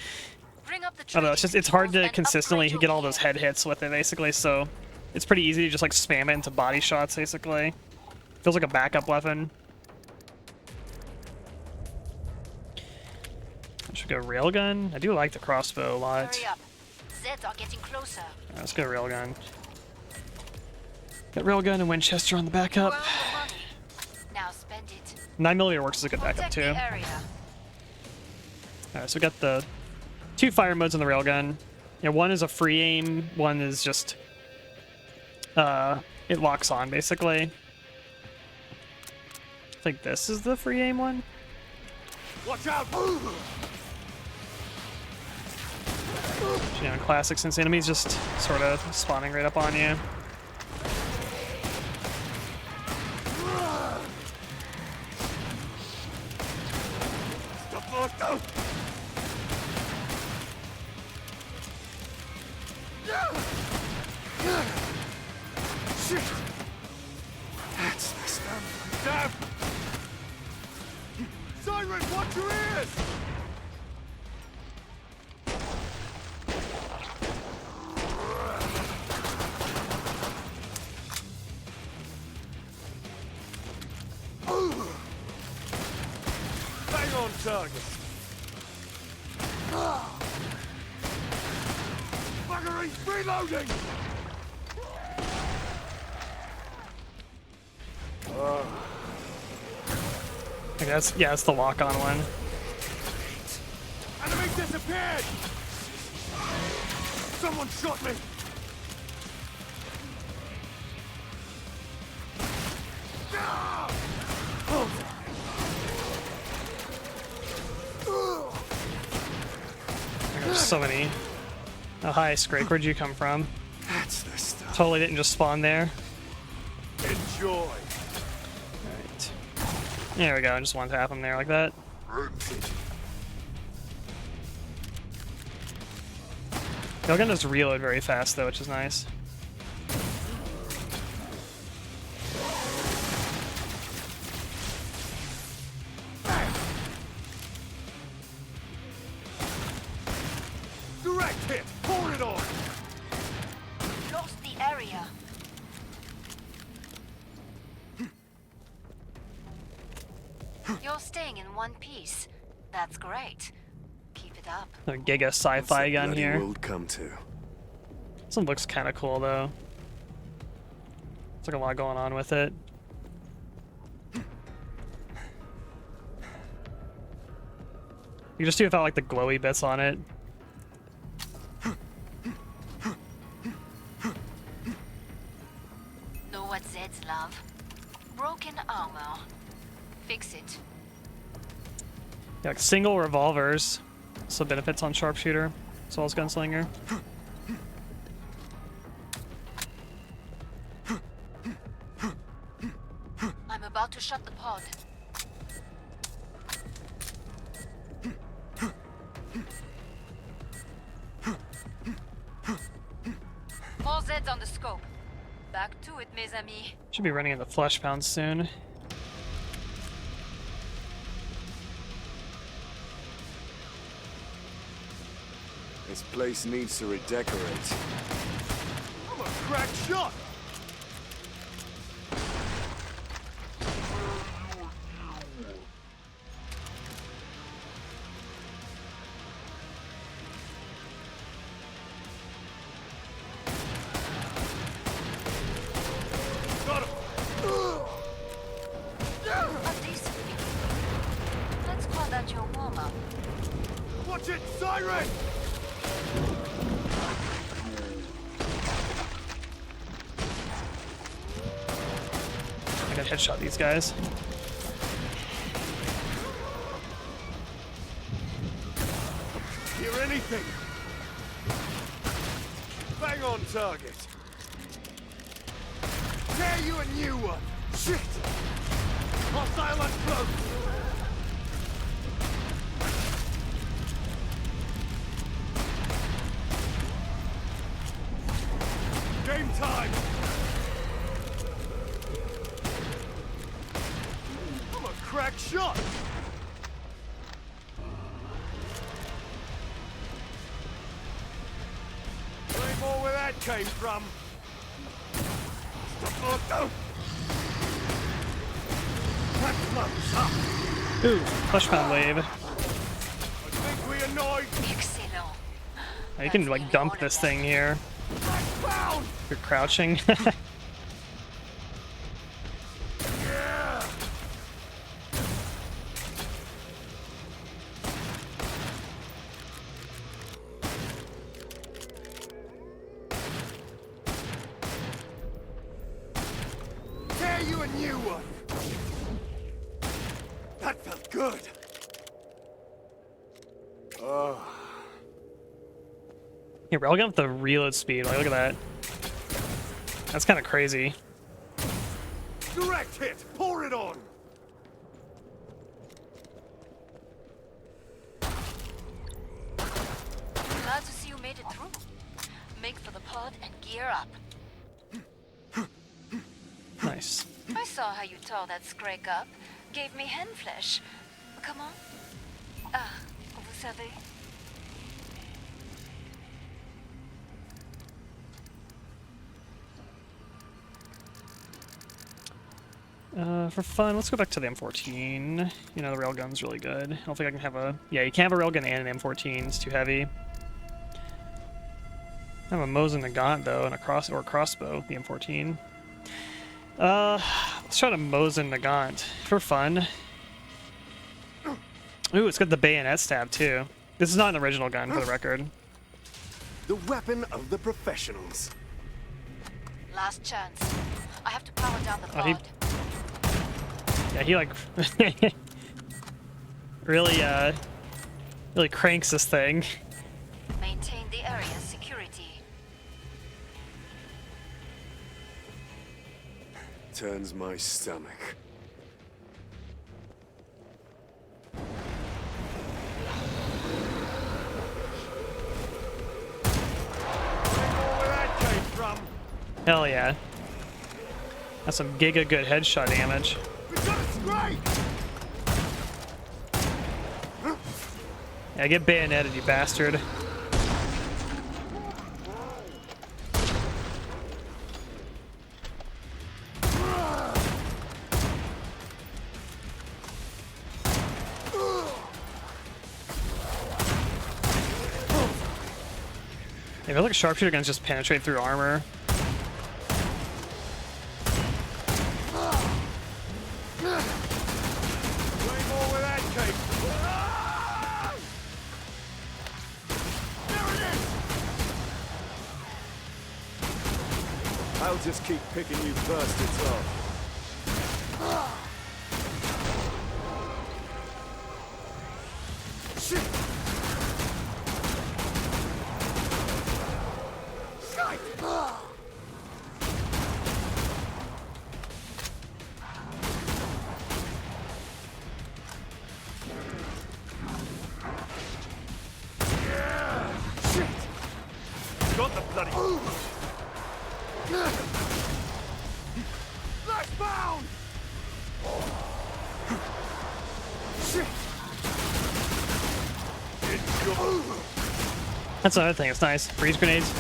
Bring up the I don't know, it's trade just hard to and consistently upgrade get your all those gear. head hits with it basically. So it's pretty easy to just like spam it into body shots basically. Feels like a backup weapon. I should go railgun. I do like the crossbow a lot. Hurry up. Zeds are getting closer. Right, let's go railgun. Got railgun and Winchester on the backup. You earned the money. Now spend it. 9mm works as a good backup Protect too. the area. Alright, so we got the 2 fire modes on the railgun. Yeah, one is a free aim, one is just it locks on basically. I think this is the free aim one. Watch out! You know, classic, since enemies just sort of spawning right up on you. Shit! That's the stuff. Damn! Siren, watch your ears! Bang on target. Buggery, reloading! I guess, yeah, it's the lock-on one. Enemy disappeared! Someone shot me! Ah! There's so many. Oh, hi, Scrake. Where'd you come from? That's the stuff. Totally didn't just spawn there. Enjoy. Alright. There we go. I just want to tap him there like that. Y'all can just reload very fast, though, which is nice. Direct hit! Pour it on! Lost the area. You're staying in one piece. That's great. Keep it up. A giga sci-fi gun here. World come to. This one looks kind of cool, though. There's like a lot going on with it. You just do without like the glowy bits on it. Know what Zeds love? Broken armor. Fix it. Yeah, like single revolvers. So benefits on sharpshooter as well as gunslinger. I'm about to shut the pod. All Zeds on the scope. Back to it, mes amis. Should be running into flesh pounds soon. This place needs to redecorate. I'm a crack shot! Got him! At least let's call that your warm-up. Watch it, Siren! I gotta headshot these guys. Hear anything? Bang on target. Tear you a new one. Shit! Hostile and close. Game time. I'm a crack shot. Ain't more where that came from. Oh, that's close, huh? Ooh, flesh pound wave. I think we annoyed. Excellent. You can That's like nearly dump all this of thing here. Found! If you're crouching. Tear you a new one! That felt good! Yeah, railgun with the reload speed. Like, look at that. That's kind of crazy. Direct hit! Pour it on! Glad to see you made it through. Make for the pod and gear up. Nice. I saw how you tore that scrake up. Gave me hen flesh. Come on. Ah, vous savez. For fun, let's go back to the M14. You know, the railgun's really good. I don't think I can have a... Yeah, you can't have a railgun and an M14. It's too heavy. I have a Mosin Nagant, though, and a crossbow, the M14. Let's try to Mosin Nagant for fun. Ooh, it's got the bayonet stab, too. This is not an original gun, for the record. The weapon of the professionals. Last chance. I have to power down the Oh, he- pod. Yeah, he, like... really, really cranks this thing. Maintain the area's security. Turns my stomach. Where that came from? Hell yeah. That's some giga good headshot damage. We got a scrape! Yeah, get bayoneted, you bastard. Yeah, I feel like sharpshooter guns just penetrate through armor. Way more where that came from. Ah! There it is! I'll just keep picking you bastards off. Shit! Shite! Shit! Got the bloody... Flashbound! Shit! That's another thing, it's nice. Freeze grenades.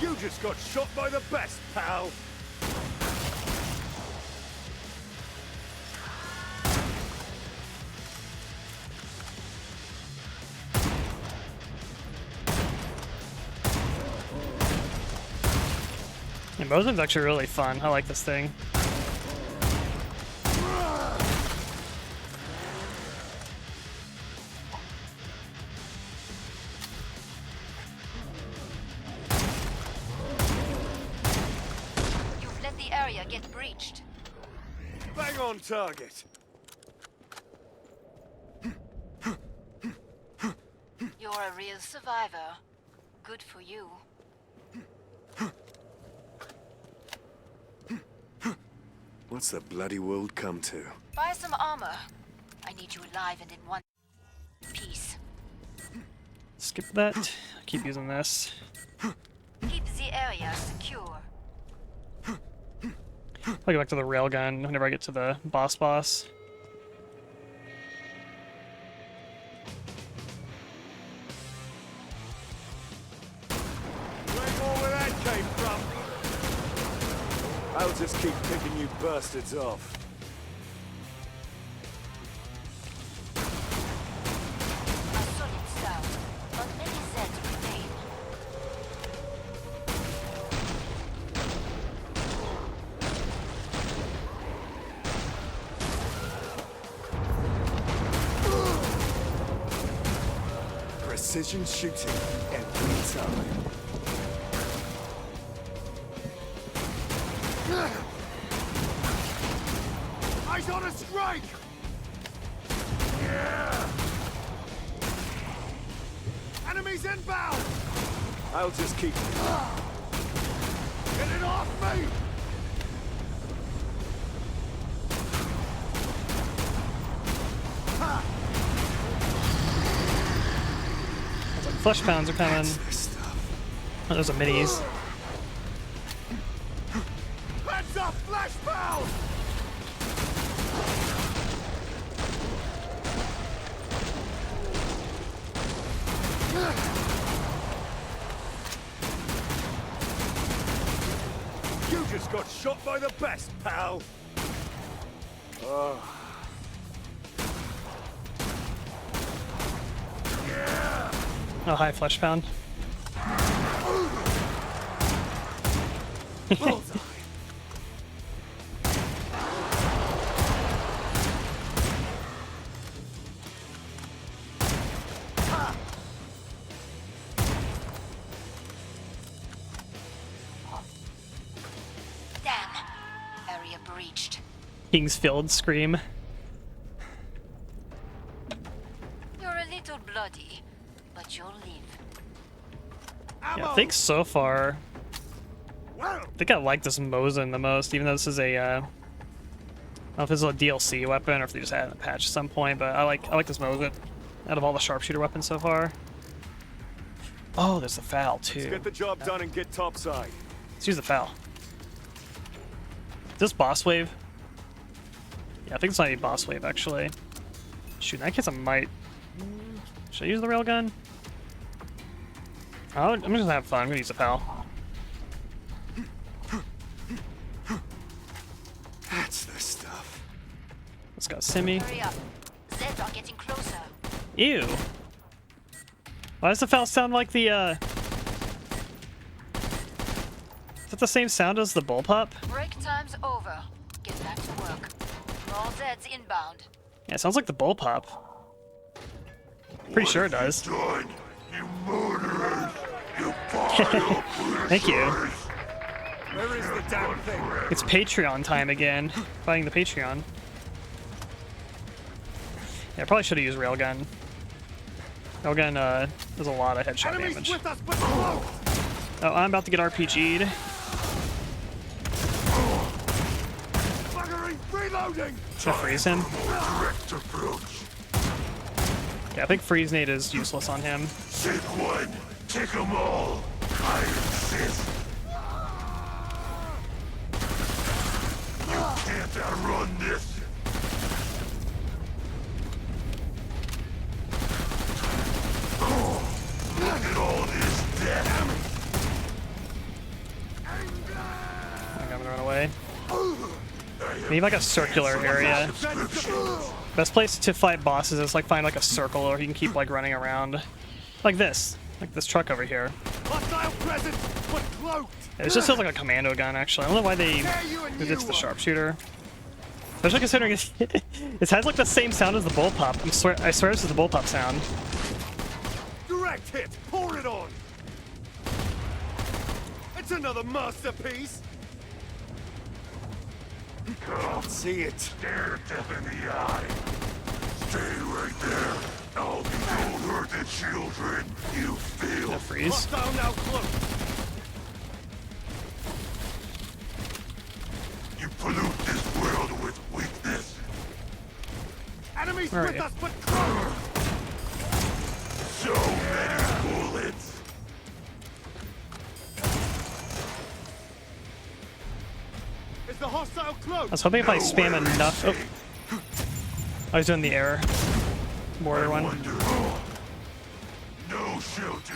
You just got shot by the best, pal! And Mosin's actually really fun. I like this thing. You've let the area get breached. Bang on target! You're a real survivor. Good for you. What's the bloody world come to? Buy some armor. I need you alive and in one piece. Skip that. Keep using this. Keep the area secure. I'll go back to the railgun whenever I get to the boss. Way more where that came from! I'll just keep picking you bastards off. A solid start, but many Zeds remain. Precision shooting every time. Eyes on a strike! Yeah! Enemies inbound! I'll just keep. Get it off me! Ha! Flesh pounds are coming. This stuff. Oh, those are minis. Heads up, flash pound! You just got shot by the best, pal! Oh, hi, flesh pound. Bullseye! Damn. Area breached. Kingsfield scream. You're a little bloody, but you'll live. Yeah, I think so far, I think I like this Mosin the most, even though this is a, I don't know if this is a DLC weapon or if they just added a patch at some point, but I like this Mosin out of all the sharpshooter weapons so far. Oh, there's the foul too. Get the job done and get topside. Let's use the foul. Is this boss wave? Yeah, I think it's not a boss wave actually. Shoot, in that case I might. Should I use the railgun? Oh, I'm just gonna have fun. I'm gonna use the foul. That's the stuff. Let's go, Simi. Hurry up. Zeds are getting closer. Ew. Why does the foul sound like the, Is that the same sound as the bullpup? Break time's over. Get back to work. More Zeds inbound. Yeah, it sounds like the bullpup. Pretty sure it does. Done, you murderers! You vile Thank you. prisoners. Where is the damn thing? It's Patreon time again. Fighting the Patreon. Yeah, I probably should have used railgun. Railgun, does a lot of headshot Enemies damage. with us, but close! Oh, I'm about to get RPG'd. Buggery, reloading! Should I freeze him? Direct approach. Yeah, I think freeze nade is useless on him. Take one. Take them all. Iron Fist. You can't outrun this. Oh, look at all this death. I'm gonna run away. Maybe like a circular area. Best place to fight bosses is like find like a circle or you can keep like running around. Like this truck over here. Hostile presence, but cloaked! Yeah, this just feels like a commando gun actually. I don't know why they moved it to the sharpshooter. Especially considering it has like the same sound as the bullpup. I swear this is the bullpup sound. Direct hit, pour it on! It's another masterpiece! Can't see it. Stare death in the eye. Stay right there. I'll be don't hurt the children. You feel. No freeze. Hostile now close! You pollute this world with weakness. Enemies Where are with you? us, but close! So many bullets. Is the hostile close? I was hoping if I spam enough. Oh, I was doing the air border one. Wonder. No shelter.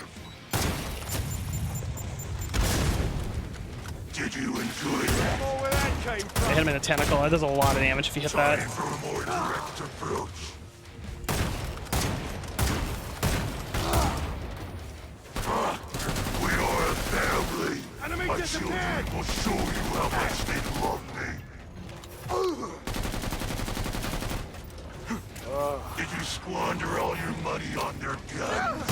Did you enjoy that? More where that came I from. hit him in the tentacle. That does a lot of damage if you hit that. Time for a more direct approach. We are a family. Enemy Our disappeared! children will show you how much they love me. Did you squander all your money on their guns?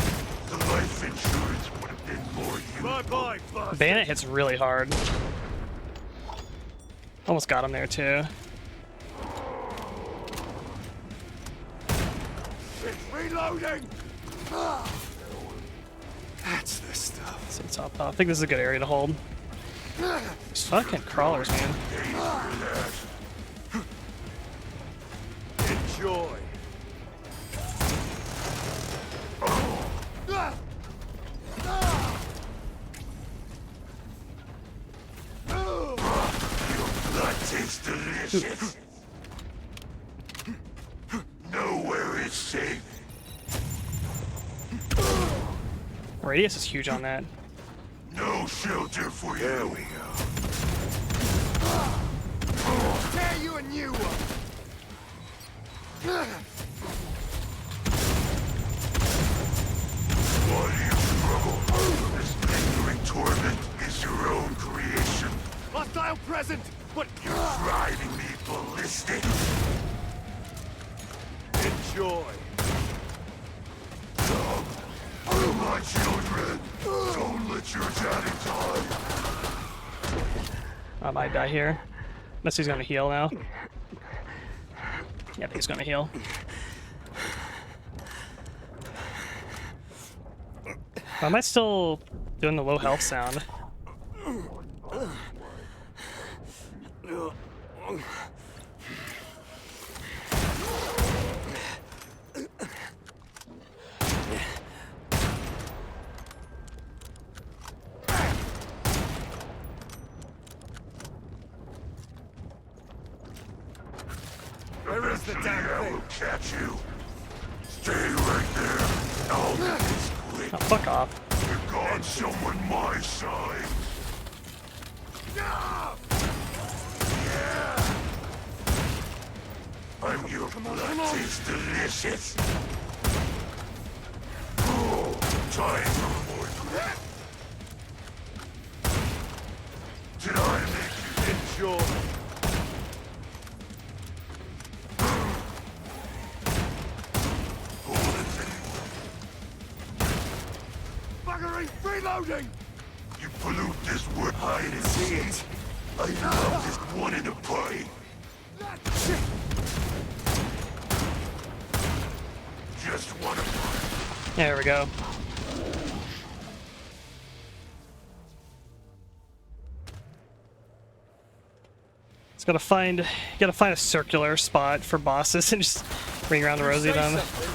The life insurance would have been more useful. Bye-bye, bastard. Bandit hits really hard. Almost got him there too. It's reloading! That's the stuff. Let's see, top off. I think this is a good area to hold. These fucking crawlers, man. Enjoy. Blood tastes delicious. Nowhere is safe. Radius is huge on that. No shelter for you. There we Tear you a new one! Why do you struggle? This lingering torment is your own creation. Hostile present, but You're driving me ballistic. enjoy. Oh, my children, don't let your daddy die. I might die here. Unless he's gonna heal now. Yep, he's gonna heal. Why am I still doing the low health sound? Where is the damn I thing? will catch you. Stay right there. I'll do this quick. Oh, fuck off. You're gone someone my size. Ah! I'm your blood tastes delicious. Oh, time for more grit. Did I make you Enjoy. hold it anyway? Buggery, reloading! You pollute this wood, hide and seek. I love this one in a pie. Shit! Just one of There we go. It's gotta find a circular spot for bosses and just ring around the rosy Say them. something.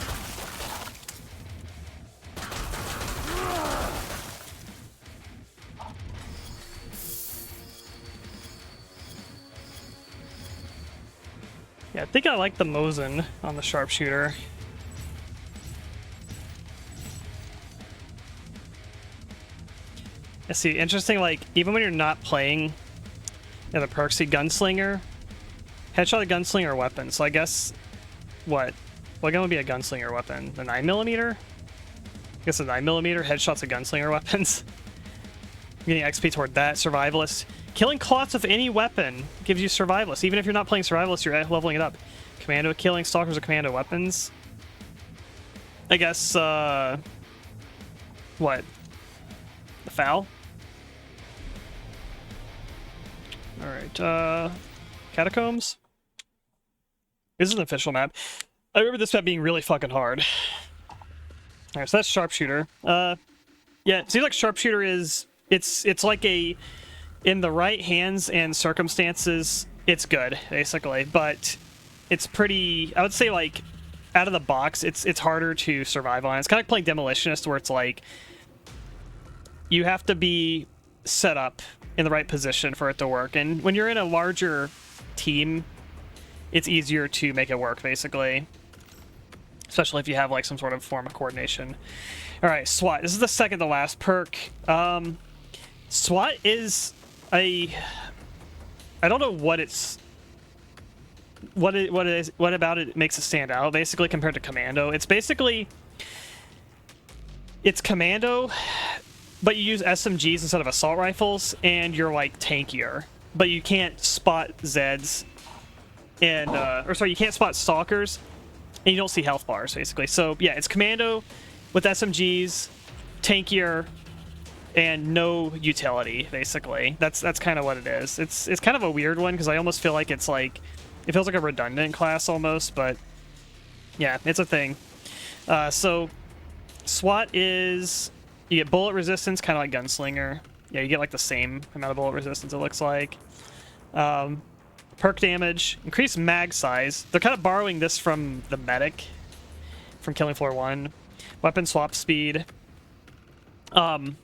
Yeah, I think I like the Mosin on the sharpshooter. I see. Interesting, like, even when you're not playing the perks, see Gunslinger, headshot a gunslinger weapon. So I guess, what gun would be a gunslinger weapon? The 9mm? I guess a 9mm headshots a gunslinger weapons. Getting XP toward that. Survivalist. Killing clots of any weapon gives you survivalist. Even if you're not playing survivalist, you're leveling it up. Commando killing stalkers with commando weapons. I guess, what? The foul? Alright, Catacombs? This is an official map. I remember this map being really fucking hard. Alright, so that's Sharpshooter. Yeah, it seems like Sharpshooter is... It's like a... In the right hands and circumstances, it's good, basically. But it's pretty... I would say, like, out of the box, it's harder to survive on. It's kind of like playing Demolitionist, where it's like... You have to be set up in the right position for it to work. And when you're in a larger team, it's easier to make it work, basically. Especially if you have, like, some sort of form of coordination. Alright, SWAT. This is the second to last perk. SWAT is a... I don't know what it's... What about it makes it stand out, basically, compared to Commando. It's basically... It's Commando... But you use SMGs instead of assault rifles, and you're, like, tankier. But you can't spot Zeds, and, or sorry, you can't spot Stalkers, and you don't see health bars, basically. So, yeah, it's Commando with SMGs, tankier and no utility, basically. That's kind of what it is. It's kind of a weird one because I almost feel like it's like it feels like a redundant class almost, but yeah, it's a thing. So SWAT is you get bullet resistance, kind of like Gunslinger. Yeah, you get like the same amount of bullet resistance, it looks like. Perk damage, increased mag size. They're kind of borrowing this from the medic from Killing Floor 1. Weapon swap speed. And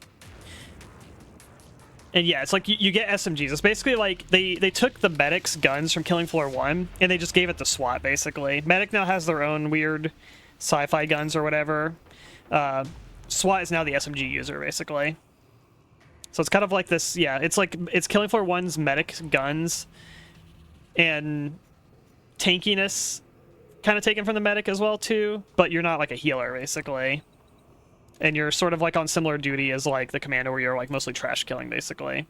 yeah, it's like you get SMGs. It's basically like they took the medic's guns from Killing Floor 1 and they just gave it to SWAT, basically. Medic now has their own weird sci-fi guns or whatever. SWAT is now the SMG user, basically. So it's kind of like this, yeah, it's like, it's Killing Floor 1's medic guns and tankiness kind of taken from the medic as well, too, but you're not like a healer, basically. And you're sort of like on similar duty as like the commando where you're like mostly trash killing, basically.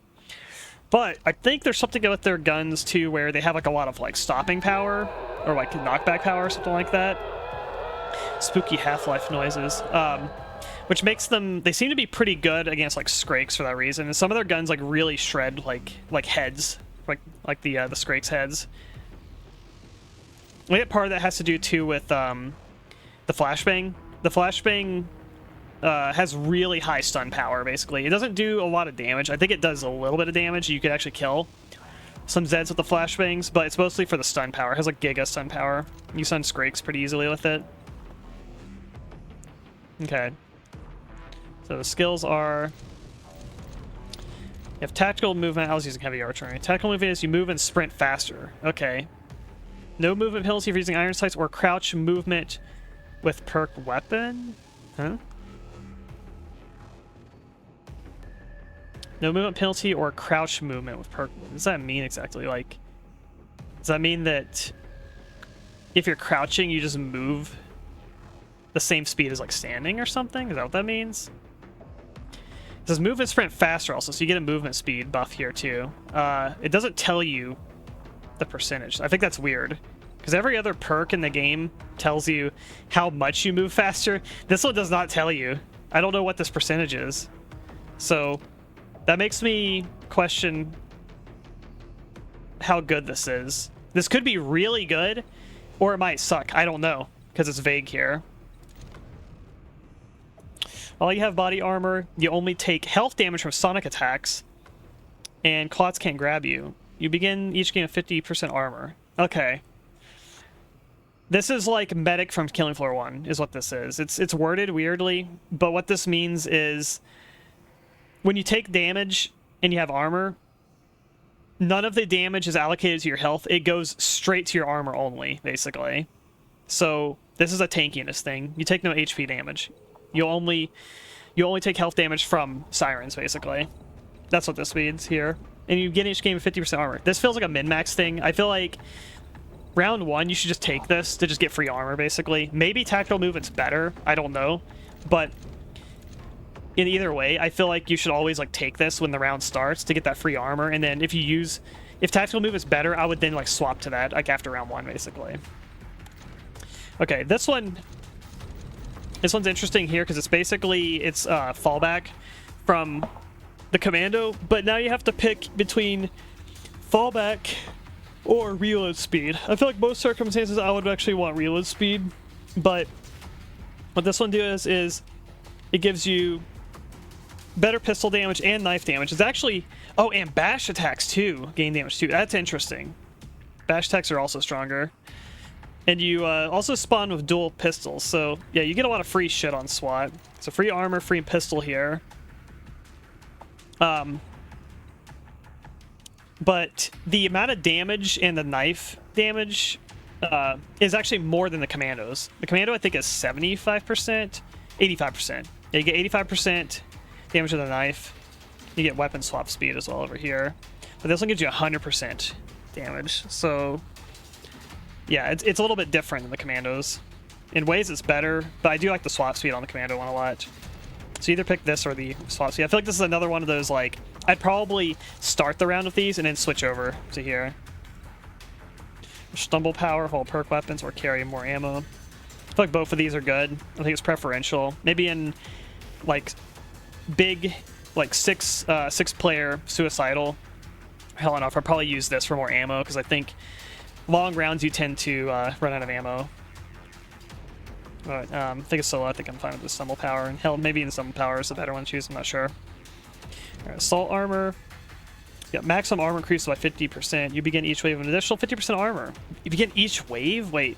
But I think there's something with their guns, too, where they have like a lot of like stopping power or like knockback power or something like that. Spooky Half-Life noises. Which makes them, they seem to be pretty good against like Skrakes for that reason. And some of their guns like really shred like heads, like the Skrakes heads. I think part of that has to do too with the flashbang. The flashbang has really high stun power, basically. It doesn't do a lot of damage. I think it does a little bit of damage. You could actually kill some Zeds with the flashbangs, but it's mostly for the stun power. It has like giga stun power. You stun Skrakes pretty easily with it. Okay. So the skills are... You have tactical movement. I was using heavy archery. Tactical movement is you move and sprint faster. Okay. No movement penalty for using iron sights or crouch movement with perk weapon? Huh? No movement penalty or crouch movement with perk. What does that mean exactly? Like, does that mean that if you're crouching, you just move the same speed as like standing or something? Is that what that means? It says move and sprint faster also, so you get a movement speed buff here too. It doesn't tell you the percentage. I think that's weird, because every other perk in the game tells you how much you move faster. This one does not tell you. I don't know what this percentage is. So that makes me question how good this is. This could be really good, or it might suck. I don't know, because it's vague here. While you have body armor, you only take health damage from sonic attacks, and clots can't grab you. You begin each game with 50% armor. Okay. This is like medic from Killing Floor 1, is what this is. It's worded weirdly, but what this means is when you take damage and you have armor, none of the damage is allocated to your health. It goes straight to your armor only, basically. So this is a tankiness thing. You take no HP damage. You only take health damage from sirens, basically. That's what this means here. And you get each game with 50% armor. This feels like a min-max thing. I feel like round 1, you should just take this to just get free armor, basically. Maybe tactical movement's better. I don't know. But in either way, I feel like you should always like take this when the round starts to get that free armor. And then if tactical movement's better, I would then like swap to that like after round 1, basically. Okay, this one's interesting here because it's basically fallback from the commando, but now you have to pick between fallback or reload speed. I feel like most circumstances I would actually want reload speed, but what this one does is it gives you better pistol damage and knife damage. It's actually, oh, and bash attacks too gain damage too. That's interesting. Bash attacks are also stronger. And you also spawn with dual pistols, so yeah, you get a lot of free shit on SWAT. So free armor, free pistol here. But the amount of damage and the knife damage is actually more than the commandos. The commando, I think, is 75%, 85%. Yeah, you get 85% damage with the knife. You get weapon swap speed as well over here. But this one gives you 100% damage, so yeah, it's a little bit different than the commandos. In ways it's better, but I do like the swap speed on the commando one a lot. So either pick this or the swap speed. I feel like this is another one of those, like, I'd probably start the round with these and then switch over to here. Stumble power, hold perk weapons, or carry more ammo. I feel like both of these are good. I think it's preferential. Maybe in, like, big, like six player suicidal Hell enough. I'll probably use this for more ammo because I think long rounds you tend to run out of ammo. But I think it's solo. I think I'm fine with the stumble power, and hell, maybe even stumble power is a better one to choose. I'm not sure. All right, assault armor. Yeah, maximum armor increases by 50%. You begin each wave with an additional 50% armor. You begin each wave? Wait,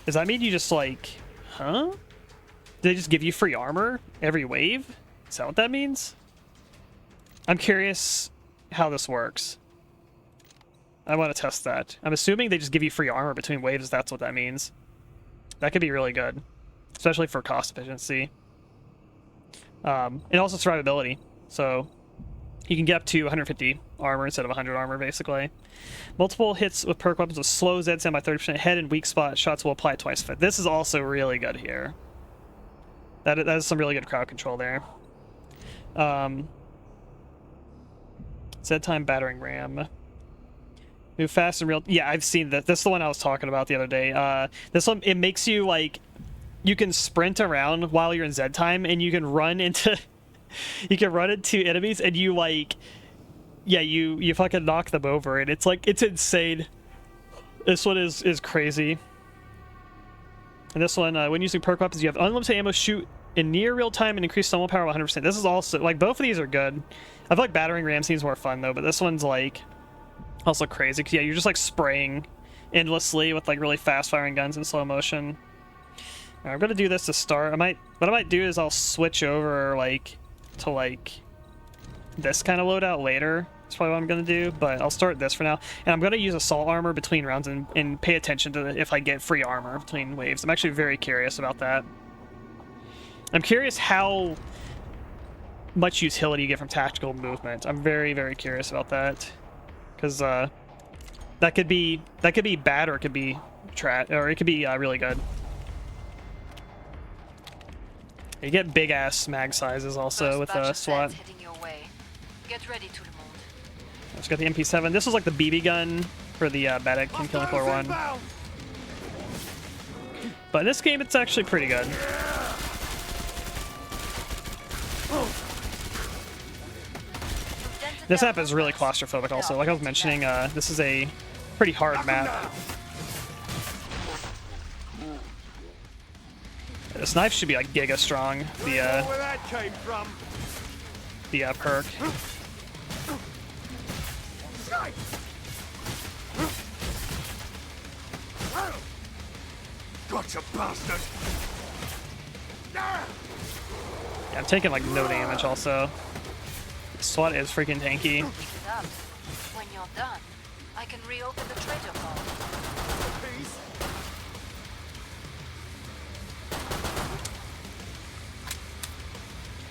does that mean you just like, huh? Do they just give you free armor every wave? Is that what that means? I'm curious how this works. I want to test that. I'm assuming they just give you free armor between waves. That's what that means. That could be really good, especially for cost efficiency. And also survivability. So you can get up to 150 armor instead of 100 armor, basically. Multiple hits with perk weapons with slow Zed by 30%. Head and weak spot shots will apply twice. This is also really good here. That is some really good crowd control there. Zed time battering ram. Move fast and real. Yeah, I've seen that. This is the one I was talking about the other day. This one, it makes you like, you can sprint around while you're in Zed time, and you can run into, you can run into enemies, and you like, yeah, you fucking knock them over, and it's like, it's insane. This one is crazy. And this one, when using perk weapons, you have unlimited ammo, shoot in near real time, and increase stumble power 100%. This is also like, both of these are good. I feel like battering ram seems more fun though, but this one's like also crazy because yeah, you're just like spraying endlessly with like really fast firing guns in slow motion. Right, I'm gonna do this to start. What I might do is I'll switch over like to like this kind of loadout later. That's probably what I'm gonna do, but I'll start this for now. And I'm gonna use assault armor between rounds and pay attention to if I get free armor between waves. I'm actually very curious about that. I'm curious how much utility you get from tactical movement. I'm very, very curious about that. Because that could be bad, or it could be really good. You get big ass mag sizes also with SWAT. Get ready to remote. Let's get the MP7. This was like the BB gun for the medic in Killing Floor 1. But in this game, it's actually pretty good. This map is really claustrophobic also. Like I was mentioning, this is a pretty hard map. This knife should be like giga strong. The perk. Gotcha, bastard! Yeah, I'm taking like no damage also. SWAT is freaking tanky. Pick it up. When you're done, I can reopen the treasure vault.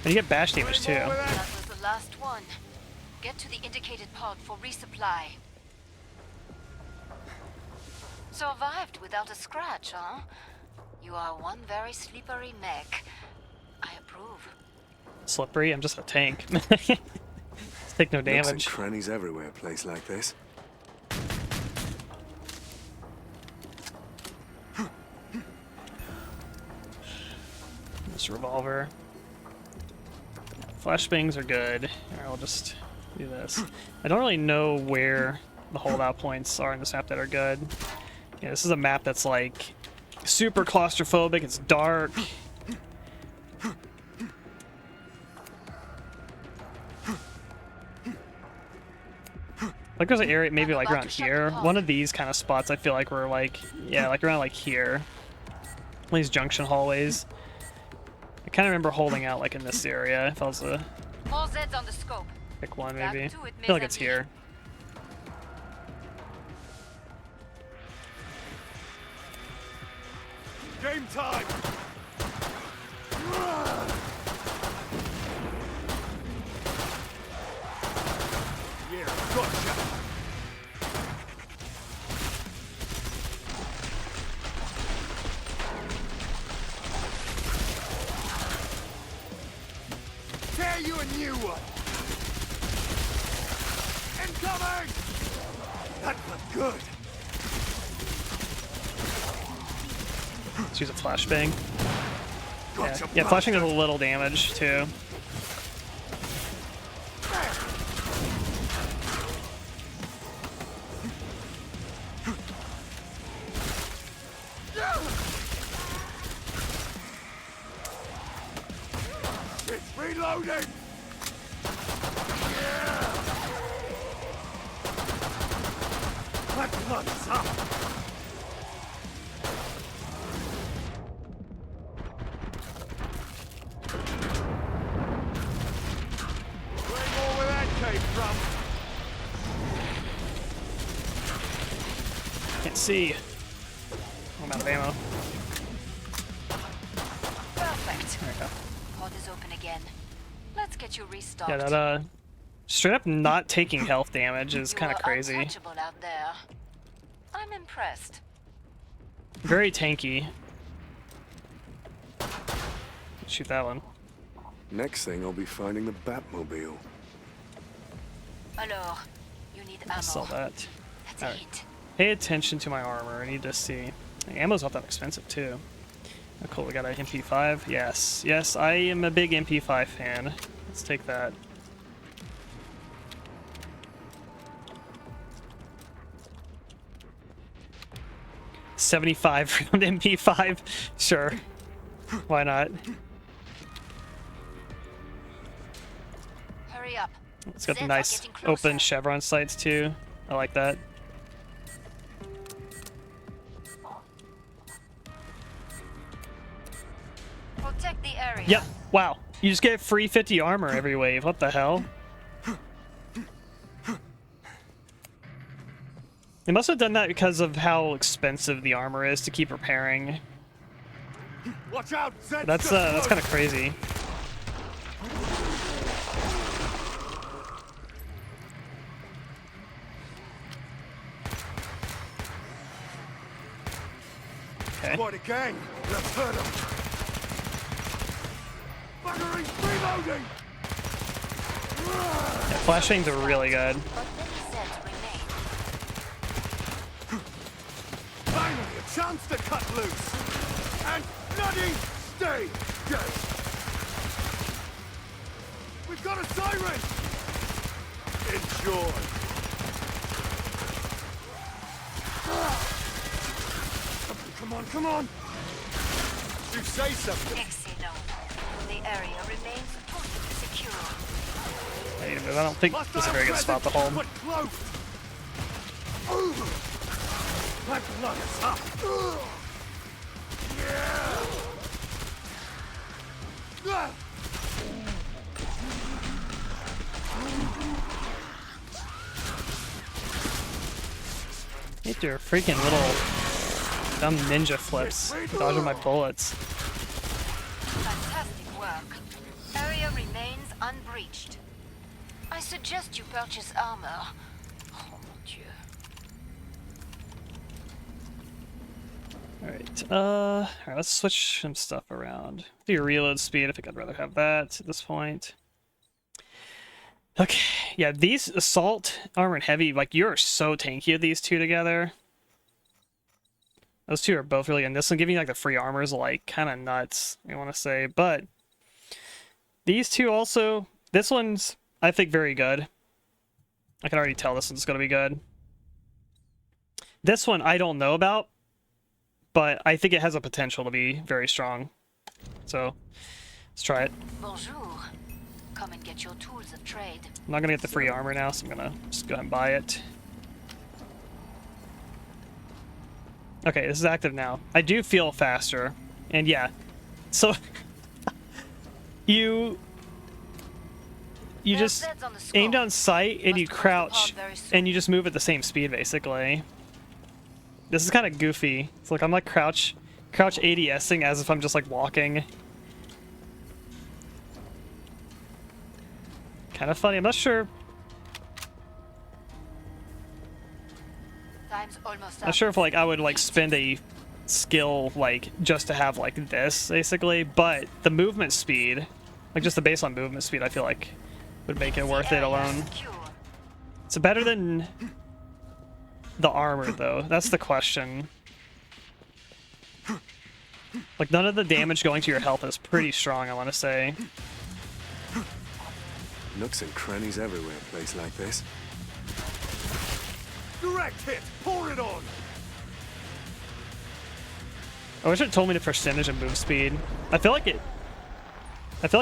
And you get bash damage too. That was the last one. Get to the indicated pod for resupply. Survived without a scratch, huh? You are one very slippery mech. I approve. Slippery? I'm just a tank. Take no damage. Nooks and crannies everywhere, a place like this. This revolver. Flashbangs are good. Alright, I'll just do this. I don't really know where the holdout points are in this map that are good. Yeah, this is a map that's like super claustrophobic. It's dark. Like there's an area maybe like around here. One of these kind of spots I feel like were like, yeah, like around like here. These junction hallways. I kind of remember holding out like in this area. If I was to More Zeds on the scope. pick one maybe. I feel like it's here. Game time! Yeah, gotcha! Tear you a new one! Incoming! That looked good! Let's use a flashbang. Gotcha, Yeah, flashbang does a little damage too. It's reloading! My blood's up! Where more where that came from? Can't see. I'm out of ammo. Perfect. There we go. Pod is open again. Let's get you restocked. Yeah, that straight up not taking health damage is You kind of were crazy. untouchable out there. I'm impressed. Very tanky. Shoot that one. Next thing, I'll be finding the Batmobile. Alors, you need ammo. Sell that. That's Alright. it. Pay attention to my armor. I need to see. The ammo's not that expensive too. Oh, cool. We got an MP5. Yes, yes. I am a big MP5 fan. Let's take that. $75 round MP5. Sure. Why not? Hurry up. It's got the Zeds are nice getting closer. open chevron sights too. I like that. Protect the area. Yep. Wow. You just get free 50 armor every wave. What the hell? They must have done that because of how expensive the armor is to keep repairing. Watch out! Zed's That's just kind of crazy. Okay. Quite a gang. Let's hurt them. Buggery reloading! Yeah, flashbangs are really good. But many Zeds remain. Finally, a chance to cut loose! And bloody stay dead! We've got a siren! Enjoy! Come on, come on! You say something! Excellent. The area remains totally secure. Wait a minute, I don't think this is a very good spot to hold. But close! Ooh. My blood is up! Yeah. Get your freaking little dumb ninja flips, dodging my bullets. Fantastic work. Area remains unbreached. I suggest you purchase armor. Oh mon Dieu. Alright, let's switch some stuff around. Do your reload speed, I think I'd rather have that at this point. Okay, yeah, these assault, armor, and heavy, like, you're so tanky with these two together. Those two are both really good. And this one giving like the free armor is like kind of nuts, I want to say. But these two also, this one's, I think, very good. I can already tell this one's going to be good. This one I don't know about, but I think it has a potential to be very strong. So, let's try it. Bonjour. Come and get your tools of trade. I'm not going to get the free armor now, so I'm going to just go ahead and buy it. Okay, this is active now. I do feel faster. And yeah, so you just aim down sight and you crouch and you just move at the same speed basically. This is kind of goofy. It's like I'm like crouch ADSing as if I'm just like walking. Kind of funny. I'm not sure. Time's almost Not up. sure if like I would like spend a skill like just to have like this basically, but the movement speed, like just the baseline movement speed, I feel like would make it worth it alone. It's better than the armor though. That's the question. Like none of the damage going to your health is pretty strong, I want to say. Nooks and crannies everywhere in a place like this. Direct hit! Pour it on! I wish it told me the percentage of move speed. I feel like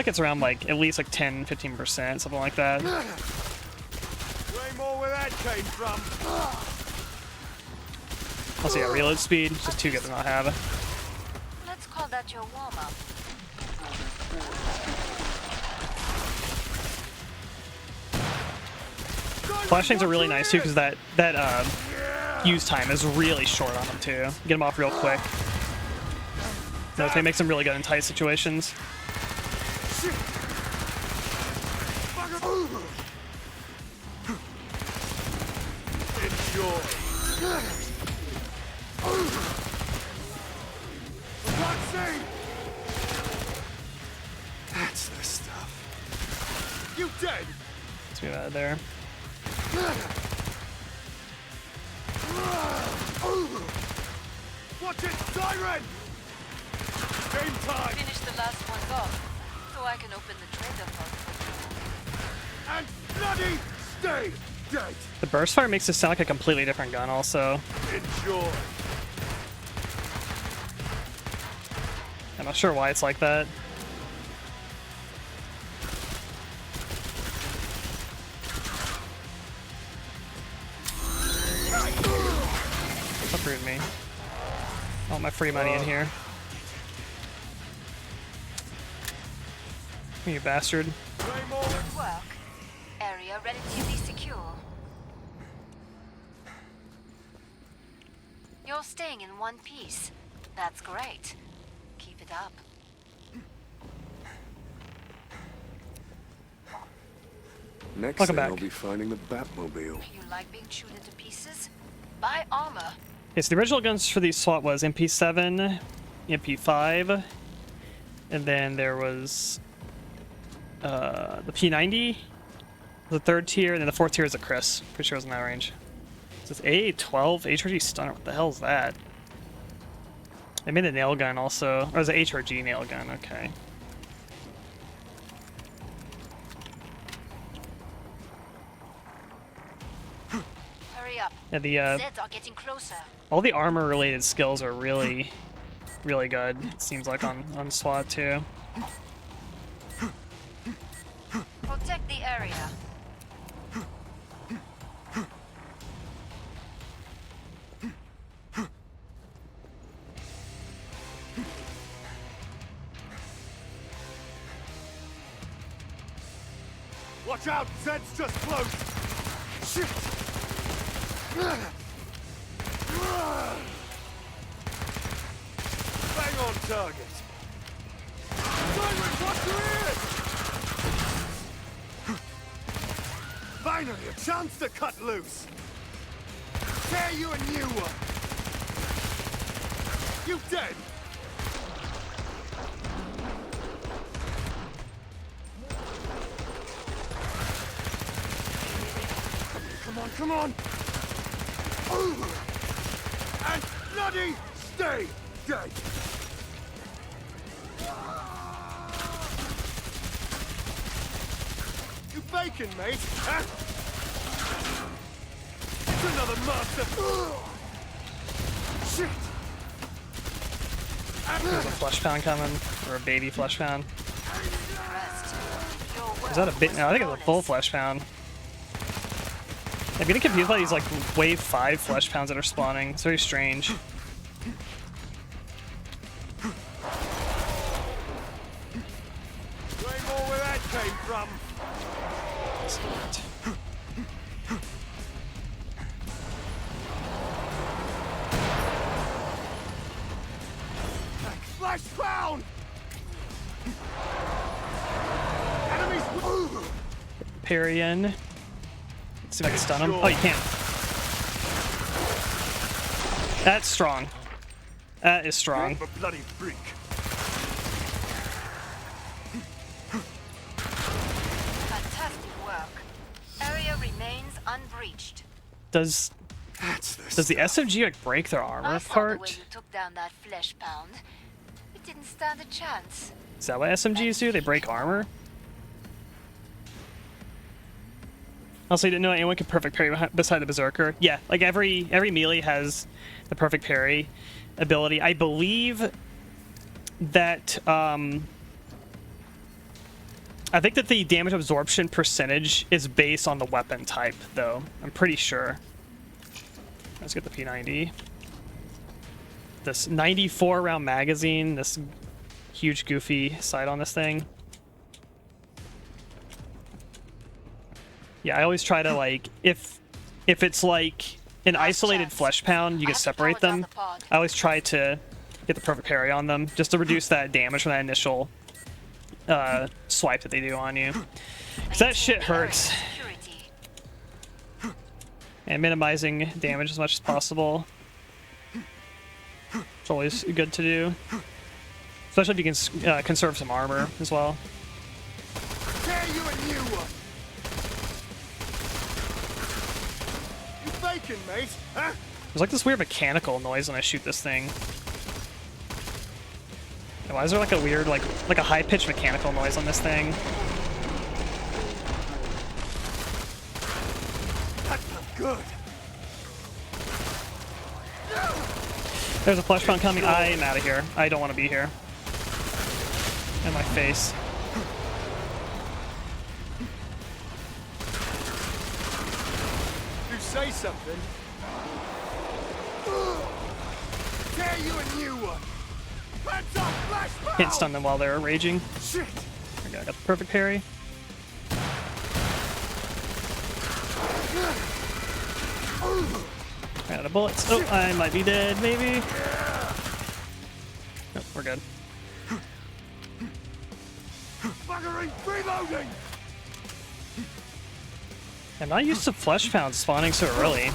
it's around like at least like 10-15%, something like that. Way more where that came from. Also, yeah, reload speed, just too good to not have. Let's call that your warm-up. Flashbangs are really nice too, because that use time is really short on them too. Get them off real quick. That makes them really good in tight situations. Enjoy. That's the stuff. You dead? Let's move out of there. Watch it, siren! Game time! Finish the last one off, so I can open the trader pod. And bloody stay dead! The burst fire makes this sound like a completely different gun also. Enjoy. I'm not sure why it's like that. Uproot me. I want my free money in here. You bastard. Good work. Area relatively secure. You're staying in one piece. That's great. Keep it up. Next Welcome thing back. I'll be finding the Batmobile. You like being chewed into pieces? Buy armor. Okay, so the original guns for these SWAT was MP7, MP5, and then there was the P90, the third tier, and then the fourth tier is a Chris. Pretty sure it was in that range. So it's A12 HRG Stunner. What the hell is that? They made a nail gun also. Or is it HRG nail gun? Okay. Hurry up. Yeah, the Zeds are getting closer. all the armor related skills are really, really good. It seems like on SWAT too. Protect the area. Watch out! Zed's just close! Shit! Bang on target! Siren, watch your ears! Finally, a chance to cut loose! Tear you a new one! You dead? Come on, come on! And bloody stay dead! You bacon, mate, huh? It's another master! Shit! There's a flesh pound coming, or a baby flesh pound. Rest. Your Is that a work bit? was No, I think it's a full flawless. flesh pound. I'm getting confused by these like wave 5 flesh pounds that are spawning. It's very strange. Way more where that came from! Flash found! Enemies! Parry in. Let's see if I can stun him. Oh, you can't. That's strong. That is strong. A bloody freak! Fantastic work. Area remains unbreached. Does That's the the SMG like break their armor I saw the way apart? you took down that flesh pound. It didn't stand a chance. Is that what SMGs do? They break armor? Also, you didn't know anyone could perfect parry beside the Berserker? Yeah, like every melee has the perfect parry. ability. I believe that I think that the damage absorption percentage is based on the weapon type, though. I'm pretty sure. Let's get the P90. This 94 round magazine, this huge goofy sight on this thing. Yeah, I always try to, like, if it's like an isolated flesh pound, you can separate them. I always try to get the perfect parry on them, just to reduce that damage from that initial swipe that they do on you. Because that shit hurts. And minimizing damage as much as possible. It's always good to do. Especially if you can conserve some armor as well. Tear you a new one. You faking, mate? Huh? There's like this weird mechanical noise when I shoot this thing. Why is there like a weird, like a high-pitched mechanical noise on this thing? That felt good. There's a flesh pound coming. I am out of here. I don't want to be here. In my face. You say something. Tear you a new one. Hands up, flash Can't stun them while they're raging. Shit. Okay, I got the perfect parry. Ran out of bullets. Oh, I might be dead, maybe. Nope, we're good. Buggering, reloading. I'm not used to flesh pounds spawning so early.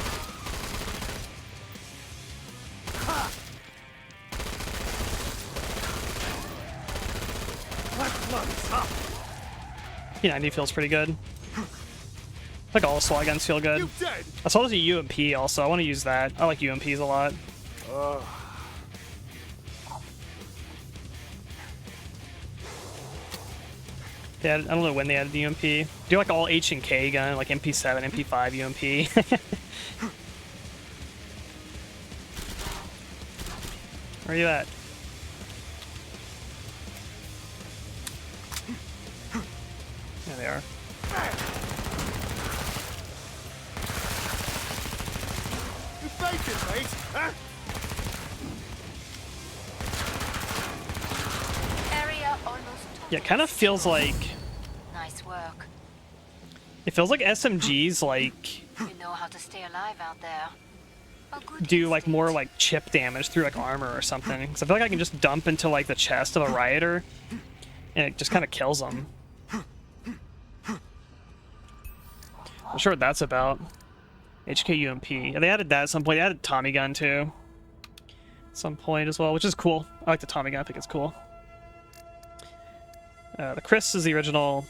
P90 feels pretty good. Like all SWAT guns feel good. You dead? I saw there's a UMP also. I want to use that. I like UMPs a lot. Yeah, I don't know when they added the UMP. Do like all H and K gun, like MP7, MP5, UMP. Where are you at? There they are. You faking, mate? Huh? Area almost. Yeah, it kind of feels like Nice work. it feels like SMGs like You know how to stay alive out there. A good do like more instinct. like chip damage through like armor or something. Because I feel like I can just dump into like the chest of a rioter, and it just kind of kills them. I'm sure what that's about. HK UMP. Yeah, they added that at some point. They added Tommy gun too. At some point as well, which is cool. I like the Tommy gun. I think it's cool. The Chris is the original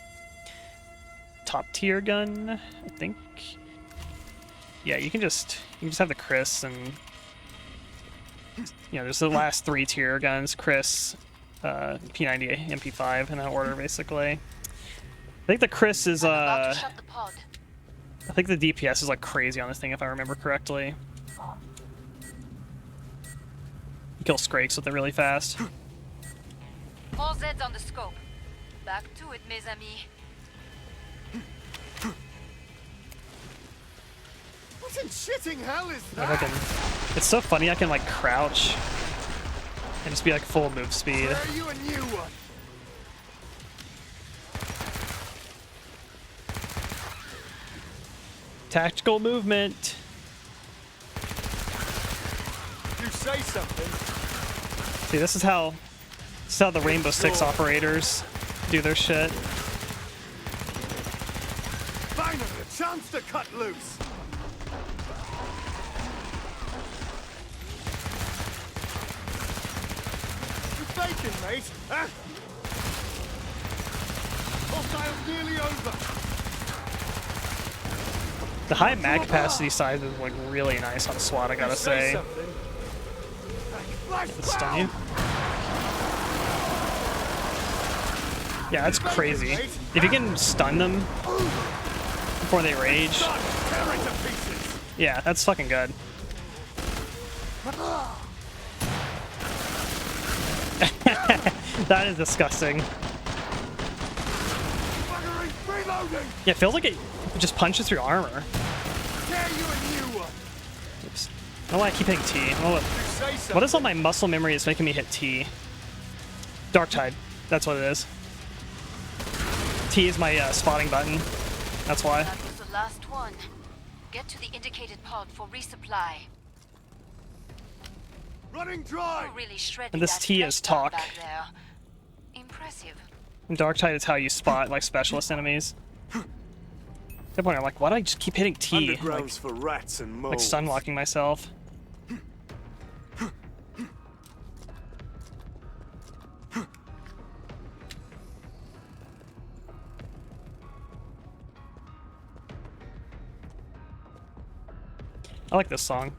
top tier gun, I think. Yeah, you can just have the Chris, and you know, there's the last 3 tier guns: Chris, P90, MP5 in that order, basically. I think the Chris is I'm about to shut the pod. I think the DPS is like crazy on this thing if I remember correctly. You kill Skrakes with it really fast. All Zeds on the scope. Back to it, mes amis. What in shitting hell is Like, I that? can, it's so funny I can like crouch and just be like full move speed. Tear you a new one. Tactical movement. You say something. See, this is how the Rainbow Six operators do their shit. Finally, a chance to cut loose. You faking, mate? Huh? Hostiles nearly over. The high mag capacity size is like really nice on SWAT, I gotta You say say. something. Flash Stun you. Yeah, that's crazy. If you can stun them before they rage, God, tear it to pieces. yeah, that's fucking good. That is disgusting. Buggering, reloading! Yeah, it feels like it just punches through armor. Tear you a new one! Oops. I don't know why I keep hitting T. I don't know You say something. what is on my muscle memory is making me hit T? Dark Tide. That's what it is. T is my spotting button. That's why. That was the last one. Get to the indicated pod for resupply. Running dry! You really shredded And this that T flesh is down talk. back there. Impressive. And Dark Tide is how you spot like specialist enemies. At that point, I'm like, why do I just keep hitting T? Like, Undergrounds for rats and moles. like stun locking myself. I like this song.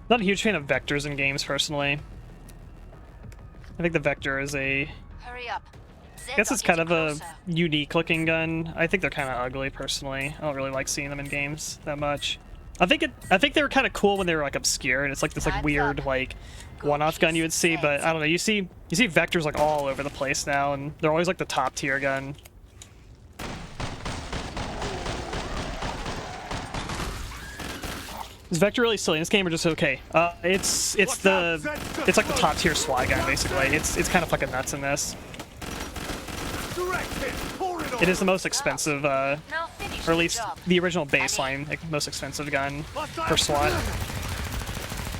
Not a huge fan of vectors in games, personally. I think the vector is a... Hurry up. I guess it's kind of a unique looking gun. I think they're kind of ugly, personally. I don't really like seeing them in games that much. I think they were kind of cool when they were like obscure, and it's like this like weird like one-off gun you would see. But I don't know. You see vectors like all over the place now, and they're always like the top tier gun. Is Vector really silly in this game or just okay? It's like the top tier SWAT gun basically. It's kind of fucking nuts in this. Direct hit! Pour it on! It is the most expensive, Now finish or at the least job. the original baseline, like most expensive gun for SWAT.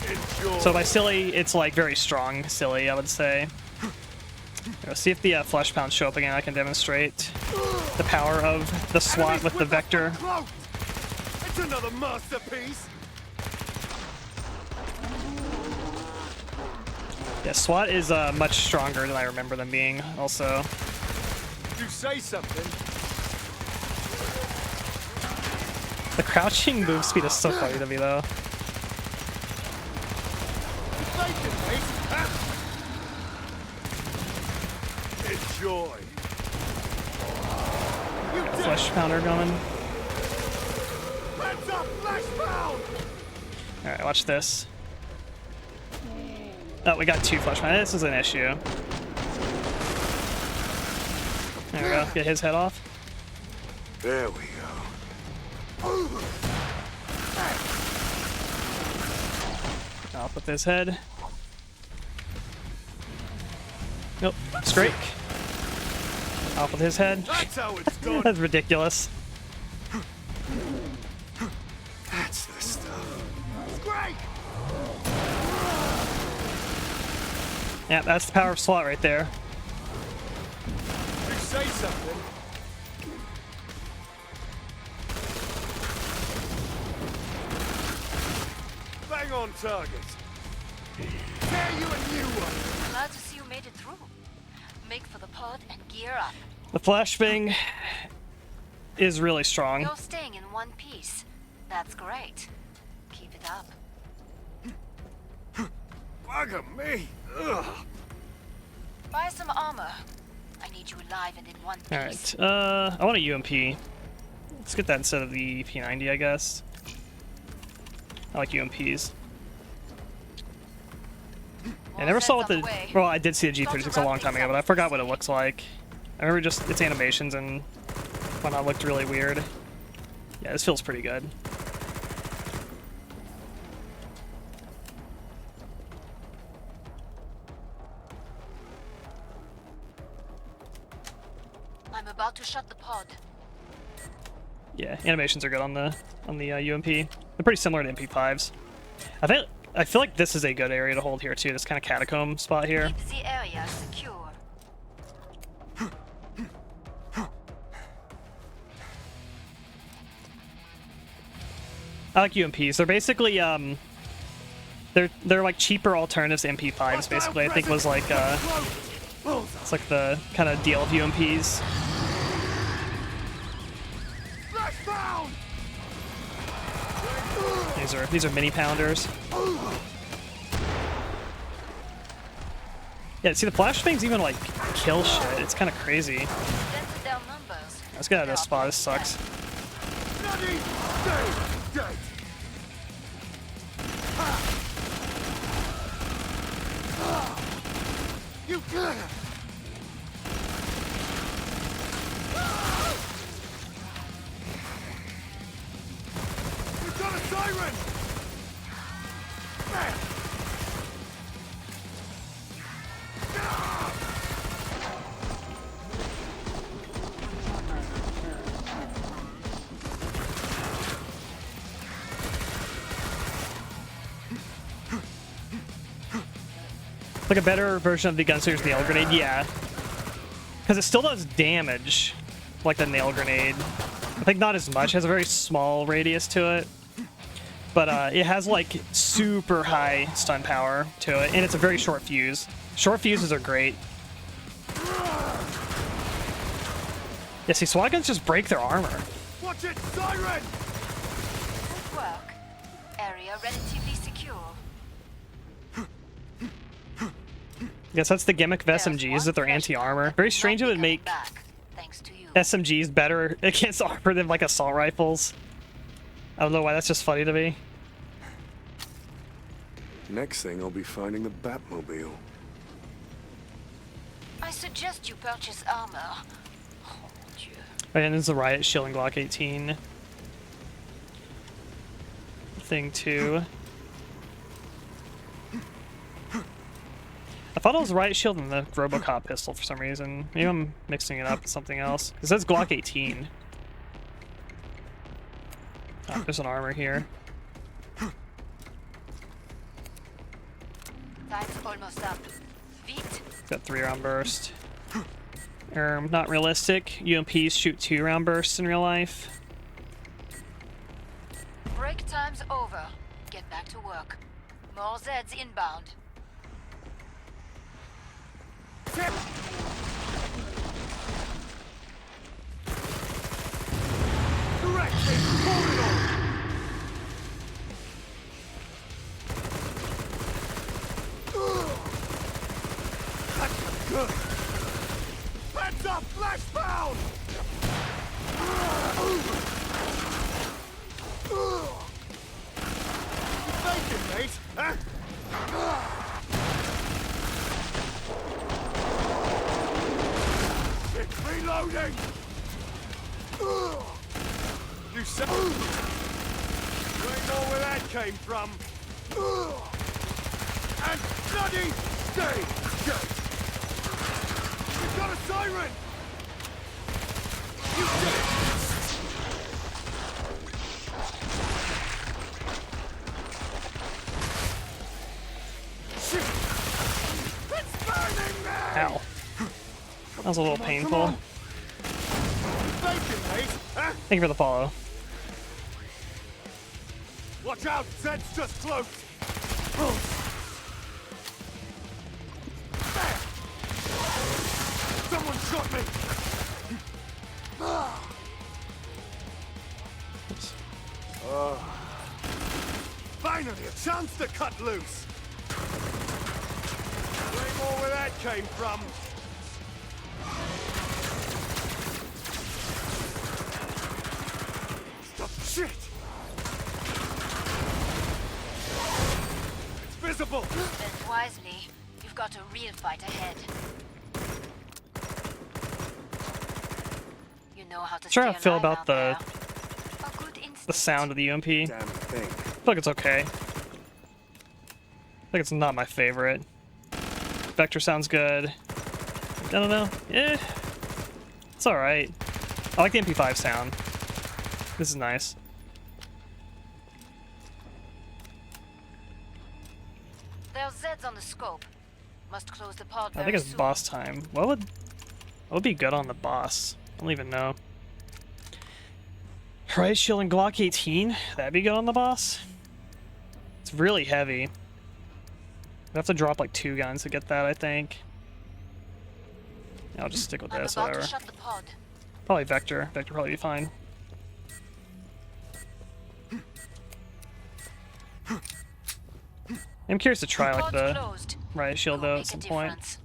Enjoy. So by silly, it's like very strong silly, I would say. Let's see if the flesh pounds show up again. I can demonstrate the power of the SWAT Enemies with the us, vector. but cloaked! It's another masterpiece! Yeah, SWAT is much stronger than I remember them being. Also, You say something. the crouching move speed is so funny to me though. Bacon, mate! Huh? Enjoy. You dead! Flesh pounder going. Heads up, flash pound! All right, watch this. Oh, we got two flesh pounders. This is an issue. There we go. Get his head off. There we go. Off with his head. Nope. Strike. Off with his head. That's how it's done. That's ridiculous. That's the stuff. Great! Yeah, that's the power of SWAT right there. You say something. Bang on target. Tear you a new one. Glad to see you made it through. Make for the pod and gear up. The flashbang is really strong. You're staying in one piece. That's great. Keep it up. Bugger me. Ugh. Buy some armor. I need you alive and in one piece. Alright, I want a UMP. Let's get that instead of the P90, I guess. I like UMPs. I never saw what the... Well, I did see the G36 a long time ago, but I forgot what it looks like. I remember just its animations and whatnot looked really weird. Yeah, this feels pretty good. I'm about to shut the pod. Yeah, animations are good on the UMP. They're pretty similar to MP5s. I feel like this is a good area to hold here too. This kind of catacomb spot here. Keep the area secure. I like UMPs. They're basically they're like cheaper alternatives to MP5s. Basically, I think was like it's like the kind of deal of UMPs. Flash pound! These are mini pounders. Yeah, see the flashbangs even like kill shit. It's kind of crazy. Dented their numbers. Let's get out of this spot. This sucks. bloody stay dead! You can't! We've got a siren! There! Like a better version of the Gunslinger's nail grenade, yeah. Because it still does damage, like the nail grenade. I think not as much, it has a very small radius to it. But it has like super high stun power to it, and it's a very short fuse. Short fuses are great. Yeah, see, SWAT guns just break their armor. Watch it, siren! Good work. Area relatively secure. Guess that's the gimmick of SMGs, that they're anti-armor. Very strange it would make Thanks to you. SMGs better against armor than like assault rifles. I don't know why, that's just funny to me. Next thing, I'll be finding the Batmobile. I suggest you purchase armor. Oh, Dieu. Right, and there's the riot shield and Glock 18 thing too. I thought it was riot shield and the Robocop pistol for some reason. Maybe I'm mixing it up with something else. It says Glock 18. Oh, there's an armor here. Time's almost up. Vite. Got 3-round burst. Not realistic. UMPs shoot 2-round bursts in real life. Break time's over. Get back to work. More Zeds inbound. Directed! Hold it on! That's good! Heads up! Flashbound! You faking, mate? Huh? It's reloading! You said... You ain't know where that came from. And bloody stay dead! We've got a siren! You did it! Shit! It's burning me! Ow. That was a little painful. Bacon, mate! Huh? Thank you for the follow. Watch out! Zed's just close! There! Someone shot me! Finally, a chance to cut loose! Way more where that came from! Stop! Shit! It's visible! Spend wisely. You've got a real fight ahead. You know how to Sure how I stay feel alive about out the there. A good instinct. sound of the UMP. I Damn thing. feel like it's okay. I think it's not my favorite. Vector sounds good. I don't know. It's alright. I like the MP5 sound. This is nice. There's Zeds on the scope. Must close the pod I think very it's soon. boss time. What would be good on the boss? I don't even know. Riot Shield and Glock 18? That'd be good on the boss? It's really heavy. I'd have to drop like 2 guns to get that, I think. I'll just stick with I'm this, about whatever. to shut the pod. Probably Vector. Vector probably be fine. I'm curious to try like Pod's the closed. Riot Shield Go though make at some a point. difference.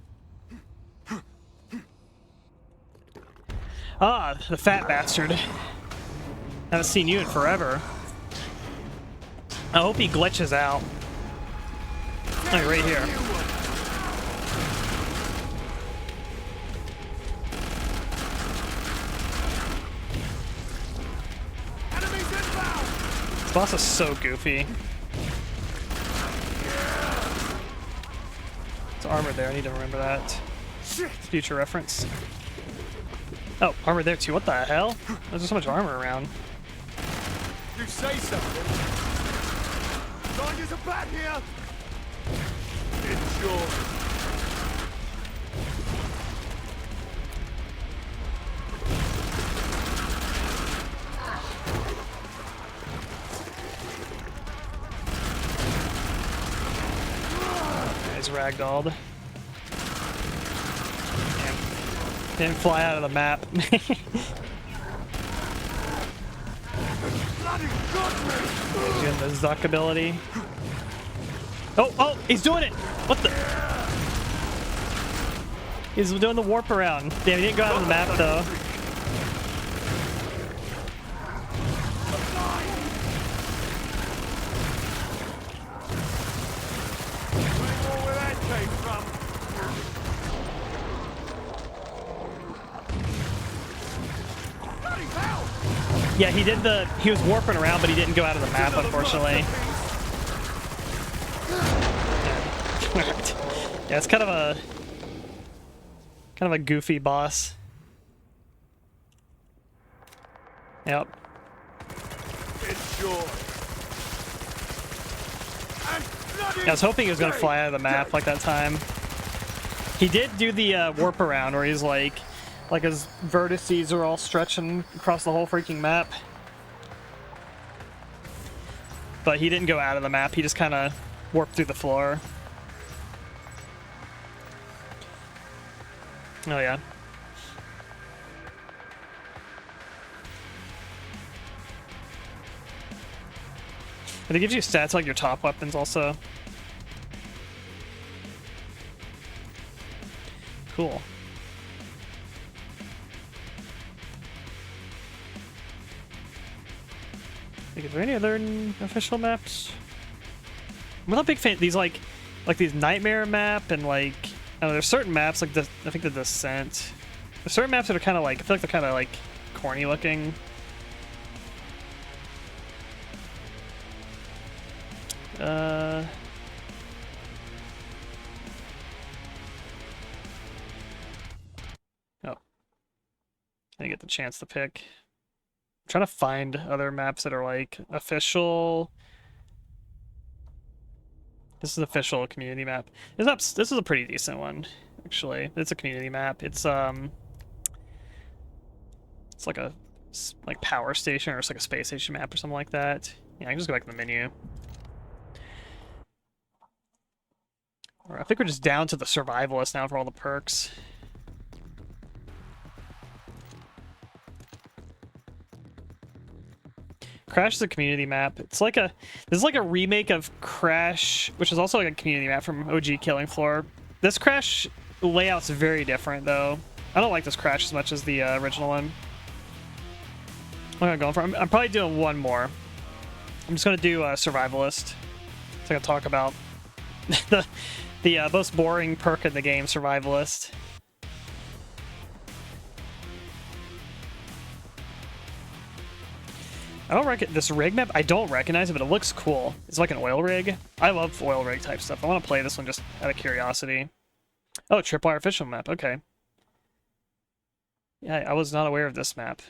Ah, the fat bastard. Haven't seen you in forever. I hope he glitches out. Oh, right here. This boss is so goofy. It's armor there, I need to remember that. Future reference. Oh, armor there too, what the hell? There's just so much armor around. You say something. Tigers are back here. Enjoy. He's ragdolled. Didn't fly out of the map. He's doing the Zuck ability. Oh, he's doing it! What the? He's doing the warp around. Damn, he didn't go out of the map though. Yeah, he was warping around, but he didn't go out of the map, unfortunately. Yeah, it's kind of a goofy boss. Yep. Enjoy. I was hoping he was gonna fly out of the map like that time. He did do the warp around where he's like his vertices are all stretching across the whole freaking map. But he didn't go out of the map, he just kind of warped through the floor. Oh yeah. And it gives you stats like your top weapons also. Cool. Is there any other official maps? I'm not a big fan of these like these nightmare map and like I don't know, there's certain maps like the I think the Descent. There's certain maps that are kind of like I feel like they're kind of like corny looking. Oh. I didn't get the chance to pick. I'm trying to find other maps that are like official. This is official community map. This is a pretty decent one, actually. It's a community map. It's like a power station or it's like a space station map or something like that. Yeah, I can just go back to the menu. I think we're just down to the survivalist now for all the perks. Crash is a community map. It's like this is like a remake of Crash, which is also like a community map from OG Killing Floor. This Crash layout's very different though. I don't like this Crash as much as the original one. What am I going for? I'm probably doing one more. I'm just gonna do Survivalist. So I can talk about the most boring perk in the game, Survivalist. I don't reckon this rig map. I don't recognize it, but it looks cool. It's like an oil rig. I love oil rig type stuff. I want to play this one just out of curiosity. Oh, tripwire official map. Okay. Yeah, I was not aware of this map.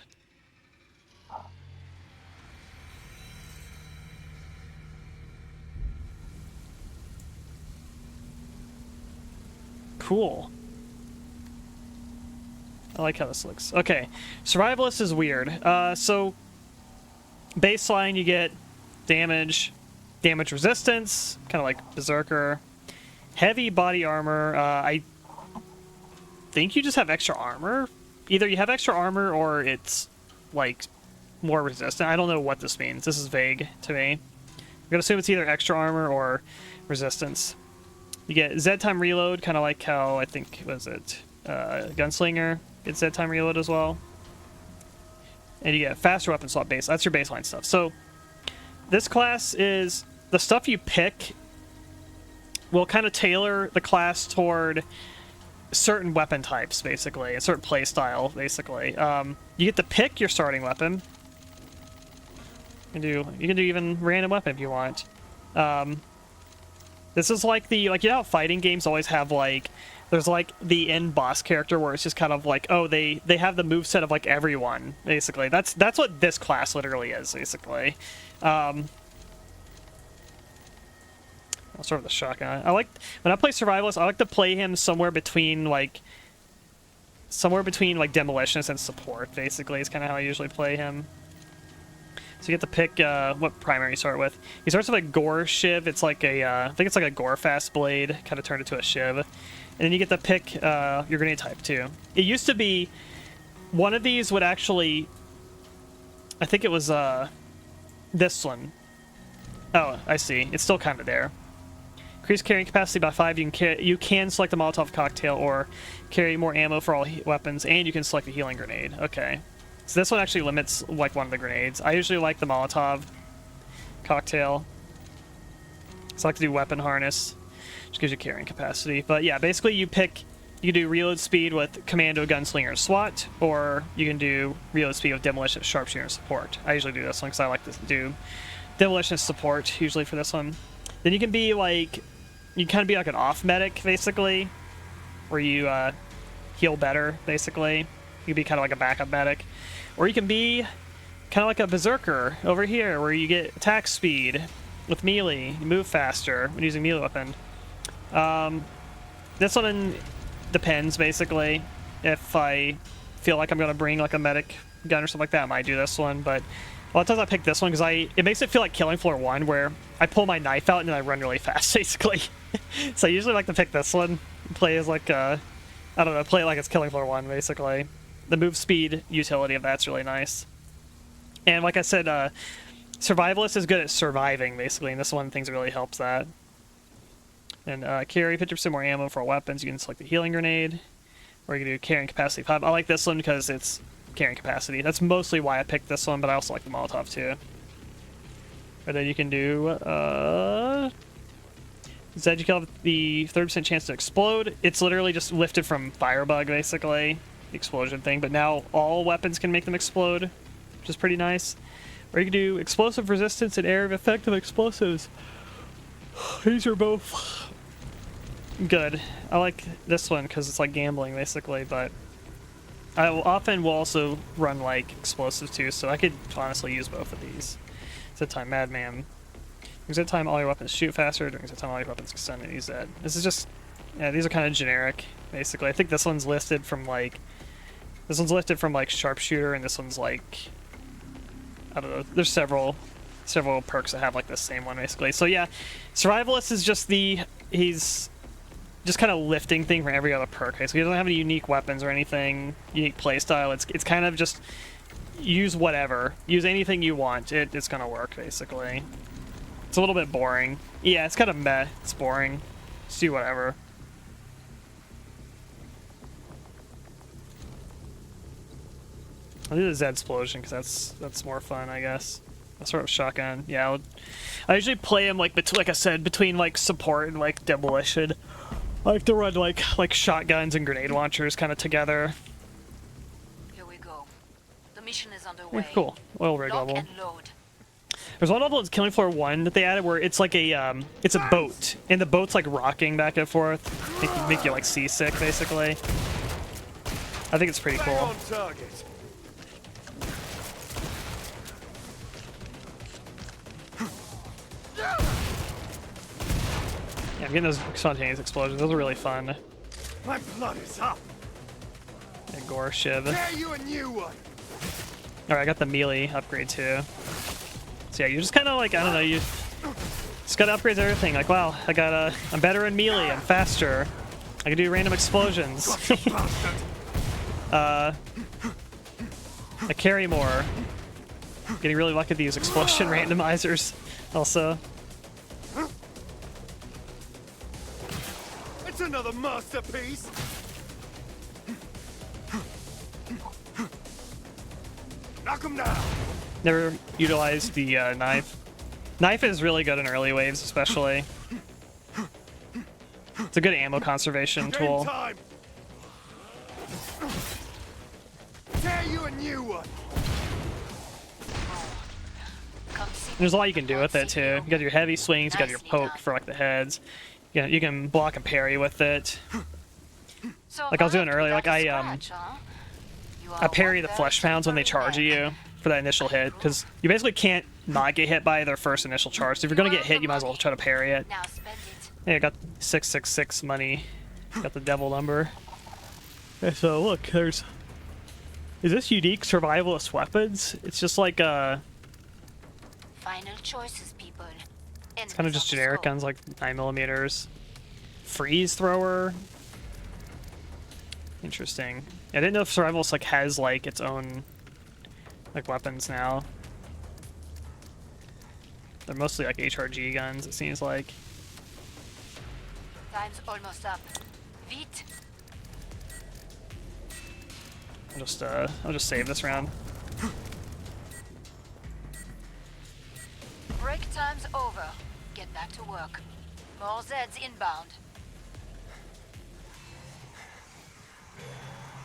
Cool. I like how this looks. Okay, Survivalist is weird. So baseline, you get damage resistance, kind of like Berserker. Heavy body armor. I think you just have extra armor. Either you have extra armor or it's like more resistant. I don't know what this means. This is vague to me. I'm gonna assume it's either extra armor or resistance. You get Z time reload, kind of like how I think was it Gunslinger gets Z time reload as well. and you get faster weapon slot base. That's your baseline stuff. So this class is the stuff you pick will kind of tailor the class toward certain weapon types, basically, a certain play style, basically. You get to pick your starting weapon. You can do even random weapon if you want. This is like the, like, you know how fighting games always have, like, there's like the end boss character where it's just kind of like, oh, they have the moveset of like everyone, basically. That's what this class literally is, basically. I'll start with the shotgun. When I play Survivalist, I like to play him somewhere between like Demolitionist and Support, basically. It's kind of how I usually play him. So you get to pick what primary you start with. He starts with a Gore Shiv. It's like a, I think it's like a Gore Fast Blade, kind of turned into a Shiv. And then you get to pick your grenade type, too. It used to be, one of these would actually, I think it was this one. Oh, I see. It's still kind of there. Increase carrying capacity by 5. You can select the Molotov cocktail or carry more ammo for all weapons, and you can select a healing grenade. Okay. So this one actually limits like one of the grenades. I usually like the Molotov cocktail. So I like to do weapon harness, which gives you carrying capacity. But yeah, basically you can do reload speed with Commando, Gunslinger, and SWAT, or you can do reload speed with Demolition, Sharpshooter, and Support. I usually do this one because I like to do Demolition and Support usually for this one. Then you can be like, you kind of be like an off medic, basically, where you heal better, basically. You can be kind of like a backup medic. Or you can be kind of like a berserker over here, where you get attack speed with melee. You move faster when using melee weapon. This one depends, basically. If I feel like I'm going to bring like a medic gun or something like that, I might do this one. But a lot of times I pick this one because it makes it feel like Killing Floor 1, where I pull my knife out and then I run really fast, basically. So I usually like to pick this one. Play as like, I don't know, play it like it's Killing Floor 1, basically. The move speed utility of that's really nice. And like I said, Survivalist is good at surviving, basically, and this one things that really helps that. And carry 50% more ammo for all weapons. You can select the healing grenade, or you can do carrying capacity 5. I like this one because it's carrying capacity. That's mostly why I picked this one, but I also like the Molotov too. And then you can do Zed, you can have the 30% chance to explode. It's literally just lifted from Firebug, basically, the explosion thing, but now all weapons can make them explode, which is pretty nice. Or you can do explosive resistance and area of effect of explosives. These are both good. I like this one because it's like gambling, basically, but I often will also run like explosives too, so I could honestly use both of these. Zed time Madman. Zed time all your weapons shoot faster. During Zed time all your weapons extend and use Zed. This is just, yeah, these are kind of generic, basically. I think this one's listed from like Sharpshooter, and this one's like, I don't know, there's several perks that have like the same one, basically. So yeah, Survivalist is just he's just kind of lifting thing from every other perk. Okay? So he doesn't have any unique weapons or anything, unique playstyle. It's kind of just use whatever. Use anything you want. It's gonna work, basically. It's a little bit boring. Yeah, it's kind of meh. It's boring. Just do whatever. I'll do the Zed explosion because that's more fun, I guess. I'll start with shotgun. Yeah, I usually play him like I said, between like support and like demolition. I like to run like shotguns and grenade launchers kind of together. Here we go. The mission is underway. Yeah, cool. Oil rig Lock level. and load. There's one level in Killing Floor 1 that they added where it's like it's a boat, and the boat's like rocking back and forth, make you like seasick, basically. I think it's pretty Bang cool. on target. Yeah, I'm getting those spontaneous explosions. Those are really fun. My blood is up. And Gore Shiv. Dare you a new one. Alright, I got the melee upgrade too. So yeah, you just kind of like, I don't know, you just gotta upgrade everything. Like, wow, I'm better in melee, I'm faster. I can do random explosions. I carry more. Getting really lucky with these explosion randomizers also. It's another masterpiece. Knock him down. Never utilized the knife. Knife is really good in early waves, especially. It's a good ammo conservation Game tool. time. Tear you a new one. Come see There's a me. lot you can do with it too. You got your heavy swings, you got your poke for like the heads. You can block and parry with it. So Like I was doing far, earlier, without like a I scratch, huh? You I are parry one the very flesh pounds when they charge temporary you for that initial hit, because you basically can't not get hit by their first initial charge. So if you're gonna get hit, you might as well try to parry it. Now spend it. Yeah, I got 666 money. Got the devil number. Okay, so look, there's. Is this unique survivalist weapons? It's just like Final choices, people. it's kind of just generic guns like 9mm. Freeze thrower. Interesting. I didn't know if survivalist like has like its own like weapons now. They're mostly like HRG guns, it seems like. Time's almost up. Vite. I'll just save this round. Break time's over. Get back to work. More Zeds inbound.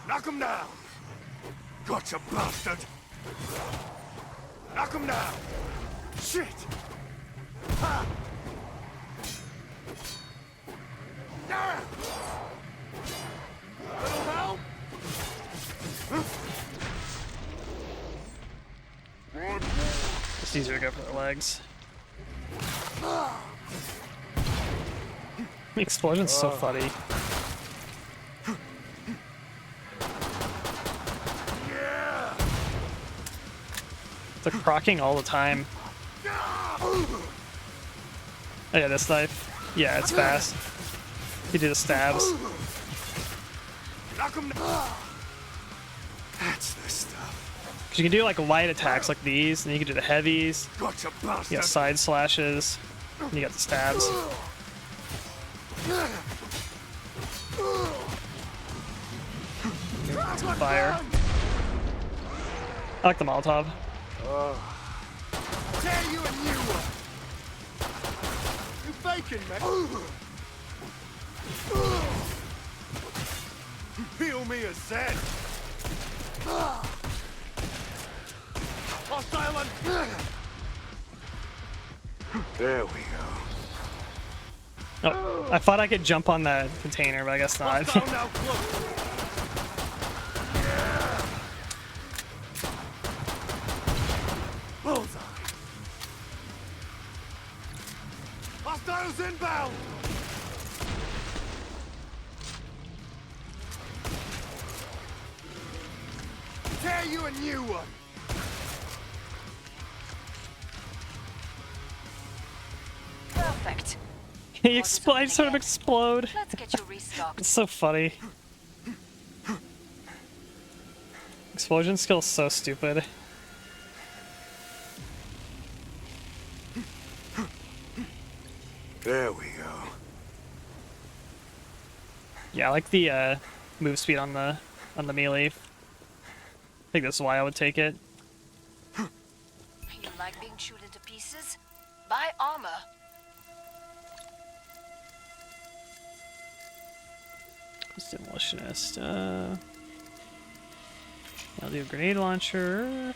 Knock him down. Gotcha, bastard. Knock him down. Shit. Ha. Ah. Little help. It's easier to go for the legs. The explosion's so funny. It's like procking all the time. Oh yeah, this knife. Yeah, it's fast. You do the stabs. Knock him down. That's the stuff. 'Cause you can do like light attacks like these, and you can do the heavies. Gotcha, You bastard. got side slashes, and you got the stabs. Fire. I like the Molotov. Tear you a new one. You faking, man. Peel me a Zed. Hostile and... There we go. Oh, I thought I could jump on that container, but I guess not. Hostile now close. Bullseye. Hostiles inbound. Tear you a new one. Perfect. He explode, sort of explode. Let's get you restocked. It's so funny. Explosion skill's so stupid. There we go. Yeah, I like the move speed on the melee. I think that's why I would take it. You like being chewed into pieces? Buy armor. Demolitionist. I'll do a grenade launcher.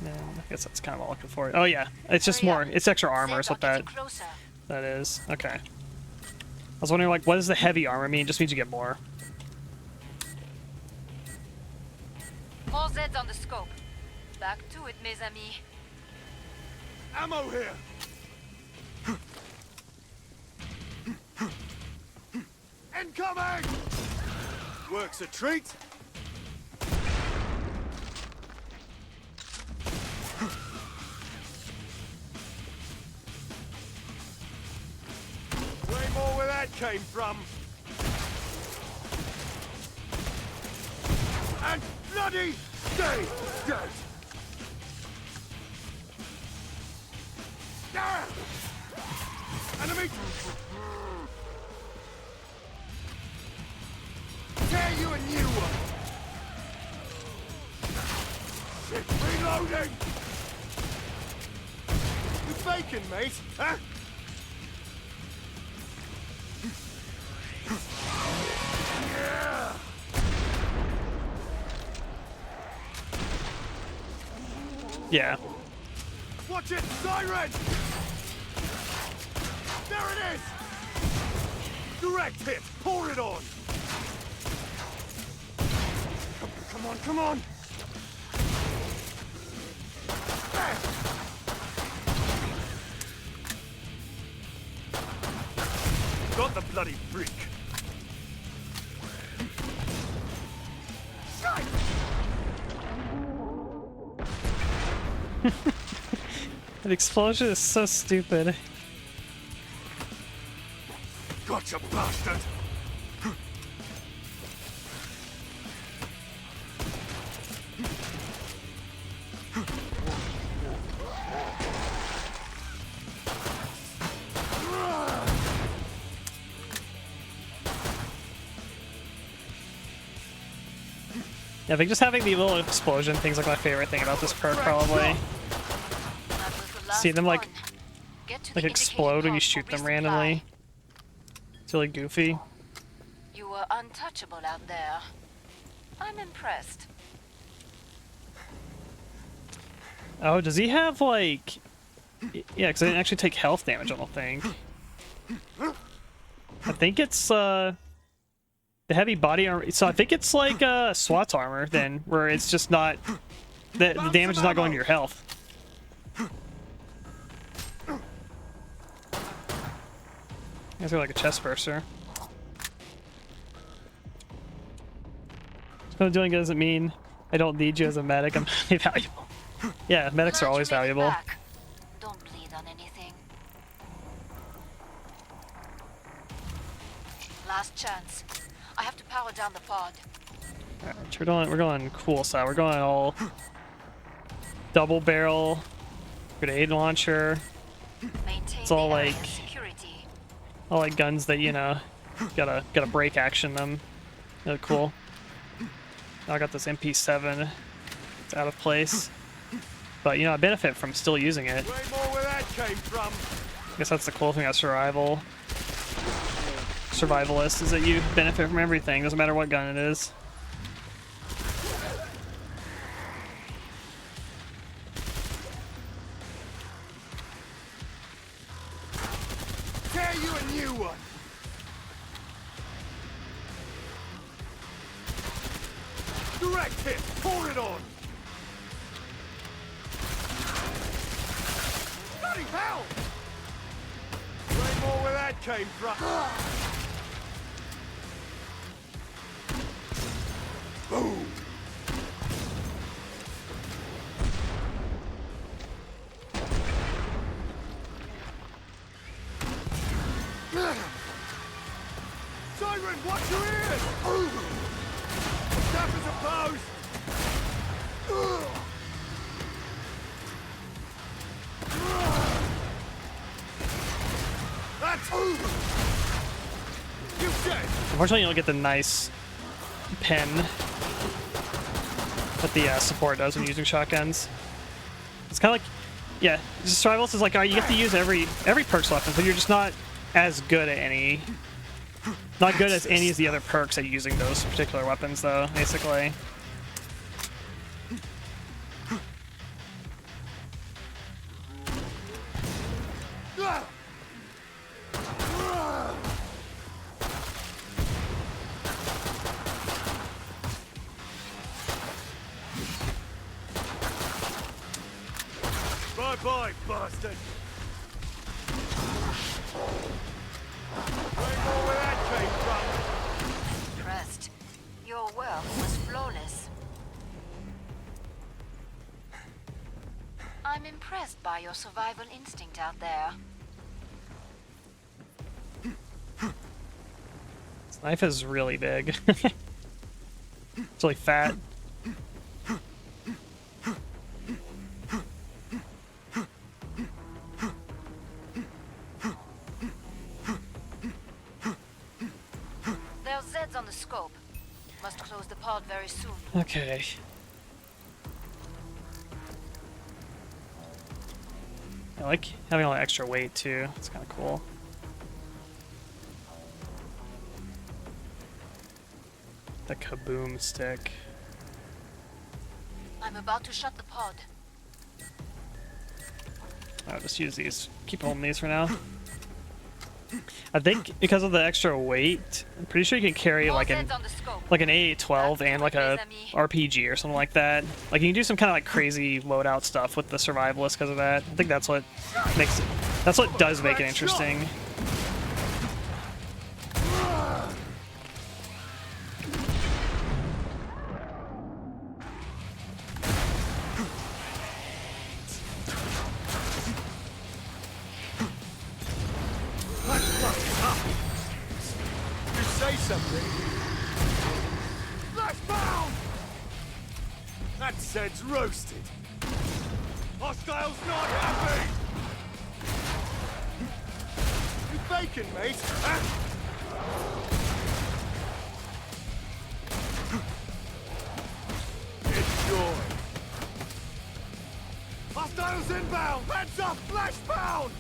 And I guess that's kind of all I'm looking for. Oh yeah, it's just Hurry more. up. It's extra armor. Is Zeds what are getting that closer. that is. Okay. I was wondering, like, what does the heavy armor mean? It just means you get more. More Zeds on the scope. Back to it, mes amis. Ammo here. Incoming! Works a treat. Way more where that came from. And bloody stay dead. Ah! Enemy! Reloading! You faking, mate? Huh? Yeah. Watch it, siren! There it is! Direct hit! Pour it on! Come on, come on! There. Got the bloody freak! Shite! That explosion is so stupid. Gotcha, bastard! Yeah, I think just having the little explosion thing's like my favorite thing about this perk, probably. That was the last See them like one. Get to the indicated explode when you pod shoot for them resupply. randomly. It's really goofy. You were untouchable out there. I'm impressed. Oh, does he have like? Yeah, because I didn't actually take health damage. I don't think. I think it's the heavy body armor. So I think it's like SWAT's armor then, where it's just not the damage is not going to your health. It's like a chest burster. So doing good doesn't mean I don't need you as a medic. I'm very valuable. Yeah, medics are Glad you always made it valuable. back. Don't bleed on anything. Last chance. I have to power down the pod. Alright, we're going cool side. We're going all double barrel, grenade launcher, Maintain It's all the area's like- security. all like guns that, you know, gotta break action them. They're cool. Now I got this MP7. It's out of place. But you know, I benefit from still using it. Way more where that came from! I guess that's the cool thing about survivalist is that you benefit from everything, doesn't matter what gun it is. Tear you a new one! Direct hit! Pour it on! Bloody hell! Way more where that came from! Boom! Siren, watch your ears! Step as opposed! That's... You dead! Unfortunately, you don't get the nice pen that the support does when using shotguns. It's kind of like, yeah, survivalist is like, alright, you get to use every perk's weapon, but you're just not as good at any. Not good as any of the other perks at using those particular weapons, though, basically. Bye-bye, bastard! Way more where that came from! Impressed. Your work was flawless. I'm impressed by your survival instinct out there. This knife is really big. It's really fat. There are Zeds on the scope. Must close the pod very soon. Okay. I like having all that extra weight too. It's kind of cool. The kaboom stick. I'm about to shut the pod. I'll just use these. Keep holding these for now. I think because of the extra weight, I'm pretty sure you can carry All like heads on the scope. an AA-12 and like a RPG or something like that. Like you can do some kind of like crazy loadout stuff with the survivalist because of that. I think that's what makes it. That's what does make it interesting. You say something. Flashbound! That said's roasted. Hostiles not happy! You faking, mate? Huh? Enjoy. Hostiles inbound! Heads up! Flashbound!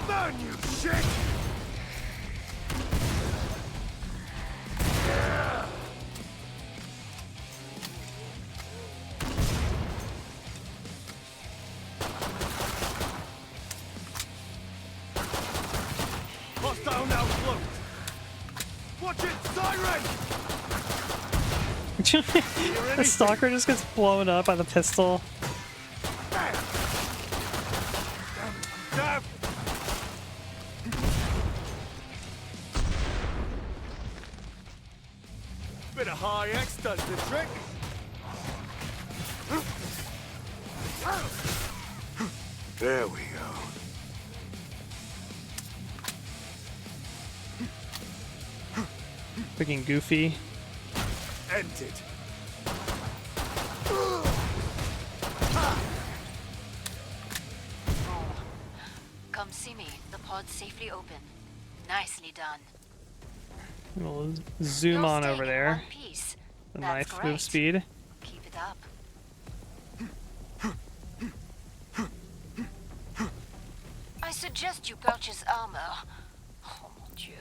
Burn, you shit! Yeah. Hostile now cloaked. Watch it, siren! The stalker just gets blown up by the pistol. Damn. Bit of high X does the trick. There we go. Freaking goofy. End it. Come see me. The pod's safely open. Nicely done. We'll zoom You're on staying over in there. one piece. The That's knife great. move speed. Keep it up. I suggest you purchase armor. Oh mon Dieu.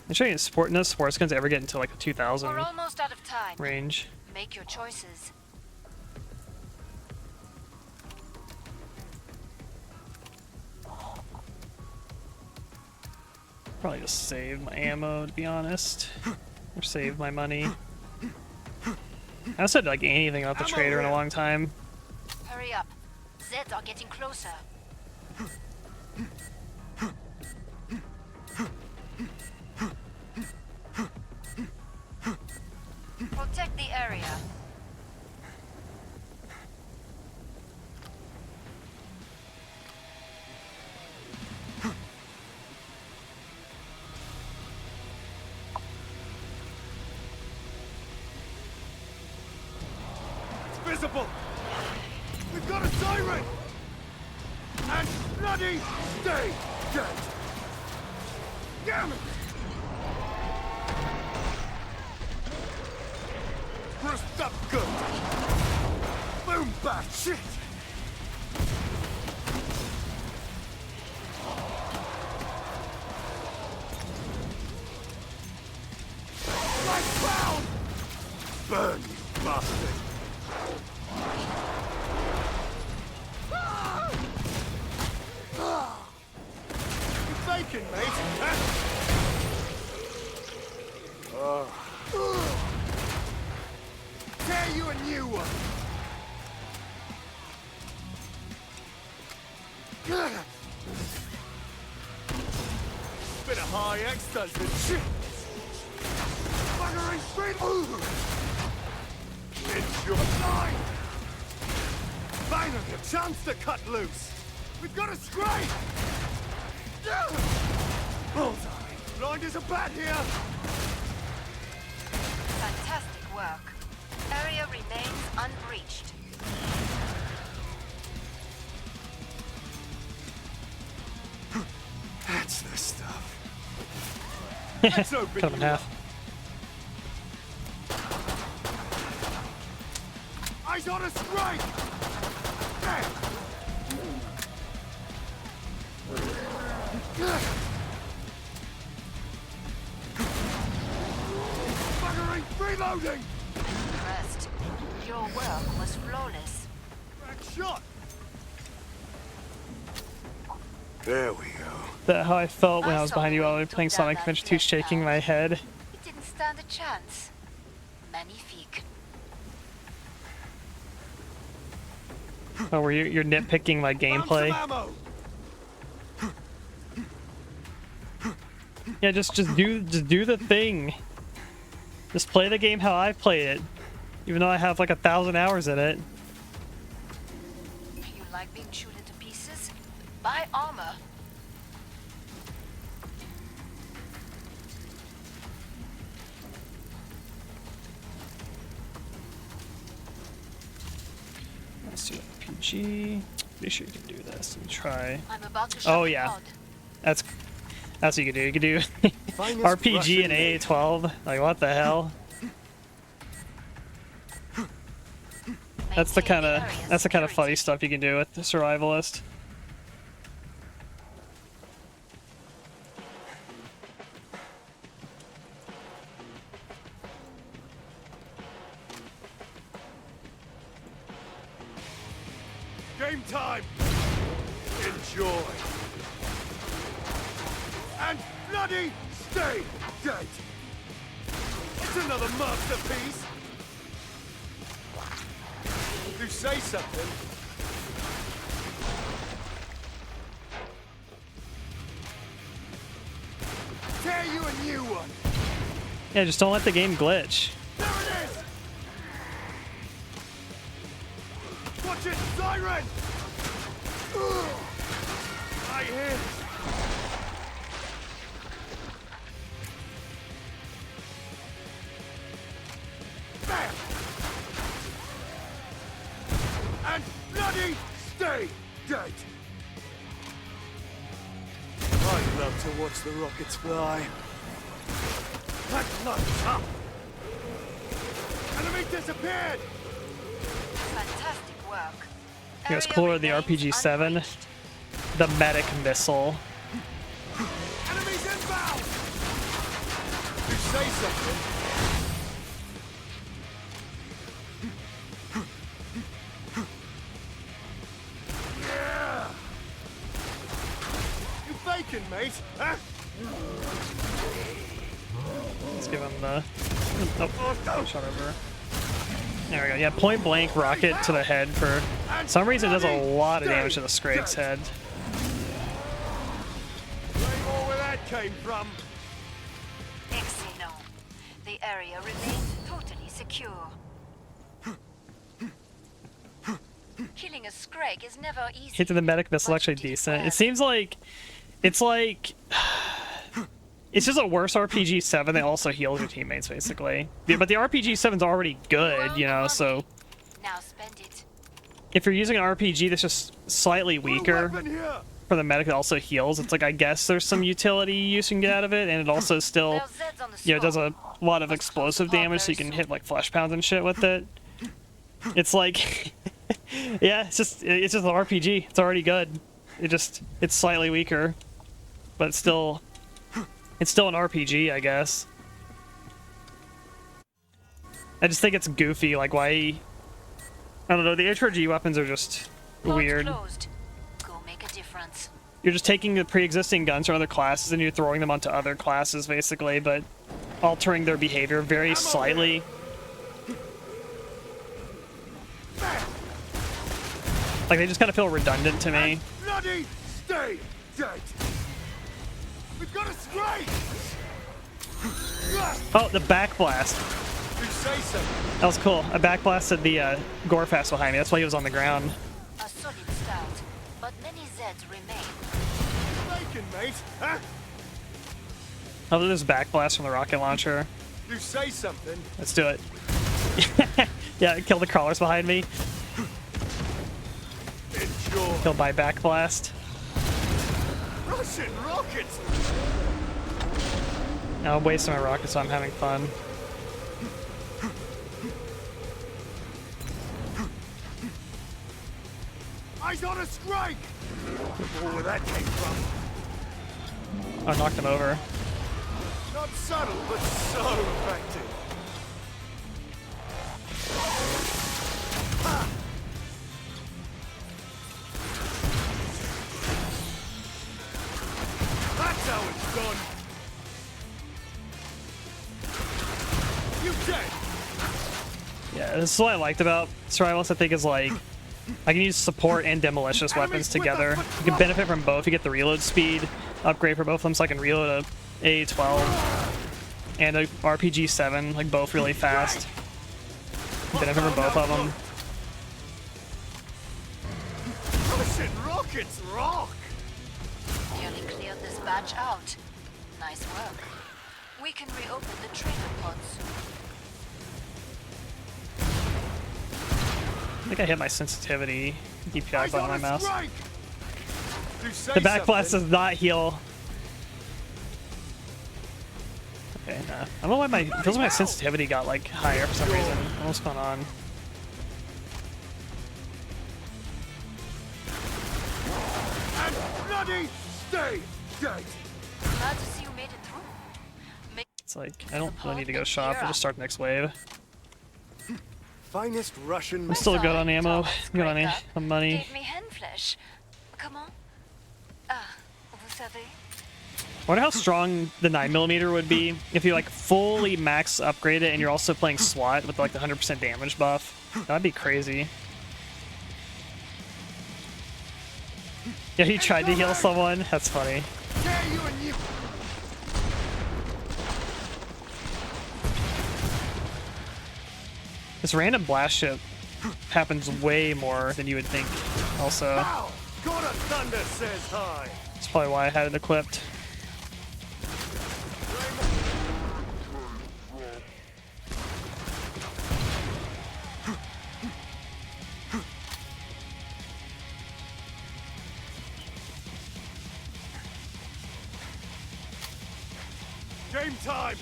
I'm sure no sports guns ever get into like a 2000 We're almost out of time. range. Make your choices. Probably just save my ammo, to be honest. Or save my money. I haven't said like anything about the trader in a long time. Hurry up. Zeds are getting closer. Protect the area. It's visible. We've got a siren. And bloody stay dead. Damn it. Rust up good. Boom, bad shit. Light bound! Burn, you bastard! You faking, mate? Huh? Tear you a new one! Bit of high X does this shit! Buggering straight over! It's your line! Finally, a chance to cut loose! We've got a strike! Bullseye! Blinders are bad here! Fantastic work. Area remains unbreached. That's the stuff. Let's open Cut him in you half. up. Eyes on a strike! There. Buggering! Reloading! Impressed. Your work was flawless. Back shot! There we go. That how I felt when I was saw behind you the while way we were you playing took down Sonic that Adventure 2, left shaking out. my head. It didn't stand a chance. Magnifique. Oh, where you're nitpicking my Found some gameplay. ammo! Yeah, just do the thing. Just play the game how I play it, even though I have like 1,000 hours in it. You like being chewed into pieces? Buy armor. Let's do RPG. Pretty sure you can do this and try. I'm about to shut Oh the yeah, pod. that's what you can do. You can do Finest RPG Russian and made. AA12. Like what the hell? That's the Maintain kind of area's funny security. stuff you can do with the survivalist. Game time! Enjoy! And bloody stay dead! It's another masterpiece! You say something? Tear you a new one! Yeah, just don't let the game glitch. There it is! Watch it, siren! Ugh. I hear. Bam! And bloody stay dead! I'd love to watch the rockets fly. That lights up! Enemy disappeared! Fantastic work. Yeah, it's Area cooler than the remains RPG 7. unbreached. The medic missile. Enemies inbound! You say something? Yeah! You faking, mate? Huh? Let's give him the. Oh, shot over. There we go. Yeah, point blank rocket to the head for some reason it does a lot of damage to the Scrake's head. Way more where that came from. Excellent. The area remains totally secure. Killing a Scrake is never easy. Hitting the medic missile but actually you did it decent. well. It seems like it's like it's just a worse RPG 7 that also heals your teammates basically. Yeah, but the RPG 7's already good, you know, so Now spend it. if you're using an RPG that's just slightly Put a weaker weapon here. for the medic that also heals, it's like I guess there's some utility use you can get out of it, and it also still There's Zeds on the you know, it does score. a lot of explosive damage, so you can hit like flesh pounds and shit with it. It's like, yeah, it's just an RPG. It's already good. It's slightly weaker, but it's still an RPG, I guess. I just think it's goofy. Like why? I don't know. The HRG weapons are just Port weird. closed. Go make a difference. You're just taking the pre-existing guns from other classes and you're throwing them onto other classes, basically, but altering their behavior very slightly. Like, they just kind of feel redundant to me. Bloody stay dead. We've got a Scrake. Oh, the back blast. You say something. That was cool. I back blasted the Gorefast behind me. That's why he was on the ground. A solid start, but many Zeds remain. Faking, mate? Huh? I'll do this back blast from the rocket launcher. You say something. Let's do it. Yeah, kill the crawlers behind me. Enjoy. Killed by back blast. Russian rockets. Now I'm wasting my rockets, so I'm having fun. Eyes on a strike! Oh, where that came from. I knocked him over. Not subtle, but so effective. Ha! That's how it's done. You dead? Yeah, this is what I liked about Survivalist, I think, is like I can use support and demolitionist weapons together. You can benefit from both. You get the reload speed upgrade for both of them, so I can reload a A12 and a RPG-7, like both really fast. Benefit from both of them. Listen, rockets rock! Nearly cleared this batch out. Nice work. We can reopen the trader pod soon. I think I hit my sensitivity DPI button on my mouse. Strike! You say The back blast something. does not heal. Okay, nah. I don't know why it feels like my sensitivity got like higher for some reason. What's going on? And bloody stay dead! Glad to see you made it through. It's like I don't really need to go shop. I'll just start the next wave. Finest Russian. I'm still good on ammo, good on money. Gave me hen flesh. Comment? Ah, vous savez? I wonder how strong the 9mm would be if you like fully max upgrade it and you're also playing SWAT with like the 100% damage buff. That'd be crazy. Yeah, he tried to heal someone. That's funny. Dare you and you. This random blast ship happens way more than you would think. Also, Ow! God of Thunder says hi. that's probably why I had it equipped. Game time.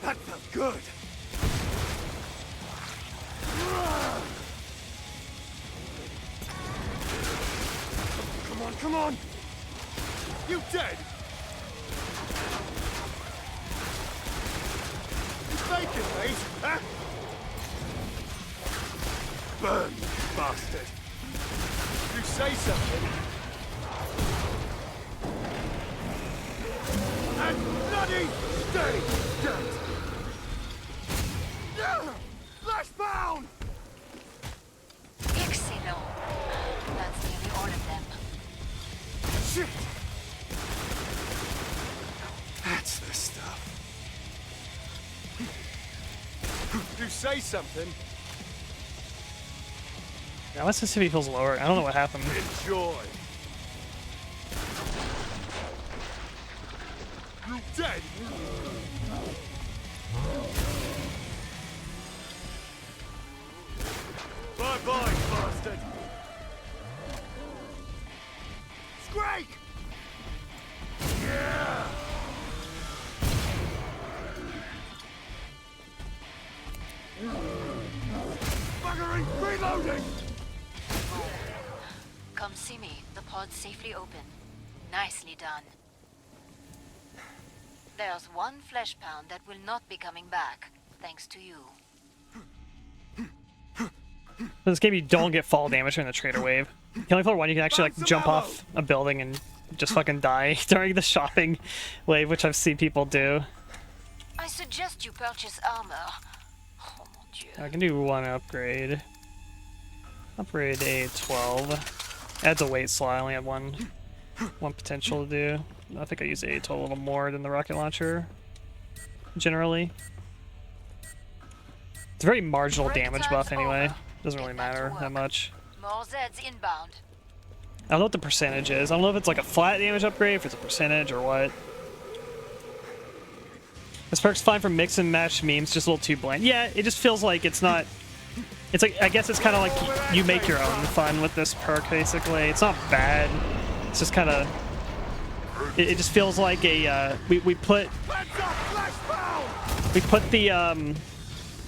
That felt good. Come on, come on. You dead? You faking, mate, huh? Burn, you bastard. You say something. And bloody stay dead. Flashbound! Excellent. That's nearly all of them. Shit! That's the stuff. You say something. Now my sensitivity feels lower. I don't know what happened. Enjoy. You dead? Bye-bye, bastard. Scrake! Yeah! Buggering! Reloading! Come see me. The pod's safely open. Nicely done. There's one flesh pound that will not be coming back, thanks to you. In this game, you don't get fall damage during the trader wave. The only one you can actually like jump off a building and just fucking die during the shopping wave, which I've seen people do. I suggest you purchase armor. Oh mon dieu. I can do one upgrade. Upgrade a 12. Adds a weight slot. I only have one potential to do. I think I use a 12 a little more than the rocket launcher. Generally, it's a very marginal Break damage time's buff anyway. over. Doesn't really Get back to matter that work. much. More Zeds inbound. don't know what the percentage is. I don't know if it's like a flat damage upgrade, if it's a percentage or what. This perk's fine for mix and match memes, just a little too bland. Yeah, it just feels like it's not... It's like, I guess it's kind of like you make your own fun with this perk, basically. It's not bad. It's just kind of... It just feels like a... We put the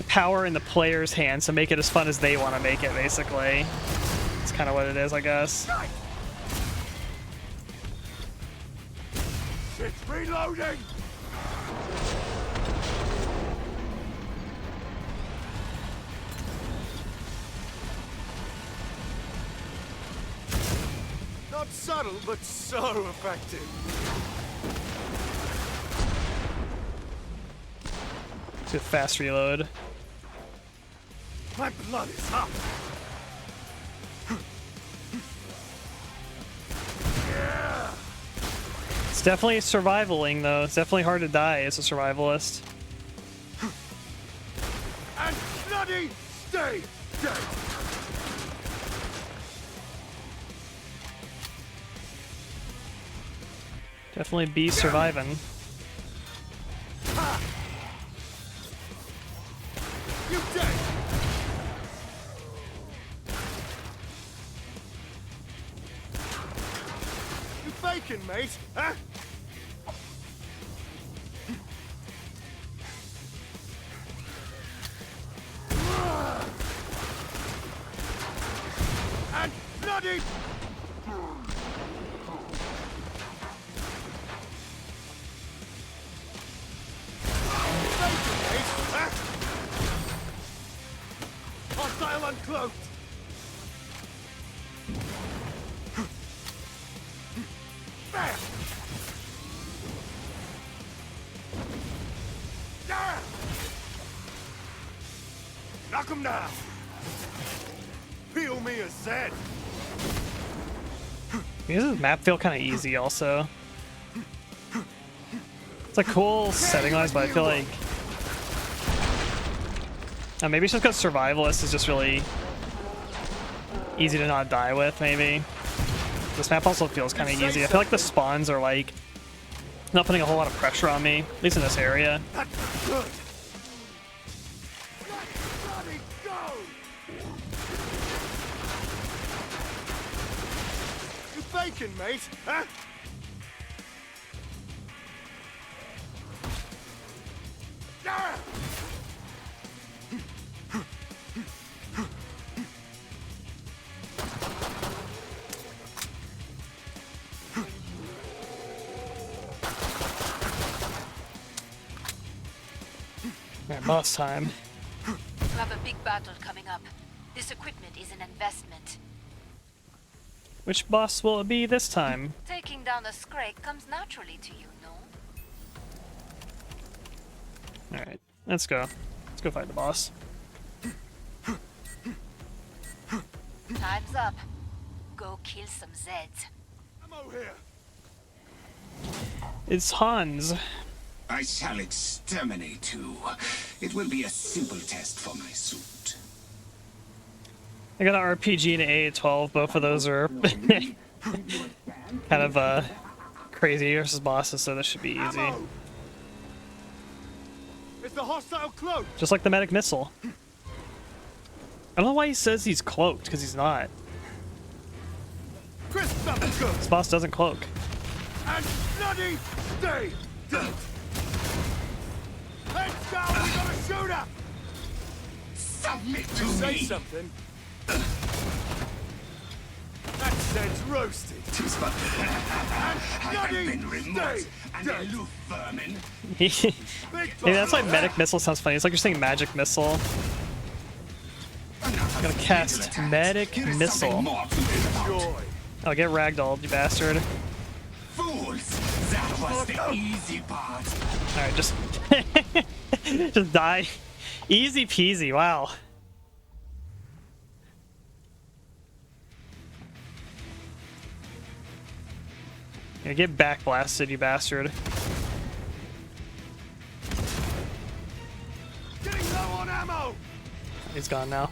power in the player's hands to make it as fun as they want to make it, basically. It's kind of what it is, I guess. It's reloading! Not subtle, but so effective. It's a fast reload. My blood is up. It's definitely survivaling, though. It's definitely hard to die as a survivalist. And bloody stay dead. Definitely be surviving. You dead. You faking, mate? Huh? And bloody... Hostile uncloaked! There! There! Knock him down! Peel me a Zed! Does this map feel kind of easy, also? It's like cool setting-wise, but I feel like... maybe it's just because Survivalist is just really easy to not die with, maybe. This map also feels kind of easy. I feel like the spawns are like not putting a whole lot of pressure on me, at least in this area. That's good! Let's bloody go! You faking, mate? Huh? Ah! Alright, boss time. You have a big battle coming up. This equipment is an investment. Which boss will it be this time? Taking down a Scrake comes naturally to you, no? Alright, let's go. Let's go fight the boss. Time's up. Go kill some Zeds. Ammo here! It's Hans. I shall exterminate you. It will be a simple test for my suit. I got an RPG and an AA-12. Both of those are kind of crazy versus bosses, so this should be easy. Ammo! It's the hostile cloak! Just like the medic missile. I don't know why he says he's cloaked, because he's not. Crisp something good! This boss doesn't cloak. And bloody stay dead! Heads down, we got a shooter! Submit to Say me! something. That Zed's roasted. Tis but And I have bloody been remote stay and dead! aloof vermin. Maybe that's why medic missile sounds funny. It's like you're saying magic missile. I'm gonna cast medic missile. More to this. Joy. Oh, get ragdolled, you bastard. Fools! That was the easy part. Alright, just... just die. Easy peasy, wow. Yeah, get back blasted, you bastard. Getting low on ammo! He's gone now.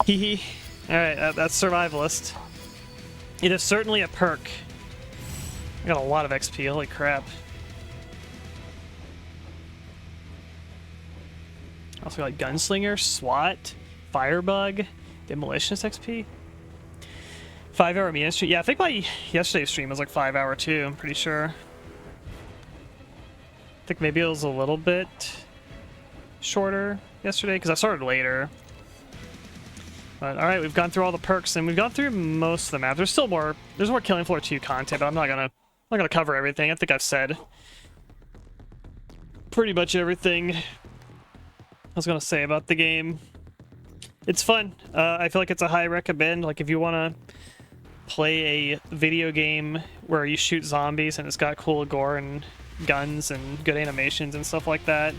Hee hee. Alright, that's survivalist. It is certainly a perk. I got a lot of XP, holy crap. Also got Gunslinger, SWAT, Firebug, Demolitionist XP. 5-hour Meena stream. Yeah, I think my yesterday's stream was like 5-hour too, I'm pretty sure. I think maybe it was a little bit shorter yesterday because I started later. But alright, we've gone through all the perks and we've gone through most of the map. There's more Killing Floor 2 content, but I'm not gonna cover everything. I think I've said pretty much everything I was gonna say about the game. It's fun. I feel like it's a high recommend. Like if you wanna play a video game where you shoot zombies and it's got cool gore and guns and good animations and stuff like that,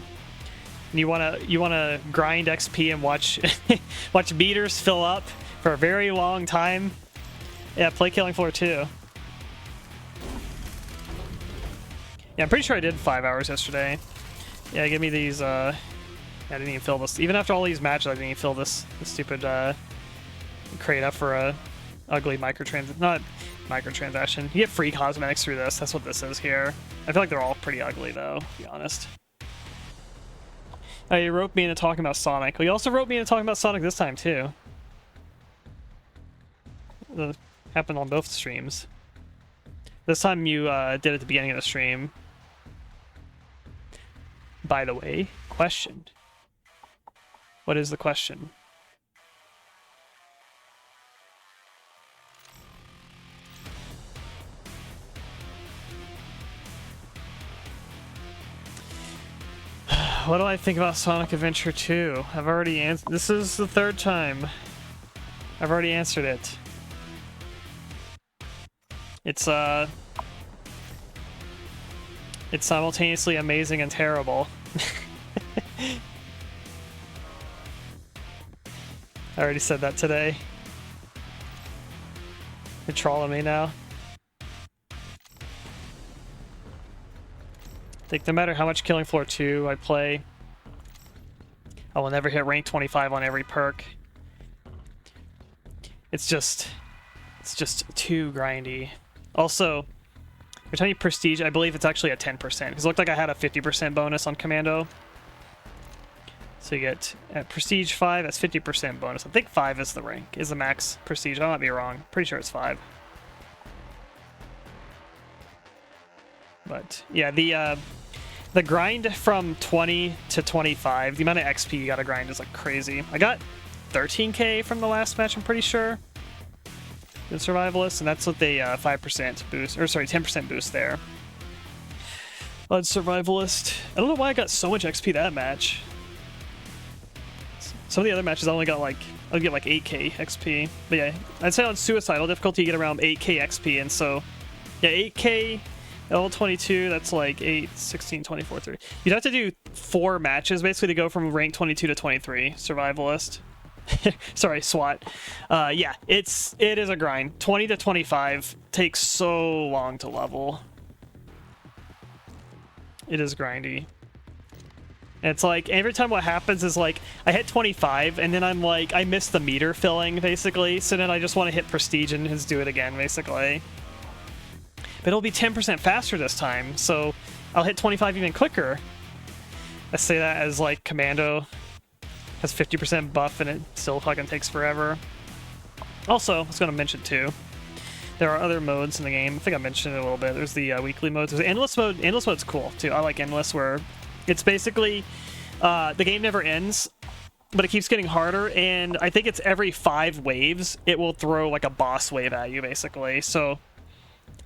and you wanna grind XP and watch watch meters fill up for a very long time, yeah, play Killing Floor 2. Yeah, I'm pretty sure I did 5 hours yesterday. Yeah, give me these. I didn't even fill this. Even after all these matches, I didn't even fill this stupid crate up for a ugly not microtransaction. You get free cosmetics through this. That's what this is here. I feel like they're all pretty ugly though, to be honest. Oh, you wrote me into talking about Sonic. Well, you also wrote me into talking about Sonic this time too. It happened on both streams. This time you did it at the beginning of the stream. By the way, question. What is the question? What do I think about Sonic Adventure 2? I've already answered. This is the third time. I've already answered it. It's simultaneously amazing and terrible. I already said that today. You're trolling me now. I think no matter how much Killing Floor 2 I play, I will never hit rank 25 on every perk. It's just too grindy. Also, every time you prestige, I believe it's actually a 10%, because it looked like I had a 50% bonus on Commando. So you get at Prestige 5, that's 50% bonus. I think 5 is the rank, is the max Prestige. I might be wrong. Pretty sure it's 5. But yeah, the grind from 20 to 25, the amount of XP you gotta grind is like crazy. I got 13k from the last match, I'm pretty sure, in Survivalist, and that's with the 5% boost, or sorry, 10% boost there on Survivalist. I don't know why I got so much XP that match. Some of the other matches I only got like, I'll get like 8k XP. But yeah, I'd say on Suicidal difficulty you get around 8k XP, and so yeah, 8k level 22, that's like 8, 16, 24, 30. You'd have to do 4 matches basically to go from rank 22 to 23, Survivalist. Sorry, SWAT. Yeah, it is a grind. 20 to 25 takes so long to level. It is grindy. And it's like, every time what happens is like, I hit 25, and then I'm like, I missed the meter filling, basically, so then I just want to hit Prestige and just do it again, basically. But it'll be 10% faster this time, so I'll hit 25 even quicker. I say that as like Commando has 50% buff and it still fucking takes forever. Also, I was going to mention too, there are other modes in the game. I think I mentioned it a little bit. There's the weekly modes. There's Endless mode. Endless mode's cool too. I like Endless, where it's basically the game never ends, but it keeps getting harder, and I think it's every 5 waves it will throw like a boss wave at you, basically. So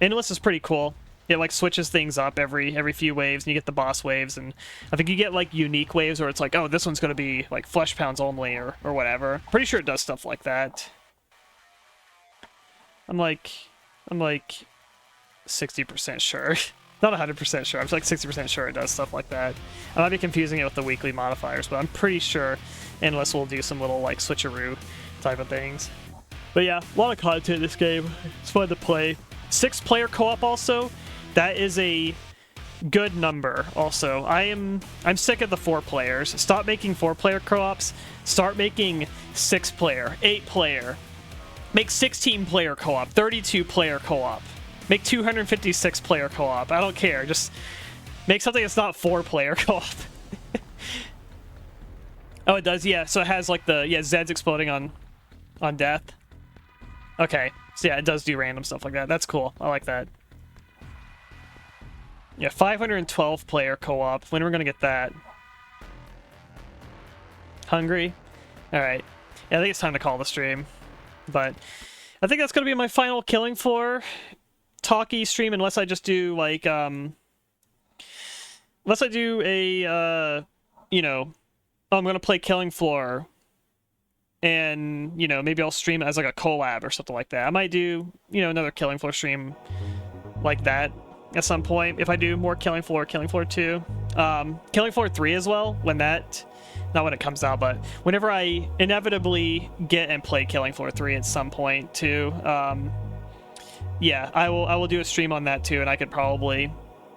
Endless is pretty cool. It like switches things up every few waves, and you get the boss waves, and I think you get like unique waves where it's like, oh, this one's gonna be like flesh pounds only or whatever. Pretty sure it does stuff like that. I'm like 60% sure. Not 100% sure. I'm like 60% sure it does stuff like that. I might be confusing it with the weekly modifiers, but I'm pretty sure Endless will do some little like switcheroo type of things. But yeah, a lot of content in this game. It's fun to play. 6-player co-op also. That is a good number also. I'm sick of the 4 players. Stop making 4-player co-ops. Start making 6-player, 8-player. Make 16 player co-op, 32 player co-op, make 256 player co-op. I don't care. Just make something that's not 4 player co-op. Oh, it does. Yeah. So it has like the Zeds exploding on death. Okay. So yeah, it does do random stuff like that. That's cool. I like that. Yeah, 512 player co-op. When are we gonna get that? Hungry? Alright. Yeah, I think it's time to call the stream. But I think that's gonna be my final Killing Floor talkie stream, unless I just do like unless I do a you know, I'm gonna play Killing Floor and, you know, maybe I'll stream it as like a collab or something like that. I might do, you know, another Killing Floor stream like that at some point if I do more Killing Floor 2. Killing Floor 3 as well, when that, not when it comes out, but whenever I inevitably get and play Killing Floor 3 at some point too. Yeah, I will do a stream on that too, and I could probably,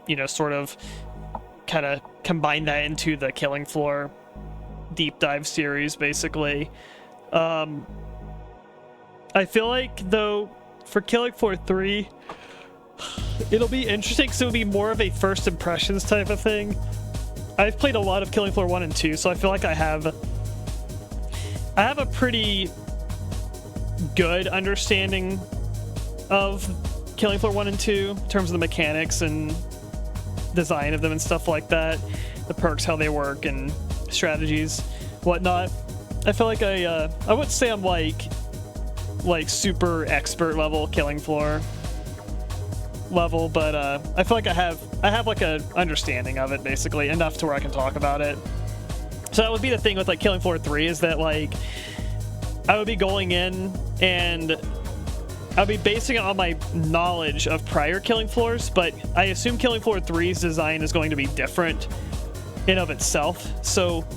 you know, sort of kind of combine that into the Killing Floor deep dive series, basically. I feel like, though, for Killing Floor 3, it'll be interesting because it'll be more of a first impressions type of thing. I've played a lot of Killing Floor 1 and 2, so I feel like I have a pretty good understanding of Killing Floor 1 and 2 in terms of the mechanics and design of them and stuff like that, the perks, how they work, and strategies, whatnot. I feel like I wouldn't say I'm like super expert level Killing Floor level, but I feel like I have like a understanding of it, basically enough to where I can talk about it. So that would be the thing with like Killing Floor 3, is that like I would be going in and I'll be basing it on my knowledge of prior Killing Floors, but I assume Killing Floor 3's design is going to be different in of itself. So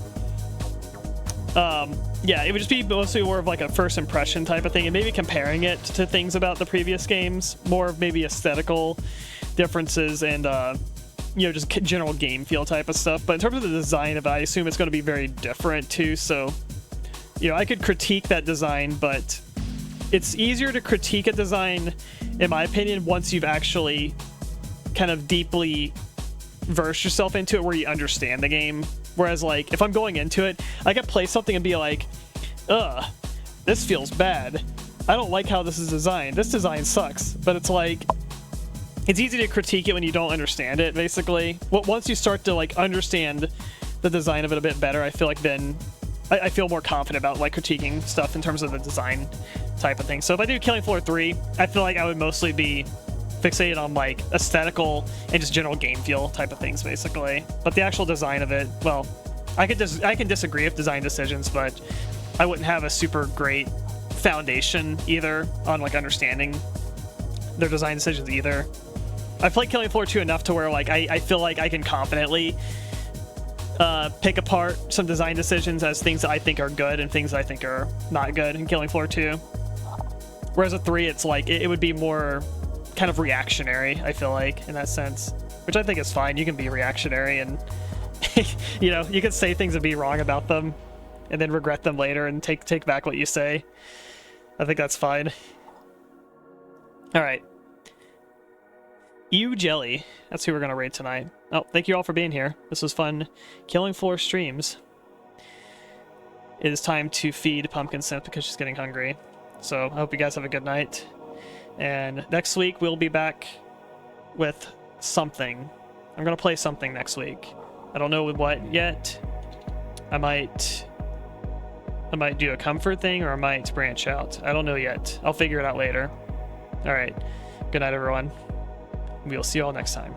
yeah, it would just be mostly more of like a first impression type of thing, and maybe comparing it to things about the previous games, more of maybe aesthetical differences and you know, just general game feel type of stuff. But in terms of the design of it, I assume it's going to be very different too. So, you know, I could critique that design, but it's easier to critique a design, in my opinion, once you've actually kind of deeply versed yourself into it, where you understand the game. Whereas, like, if I'm going into it, I could play something and be like, ugh, this feels bad. I don't like how this is designed. This design sucks. But it's like, it's easy to critique it when you don't understand it, basically. Once you start to, like, understand the design of it a bit better, I feel like then I feel more confident about, like, critiquing stuff in terms of the design type of thing. So if I do Killing Floor 3, I feel like I would mostly be fixated on like aesthetical and just general game feel type of things, basically. But the actual design of it, well, I can disagree with design decisions, but I wouldn't have a super great foundation either on like understanding their design decisions either. I've played Killing Floor 2 enough to where like I feel like I can confidently pick apart some design decisions as things that I think are good and things that I think are not good in Killing Floor 2. Whereas a 3, it's like it would be more kind of reactionary, I feel like, in that sense, which I think is fine. You can be reactionary and you know, you can say things and be wrong about them and then regret them later and take back what you say. I think that's fine. All right, Ew Jelly, that's who we're gonna raid tonight. Oh, thank you all for being here. This was fun. Killing Floor streams. It is time to feed Pumpkin Synth because she's getting hungry. So I hope you guys have a good night. And next week we'll be back with something. I'm gonna play something next week. I don't know what yet. I might do a comfort thing, or I might branch out. I don't know yet. I'll figure it out later. All right. Good night, everyone. We'll see you all next time.